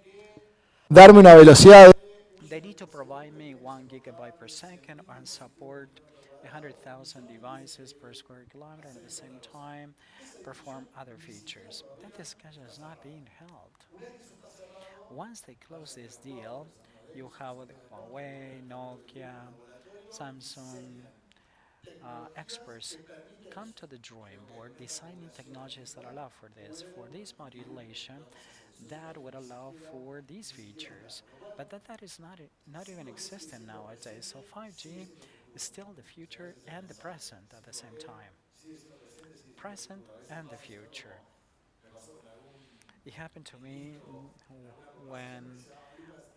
Darme una velocidad. They need to provide me 1 gigabyte per second and support 100,000 devices per square kilometer, and at the same time perform other features. That discussion is not being held. Once they close this deal, you have the Huawei, Nokia, Samsung experts come to the drawing board designing technologies that allow for this modulation that would allow for these features, but that is not even existent nowadays. So 5G is still the future and the present at the same time. Present and the future. It happened to me when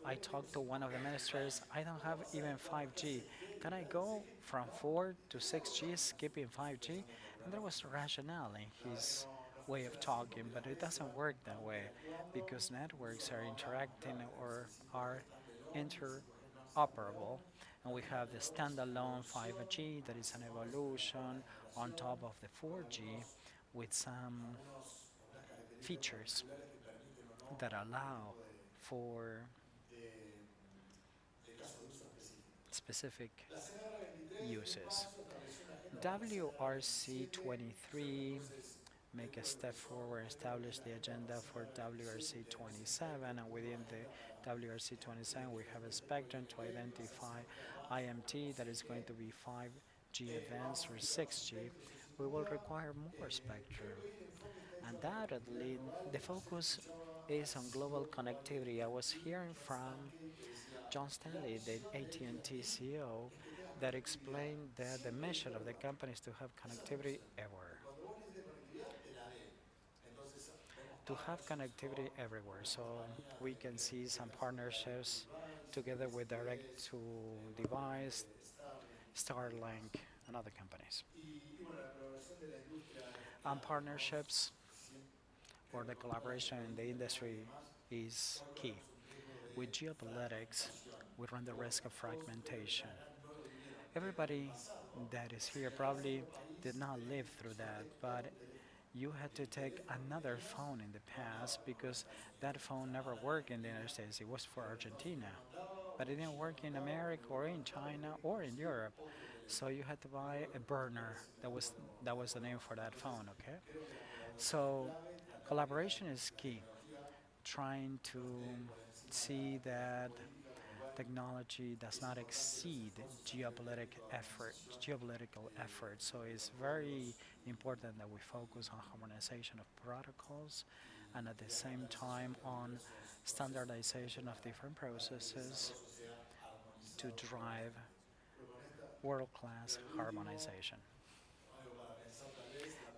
I talked to one of the ministers. I don't have even 5G. Can I go from 4 to 6G, skipping 5G? And there was rationale in his way of talking, but it doesn't work that way because networks are interacting or are interoperable. And we have the standalone 5G that is an evolution on top of the 4G with some features that allow for specific uses. WRC 23 make a step forward, establish the agenda for WRC 27, and within the WRC 27 we have a spectrum to identify IMT that is going to be 5G advanced or 6G. We will require more spectrum. Undoubtedly, the focus is on global connectivity. I was hearing from John Stanley, the AT&T CEO, that explained that the mission of the company is to have connectivity everywhere. To have connectivity everywhere, so we can see some partnerships together with direct-to-device, Starlink, and other companies. And partnerships or the collaboration in the industry is key. With geopolitics, we run the risk of fragmentation. Everybody that is here probably did not live through that, but you had to take another phone in the past because that phone never worked in the United States. It was for Argentina, but it didn't work in America or in China or in Europe. So you had to buy a burner. That was the name for that phone. Okay. So collaboration is key. Trying to see that technology does not exceed geopolitical effort. So it's very important that we focus on harmonization of protocols and at the same time on standardization of different processes to drive world-class harmonization.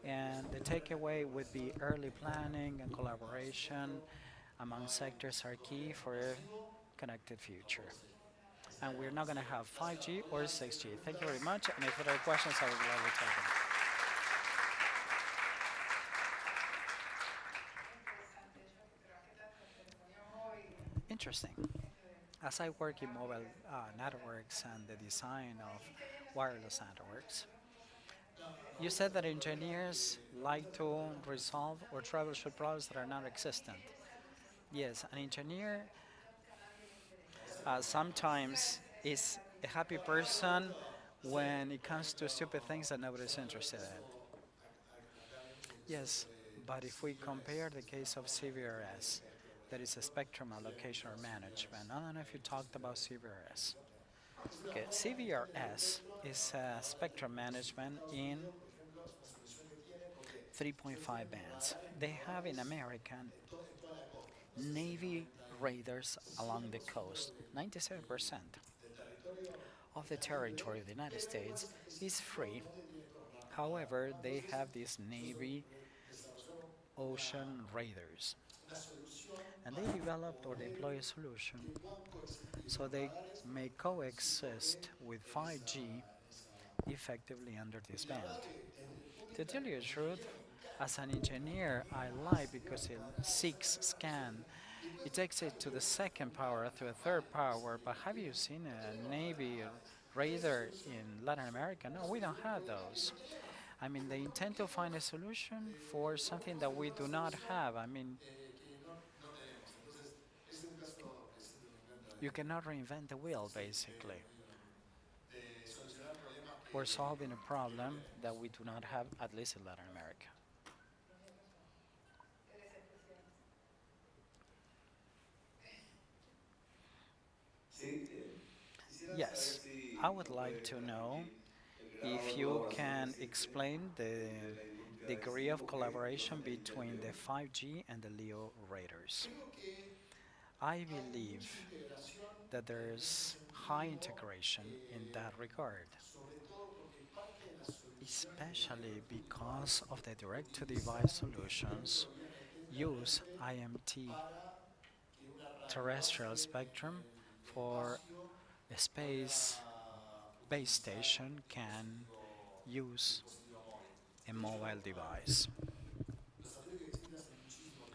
And the takeaway would be early planning and collaboration among sectors are key for a connected future. And we're not going to have 5G or 6G. Thank you very much. And if there are questions, I would love to take them. Interesting. As I work in mobile networks and the design of wireless networks, you said that engineers like to resolve or troubleshoot problems that are non existent. Yes, an engineer sometimes is a happy person when it comes to stupid things that nobody's interested in. Yes, but if we compare the case of CVRS, that is a spectrum allocation or management. I don't know if you talked about CVRS. Okay, CVRS is spectrum management in 3.5 bands. They have in America Navy raiders along the coast. 97% of the territory of the United States is free. However, they have these Navy ocean raiders. And they developed or deploy a solution so they may coexist with 5G effectively under this band. To tell you the truth, as an engineer, I lie because it seeks scan. It takes it to the second power, to a third power. But have you seen a Navy radar in Latin America? No, we don't have those. I mean, they intend to find a solution for something that we do not have. I mean, you cannot reinvent the wheel, basically. We're solving a problem that we do not have, at least in Latin America. Yes, I would like to know if you can explain the degree of collaboration between the 5G and the LEO radars. I believe that there's high integration in that regard, especially because of the direct-to-device solutions use IMT terrestrial spectrum for a space base station can use a mobile device.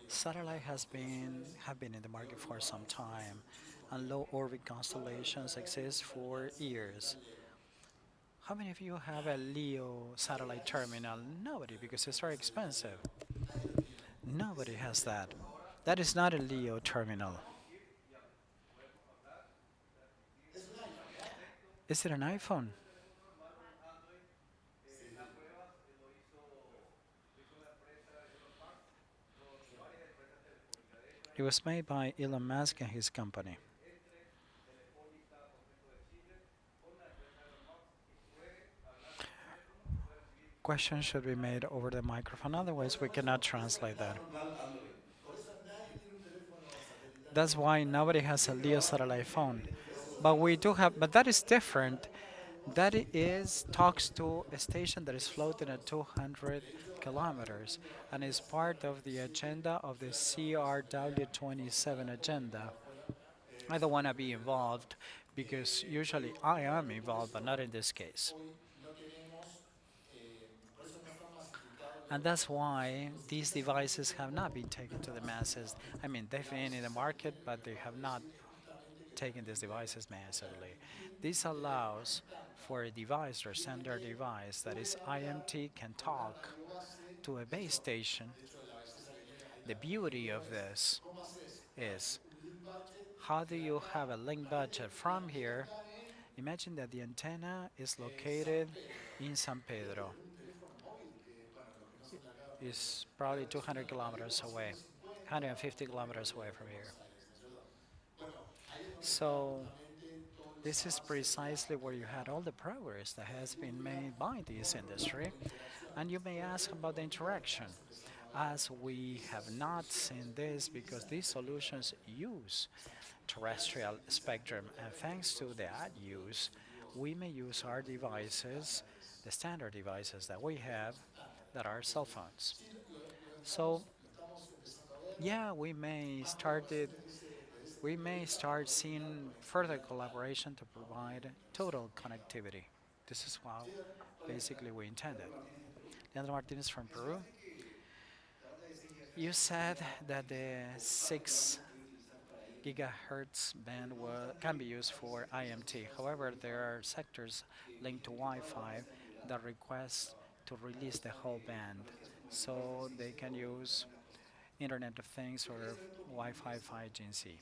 Satellite have been in the market for some time, and low orbit constellations exist for years. How many of you have a LEO satellite terminal? Nobody, because it's very expensive. Nobody has that. That is not a LEO terminal. Is it an iPhone? It was made by Elon Musk and his company. Questions should be made over the microphone, otherwise we cannot translate that. That's why nobody has a LEO satellite phone. But we do have, but that is different. That is talks to a station that is floating at 200 kilometers and is part of the agenda of the CRW27 agenda. I don't want to be involved because usually I am involved, but not in this case. And that's why these devices have not been taken to the masses. I mean, they've been in the market, but they have not taken these devices massively. This allows for a device or standard device that is IMT can talk to a base station. The beauty of this is how do you have a link budget from here? Imagine that the antenna is located in San Pedro. It's probably 200 kilometers away, 150 kilometers away from here. So this is precisely where you had all the progress that has been made by this industry. And you may ask about the interaction, as we have not seen this because these solutions use terrestrial spectrum, and thanks to that use, we may use our devices, the standard devices that we have, that are cell phones. So yeah, we may start seeing further collaboration to provide total connectivity. This is how basically we intended. Leandro Martinez from Peru. You said that the 6 gigahertz band can be used for IMT. However, there are sectors linked to Wi-Fi that request to release the whole band, so they can use Internet of Things or Wi-Fi 5G.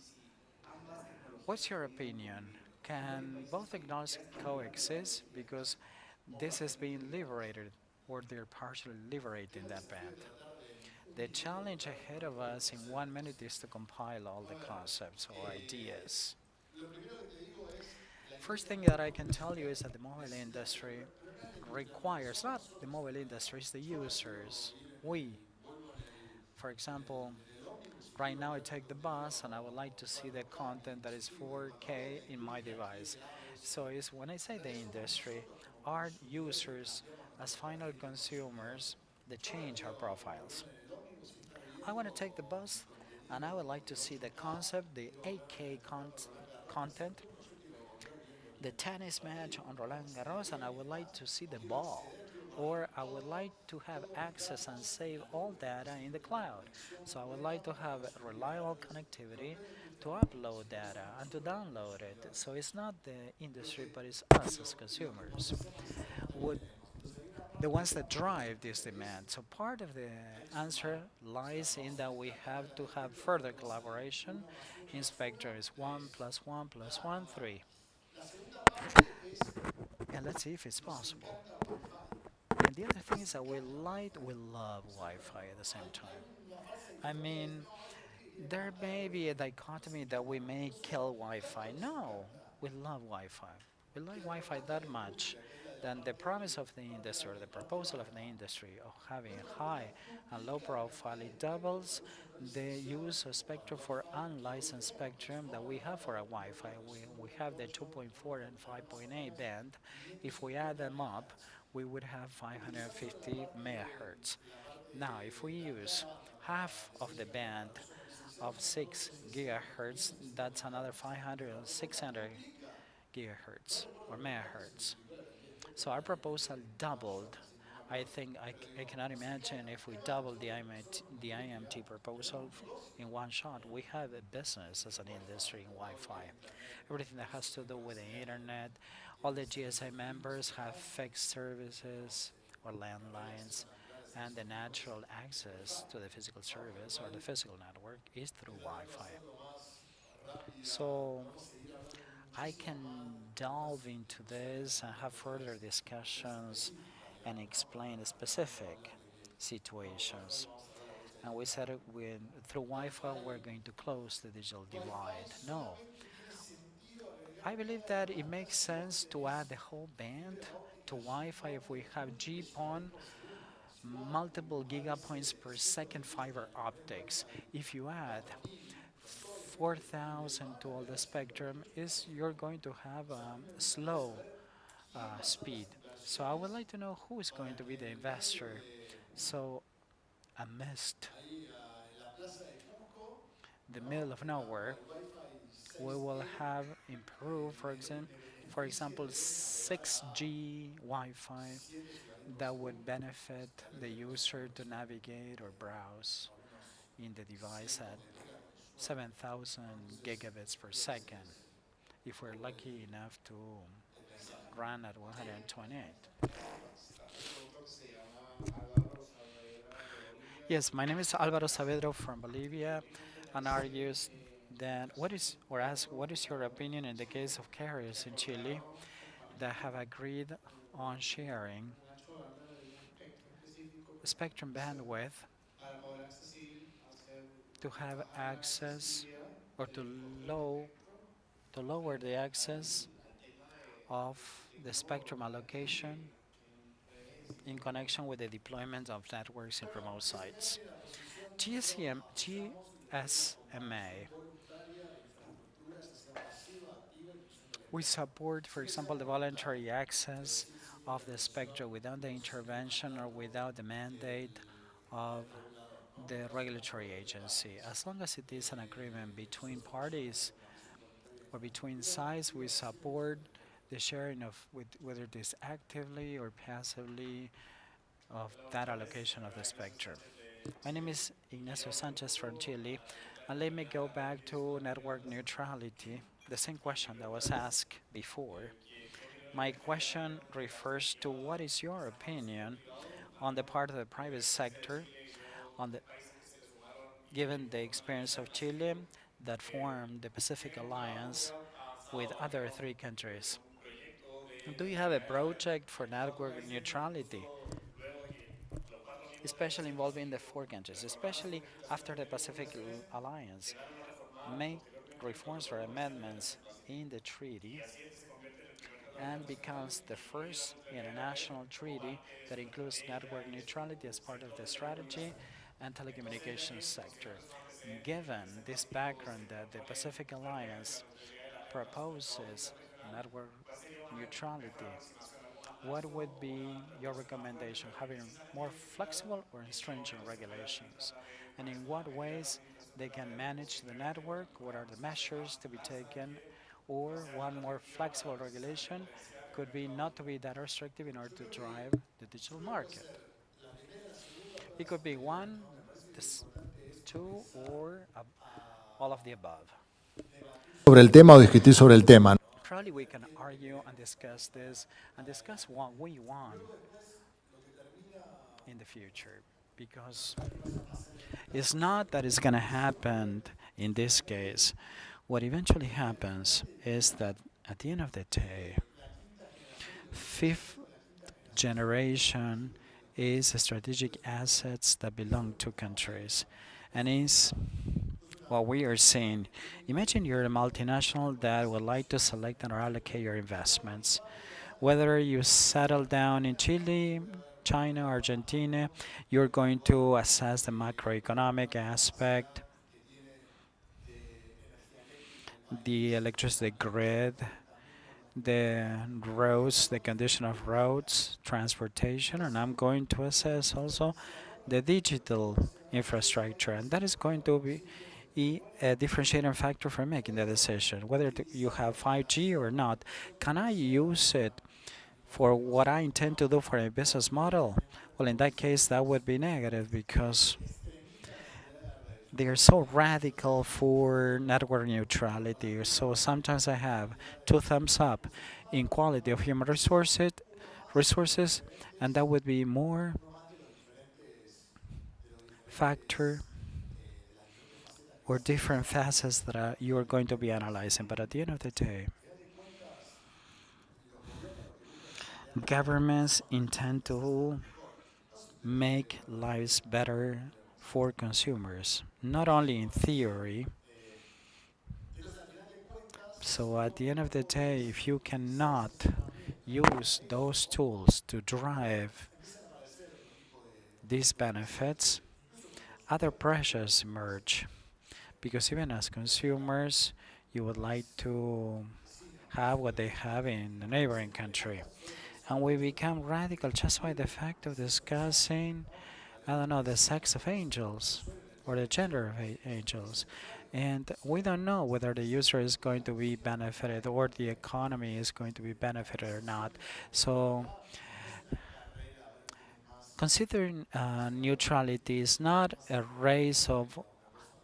What's your opinion? Can both technologies coexist? Because this is being liberated, or they're partially liberating that band. The challenge ahead of us in 1 minute is to compile all the concepts or ideas. First thing that I can tell you is that the mobile industry requires, not the mobile industry, it's the users. We, for example, right now I take the bus and I would like to see the content that is 4K in my device. So it's when I say the industry, our users as final consumers that change our profiles. I want to take the bus and I would like to see the concept, the 8K content, the tennis match on Roland Garros, and I would like to see the ball. Or I would like to have access and save all data in the cloud. So I would like to have reliable connectivity to upload data and to download it. So it's not the industry, but it's us as consumers, would the ones that drive this demand. So part of the answer lies in that we have to have further collaboration in spectrum. Is 1 plus 1 plus 1, 3. and let's see if it's possible. And the other thing is that we love Wi-Fi at the same time. I mean, there may be a dichotomy that we may kill Wi-Fi. No, we love Wi-Fi. We like Wi-Fi that much. Then the promise of the industry, or the proposal of the industry of having high and low profile, it doubles the use of spectrum for unlicensed spectrum that we have for a Wi-Fi. We have the 2.4 and 5.8 band. If we add them up, we would have 550 megahertz. Now, if we use half of the band of 6 gigahertz, that's another 500 or 600 gigahertz or megahertz. So our proposal doubled. I think I cannot imagine if we double the IMT proposal in one shot. We have a business as an industry in Wi-Fi. Everything that has to do with the internet. All the GSA members have fixed services or landlines, and the natural access to the physical service or the physical network is through Wi-Fi. So I can delve into this and have further discussions and explain the specific situations. And we said through Wi-Fi we're going to close the digital divide. No. I believe that it makes sense to add the whole band to Wi-Fi if we have GPON, multiple gigapoints per second fiber optics. If you add 4,000 to all the spectrum, you're going to have a slow speed. So I would like to know who is going to be the investor. So amidst the middle of nowhere, we will have improved, for example, 6G Wi-Fi that would benefit the user to navigate or browse in the device at 7,000 gigabits per second if we're lucky enough to run at 128. Yes, my name is Álvaro Saavedra from Bolivia, and argues that what is your opinion in the case of carriers in Chile that have agreed on sharing spectrum bandwidth to have access or to lower the access of the spectrum allocation in connection with the deployment of networks in remote sites. GSMA we support, for example, the voluntary access of the spectrum without the intervention or without the mandate of the regulatory agency. As long as it is an agreement between parties or between sides, we support the sharing of, whether it is actively or passively, of that allocation of the spectrum. My name is Ignacio Sanchez from Chile, and let me go back to network neutrality, the same question that was asked before. My question refers to what is your opinion on the part of the private sector, given the experience of Chile that formed the Pacific Alliance with other 3 countries. Do you have a project for network neutrality, especially involving the 4 countries, especially after the Pacific Alliance make reforms or amendments in the treaty and becomes the first international treaty that includes network neutrality as part of the strategy and telecommunications sector? Given this background that the Pacific Alliance proposes network neutrality, what would be your recommendation? Having more flexible or stringent regulations? And in what ways they can manage the network? What are the measures to be taken? Or one more flexible regulation could be not to be that restrictive in order to drive the digital market. It could be 1, 2, or all of the above. Sobre el tema o discutir sobre el tema. Probably we can argue and discuss this and discuss what we want in the future, because it's not that it's going to happen in this case. What eventually happens is that at the end of the day, fifth generation is strategic assets that belong to countries, and is what we are seeing. Imagine you're a multinational that would like to select and allocate your investments. Whether you settle down in Chile, China, Argentina, you're going to assess the macroeconomic aspect, the electricity grid, the roads, the condition of roads, transportation, and I'm going to assess also the digital infrastructure, and that is going to be a differentiating factor for making the decision whether you have 5G or not. Can I use it for what I intend to do for a business model? Well, in that case, that would be negative because they are so radical for network neutrality. So sometimes I have two thumbs up in quality of human resources, and that would be more factor or different facets that you are going to be analyzing. But at the end of the day, governments intend to make lives better for consumers, not only in theory. So at the end of the day, if you cannot use those tools to drive these benefits, other pressures emerge. Because even as consumers, you would like to have what they have in the neighboring country. And we become radical just by the fact of discussing, I don't know, the sex of angels or the gender of angels. And we don't know whether the user is going to be benefited or the economy is going to be benefited or not. So considering neutrality is not a race of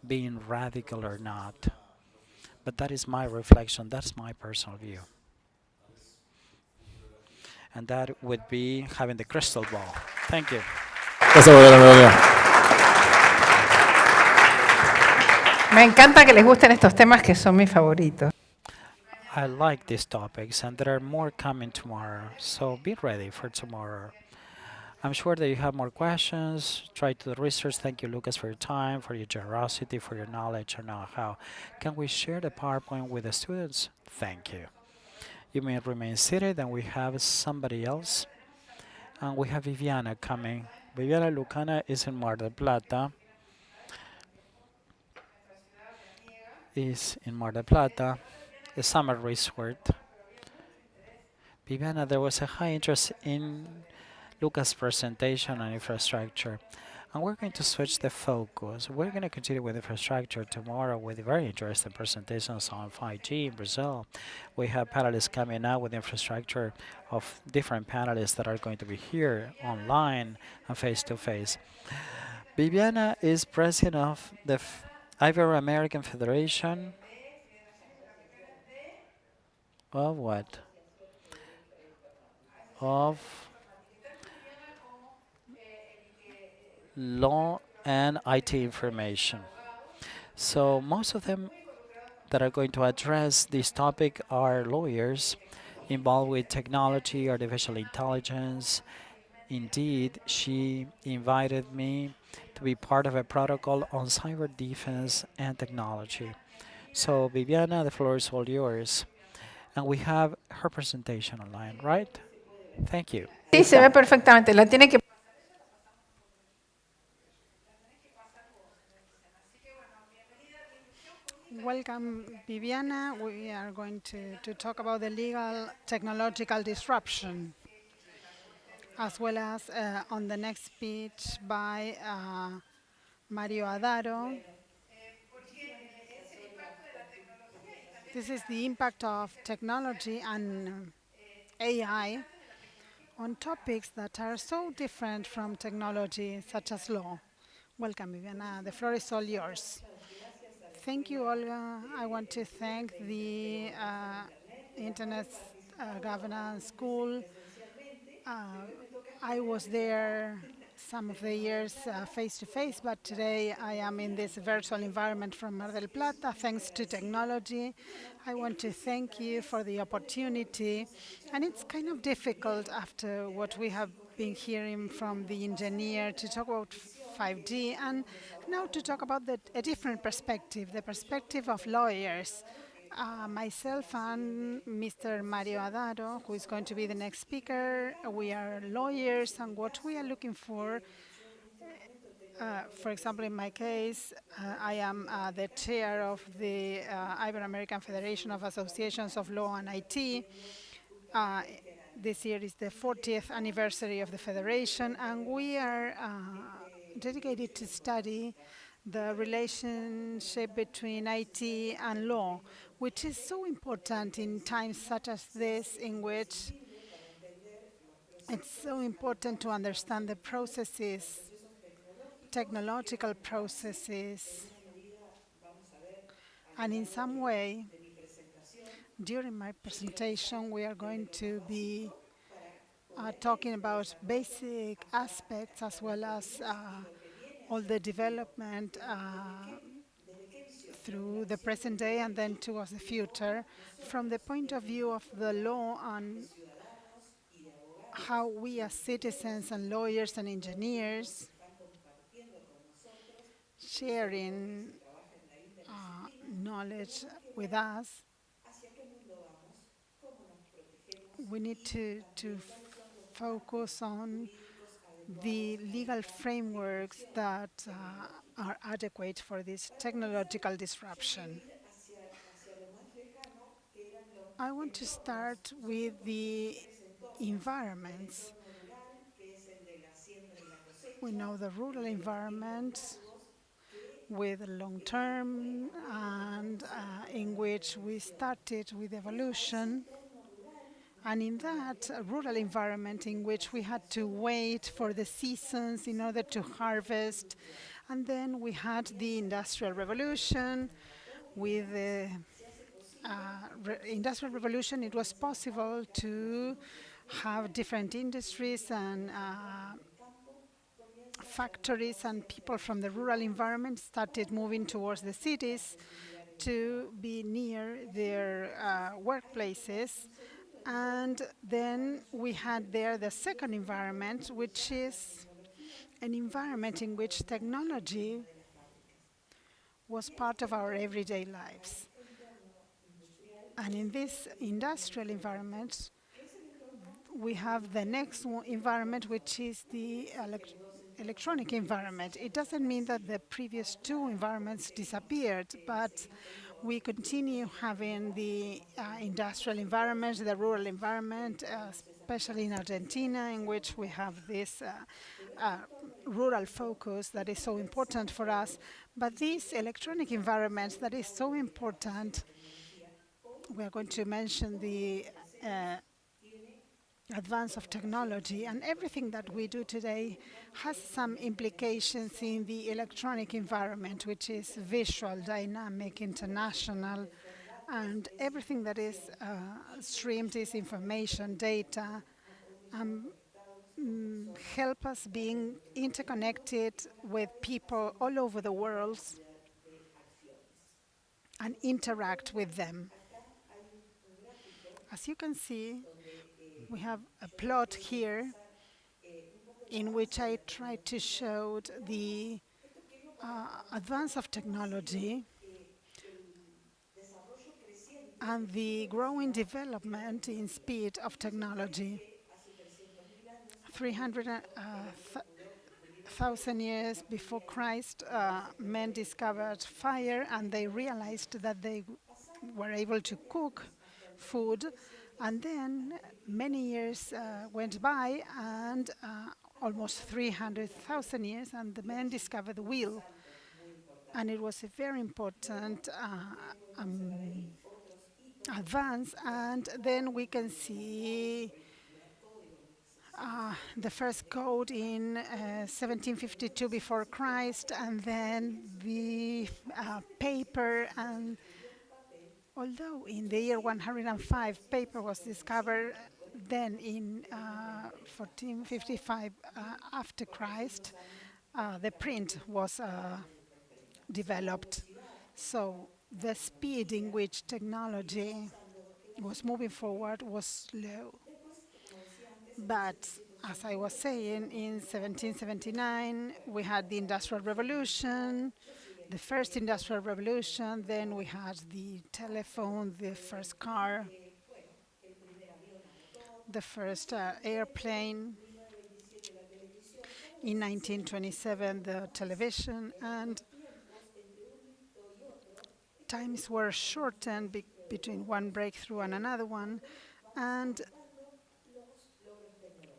being radical or not, but that is my reflection, that's my personal view. And that would be having the crystal ball. Thank you. Me encanta que les gusten estos temas que son mis favoritos. I like these topics, and there are more coming tomorrow, so be ready for tomorrow. I'm sure that you have more questions. Try to research. Thank you, Lucas, for your time, for your generosity, for your knowledge and know-how. Can we share the PowerPoint with the students? Thank you. You may remain seated, and we have somebody else. And we have Viviana coming. Viviana Lucana is in Mar del Plata. Is in Mar del Plata, a summer resort. Viviana, there was a high interest in Lucas' presentation on infrastructure. And we're going to switch the focus. We're going to continue with infrastructure tomorrow with very interesting presentations on 5G in Brazil. We have panelists coming out with infrastructure of different panelists that are going to be here online and face-to-face. Viviana is president of the Ibero-American Federation of what? Of law and IT information. So most of them that are going to address this topic are lawyers involved with technology, artificial intelligence. Indeed, she invited me to be part of a protocol on cyber defense and technology. So Viviana, the floor is all yours. And we have her presentation online, right? Thank you. Sí, se ve perfectamente. La tiene que Welcome, Viviana. We are going to talk about the legal technological disruption, as well as on the next speech by Mario Adaro. This is the impact of technology and AI on topics that are so different from technology, such as law. Welcome, Viviana. The floor is all yours. Thank you, Olga. I want to thank the Internet Governance School. I was there some of the years face to face, but today I am in this virtual environment from Mar del Plata thanks to technology. I want to thank you for the opportunity. And it's kind of difficult after what we have been hearing from the engineer to talk about 5G and now to talk about a different perspective, the perspective of lawyers. Myself and Mr. Mario Adaro, who is going to be the next speaker, we are lawyers, and what we are looking for example, in my case, I am the chair of the Ibero-American Federation of Associations of Law and IT. This year is the 40th anniversary of the federation, and we are dedicated to study the relationship between IT and law, which is so important in times such as this, in which it's so important to understand the processes, technological processes. And in some way, during my presentation, we are going to be talking about basic aspects as well as all the development through the present day and then towards the future from the point of view of the law and how we as citizens and lawyers and engineers sharing knowledge with us. We need to focus on the legal frameworks that are adequate for this technological disruption. I want to start with the environments. We know the rural environment with long-term and in which we started with evolution. And in that rural environment in which we had to wait for the seasons in order to harvest. And then we had the Industrial Revolution. With the Industrial Revolution, it was possible to have different industries and factories, and people from the rural environment started moving towards the cities to be near their workplaces. And then we had there the second environment, which is an environment in which technology was part of our everyday lives. And in this industrial environment, we have the next environment, which is the electronic environment. It doesn't mean that the previous two environments disappeared, but we continue having the industrial environment, the rural environment, especially in Argentina, in which we have this rural focus that is so important for us. But this electronic environment that is so important, we are going to mention the advance of technology, and everything that we do today has some implications in the electronic environment, which is visual, dynamic, international, and everything that is streamed is information, data, help us being interconnected with people all over the world and interact with them. As you can see, we have a plot here in which I tried to show the advance of technology and the growing development in speed of technology. 300,000 years before Christ, men discovered fire, and they realized that they were able to cook food. And then many years went by, and almost 300,000 years, and the men discovered the wheel. And it was a very important advance. And then we can see the first code in 1752 before Christ, and then the paper. And although in the year 105 paper was discovered, Then in 1455 after Christ, the print was developed. So the speed in which technology was moving forward was slow. But as I was saying, in 1779, we had the Industrial Revolution, the first Industrial Revolution, then we had the telephone, the first car, the first airplane, in 1927 the television, and times were shortened between one breakthrough and another one. And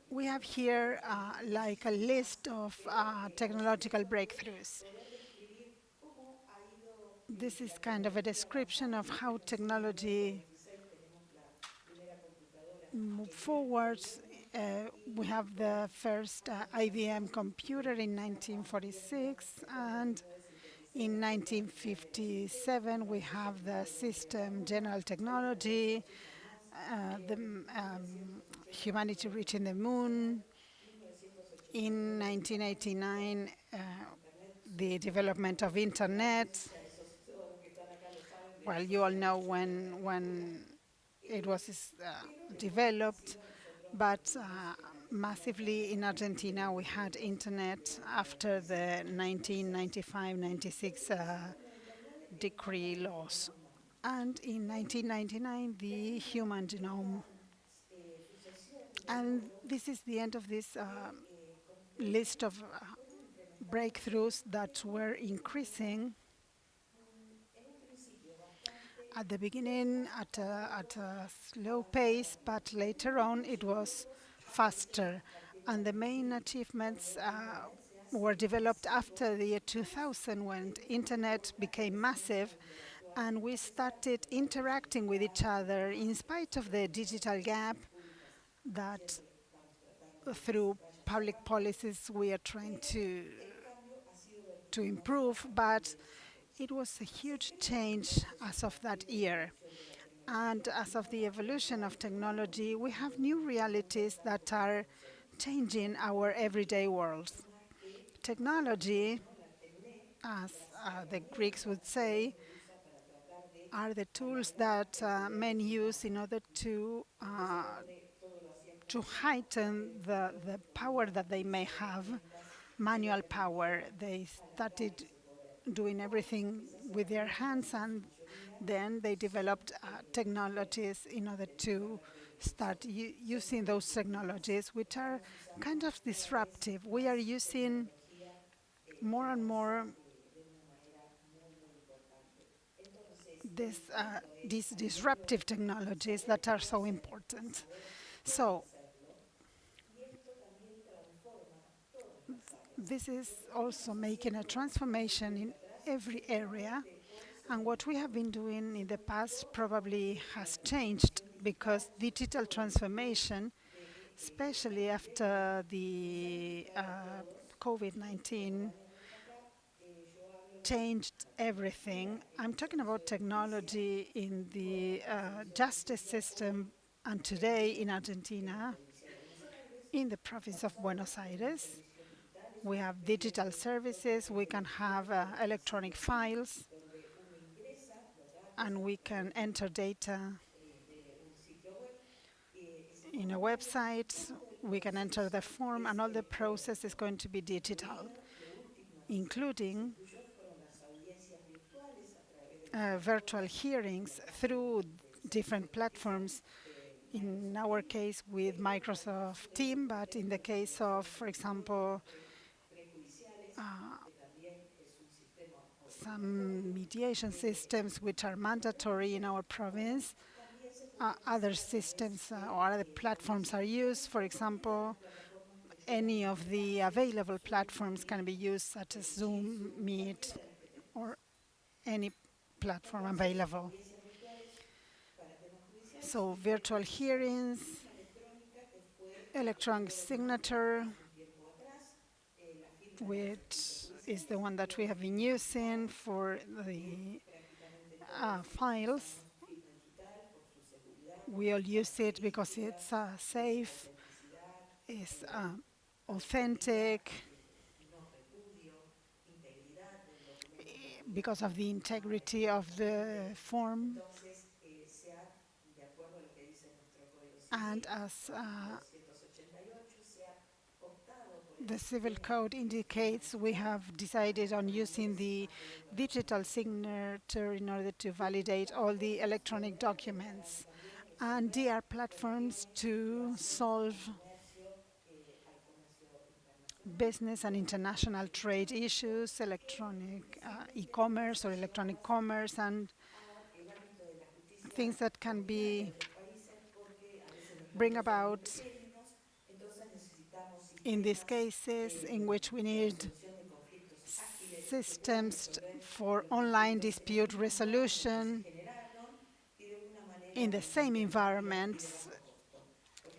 we have here like a list of technological breakthroughs. This is kind of a description of how technology moved forward. We have the first IBM computer in 1946, and in 1957 we have the system General Technology, humanity reaching the moon. In 1989, the development of internet. Well, you all know when it was developed, but massively in Argentina we had internet after the 1995-96 decree laws. And in 1999, the human genome. And this is the end of this list of breakthroughs that were increasing at the beginning at a slow pace, but later on it was faster. And the main achievements were developed after the year 2000, when internet became massive and we started interacting with each other in spite of the digital gap that through public policies we are trying to improve, but it was a huge change as of that year. And as of the evolution of technology, we have new realities that are changing our everyday world. Technology, as the Greeks would say, are the tools that men use in order to heighten the power that they may have, manual power. They started doing everything with their hands, and then they developed technologies in order to start using those technologies, which are kind of disruptive. We are using more and more these disruptive technologies that are so important. So this is also making a transformation in every area. And what we have been doing in the past probably has changed, because digital transformation, especially after the COVID-19, changed everything. I'm talking about technology in the justice system, and today in Argentina, in the province of Buenos Aires, we have digital services, we can have electronic files, and we can enter data in a website, we can enter the form, and all the process is going to be digital, including virtual hearings through different platforms. In our case with Microsoft Teams, but in the case of, for example, some mediation systems which are mandatory in our province, other systems or other platforms are used. For example, any of the available platforms can be used, such as Zoom, Meet, or any platform available. So virtual hearings, electronic signature, which is the one that we have been using for the files. We all use it because it's safe, it's authentic, because of the integrity of the form. And as the civil code indicates, we have decided on using the digital signature in order to validate all the electronic documents. And they are platforms to solve business and international trade issues, electronic e-commerce or electronic commerce, and things that can bring about in these cases in which we need systems for online dispute resolution in the same environments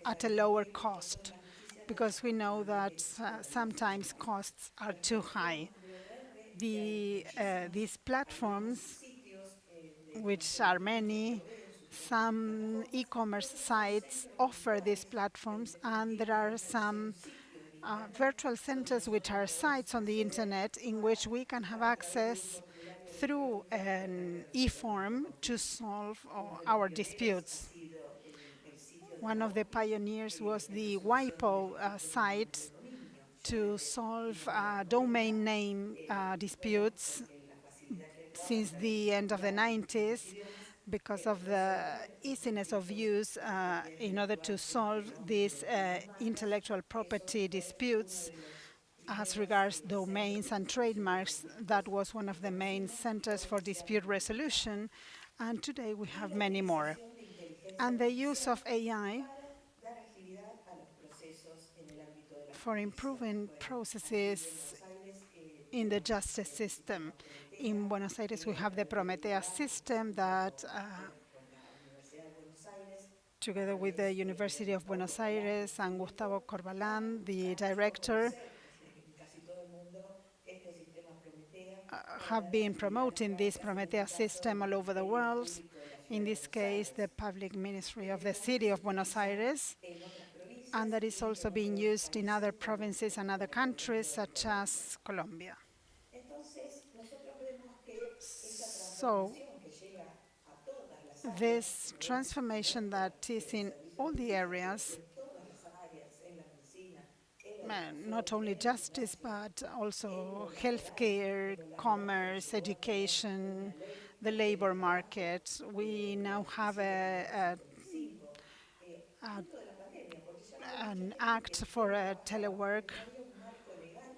at a lower cost, because we know that sometimes costs are too high. These platforms, which are many, some e-commerce sites offer these platforms, and there are some virtual centers, which are sites on the internet in which we can have access through an e-form to solve our disputes. One of the pioneers was the WIPO site to solve domain name disputes since the end of the 90s, because of the easiness of use in order to solve these intellectual property disputes as regards domains and trademarks. That was one of the main centers for dispute resolution, and today we have many more. And the use of AI for improving processes in the justice system. In Buenos Aires, we have the Prometheus system that, together with the University of Buenos Aires and Gustavo Corbalán, the director, have been promoting this Prometheus system all over the world. In this case, the public ministry of the city of Buenos Aires, and that is also being used in other provinces and other countries, such as Colombia. So, this transformation that is in all the areas, not only justice, but also healthcare, commerce, education, the labor market. We now have an act for telework.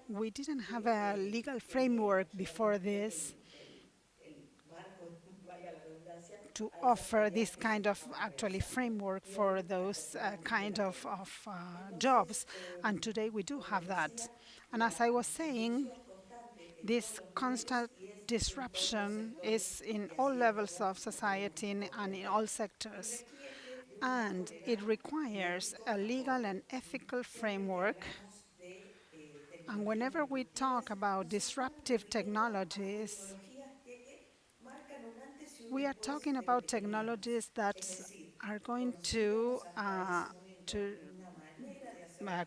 We didn't have a legal framework before this to offer this kind of framework for those kind of jobs, and today we do have that. And as I was saying, this constant disruption is in all levels of society and in all sectors, and it requires a legal and ethical framework. And whenever we talk about disruptive technologies, we are talking about technologies that are going to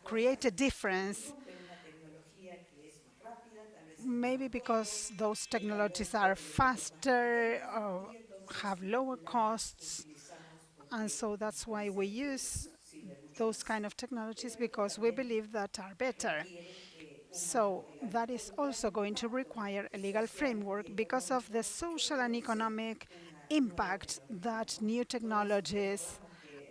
create a difference, maybe because those technologies are faster or have lower costs, and so that's why we use those kind of technologies, because we believe that are better. So that is also going to require a legal framework because of the social and economic impact that new technologies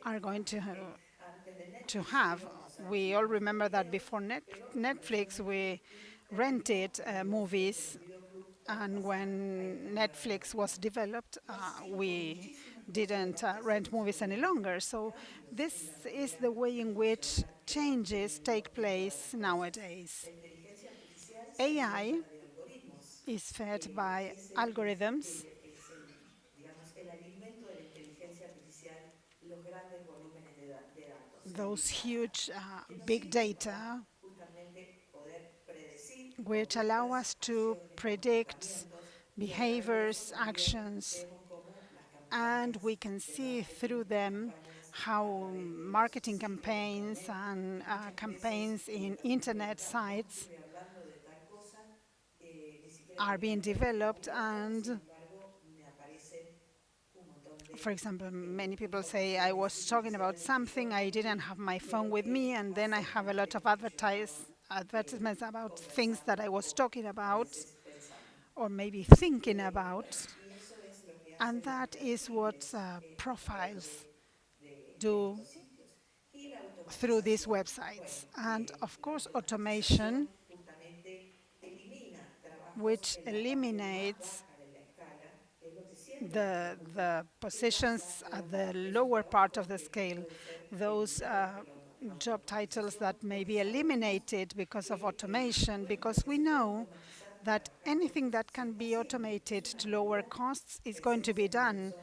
are going to have. We all remember that before Netflix, we rented movies, and when Netflix was developed, we didn't rent movies any longer. So this is the way in which changes take place nowadays. AI is fed by algorithms, those huge big data, which allow us to predict behaviors, actions, and we can see through them how marketing campaigns and campaigns in internet sites are being developed. And for example, many people say I was talking about something, I didn't have my phone with me, and then I have a lot of advertisements about things that I was talking about or maybe thinking about. And that is what profiles do through these websites. And of course, automation, which eliminates the positions at the lower part of the scale, those job titles that may be eliminated because of automation, because we know that anything that can be automated to lower costs is going to be done.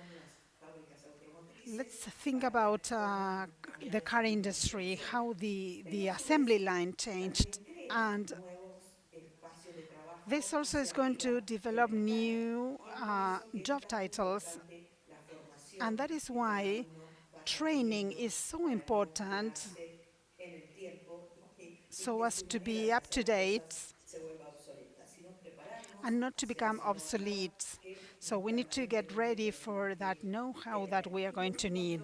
Let's think about the car industry, how the assembly line changed. And this also is going to develop new job titles. And that is why training is so important, so as to be up to date and not to become obsolete. So we need to get ready for that know-how that we are going to need.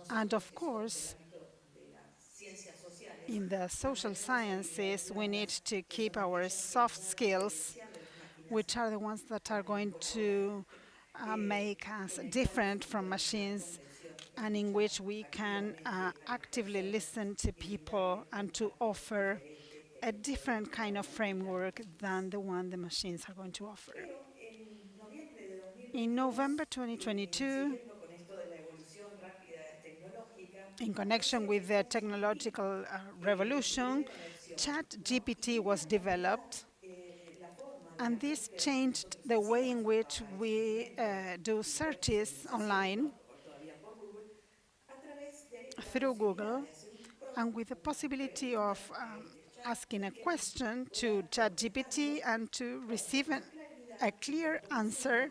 And of course, in the social sciences, we need to keep our soft skills, which are the ones that are going to make us different from machines, and in which we can actively listen to people and to offer a different kind of framework than the one the machines are going to offer. In November 2022, in connection with the technological revolution, ChatGPT was developed, and this changed the way in which we do searches online through Google, and with the possibility of asking a question to ChatGPT and to receive a clear answer.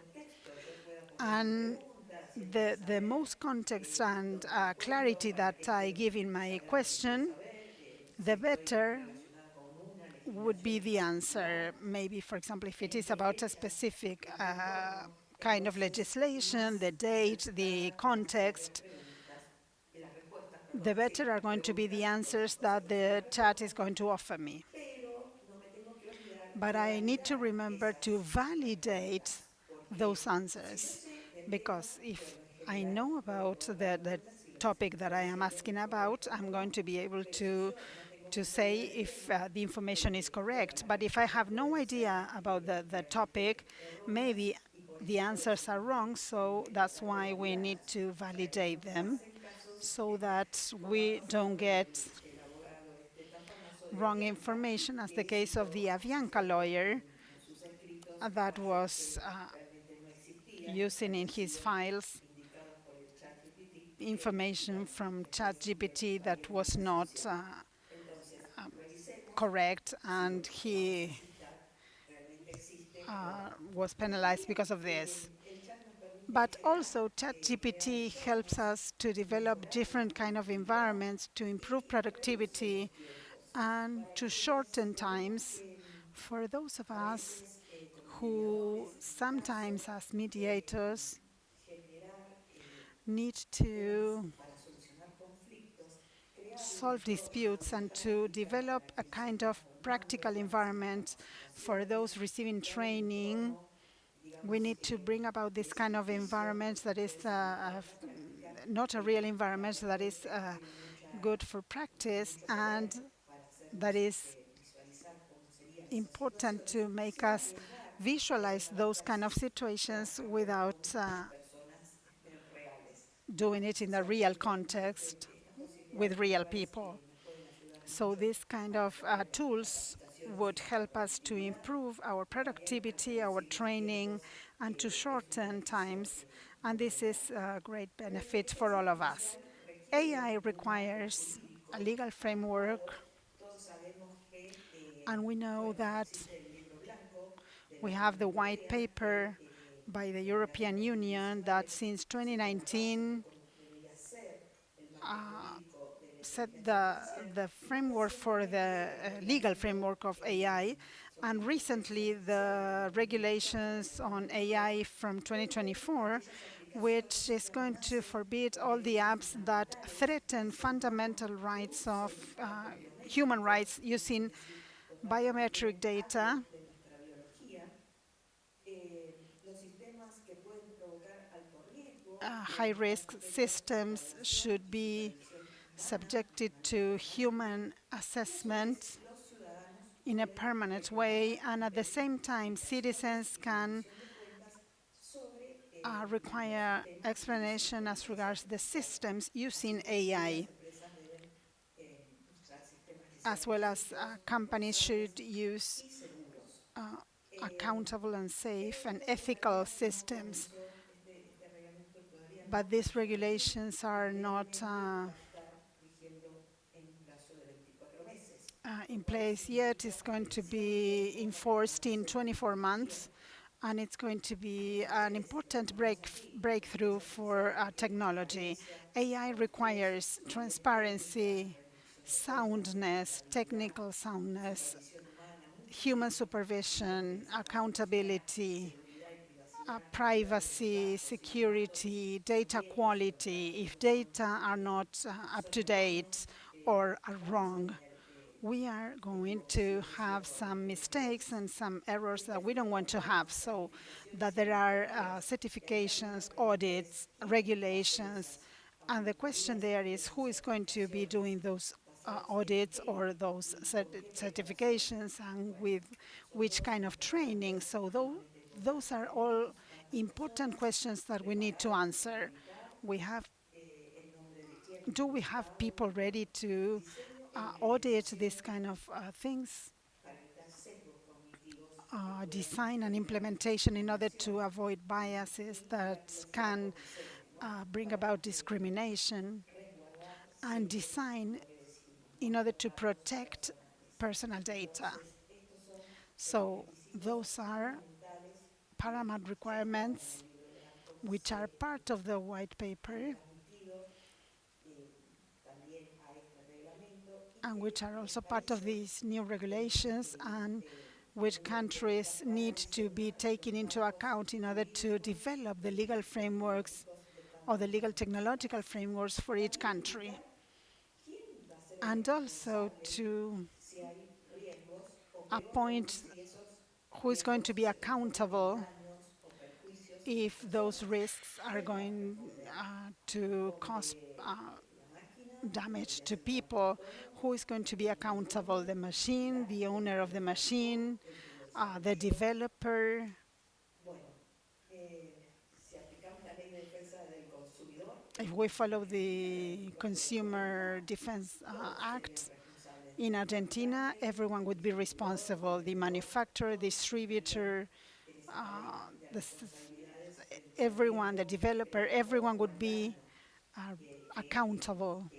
And the most context and clarity that I give in my question, the better would be the answer. Maybe, for example, if it is about a specific kind of legislation, the date, the context, the better are going to be the answers that the chat is going to offer me. But I need to remember to validate those answers, because if I know about the topic that I am asking about, I'm going to be able to say if the information is correct. But if I have no idea about the topic, maybe the answers are wrong, so that's why we need to validate them, so that we don't get wrong information, as the case of the Avianca lawyer that was using in his files information from ChatGPT that was not correct, and he was penalized because of this. But also, ChatGPT helps us to develop different kind of environments to improve productivity and to shorten times for those of us who sometimes, as mediators, need to solve disputes and to develop a kind of practical environment for those receiving training. We need to bring about this kind of environment that is not a real environment, that is good for practice, and that is important to make us visualize those kind of situations without doing it in a real context with real people. So these kind of tools would help us to improve our productivity, our training, and to shorten times. And this is a great benefit for all of us. AI requires a legal framework, and we know that we have the white paper by the European Union that since 2019 set the framework for the legal framework of AI, and recently the regulations on AI from 2024, which is going to forbid all the apps that threaten fundamental rights of human rights using biometric data. High-risk systems should be subjected to human assessment in a permanent way, and at the same time, citizens can require explanation as regards the systems using AI, as well as companies should use accountable and safe and ethical systems. But these regulations are not in place yet. It's going to be enforced in 24 months, and it's going to be an important breakthrough for technology. AI requires transparency, soundness, technical soundness, human supervision, accountability, privacy, security, data quality. If data are not up to date or are wrong, we are going to have some mistakes and some errors that we don't want to have, so that there are certifications, audits, regulations, and the question there is who is going to be doing those audits or those certifications, and with which kind of training. So those are all important questions that we need to answer. Do we have people ready to audit these kind of things? Design and implementation in order to avoid biases that can bring about discrimination, and design in order to protect personal data. So those are paramount requirements which are part of the white paper and which are also part of these new regulations, and which countries need to be taken into account in order to develop the legal frameworks or the legal technological frameworks for each country. And also to appoint who is going to be accountable if those risks are going to cause damage to people. Who is going to be accountable? The machine, the owner of the machine, the developer. If we follow the Consumer Defense Act in Argentina, everyone would be responsible. The manufacturer, distributor, everyone, the developer, everyone would be accountable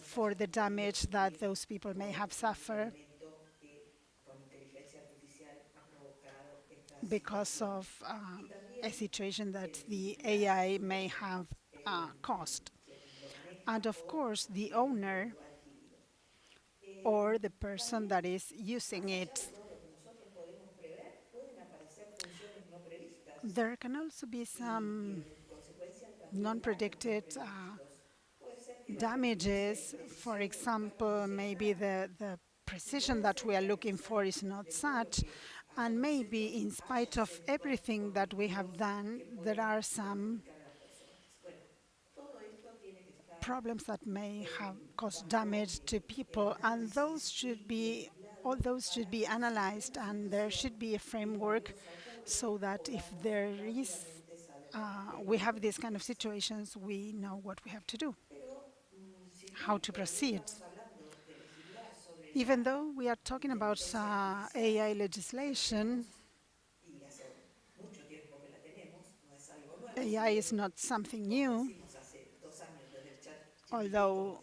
for the damage that those people may have suffered because of a situation that the AI may have caused. And of course, the owner or the person that is using it. There can also be some non-predicted damages. For example, maybe the precision that we are looking for is not such, and maybe in spite of everything that we have done, there are some problems that may have caused damage to people, and all those should be analyzed, and there should be a framework so that if there is, we have these kind of situations, we know what we have to do, how to proceed. Even though we are talking about AI legislation, AI is not something new, although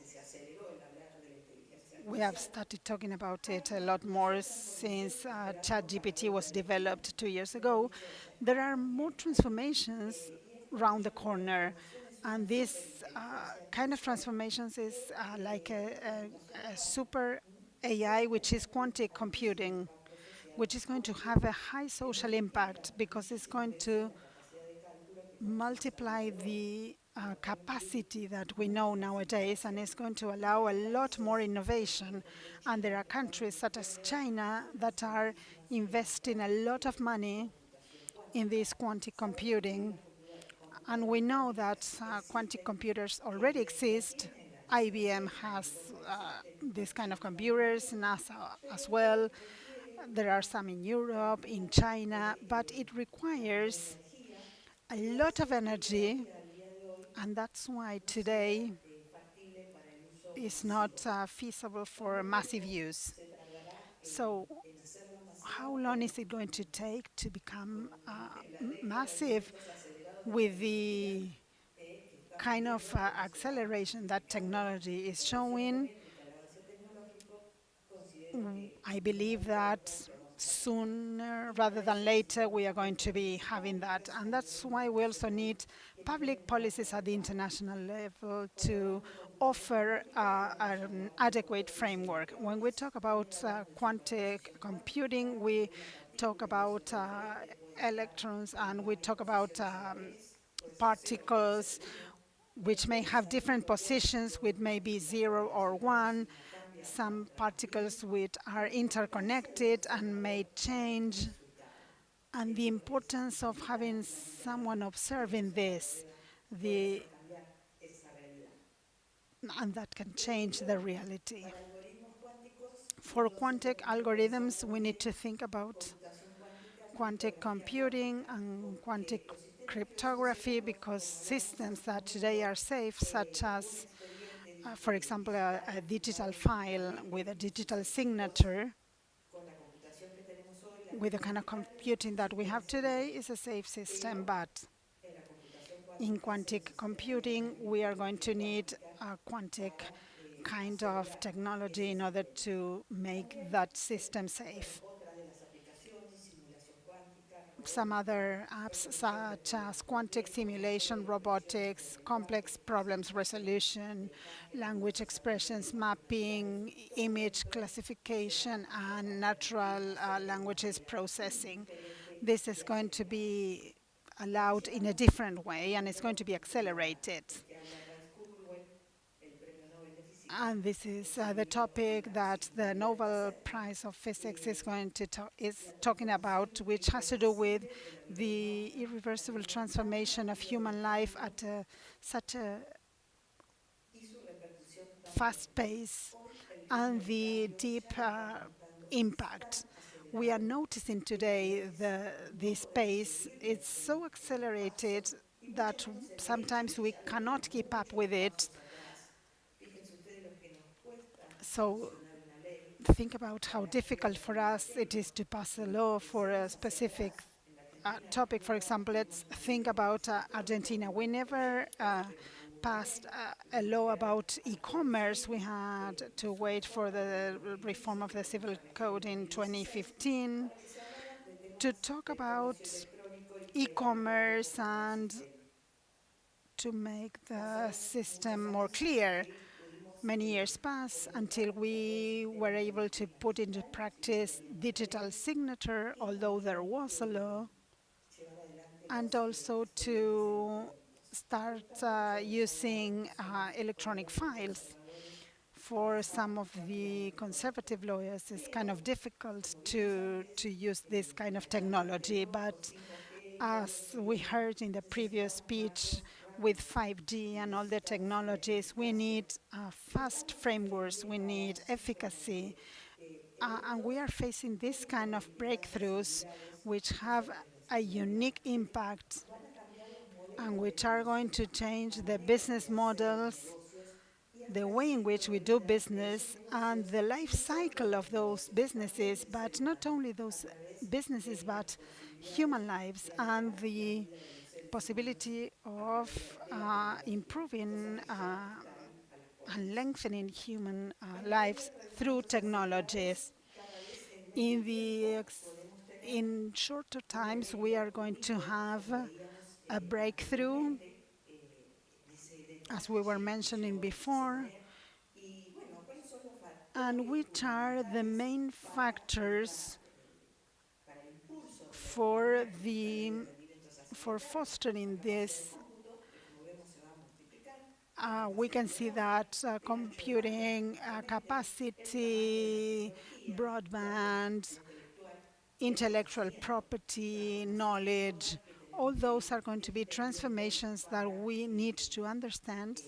we have started talking about it a lot more since ChatGPT was developed 2 years ago. There are more transformations round the corner, and this kind of transformations is like a super AI, which is quantum computing, which is going to have a high social impact because it's going to multiply the capacity that we know nowadays, and it's going to allow a lot more innovation. And there are countries such as China that are investing a lot of money in this quantum computing. And we know that quantum computers already exist. IBM has this kind of computers, NASA as well. There are some in Europe, in China, but it requires a lot of energy, and that's why today it's not feasible for massive use. So how long is it going to take to become massive with the kind of acceleration that technology is showing? I believe that sooner rather than later we are going to be having that. And that's why we also need public policies at the international level to offer an adequate framework. When we talk about quantum computing, we talk about electrons, and we talk about particles which may have different positions with maybe 0 or 1, some particles which are interconnected and may change, and the importance of having someone observing this, and that can change the reality. For quantum algorithms, we need to think about quantum computing and quantum cryptography, because systems that today are safe, such as, for example, a digital file with a digital signature, with the kind of computing that we have today, is a safe system. But in quantum computing, we are going to need a quantum kind of technology in order to make that system safe. Some other apps such as quantum simulation, robotics, complex problems resolution, language expressions mapping, image classification, and natural languages processing. This is going to be allowed in a different way, and it's going to be accelerated. And this is the topic that the Nobel Prize of Physics is talking about, which has to do with the irreversible transformation of human life at such a fast pace, and the deep impact. We are noticing today this pace. It's so accelerated that sometimes we cannot keep up with it. So think about how difficult for us it is to pass a law for a specific topic. For example, let's think about Argentina. We never passed a law about e-commerce. We had to wait for the reform of the civil code in 2015 to talk about e-commerce and to make the system more clear. Many years passed until we were able to put into practice digital signature, although there was a law, and also to start using electronic files. For some of the conservative lawyers, it's kind of difficult to use this kind of technology, but as we heard in the previous speech, with 5G and all the technologies, we need fast frameworks, we need efficacy, and we are facing this kind of breakthroughs which have a unique impact and which are going to change the business models, the way in which we do business, and the life cycle of those businesses, but not only those businesses, but human lives, and the possibility of improving and lengthening human lives through technologies. In the in shorter times, we are going to have a breakthrough, as we were mentioning before, and which are the main factors for fostering this. We can see that computing capacity, broadband, intellectual property, knowledge, all those are going to be transformations that we need to understand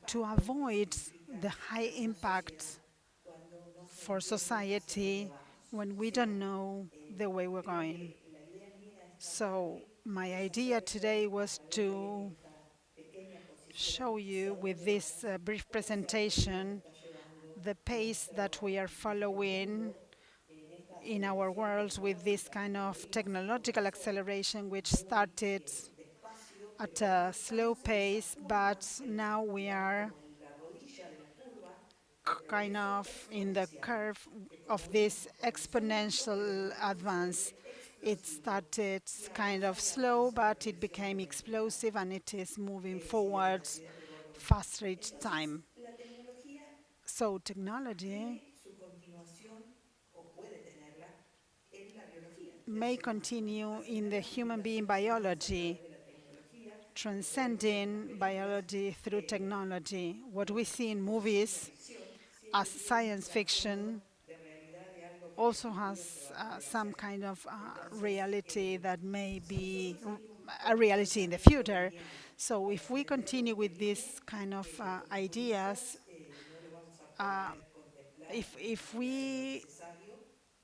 to avoid the high impact for society when we don't know the way we're going. So my idea today was to show you with this brief presentation the pace that we are following in our worlds with this kind of technological acceleration, which started at a slow pace, but now we are kind of in the curve of this exponential advance. It started kind of slow, but it became explosive, and it is moving forward faster each time. So technology may continue in the human being biology, transcending biology through technology. What we see in movies as science fiction also has some kind of reality that may be a reality in the future. So if we continue with these kind of ideas, if we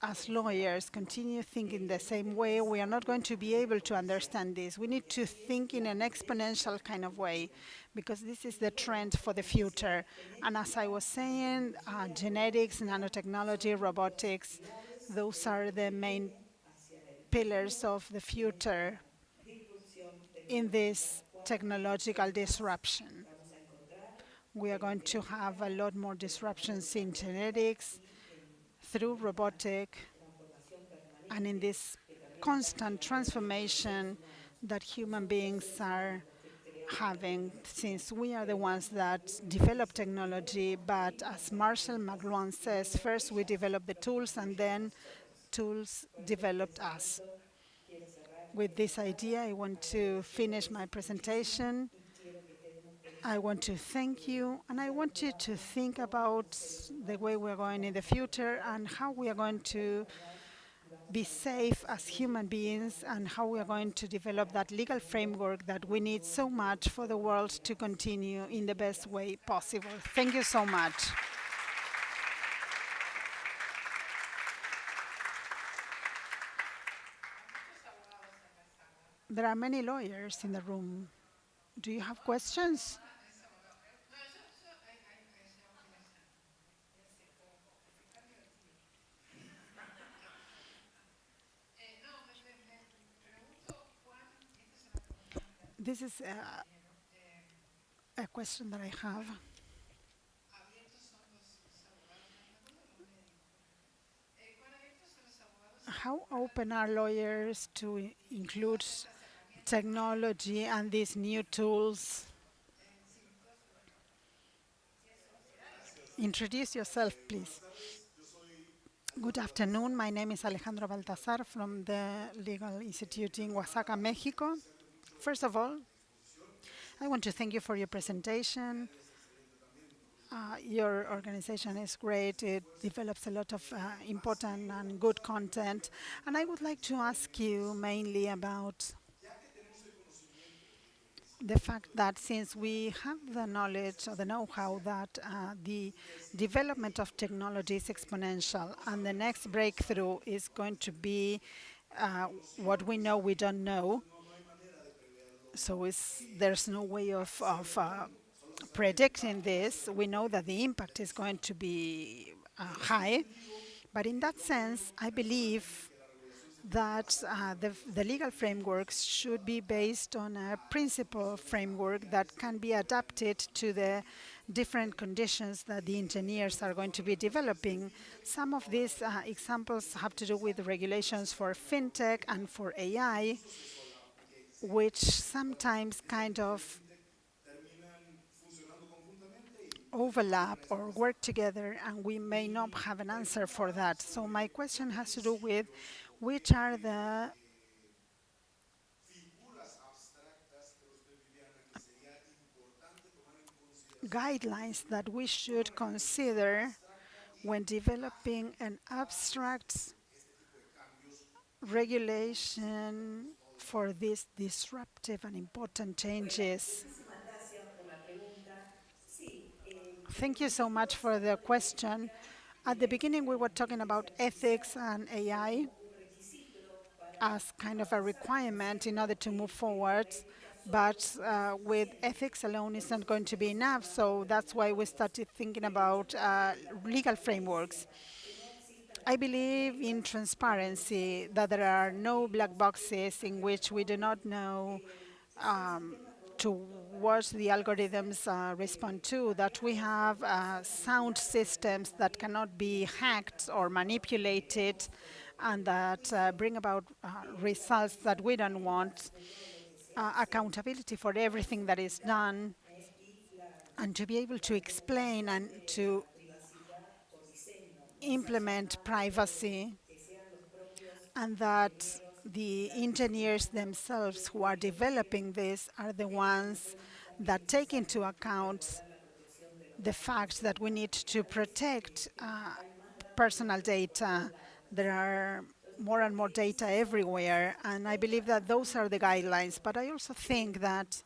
as lawyers continue thinking the same way, we are not going to be able to understand this. We need to think in an exponential kind of way, because this is the trend for the future. And as I was saying, genetics, nanotechnology, robotics, those are the main pillars of the future in this technological disruption. We are going to have a lot more disruptions in genetics, through robotic, and in this constant transformation that human beings are having, since we are the ones that develop technology. But as Marshall McLuhan says, first we develop the tools, and then tools developed us. With this idea, I want to finish my presentation. I want to thank you, and I want you to think about the way we're going in the future and how we are going to be safe as human beings, and how we are going to develop that legal framework that we need so much for the world to continue in the best way possible. Thank you so much. There are many lawyers in the room. Do you have questions? This is a question that I have. How open are lawyers to include technology and these new tools? Introduce yourself, please. Good afternoon. My name is Alejandro Baltazar from the Legal Institute in Oaxaca, Mexico. First of all, I want to thank you for your presentation. Your organization is great. It develops a lot of important and good content. And I would like to ask you mainly about the fact that since we have the knowledge or the know-how that the development of technology is exponential, and the next breakthrough is going to be what we know we don't know. So there's no way of predicting this. We know that the impact is going to be high. But in that sense, I believe that the legal frameworks should be based on a principle framework that can be adapted to the different conditions that the engineers are going to be developing. Some of these examples have to do with regulations for fintech and for AI, which sometimes kind of overlap or work together, and we may not have an answer for that. So my question has to do with which are the guidelines that we should consider when developing an abstract regulation for these disruptive and important changes. Thank you so much for the question. At the beginning, we were talking about ethics and AI as kind of a requirement in order to move forward. But with ethics alone isn't going to be enough, so that's why we started thinking about legal frameworks. I believe in transparency, that there are no black boxes in which we do not know to what the algorithms respond to, that we have sound systems that cannot be hacked or manipulated, and that bring about results that we don't want, accountability for everything that is done, and to be able to explain and to implement privacy, and that the engineers themselves who are developing this are the ones that take into account the fact that we need to protect personal data. There are more and more data everywhere, and I believe that those are the guidelines. But I also think that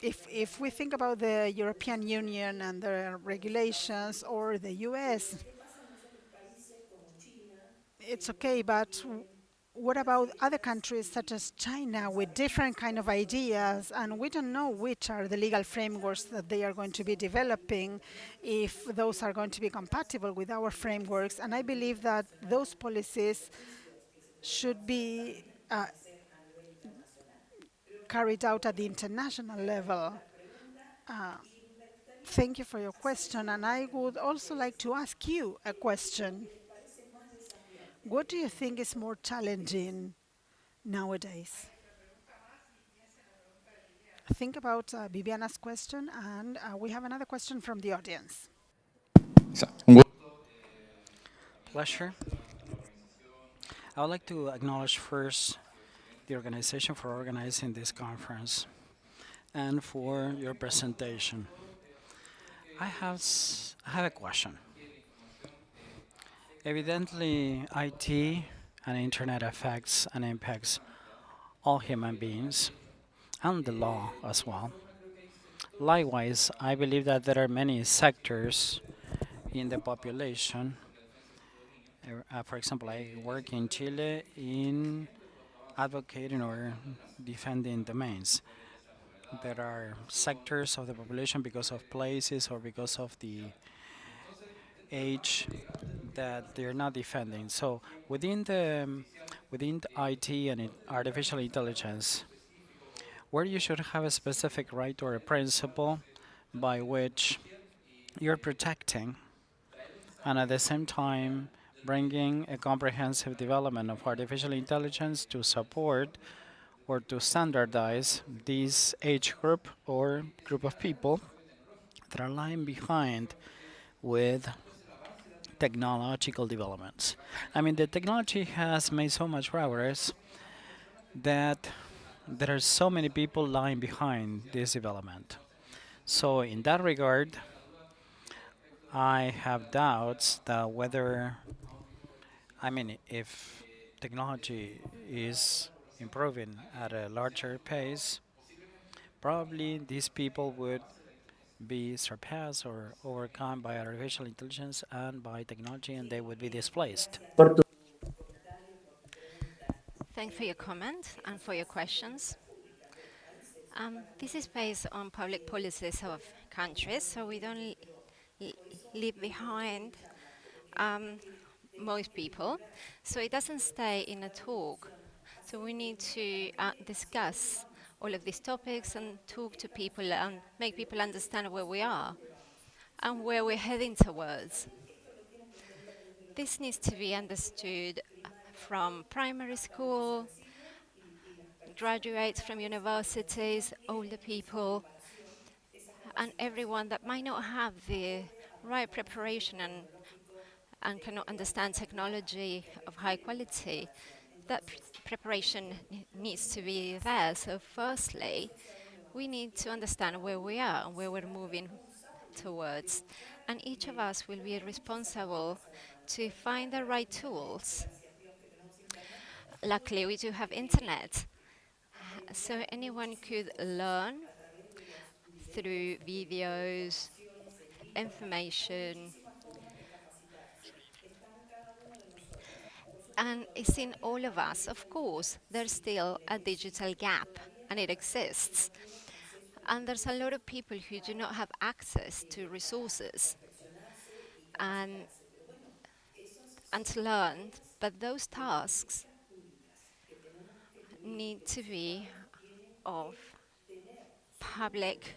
if we think about the European Union and the regulations, or the US, it's okay, but what about other countries such as China with different kind of ideas, and we don't know which are the legal frameworks that they are going to be developing, if those are going to be compatible with our frameworks. And I believe that those policies should be carried out at the international level. Thank you for your question, and I would also like to ask you a question. What do you think is more challenging nowadays? Think about Viviana's question, and we have another question from the audience. Pleasure. I would like to acknowledge first the organization for organizing this conference and for your presentation. I have a question. Evidently, IT and internet affects and impacts all human beings and the law as well. Likewise, I believe that there are many sectors in the population. For example, I work in Chile in advocating or defending domains. There are sectors of the population, because of places or because of the age, that they're not defending. So within the IT and artificial intelligence, where you should have a specific right or a principle by which you're protecting, and at the same time bringing a comprehensive development of artificial intelligence to support or to standardize this age group or group of people that are lying behind with technological developments. I mean, the technology has made so much progress that there are so many people lying behind this development. So in that regard, I have doubts that whether, I mean, if technology is improving at a larger pace, probably these people would be surpassed or overcome by artificial intelligence and by technology, and they would be displaced. Thanks for your comment and for your questions. This is based on public policies of countries, so we don't leave behind um, most people, so it doesn't stay in a talk. So we need to discuss all of these topics and talk to people and make people understand where we are and where we're heading towards. This needs to be understood from primary school, graduates from universities, older people, and everyone that might not have the right preparation and cannot understand technology of high quality. That preparation needs to be there. So firstly, we need to understand where we are and where we're moving towards. And each of us will be responsible to find the right tools. Luckily, we do have internet, so anyone could learn through videos, information, and it's in all of us. Of course, there's still a digital gap, and it exists. And there's a lot of people who do not have access to resources and, and to learn, but those tasks need to be of public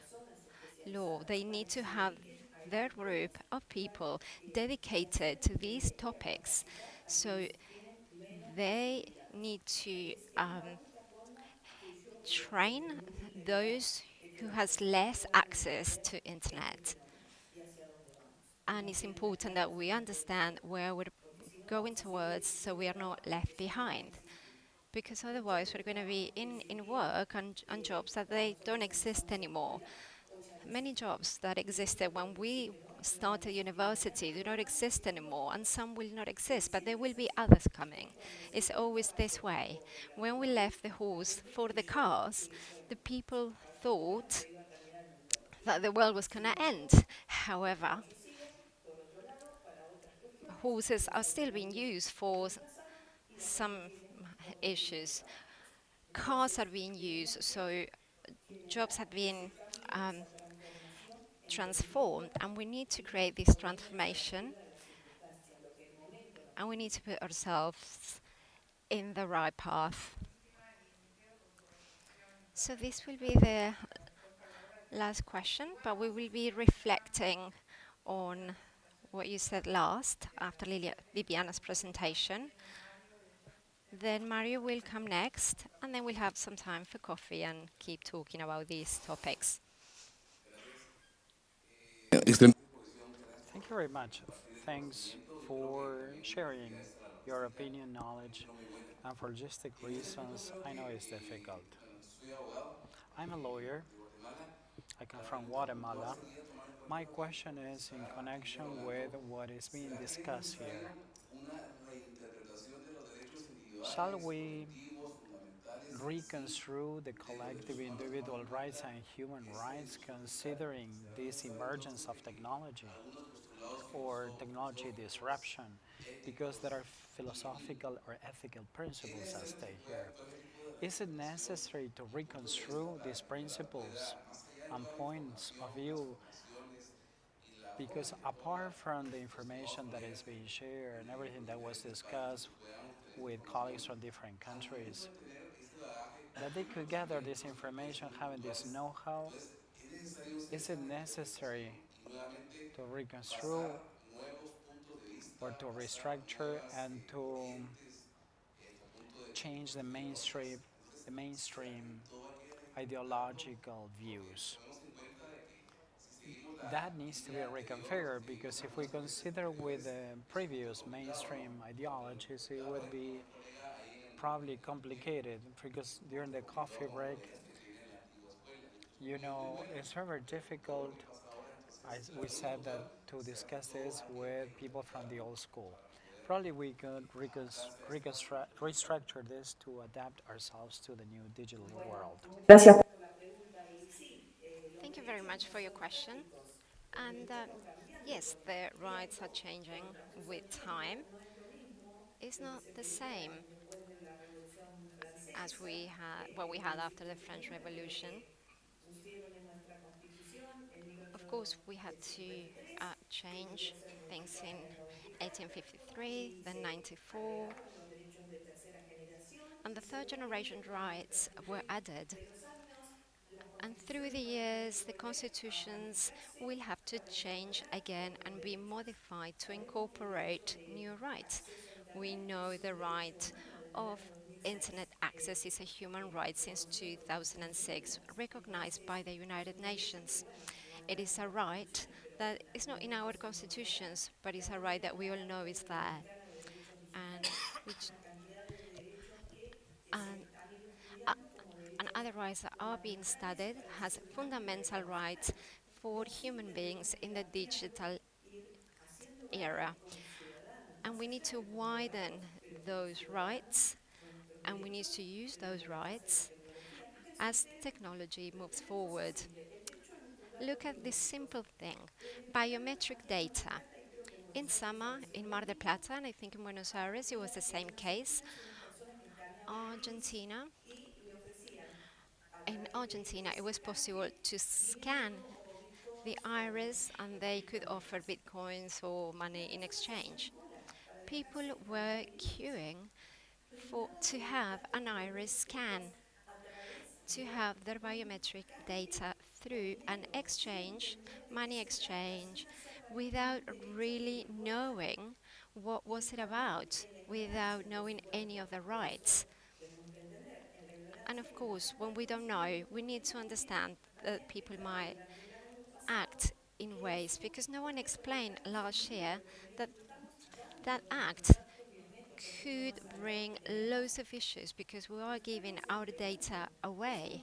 law. They need to have their group of people dedicated to these topics. So they need to train those who has less access to internet. And it's important that we understand where we're going towards so we are not left behind. Because otherwise we're going to be in work and on jobs that they don't exist anymore. Many jobs that existed when we started university do not exist anymore, and some will not exist, but there will be others coming. It's always this way. When we left the horse for the cars, the people thought that the world was going to end. However, horses are still being used for some issues. Cars are being used, so jobs have been transformed, and we need to create this transformation, and we need to put ourselves in the right path. So this will be the last question, but we will be reflecting on what you said last after Viviana's presentation. Then Mario will come next, and then we'll have some time for coffee and keep talking about these topics. Thank you very much. Thanks for sharing your opinion, knowledge, and for logistic reasons, I know it's difficult. I'm a lawyer. I come from Guatemala. My question is in connection with what is being discussed here. Shall we reconstrue the collective individual rights and human rights considering this emergence of technology or technology disruption, because there are philosophical or ethical principles at stake here? Is it necessary to reconstrue these principles and points of view? Because apart from the information that is being shared and everything that was discussed with colleagues from different countries, that they could gather this information, having this know-how, is it necessary to reconstruct or to restructure and to change the mainstream ideological views? That needs to be reconfigured, because if we consider with the previous mainstream ideologies, it would be probably complicated, because during the coffee break, it's very difficult, as we said, that to discuss this with people from the old school. Probably we could restructure this to adapt ourselves to the new digital world. Thank you very much for your question. And yes, the rights are changing with time. It's not the same as what we had after the French Revolution. Of course, we had to change things in 1853, then 94, and the third generation rights were added. And through the years, the constitutions will have to change again and be modified to incorporate new rights. We know the right of internet access is a human right since 2006, recognized by the United Nations. It is a right that is not in our constitutions, but it's a right that we all know is there. And which and uh, and other rights that are being studied has fundamental rights for human beings in the digital era. And we need to widen those rights and we need to use those rights as technology moves forward. Look at this simple thing, biometric data. In summer, in Mar del Plata, and I think in Buenos Aires, it was the same case. Argentina, in Argentina, it was possible to scan the iris and they could offer bitcoins or money in exchange. People were queuing to have an iris scan, to have their biometric data through an exchange, money exchange, without really knowing what was it about, without knowing any of the rights. And of course, when we don't know, we need to understand that people might act in ways because no one explained last year that that act could bring loads of issues because we are giving our data away.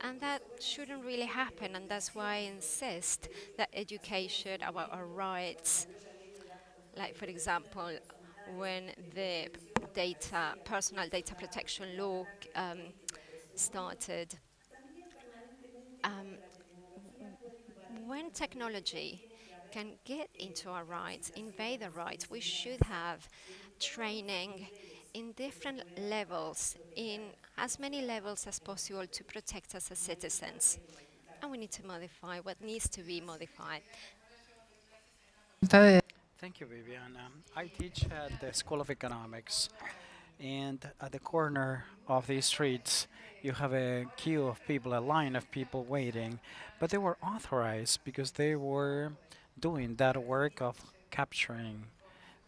And that shouldn't really happen, and that's why I insist that education about our rights, like for example, when the personal data protection law started, um, when technology can get into our rights, invade our rights, we should have training in different levels, in as many levels as possible to protect us as citizens. And we need to modify what needs to be modified. Thank you, Viviana. I teach at the School of Economics, and at the corner of these streets, you have a queue of people, a line of people waiting, but they were authorized because they were doing that work of capturing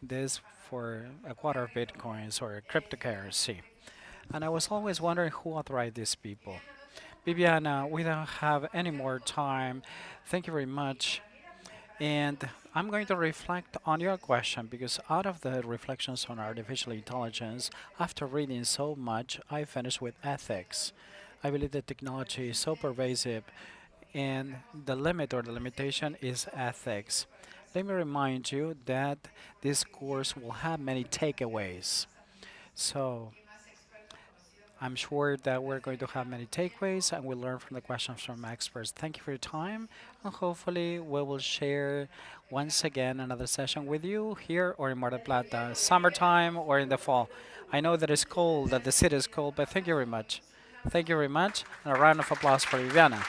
this for a quarter of bitcoins or cryptocurrency. And I was always wondering who authorized these people. Viviana, we don't have any more time. Thank you very much. And I'm going to reflect on your question because out of the reflections on artificial intelligence, after reading so much, I finished with ethics. I believe that technology is so pervasive and the limit or the limitation is ethics. Let me remind you that this course will have many takeaways. So I'm sure that we're going to have many takeaways and we'll learn from the questions from experts. Thank you for your time, and hopefully we will share once again another session with you here or in Mar del Plata, summertime or in the fall. I know that it's cold, that the city is cold, but thank you very much. Thank you very much, and a round of applause for Viviana.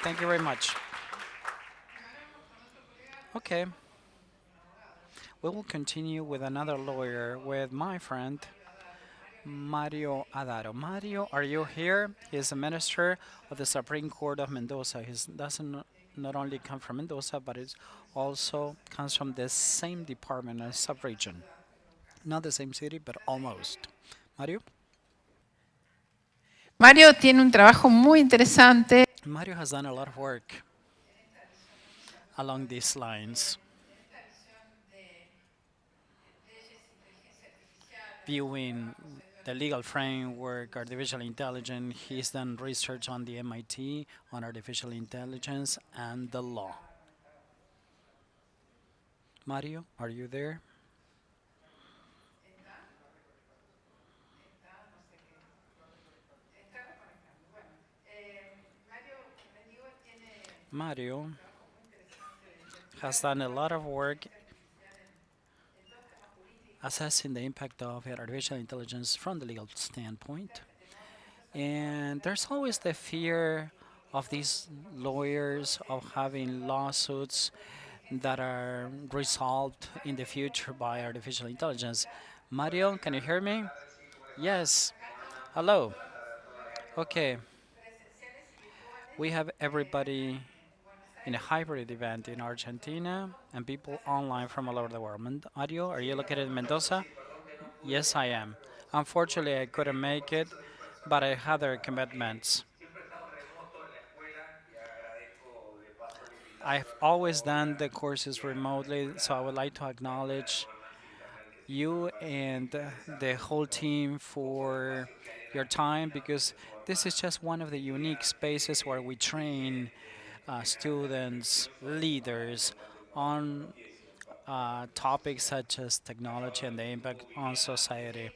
Thank you very much. Okay, we will continue with another lawyer, with my friend Mario Adaro. Mario, are you here? He's a minister of the Supreme Court of Mendoza. He doesn't not only come from Mendoza, but it also comes from the same department as sub-region. Not the same city, but almost. Mario? Mario tiene un trabajo muy interesante. Mario has done a lot of work along these lines, viewing the legal framework, artificial intelligence. He's done research on the MIT on artificial intelligence and the law. Mario, are you there? Mario has done a lot of work assessing the impact of artificial intelligence from the legal standpoint. And there's always the fear of these lawyers of having lawsuits that are resolved in the future by artificial intelligence. Mario, can you hear me? Yes. Hello. Okay. We have everybody in a hybrid event in Argentina and people online from all over the world. Mario, are you located in Mendoza? Yes, I am. Unfortunately, I couldn't make it, but I had other commitments. I've always done the courses remotely, so I would like to acknowledge you and the whole team for your time because this is just one of the unique spaces where we train students, leaders on topics such as technology and the impact on society.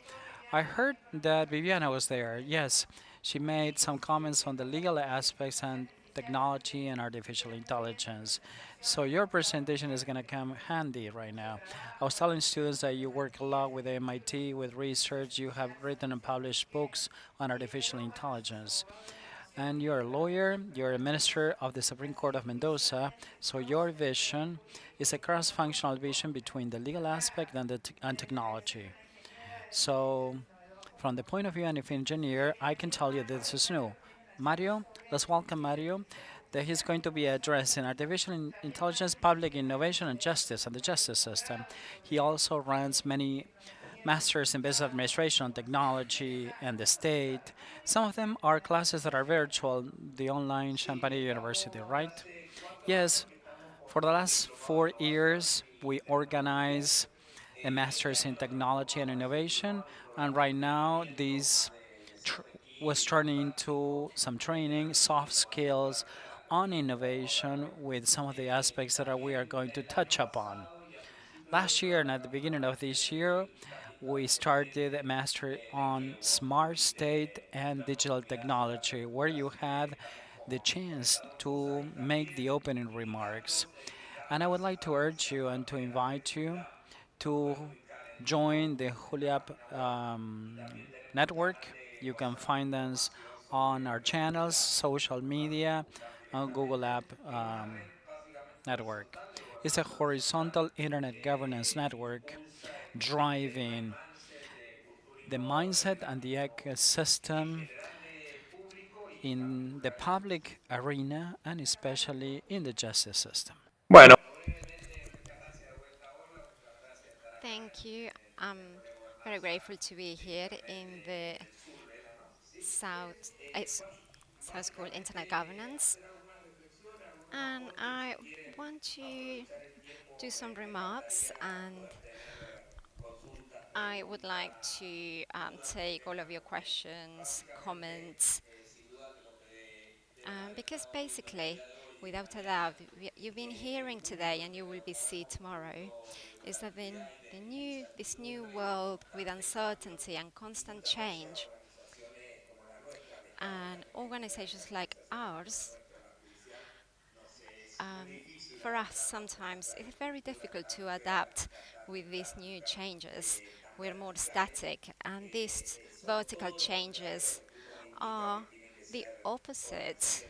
I heard that Viviana was there. Yes, she made some comments on the legal aspects and technology and artificial intelligence. So your presentation is going to come handy right now. I was telling students that you work a lot with MIT, with research. You have written and published books on artificial intelligence. And you're a lawyer, you're a minister of the Supreme Court of Mendoza, so your vision is a cross-functional vision between the legal aspect and and technology. So, from the point of view of an engineer, I can tell you this is new. Mario, let's welcome Mario. That he's going to be addressing artificial intelligence, public innovation, and justice and the justice system. He also runs many masters in business administration on technology and the state. Some of them are classes that are virtual, the online Champagne University, right? Yes, for the last 4 years, we organize a master's in technology and innovation, and right now this was turning into some training, soft skills on innovation with some of the aspects that we are going to touch upon. Last year and at the beginning of this year, we started a master on smart state and digital technology, where you had the chance to make the opening remarks. And I would like to urge you and to invite you to join the Juliap network. You can find us on our channels, social media, on Google App network. It's a horizontal internet governance network driving the mindset and the ecosystem in the public arena and especially in the justice system. Thank you. I'm very grateful to be here in the South, South School Internet Governance. And I want to do some remarks, and I would like to take all of your questions, comments, because basically, without a doubt, you've been hearing today and you will be see tomorrow, is that this new world with uncertainty and constant change, and organizations like ours, um, for us sometimes it's very difficult to adapt with these new changes. We're more static, and these vertical changes are the opposite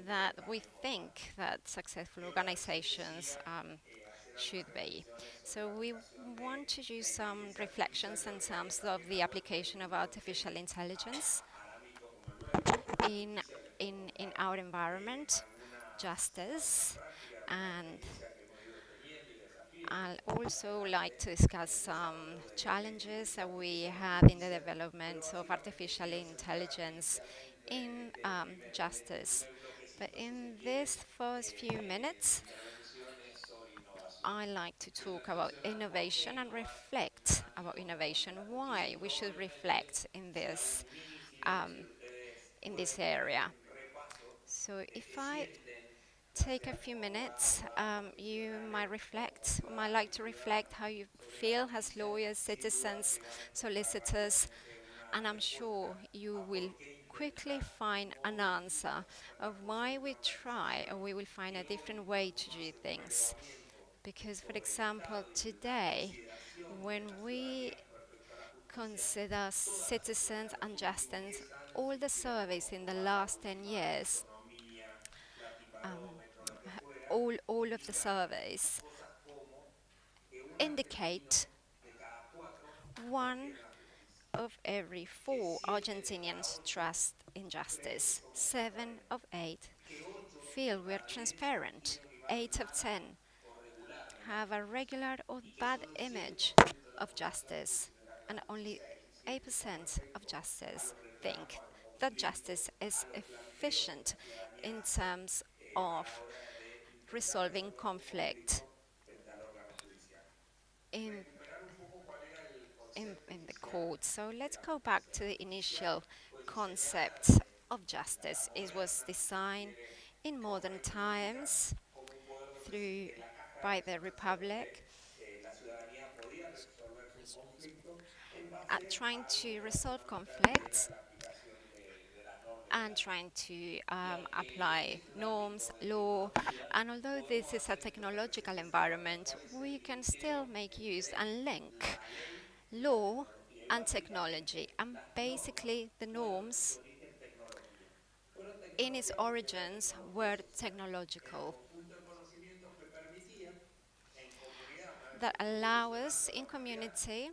that we think that successful organizations should be. So we want to do some reflections in terms of the application of artificial intelligence in, in our environment, justice, and I'll also like to discuss some challenges that we have in the development of artificial intelligence in justice. But in these first few minutes, I like to talk about innovation and reflect about innovation, why we should reflect in this area. So if I take a few minutes, you might like to reflect how you feel as lawyers, citizens, solicitors, and I'm sure you will quickly find an answer of why we try, or we will find a different way to do things. Because, for example, today, when we consider citizens and all the surveys in the last 10 years, um, all of the surveys indicate one of every four Argentinians trust in justice. 7 of 8 feel we're transparent. 8 of 10 have a regular or bad image of justice, and only 8% of justice think that justice is efficient in terms of resolving conflict in, in the court. So let's go back to the initial concept of justice. It was designed in modern times through by the Republic, trying to resolve conflicts and trying to apply norms, law. And although this is a technological environment, we can still make use and link law and technology. And basically, the norms in its origins were technological that allow us in community.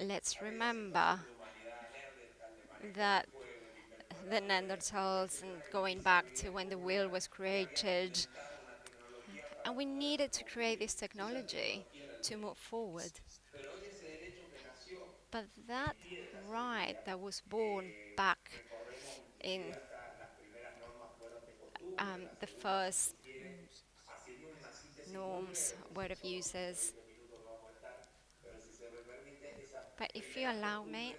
Let's remember that the Neanderthals and going back to when the wheel was created, and we needed to create this technology to move forward. But that right that was born back in the first norms, word of uses. But if you allow me,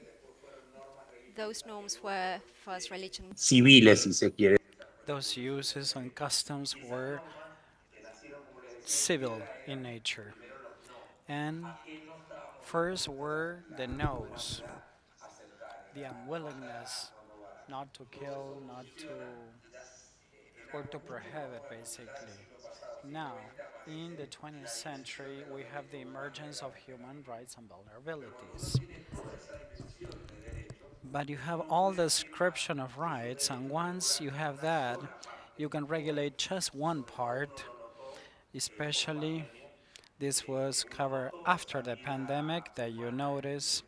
those norms were first religion. Civiles, si se quiere. Those uses and customs were civil in nature. And first were the no's, the unwillingness not to kill, not to, or to prohibit basically. Now, in the 20th century, we have the emergence of human rights and vulnerabilities. But you have all the description of rights, and once you have that, you can regulate just one part, especially this was covered after the pandemic that you notice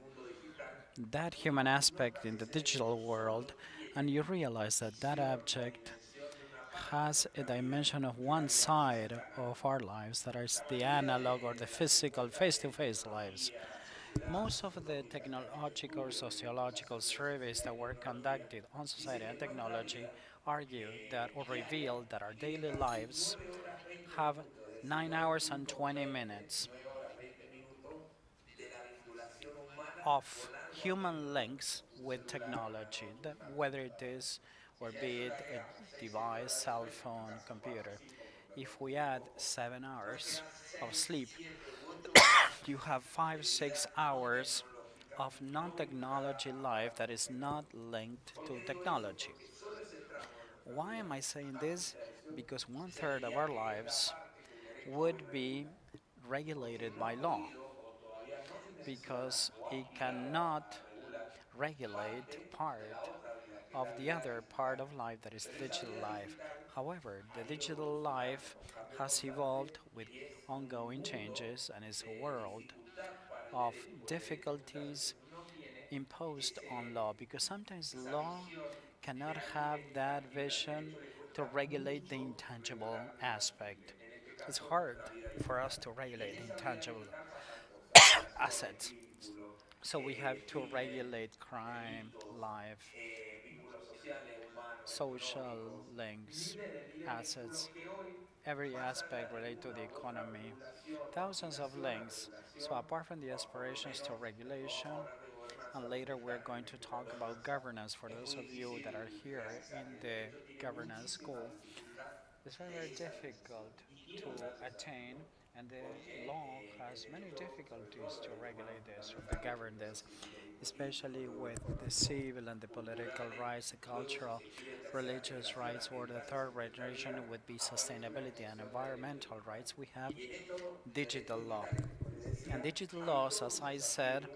that human aspect in the digital world, and you realize that that object has a dimension of one side of our lives that is the analog or the physical face-to-face lives. Most of the technological or sociological surveys that were conducted on society and technology argue that or reveal that our daily lives have 9 hours and 20 minutes of human links with technology, whether it is or be it a device, cell phone, computer. If we add 7 hours of sleep, you have 5, 6 hours of non-technology life that is not linked to technology. Why am I saying this? Because 1/3 of our lives would be regulated by law, because it cannot regulate part of the other part of life that is the digital life. However, the digital life has evolved with ongoing changes and is a world of difficulties imposed on law, because sometimes law cannot have that vision to regulate the intangible aspect. It's hard for us to regulate the intangible assets. So we have to regulate crime, life, social links, assets, every aspect related to the economy, thousands of links. So apart from the aspirations to regulation, and later we're going to talk about governance for those of you that are here in the governance school, it's very, very difficult to attain, and the law has many difficulties to regulate this or to govern this, especially with the civil and the political rights, the cultural, religious rights, or the third generation would be sustainability and environmental rights. We have digital law. And digital laws, as I said,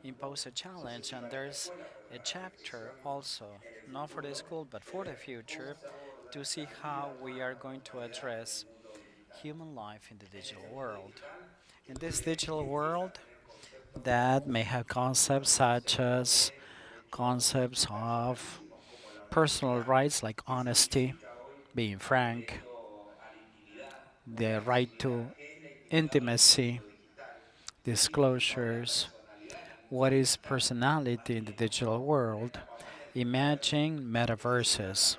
impose a challenge, and there's a chapter also, not for the school but for the future, to see how we are going to address human life in the digital world. In this digital world, that may have concepts such as concepts of personal rights like honesty, being frank, the right to intimacy, disclosures, what is personality in the digital world, imagine metaverses,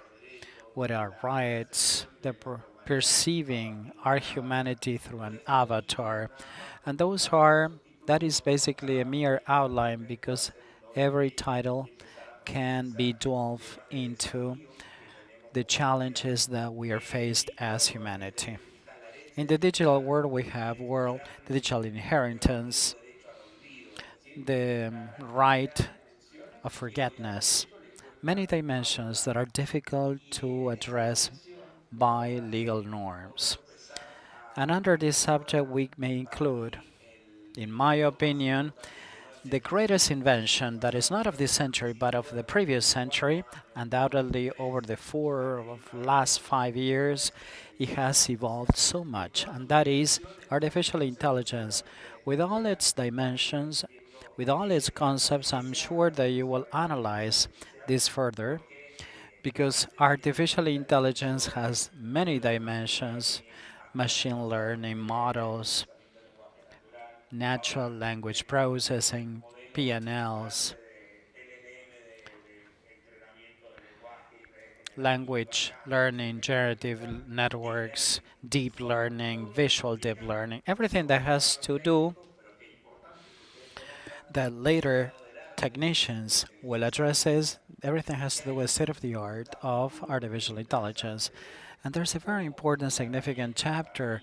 what are rights, perceiving our humanity through an avatar, and that is basically a mere outline because every title can be delved into the challenges that we are faced as humanity. In the digital world, we have the digital inheritance, the right of forgetfulness, many dimensions that are difficult to address by legal norms. And under this subject, we may include, in my opinion, the greatest invention that is not of this century but of the previous century, undoubtedly over the last 5 years, it has evolved so much, and that is artificial intelligence. With all its dimensions, with all its concepts, I'm sure that you will analyze this further because artificial intelligence has many dimensions, machine learning models, natural language processing, PNLs, language learning, generative networks, deep learning, visual deep learning, everything that has to do that later technicians will address is everything has to do with state of the art of artificial intelligence. And there's a very important, significant chapter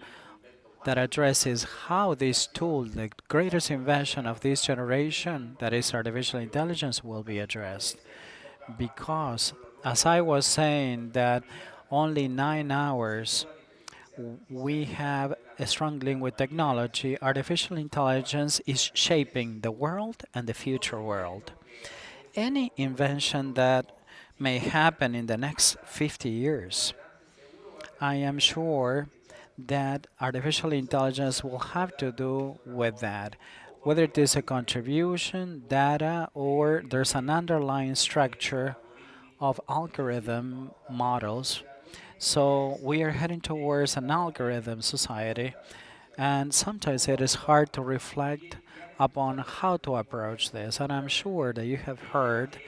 that addresses how this tool, the greatest invention of this generation, that is artificial intelligence, will be addressed. Because, as I was saying, that only 9 hours we have a strong link with technology. Artificial intelligence is shaping the world and the future world. Any invention that may happen in the next 50 years, I am sure that artificial intelligence will have to do with that. Whether it is a contribution, data, or there's an underlying structure of algorithm models. So we are heading towards an algorithm society, and sometimes it is hard to reflect upon how to approach this. And I'm sure that you have heard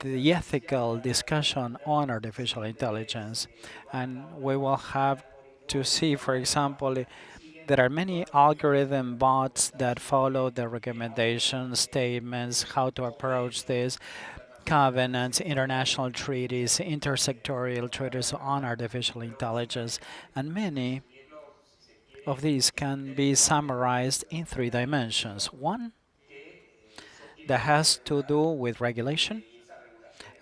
the ethical discussion on artificial intelligence, and we will have to see, for example, there are many algorithm bots that follow the recommendation statements, how to approach this, covenants, international treaties, intersectorial treaties on artificial intelligence, and many of these can be summarized in 3 dimensions. One that has to do with regulation,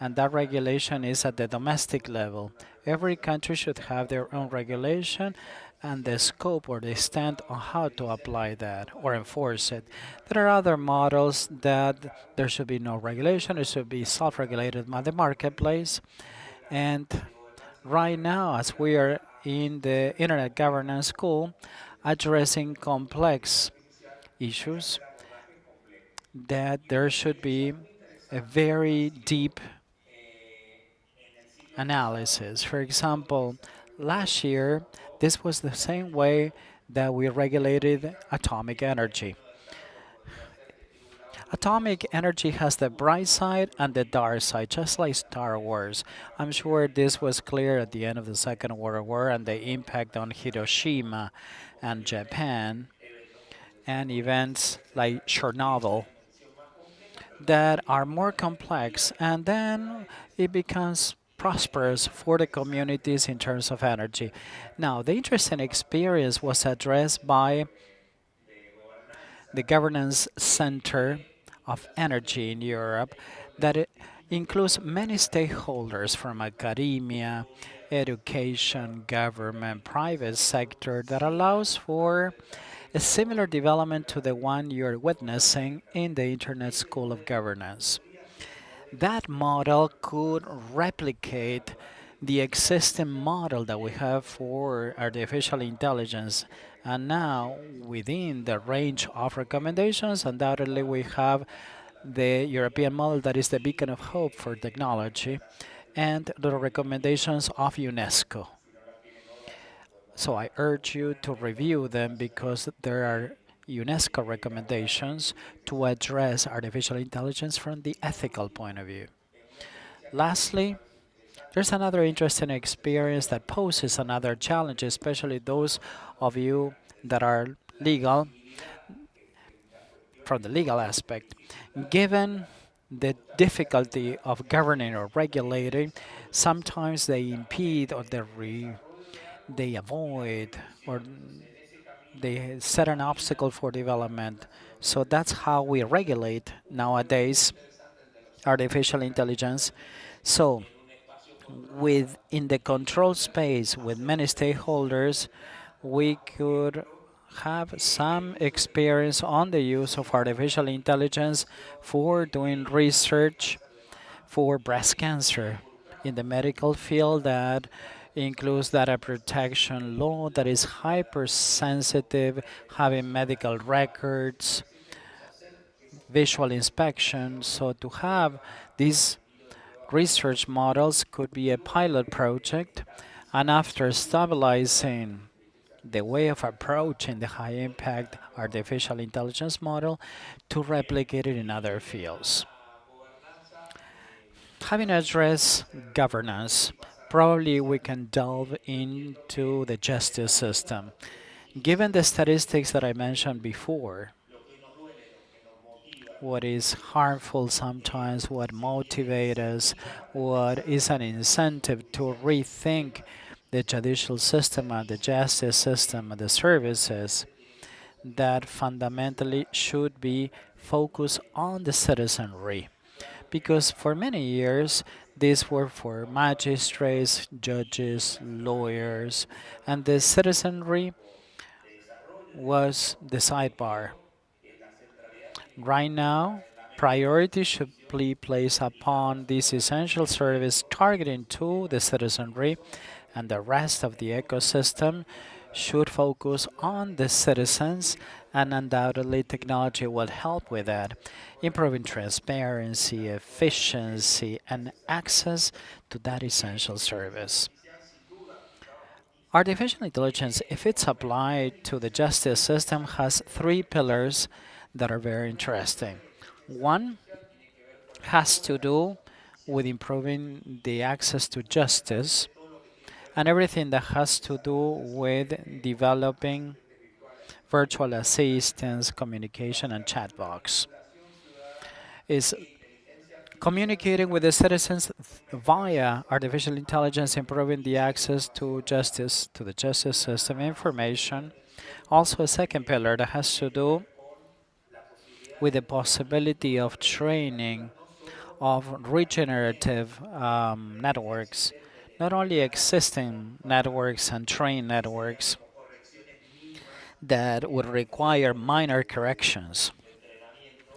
and that regulation is at the domestic level. Every country should have their own regulation and the scope or the extent on how to apply that or enforce it. There are other models that there should be no regulation, it should be self-regulated by the marketplace. And right now, as we are in the Internet Governance School, addressing complex issues, that there should be a very deep analysis. For example, last year, this was the same way that we regulated atomic energy. Atomic energy has the bright side and the dark side, just like Star Wars. I'm sure this was clear at the end of the Second World War and the impact on Hiroshima and Japan, and events like Chernobyl that are more complex, and then it becomes prosperous for the communities in terms of energy. Now, the interesting experience was addressed by the Governance Center of Energy in Europe that it includes many stakeholders from academia, education, government, private sector that allows for a similar development to the one you're witnessing in the Internet School of Governance. That model could replicate the existing model that we have for artificial intelligence. And now, within the range of recommendations, undoubtedly we have the European model that is the beacon of hope for technology and the recommendations of UNESCO. So I urge you to review them because there are UNESCO recommendations to address artificial intelligence from the ethical point of view. Lastly, there's another interesting experience that poses another challenge, especially those of you that are legal, from the legal aspect. Given the difficulty of governing or regulating, sometimes they impede or they avoid or they set an obstacle for development. So that's how we regulate nowadays artificial intelligence. So within the control space with many stakeholders, we could have some experience on the use of artificial intelligence for doing research for breast cancer in the medical field that includes data protection law that is hypersensitive, having medical records, visual inspection. So to have these research models could be a pilot project, and after stabilizing the way of approaching the high impact artificial intelligence model to replicate it in other fields. Having addressed governance, probably we can delve into the justice system. Given the statistics that I mentioned before, what is harmful sometimes, what motivates us, what is an incentive to rethink the judicial system and the justice system and the services that fundamentally should be focused on the citizenry. Because for many years, these were for magistrates, judges, lawyers, and the citizenry was the sidebar. Right now, priority should be placed upon this essential service targeting to the citizenry, and the rest of the ecosystem should focus on the citizens, and undoubtedly technology will help with that, improving transparency, efficiency, and access to that essential service. Artificial intelligence, if it's applied to the justice system, has three pillars that are very interesting. One has to do with improving the access to justice and everything that has to do with developing virtual assistants, communication, and chat box. Is communicating with the citizens via artificial intelligence, improving the access to justice, to the justice system information. Also, a second pillar that has to do with the possibility of training of regenerative networks, not only existing networks and trained networks that would require minor corrections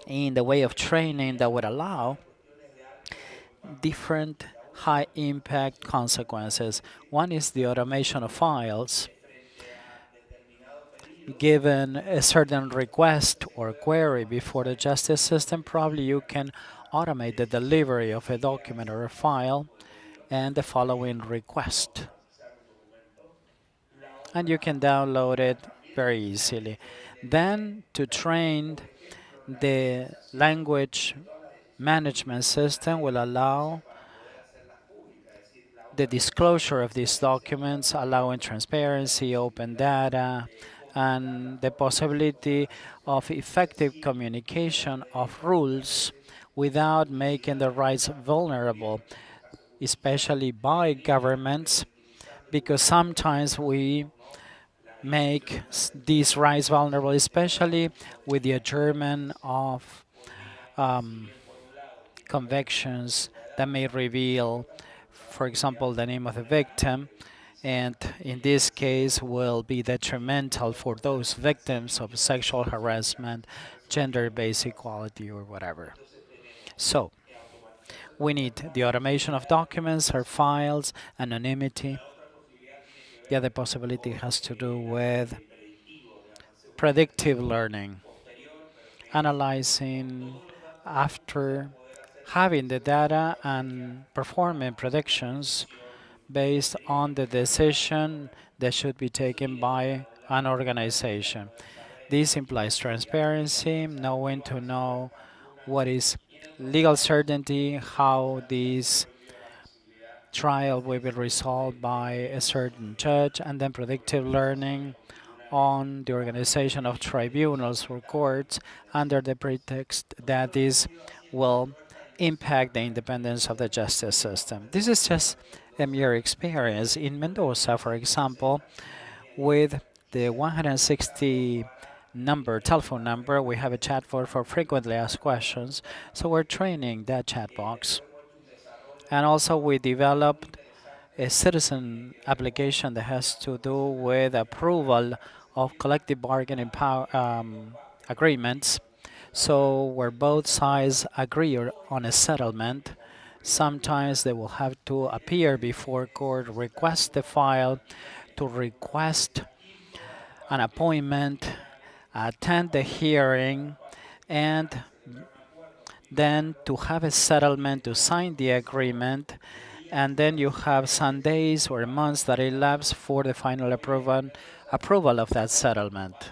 in the way of training that would allow different high impact consequences. One is the automation of files. Given a certain request or query before the justice system, probably you can automate the delivery of a document or a file and the following request. And you can download it very easily. Then to train the language management system will allow the disclosure of these documents, allowing transparency, open data, and the possibility of effective communication of rules without making the rights vulnerable, especially by governments, because sometimes we make these rights vulnerable, especially with the adjournment of convictions that may reveal, for example, the name of the victim, and in this case will be detrimental for those victims of sexual harassment, gender-based equality, or whatever. So, We need the automation of documents or files, anonymity. The other possibility has to do with predictive learning, analyzing after having the data and performing predictions based on the decision that should be taken by an organization. This implies transparency, knowing to know what is legal certainty, how this trial will be resolved by a certain judge, and then predictive learning on the organization of tribunals or courts under the pretext that this will impact the independence of the justice system. This is just a mere experience. In Mendoza, for example, with the 160 telephone number, we have a chat for frequently asked questions. So we're training that chat box. And also we developed a citizen application that has to do with approval of collective bargaining agreements. So where both sides agree on a settlement, sometimes they will have to appear before court, request the file, to request an appointment, attend the hearing, and then to have a settlement, to sign the agreement, and then you have some days or months that elapse for the final approval of that settlement.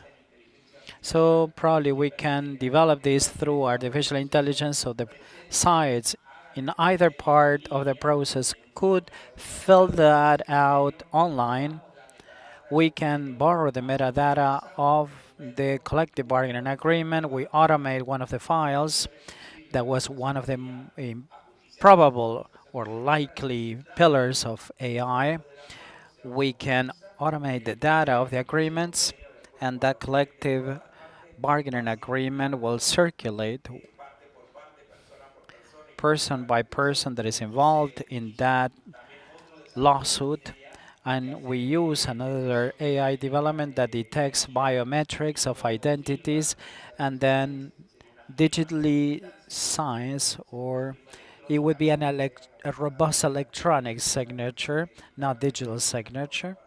So probably we can develop this through artificial intelligence, so the sides in either part of the process could fill that out online. We can borrow the metadata of the collective bargaining agreement. We automate one of the files. That was one of the probable or likely pillars of AI. We can automate the data of the agreements, and that collective bargaining agreement will circulate person by person that is involved in that lawsuit. And we use another AI development that detects biometrics of identities and then digitally signs, or it would be a robust electronic signature, not digital signature.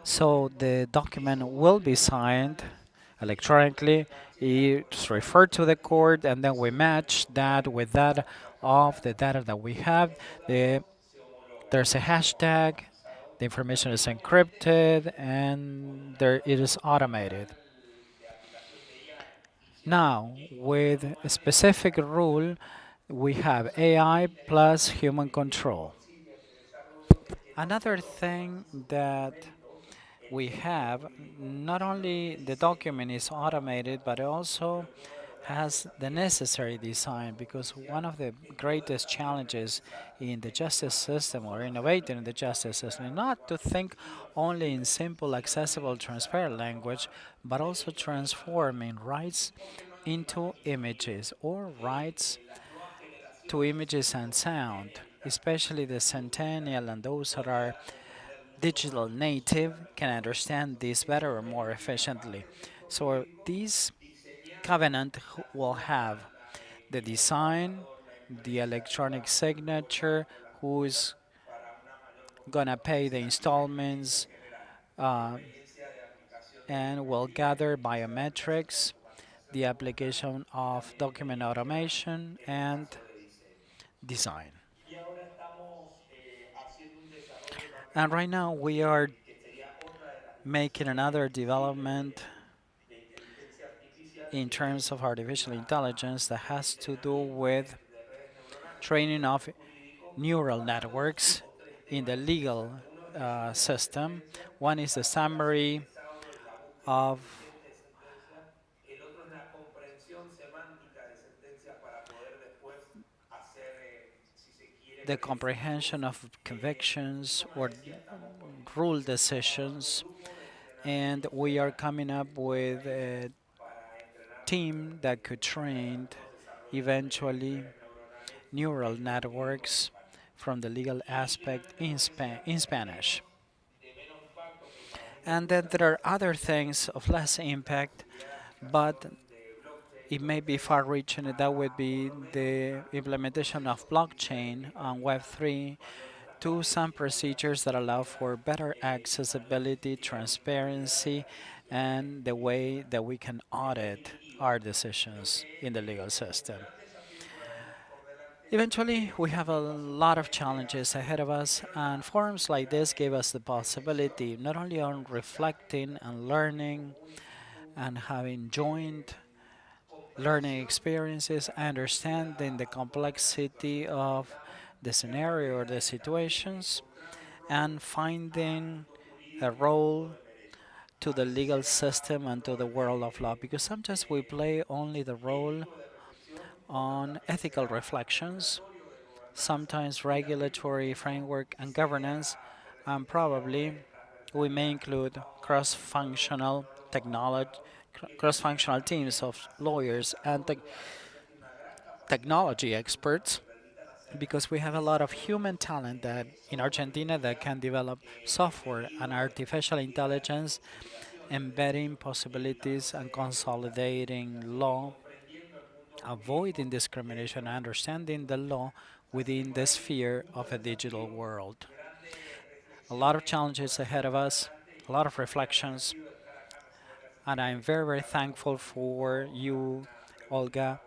So the document will be signed electronically. It's referred to the court, and then we match that with that of the data that we have. There's a hashtag. The information is encrypted, and it is automated. Now, with a specific rule, we have AI plus human control. Another thing that we have, not only the document is automated, but it also has the necessary design, because one of the greatest challenges in the justice system or innovating in the justice system is not to think only in simple, accessible, transparent language, but also transforming rights into images or rights to images and sound, especially the centennial and those that are digital native can understand this better or more efficiently. So this covenant will have the design, the electronic signature, who's gonna pay the installments, and will gather biometrics, the application of document automation and design. And right now we are making another development in terms of artificial intelligence that has to do with training of neural networks in the legal system. One is the summary of the comprehension of convictions or rule decisions, and we are coming up with a team that could train eventually neural networks from the legal aspect in Spanish. And then there are other things of less impact, but It may be far-reaching, and that would be the implementation of blockchain on Web3 to some procedures that allow for better accessibility, transparency, and the way that we can audit our decisions in the legal system. Eventually, we have a lot of challenges ahead of us, and forums like this give us the possibility not only on reflecting and learning and having joint learning experiences, understanding the complexity of the scenario or the situations, and finding a role to the legal system and to the world of law. Because sometimes we play only the role on ethical reflections, sometimes regulatory framework and governance, and probably we may include cross-functional technology, cross-functional teams of lawyers and technology experts, because we have a lot of human talent that in Argentina that can develop software and artificial intelligence, embedding possibilities and consolidating law, avoiding discrimination, and understanding the law within the sphere of a digital world. A lot of challenges ahead of us, a lot of reflections, and I'm very, very thankful for you, Olga,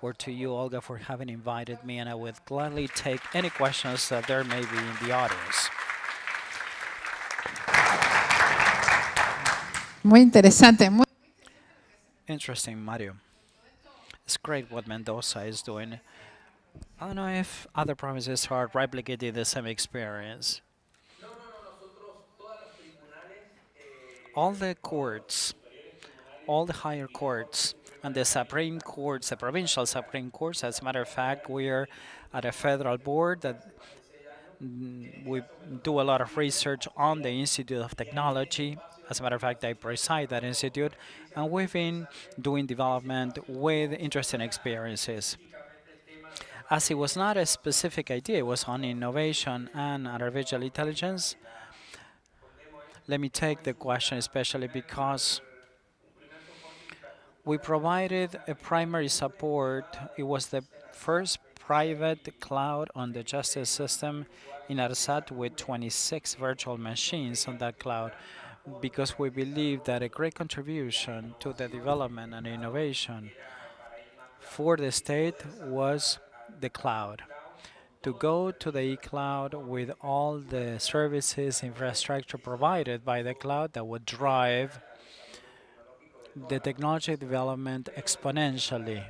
or to you, Olga, for having invited me, and I would gladly take any questions that there may be in the audience. Muy interesante. Interesting, Mario. It's great what Mendoza is doing. I don't know if other provinces are replicating the same experience. All the courts, all the higher courts, and the Supreme Courts, the provincial Supreme Courts, as a matter of fact, we are at a federal board that we do a lot of research on the Institute of Technology. As a matter of fact, I preside that institute, and we've been doing development with interesting experiences. As it was not a specific idea, it was on innovation and artificial intelligence. Let me take the question, especially because we provided a primary support. It was the first private cloud on the justice system in ARSAT with 26 virtual machines on that cloud, because we believe that a great contribution to the development and innovation for the state was the cloud. To go to the e-cloud with all the services, infrastructure provided by the cloud that would drive the technology development exponentially.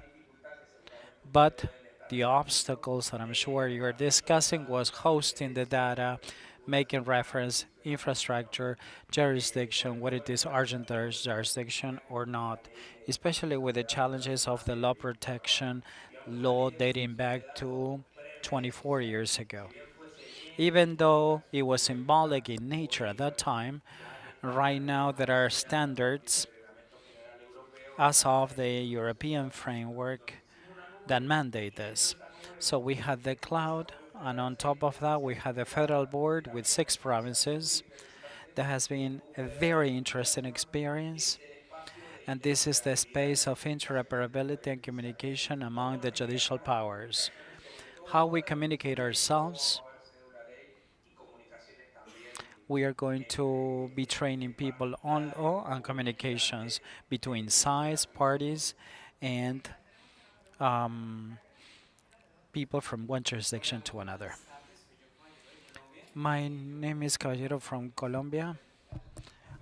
But the obstacles that I'm sure you're discussing was hosting the data, making reference, infrastructure, jurisdiction, whether it is Argentina's jurisdiction or not, especially with the challenges of the law protection law dating back to 24 years ago. Even though it was symbolic in nature at that time, right now there are standards as of the European framework that mandate this. So we had the cloud, and on top of that, we had the federal board with 6 provinces. That has been a very interesting experience, and this is the space of interoperability and communication among the judicial powers. How we communicate ourselves. We are going to be training people on law and communications between sides, parties, and people from one jurisdiction to another. My name is Caballero from Colombia,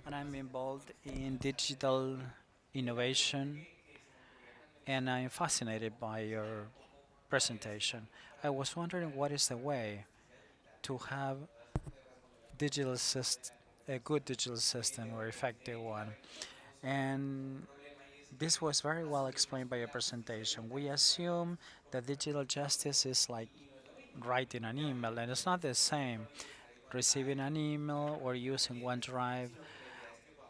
and I'm involved in digital innovation, and I'm fascinated by your presentation. I was wondering what is the way to have a good digital system or effective one. And this was very well explained by your presentation. We assume that digital justice is like writing an email, and it's not the same. Receiving an email or using OneDrive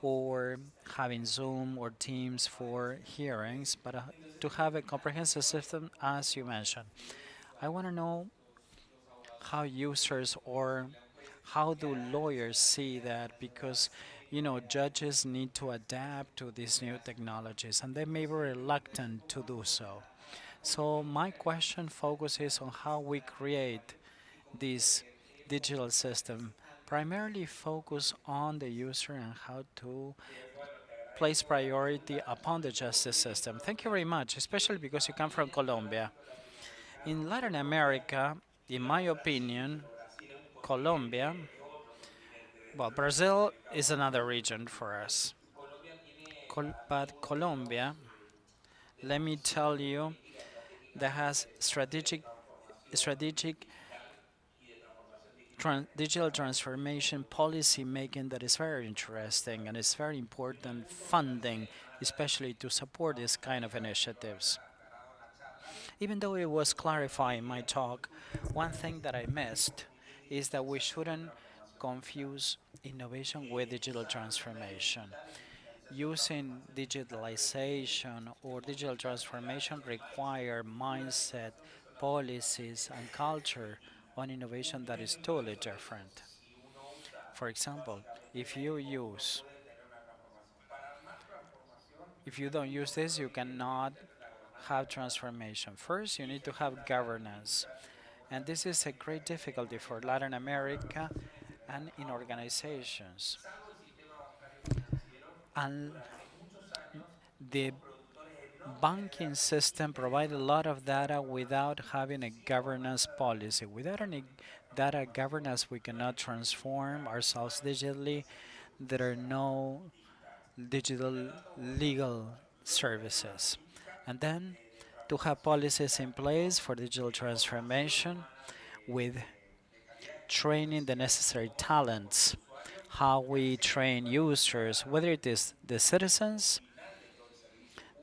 or having Zoom or Teams for hearings, but to have a comprehensive system, as you mentioned. I want to know how users or how do lawyers see that, because judges need to adapt to these new technologies and they may be reluctant to do so. So my question focuses on how we create this digital system, primarily focus on the user and how to place priority upon the justice system. Thank you very much, especially because you come from Colombia. In Latin America, in my opinion, Colombia, well, Brazil is another region for us. But Colombia, let me tell you, that has strategic digital transformation policy making that is very interesting and is very important funding, especially to support this kind of initiatives. Even though it was clarified in my talk, one thing that I missed is that we shouldn't confuse innovation with digital transformation. Using digitalization or digital transformation require mindset, policies, and culture on innovation that is totally different. For example, if you use if you don't use this, you cannot have transformation. First, you need to have governance. And this is a great difficulty for Latin America and in organizations. And the banking system provides a lot of data without having a governance policy. Without any data governance, we cannot transform ourselves digitally. There are no digital legal services. And then to have policies in place for digital transformation with training the necessary talents, how we train users, whether it is the citizens,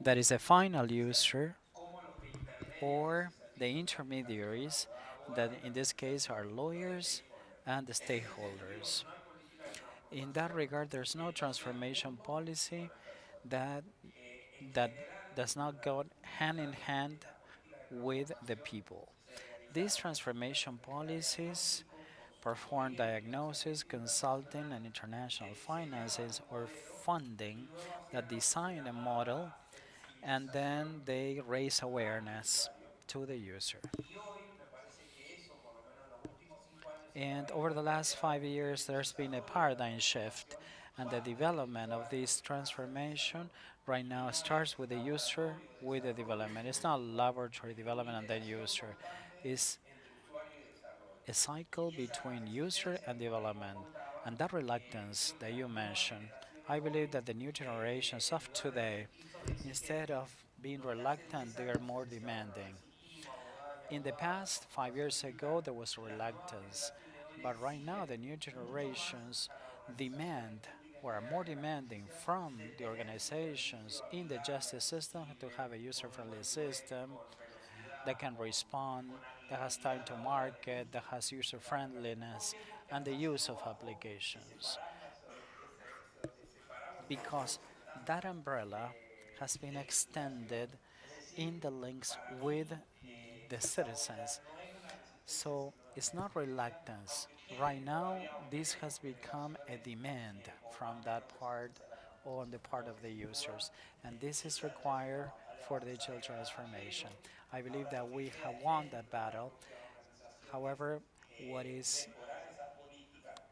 that is a final user, or the intermediaries, that in this case are lawyers and the stakeholders. In that regard, there's no transformation policy that that does not go hand in hand with the people. These transformation policies perform diagnosis, consulting, and international finances or funding that design a model and then they raise awareness to the user. And over the last 5 years, there's been a paradigm shift, and the development of this transformation right now starts with the user, with the development. It's not laboratory development and then user. It's a cycle between user and development. And that reluctance that you mentioned, I believe that the new generations of today, instead of being reluctant, they are more demanding. In the past, 5 years ago, there was reluctance, but right now the new generations demand or are more demanding from the organizations in the justice system to have a user-friendly system that can respond, that has time to market, that has user-friendliness, and the use of applications. Because that umbrella has been extended in the links with the citizens. So it's not reluctance. Right now, this has become a demand from that part on the part of the users, and this is required for digital transformation. I believe that we have won that battle. However, what is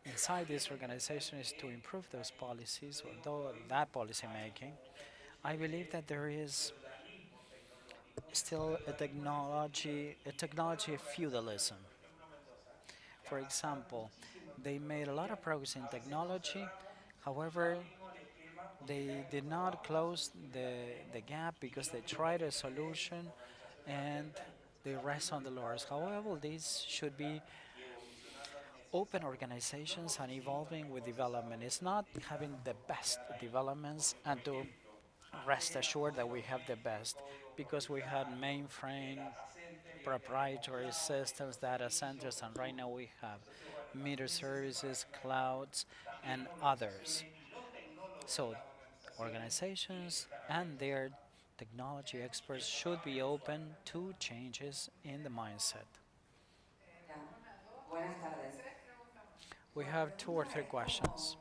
inside this organization is to improve those policies or that policy making. I believe that there is still a technology feudalism. For example, they made a lot of progress in technology. However, they did not close the gap because they tried a solution and they rest on the laurels. However, these should be open organizations and evolving with development. It's not having the best developments and to rest assured that we have the best because we had mainframe proprietary systems, data centers, and right now we have meter services, clouds, and others. So organizations and their technology experts should be open to changes in the mindset. We have two or three questions.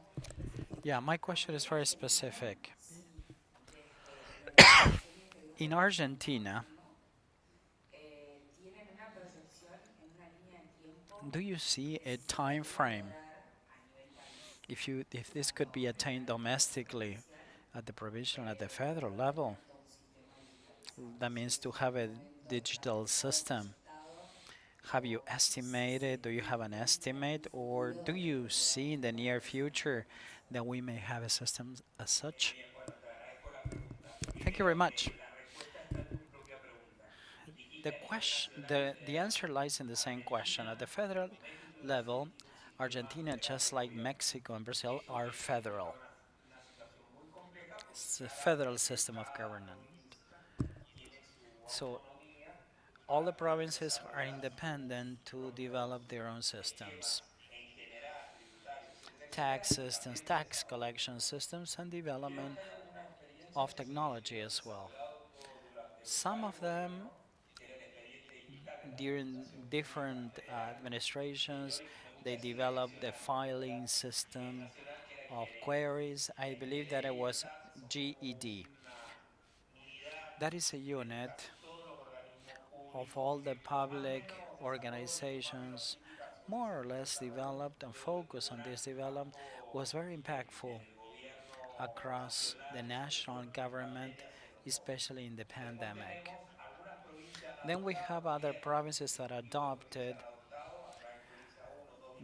Yeah, my question is very specific. In Argentina, do you see a time frame if this could be attained domestically at the provincial at the federal level? That means to have a digital system. Have you estimated? Do you have an estimate, or do you see in the near future that we may have a system as such? Thank you very much. The answer lies in the same question. At the federal level, Argentina, just like Mexico and Brazil, are federal. It's a federal system of government. So all the provinces are independent to develop their own systems, tax systems, tax collection systems, and development of technology as well. Some of them, during different administrations, they developed the filing system of queries. I believe that it was GED. That is a unit of all the public organizations more or less developed and focused on this development was very impactful across the national government, especially in the pandemic. Then we have other provinces that adopted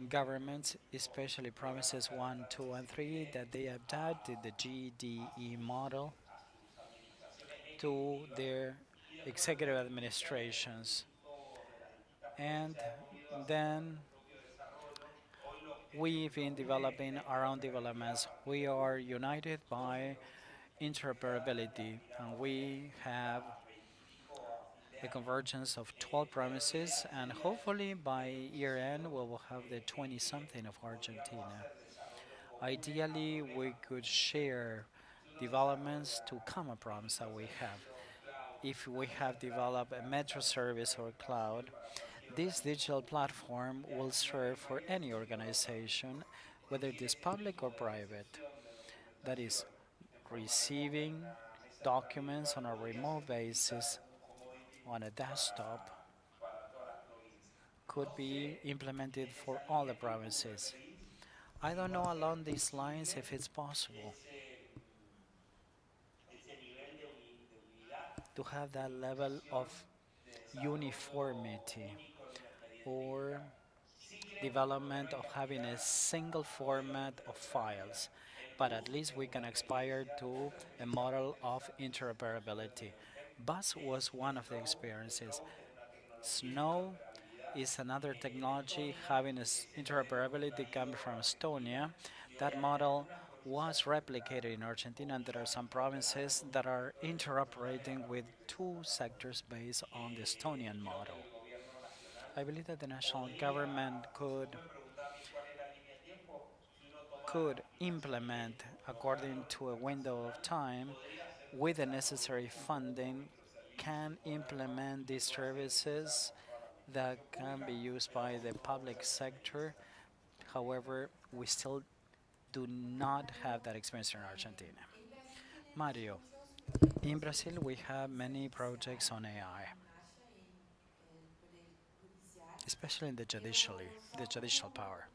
governments, especially provinces 1, 2, and 3, that they adapted the GDE model to their executive administrations. And then we've been developing our own developments. We are united by interoperability, and we have a convergence of 12 provinces, and hopefully by year end we will have the 20 something of Argentina. Ideally, we could share developments to common problems that we have. If we have developed a metro service or cloud, this digital platform will serve for any organization, whether it is public or private, that is receiving documents on a remote basis on a desktop could be implemented for all the provinces. I don't know along these lines if it's possible to have that level of uniformity or development of having a single format of files, but at least we can aspire to a model of interoperability. Bus was one of the experiences. Snow is another technology having interoperability coming from Estonia. That model was replicated in Argentina, and there are some provinces that are interoperating with two sectors based on the Estonian model. I believe that the national government could implement according to a window of time with the necessary funding, can implement these services that can be used by the public sector. However, we still do not have that experience in Argentina. Mario, in Brazil we have many projects on AI, especially in the judicial power.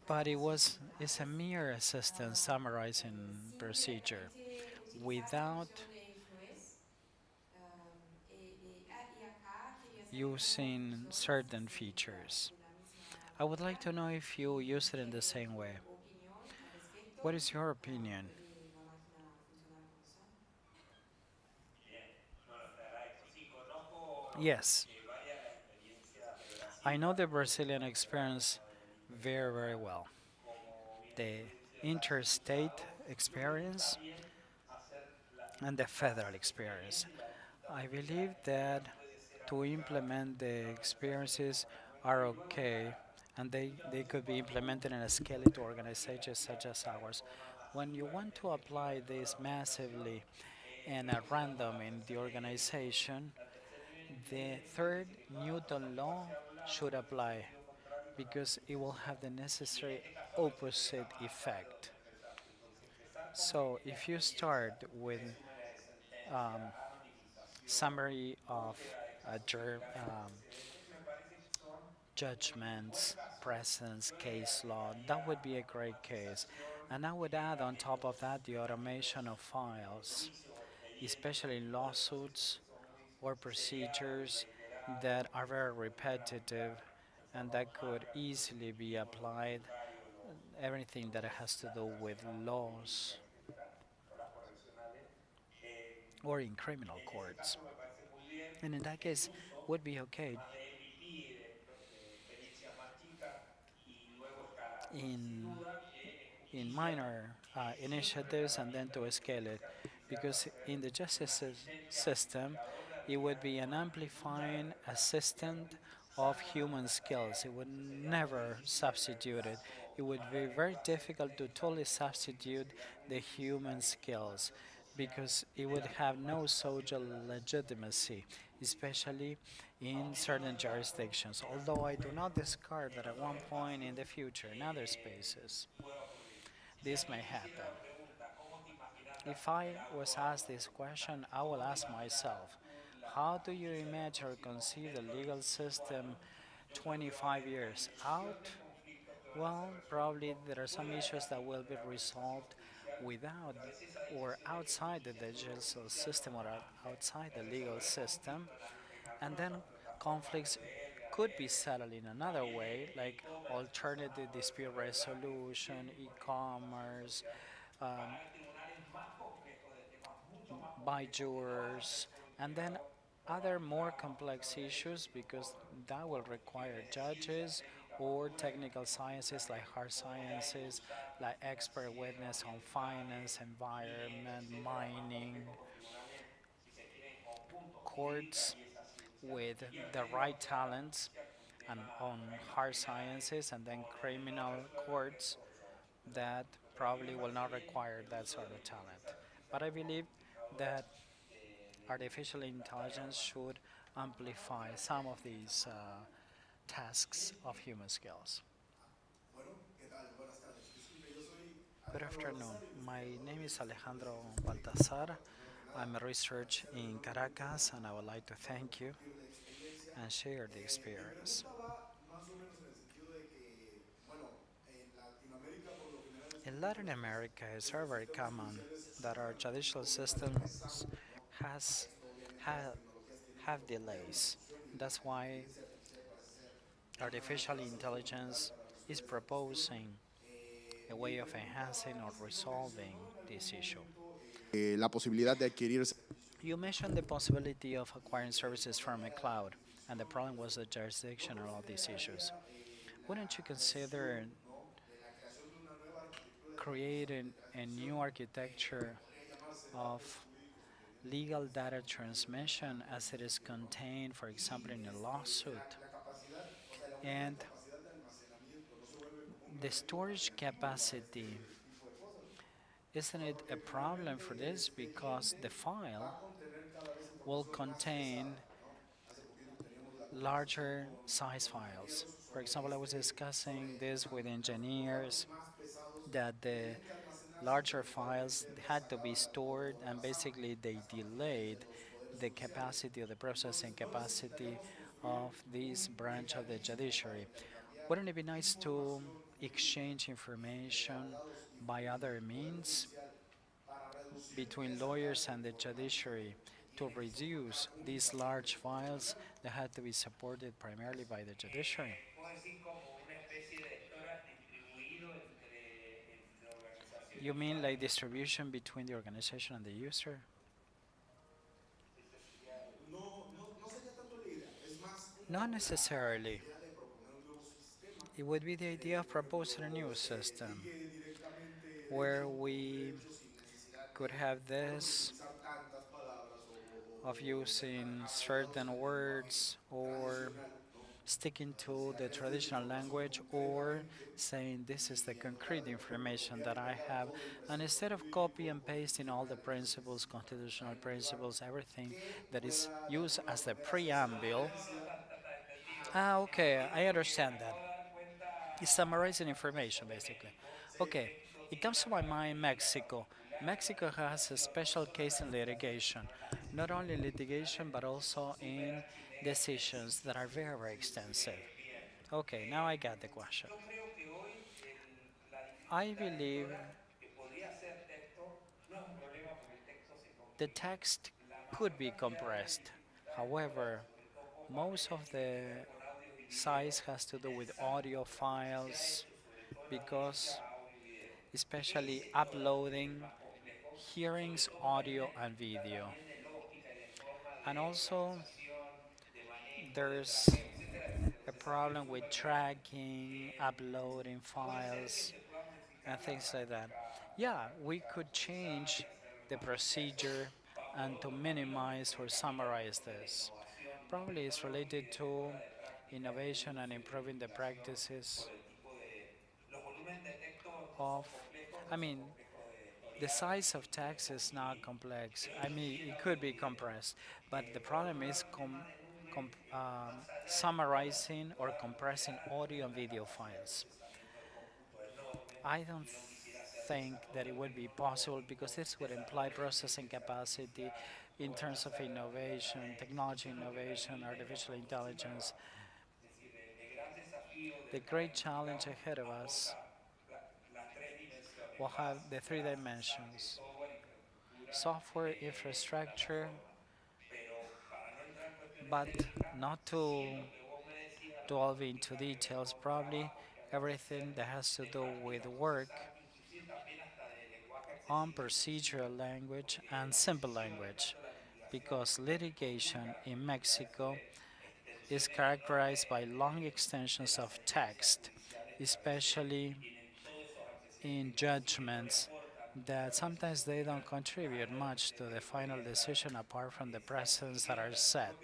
But it's a mere assistant summarizing procedure without using certain features. I would like to know if you use it in the same way. What is your opinion? Yes, I know the Brazilian experience very, very well. The interstate experience and the federal experience. I believe that to implement the experiences are okay and they could be implemented in a scaled organization such as ours. When you want to apply this massively and at random in the organization, the third Newton law should apply because it will have the necessary opposite effect. So if you start with um, summary of judgments, presence, case law, that would be a great case. And I would add on top of that the automation of files, especially lawsuits or procedures that are very repetitive and that could easily be applied, everything that has to do with laws or in criminal courts. And in that case, would be okay in minor initiatives and then to scale it, because in the justice system it would be an amplifying assistant of human skills. It would never substitute it. It would be very difficult to totally substitute the human skills because it would have no social legitimacy, especially in certain jurisdictions. Although I do not discard that at one point in the future, in other spaces, this may happen. If I was asked this question, I will ask myself, how do you imagine or conceive the legal system 25 years out? Well, probably there are some issues that will be resolved without or outside the judicial system or outside the legal system, and then conflicts could be settled in another way, like alternative dispute resolution, e-commerce, um, by jurors, and then other more complex issues because that will require judges or technical sciences like hard sciences, like expert witness on finance, environment, mining, courts with the right talents and on hard sciences, and then criminal courts that probably will not require that sort of talent. But I believe that artificial intelligence should amplify some of these tasks of human skills. Good afternoon. My name is Alejandro Baltazar. I'm a researcher in Caracas, and I would like to thank you and share the experience. In Latin America, it's very common that our judicial systems has ha- have delays. That's why artificial intelligence is proposing a way of enhancing or resolving this issue. La posibilidad de adquirir. You mentioned the possibility of acquiring services from a cloud, and the problem was the jurisdiction of all these issues. Wouldn't you consider creating a new architecture of legal data transmission as it is contained, for example, in a lawsuit? And the storage capacity, isn't it a problem for this because the file will contain larger size files? For example, I was discussing this with engineers that the larger files had to be stored and basically they delayed the capacity of the processing capacity of this branch of the judiciary. Wouldn't it be nice to exchange information by other means between lawyers and the judiciary to reduce these large files that had to be supported primarily by the judiciary? You mean like distribution between the organization and the user? Not necessarily. It would be the idea of proposing a new system where we could have this of using certain words or sticking to the traditional language or saying this is the concrete information that I have, and instead of copy and pasting all the principles, constitutional principles, everything that is used as the preamble, Ah, okay, I understand that. It's summarizing information, basically. Okay, it comes to my mind Mexico. Mexico has a special case in litigation, not only litigation, but also in decisions that are very, very extensive. Okay, now I got the question. I believe the text could be compressed. However, most of the size has to do with audio files because especially uploading hearings, audio and video. And also there's a problem with tracking, uploading files and things like that. Yeah, we could change the procedure and to minimize or summarize this. Probably it's related to innovation and improving the practices of, I mean, the size of text is not complex. I mean, it could be compressed, but the problem is summarizing or compressing audio and video files. I don't think that it would be possible because this would imply processing capacity in terms of innovation, technology innovation, artificial intelligence. The great challenge ahead of us will have the three dimensions: software, infrastructure, but not to delve into details, probably everything that has to do with work on procedural language and simple language, because litigation in Mexico is characterized by long extensions of text, especially in judgments that sometimes they don't contribute much to the final decision apart from the precedents that are set.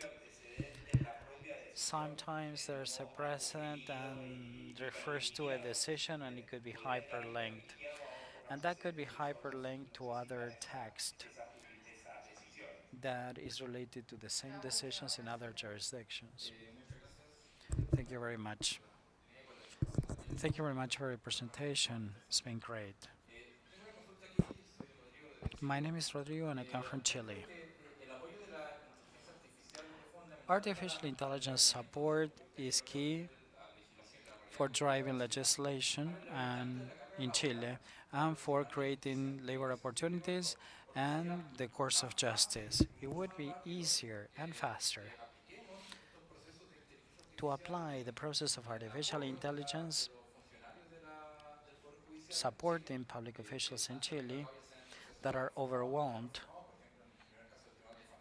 Sometimes there's a precedent and refers to a decision and it could be hyperlinked. And that could be hyperlinked to other text that is related to the same decisions in other jurisdictions. Thank you very much. Thank you very much for your presentation. It's been great. My name is Rodrigo and I come from Chile. Artificial intelligence support is key for driving legislation and in Chile and for creating labor opportunities and the course of justice. It would be easier and faster to apply the process of artificial intelligence supporting public officials in Chile that are overwhelmed,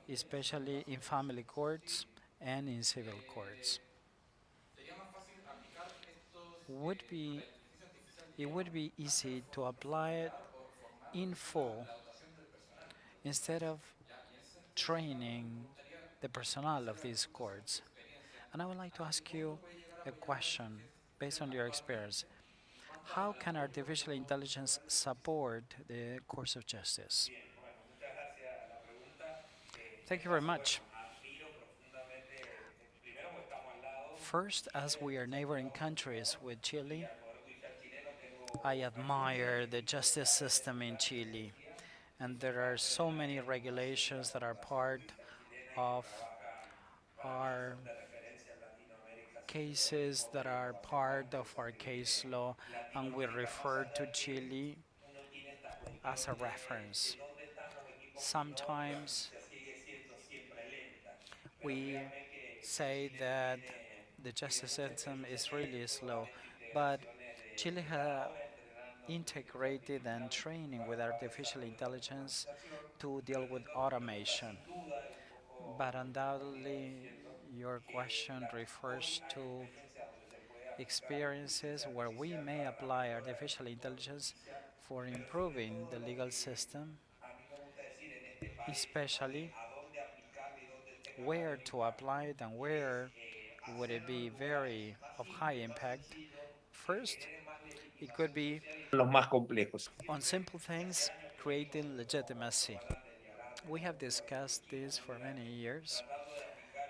especially in family courts and in civil courts. Would be it would be easy to apply it in full instead of training the personnel of these courts. And I would like to ask you a question based on your experience. How can artificial intelligence support the course of justice? Thank you very much. First, as we are neighboring countries with Chile, I admire the justice system in Chile. And there are so many regulations that are part of our cases, that are part of our case law, and we refer to Chile as a reference. Sometimes we say that the justice system is really slow, but Chile has integrated and training with artificial intelligence to deal with automation. But undoubtedly, your question refers to experiences where we may apply artificial intelligence for improving the legal system, especially where to apply it and where would it be very of high impact. First, it could be on simple things, creating legitimacy. We have discussed this for many years,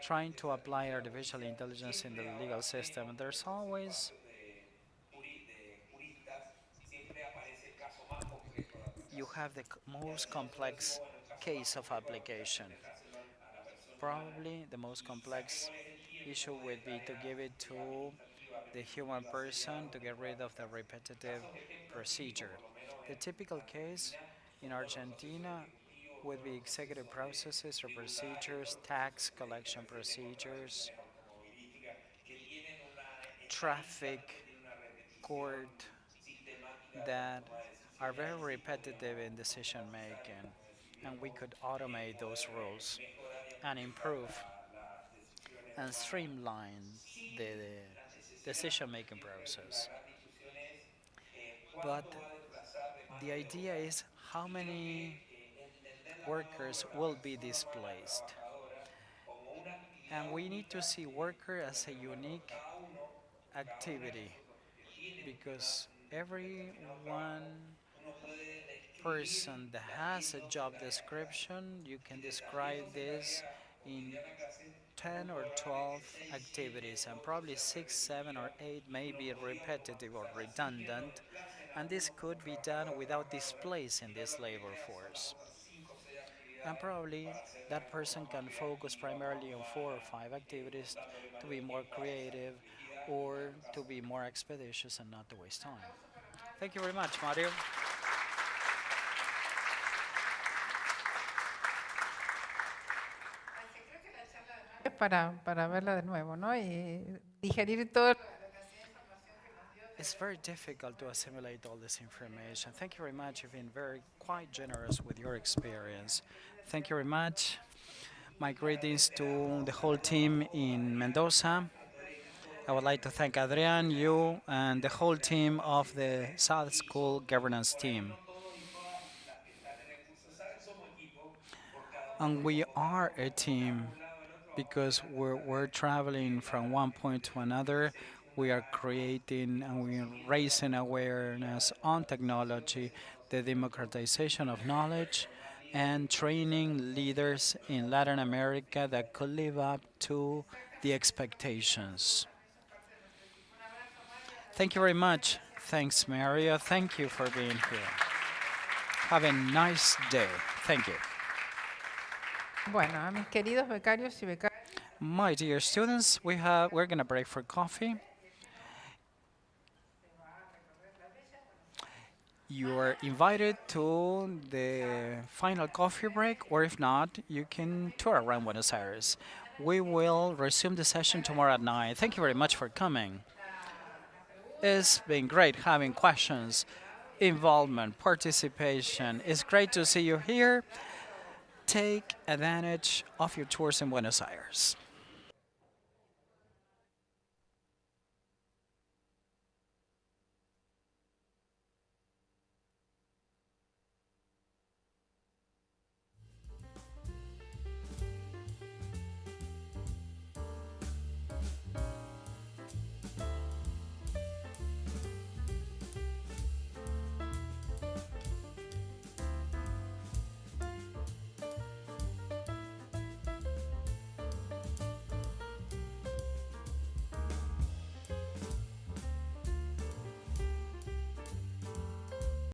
trying to apply artificial intelligence in the legal system. There's always you have the most complex case of application. Probably the most complex issue would be to give it to the human person to get rid of the repetitive procedure. The typical case in Argentina would be executive processes or procedures, tax collection procedures, traffic court that are very repetitive in decision making, and we could automate those rules and improve and streamline the decision making process. But the idea is how many workers will be displaced. And we need to see worker as a unique activity because every one person that has a job description, you can describe this in 10 or 12 activities, and probably 6, 7, or 8 may be repetitive or redundant, and this could be done without displacing this labor force. And probably that person can focus primarily on 4 or 5 activities to be more creative or to be more expeditious and not to waste time. Thank you very much, Mario. Para verla de nuevo, ¿no? Y digerir todo. It's very difficult to assimilate all this information. Thank you very much. You've been very quite generous with your experience. Thank you very much. My greetings to the whole team in Mendoza. I would like to thank Adrian, you, and the whole team of the South School governance team. And we are a team because we're traveling from one point to another. We are creating and we're raising awareness on technology, the democratization of knowledge, and training leaders in Latin America that could live up to the expectations. Thank you very much. Thanks, Mario. Thank you for being here. Have a nice day. Thank you. Bueno, a mis queridos becarios y becarias. My dear students, we're going to break for coffee. You are invited to the final coffee break, or if not, you can tour around Buenos Aires. We will resume the session tomorrow at 9. Thank you very much for coming. It's been great having questions, involvement, participation. It's great to see you here. Take advantage of your tours in Buenos Aires.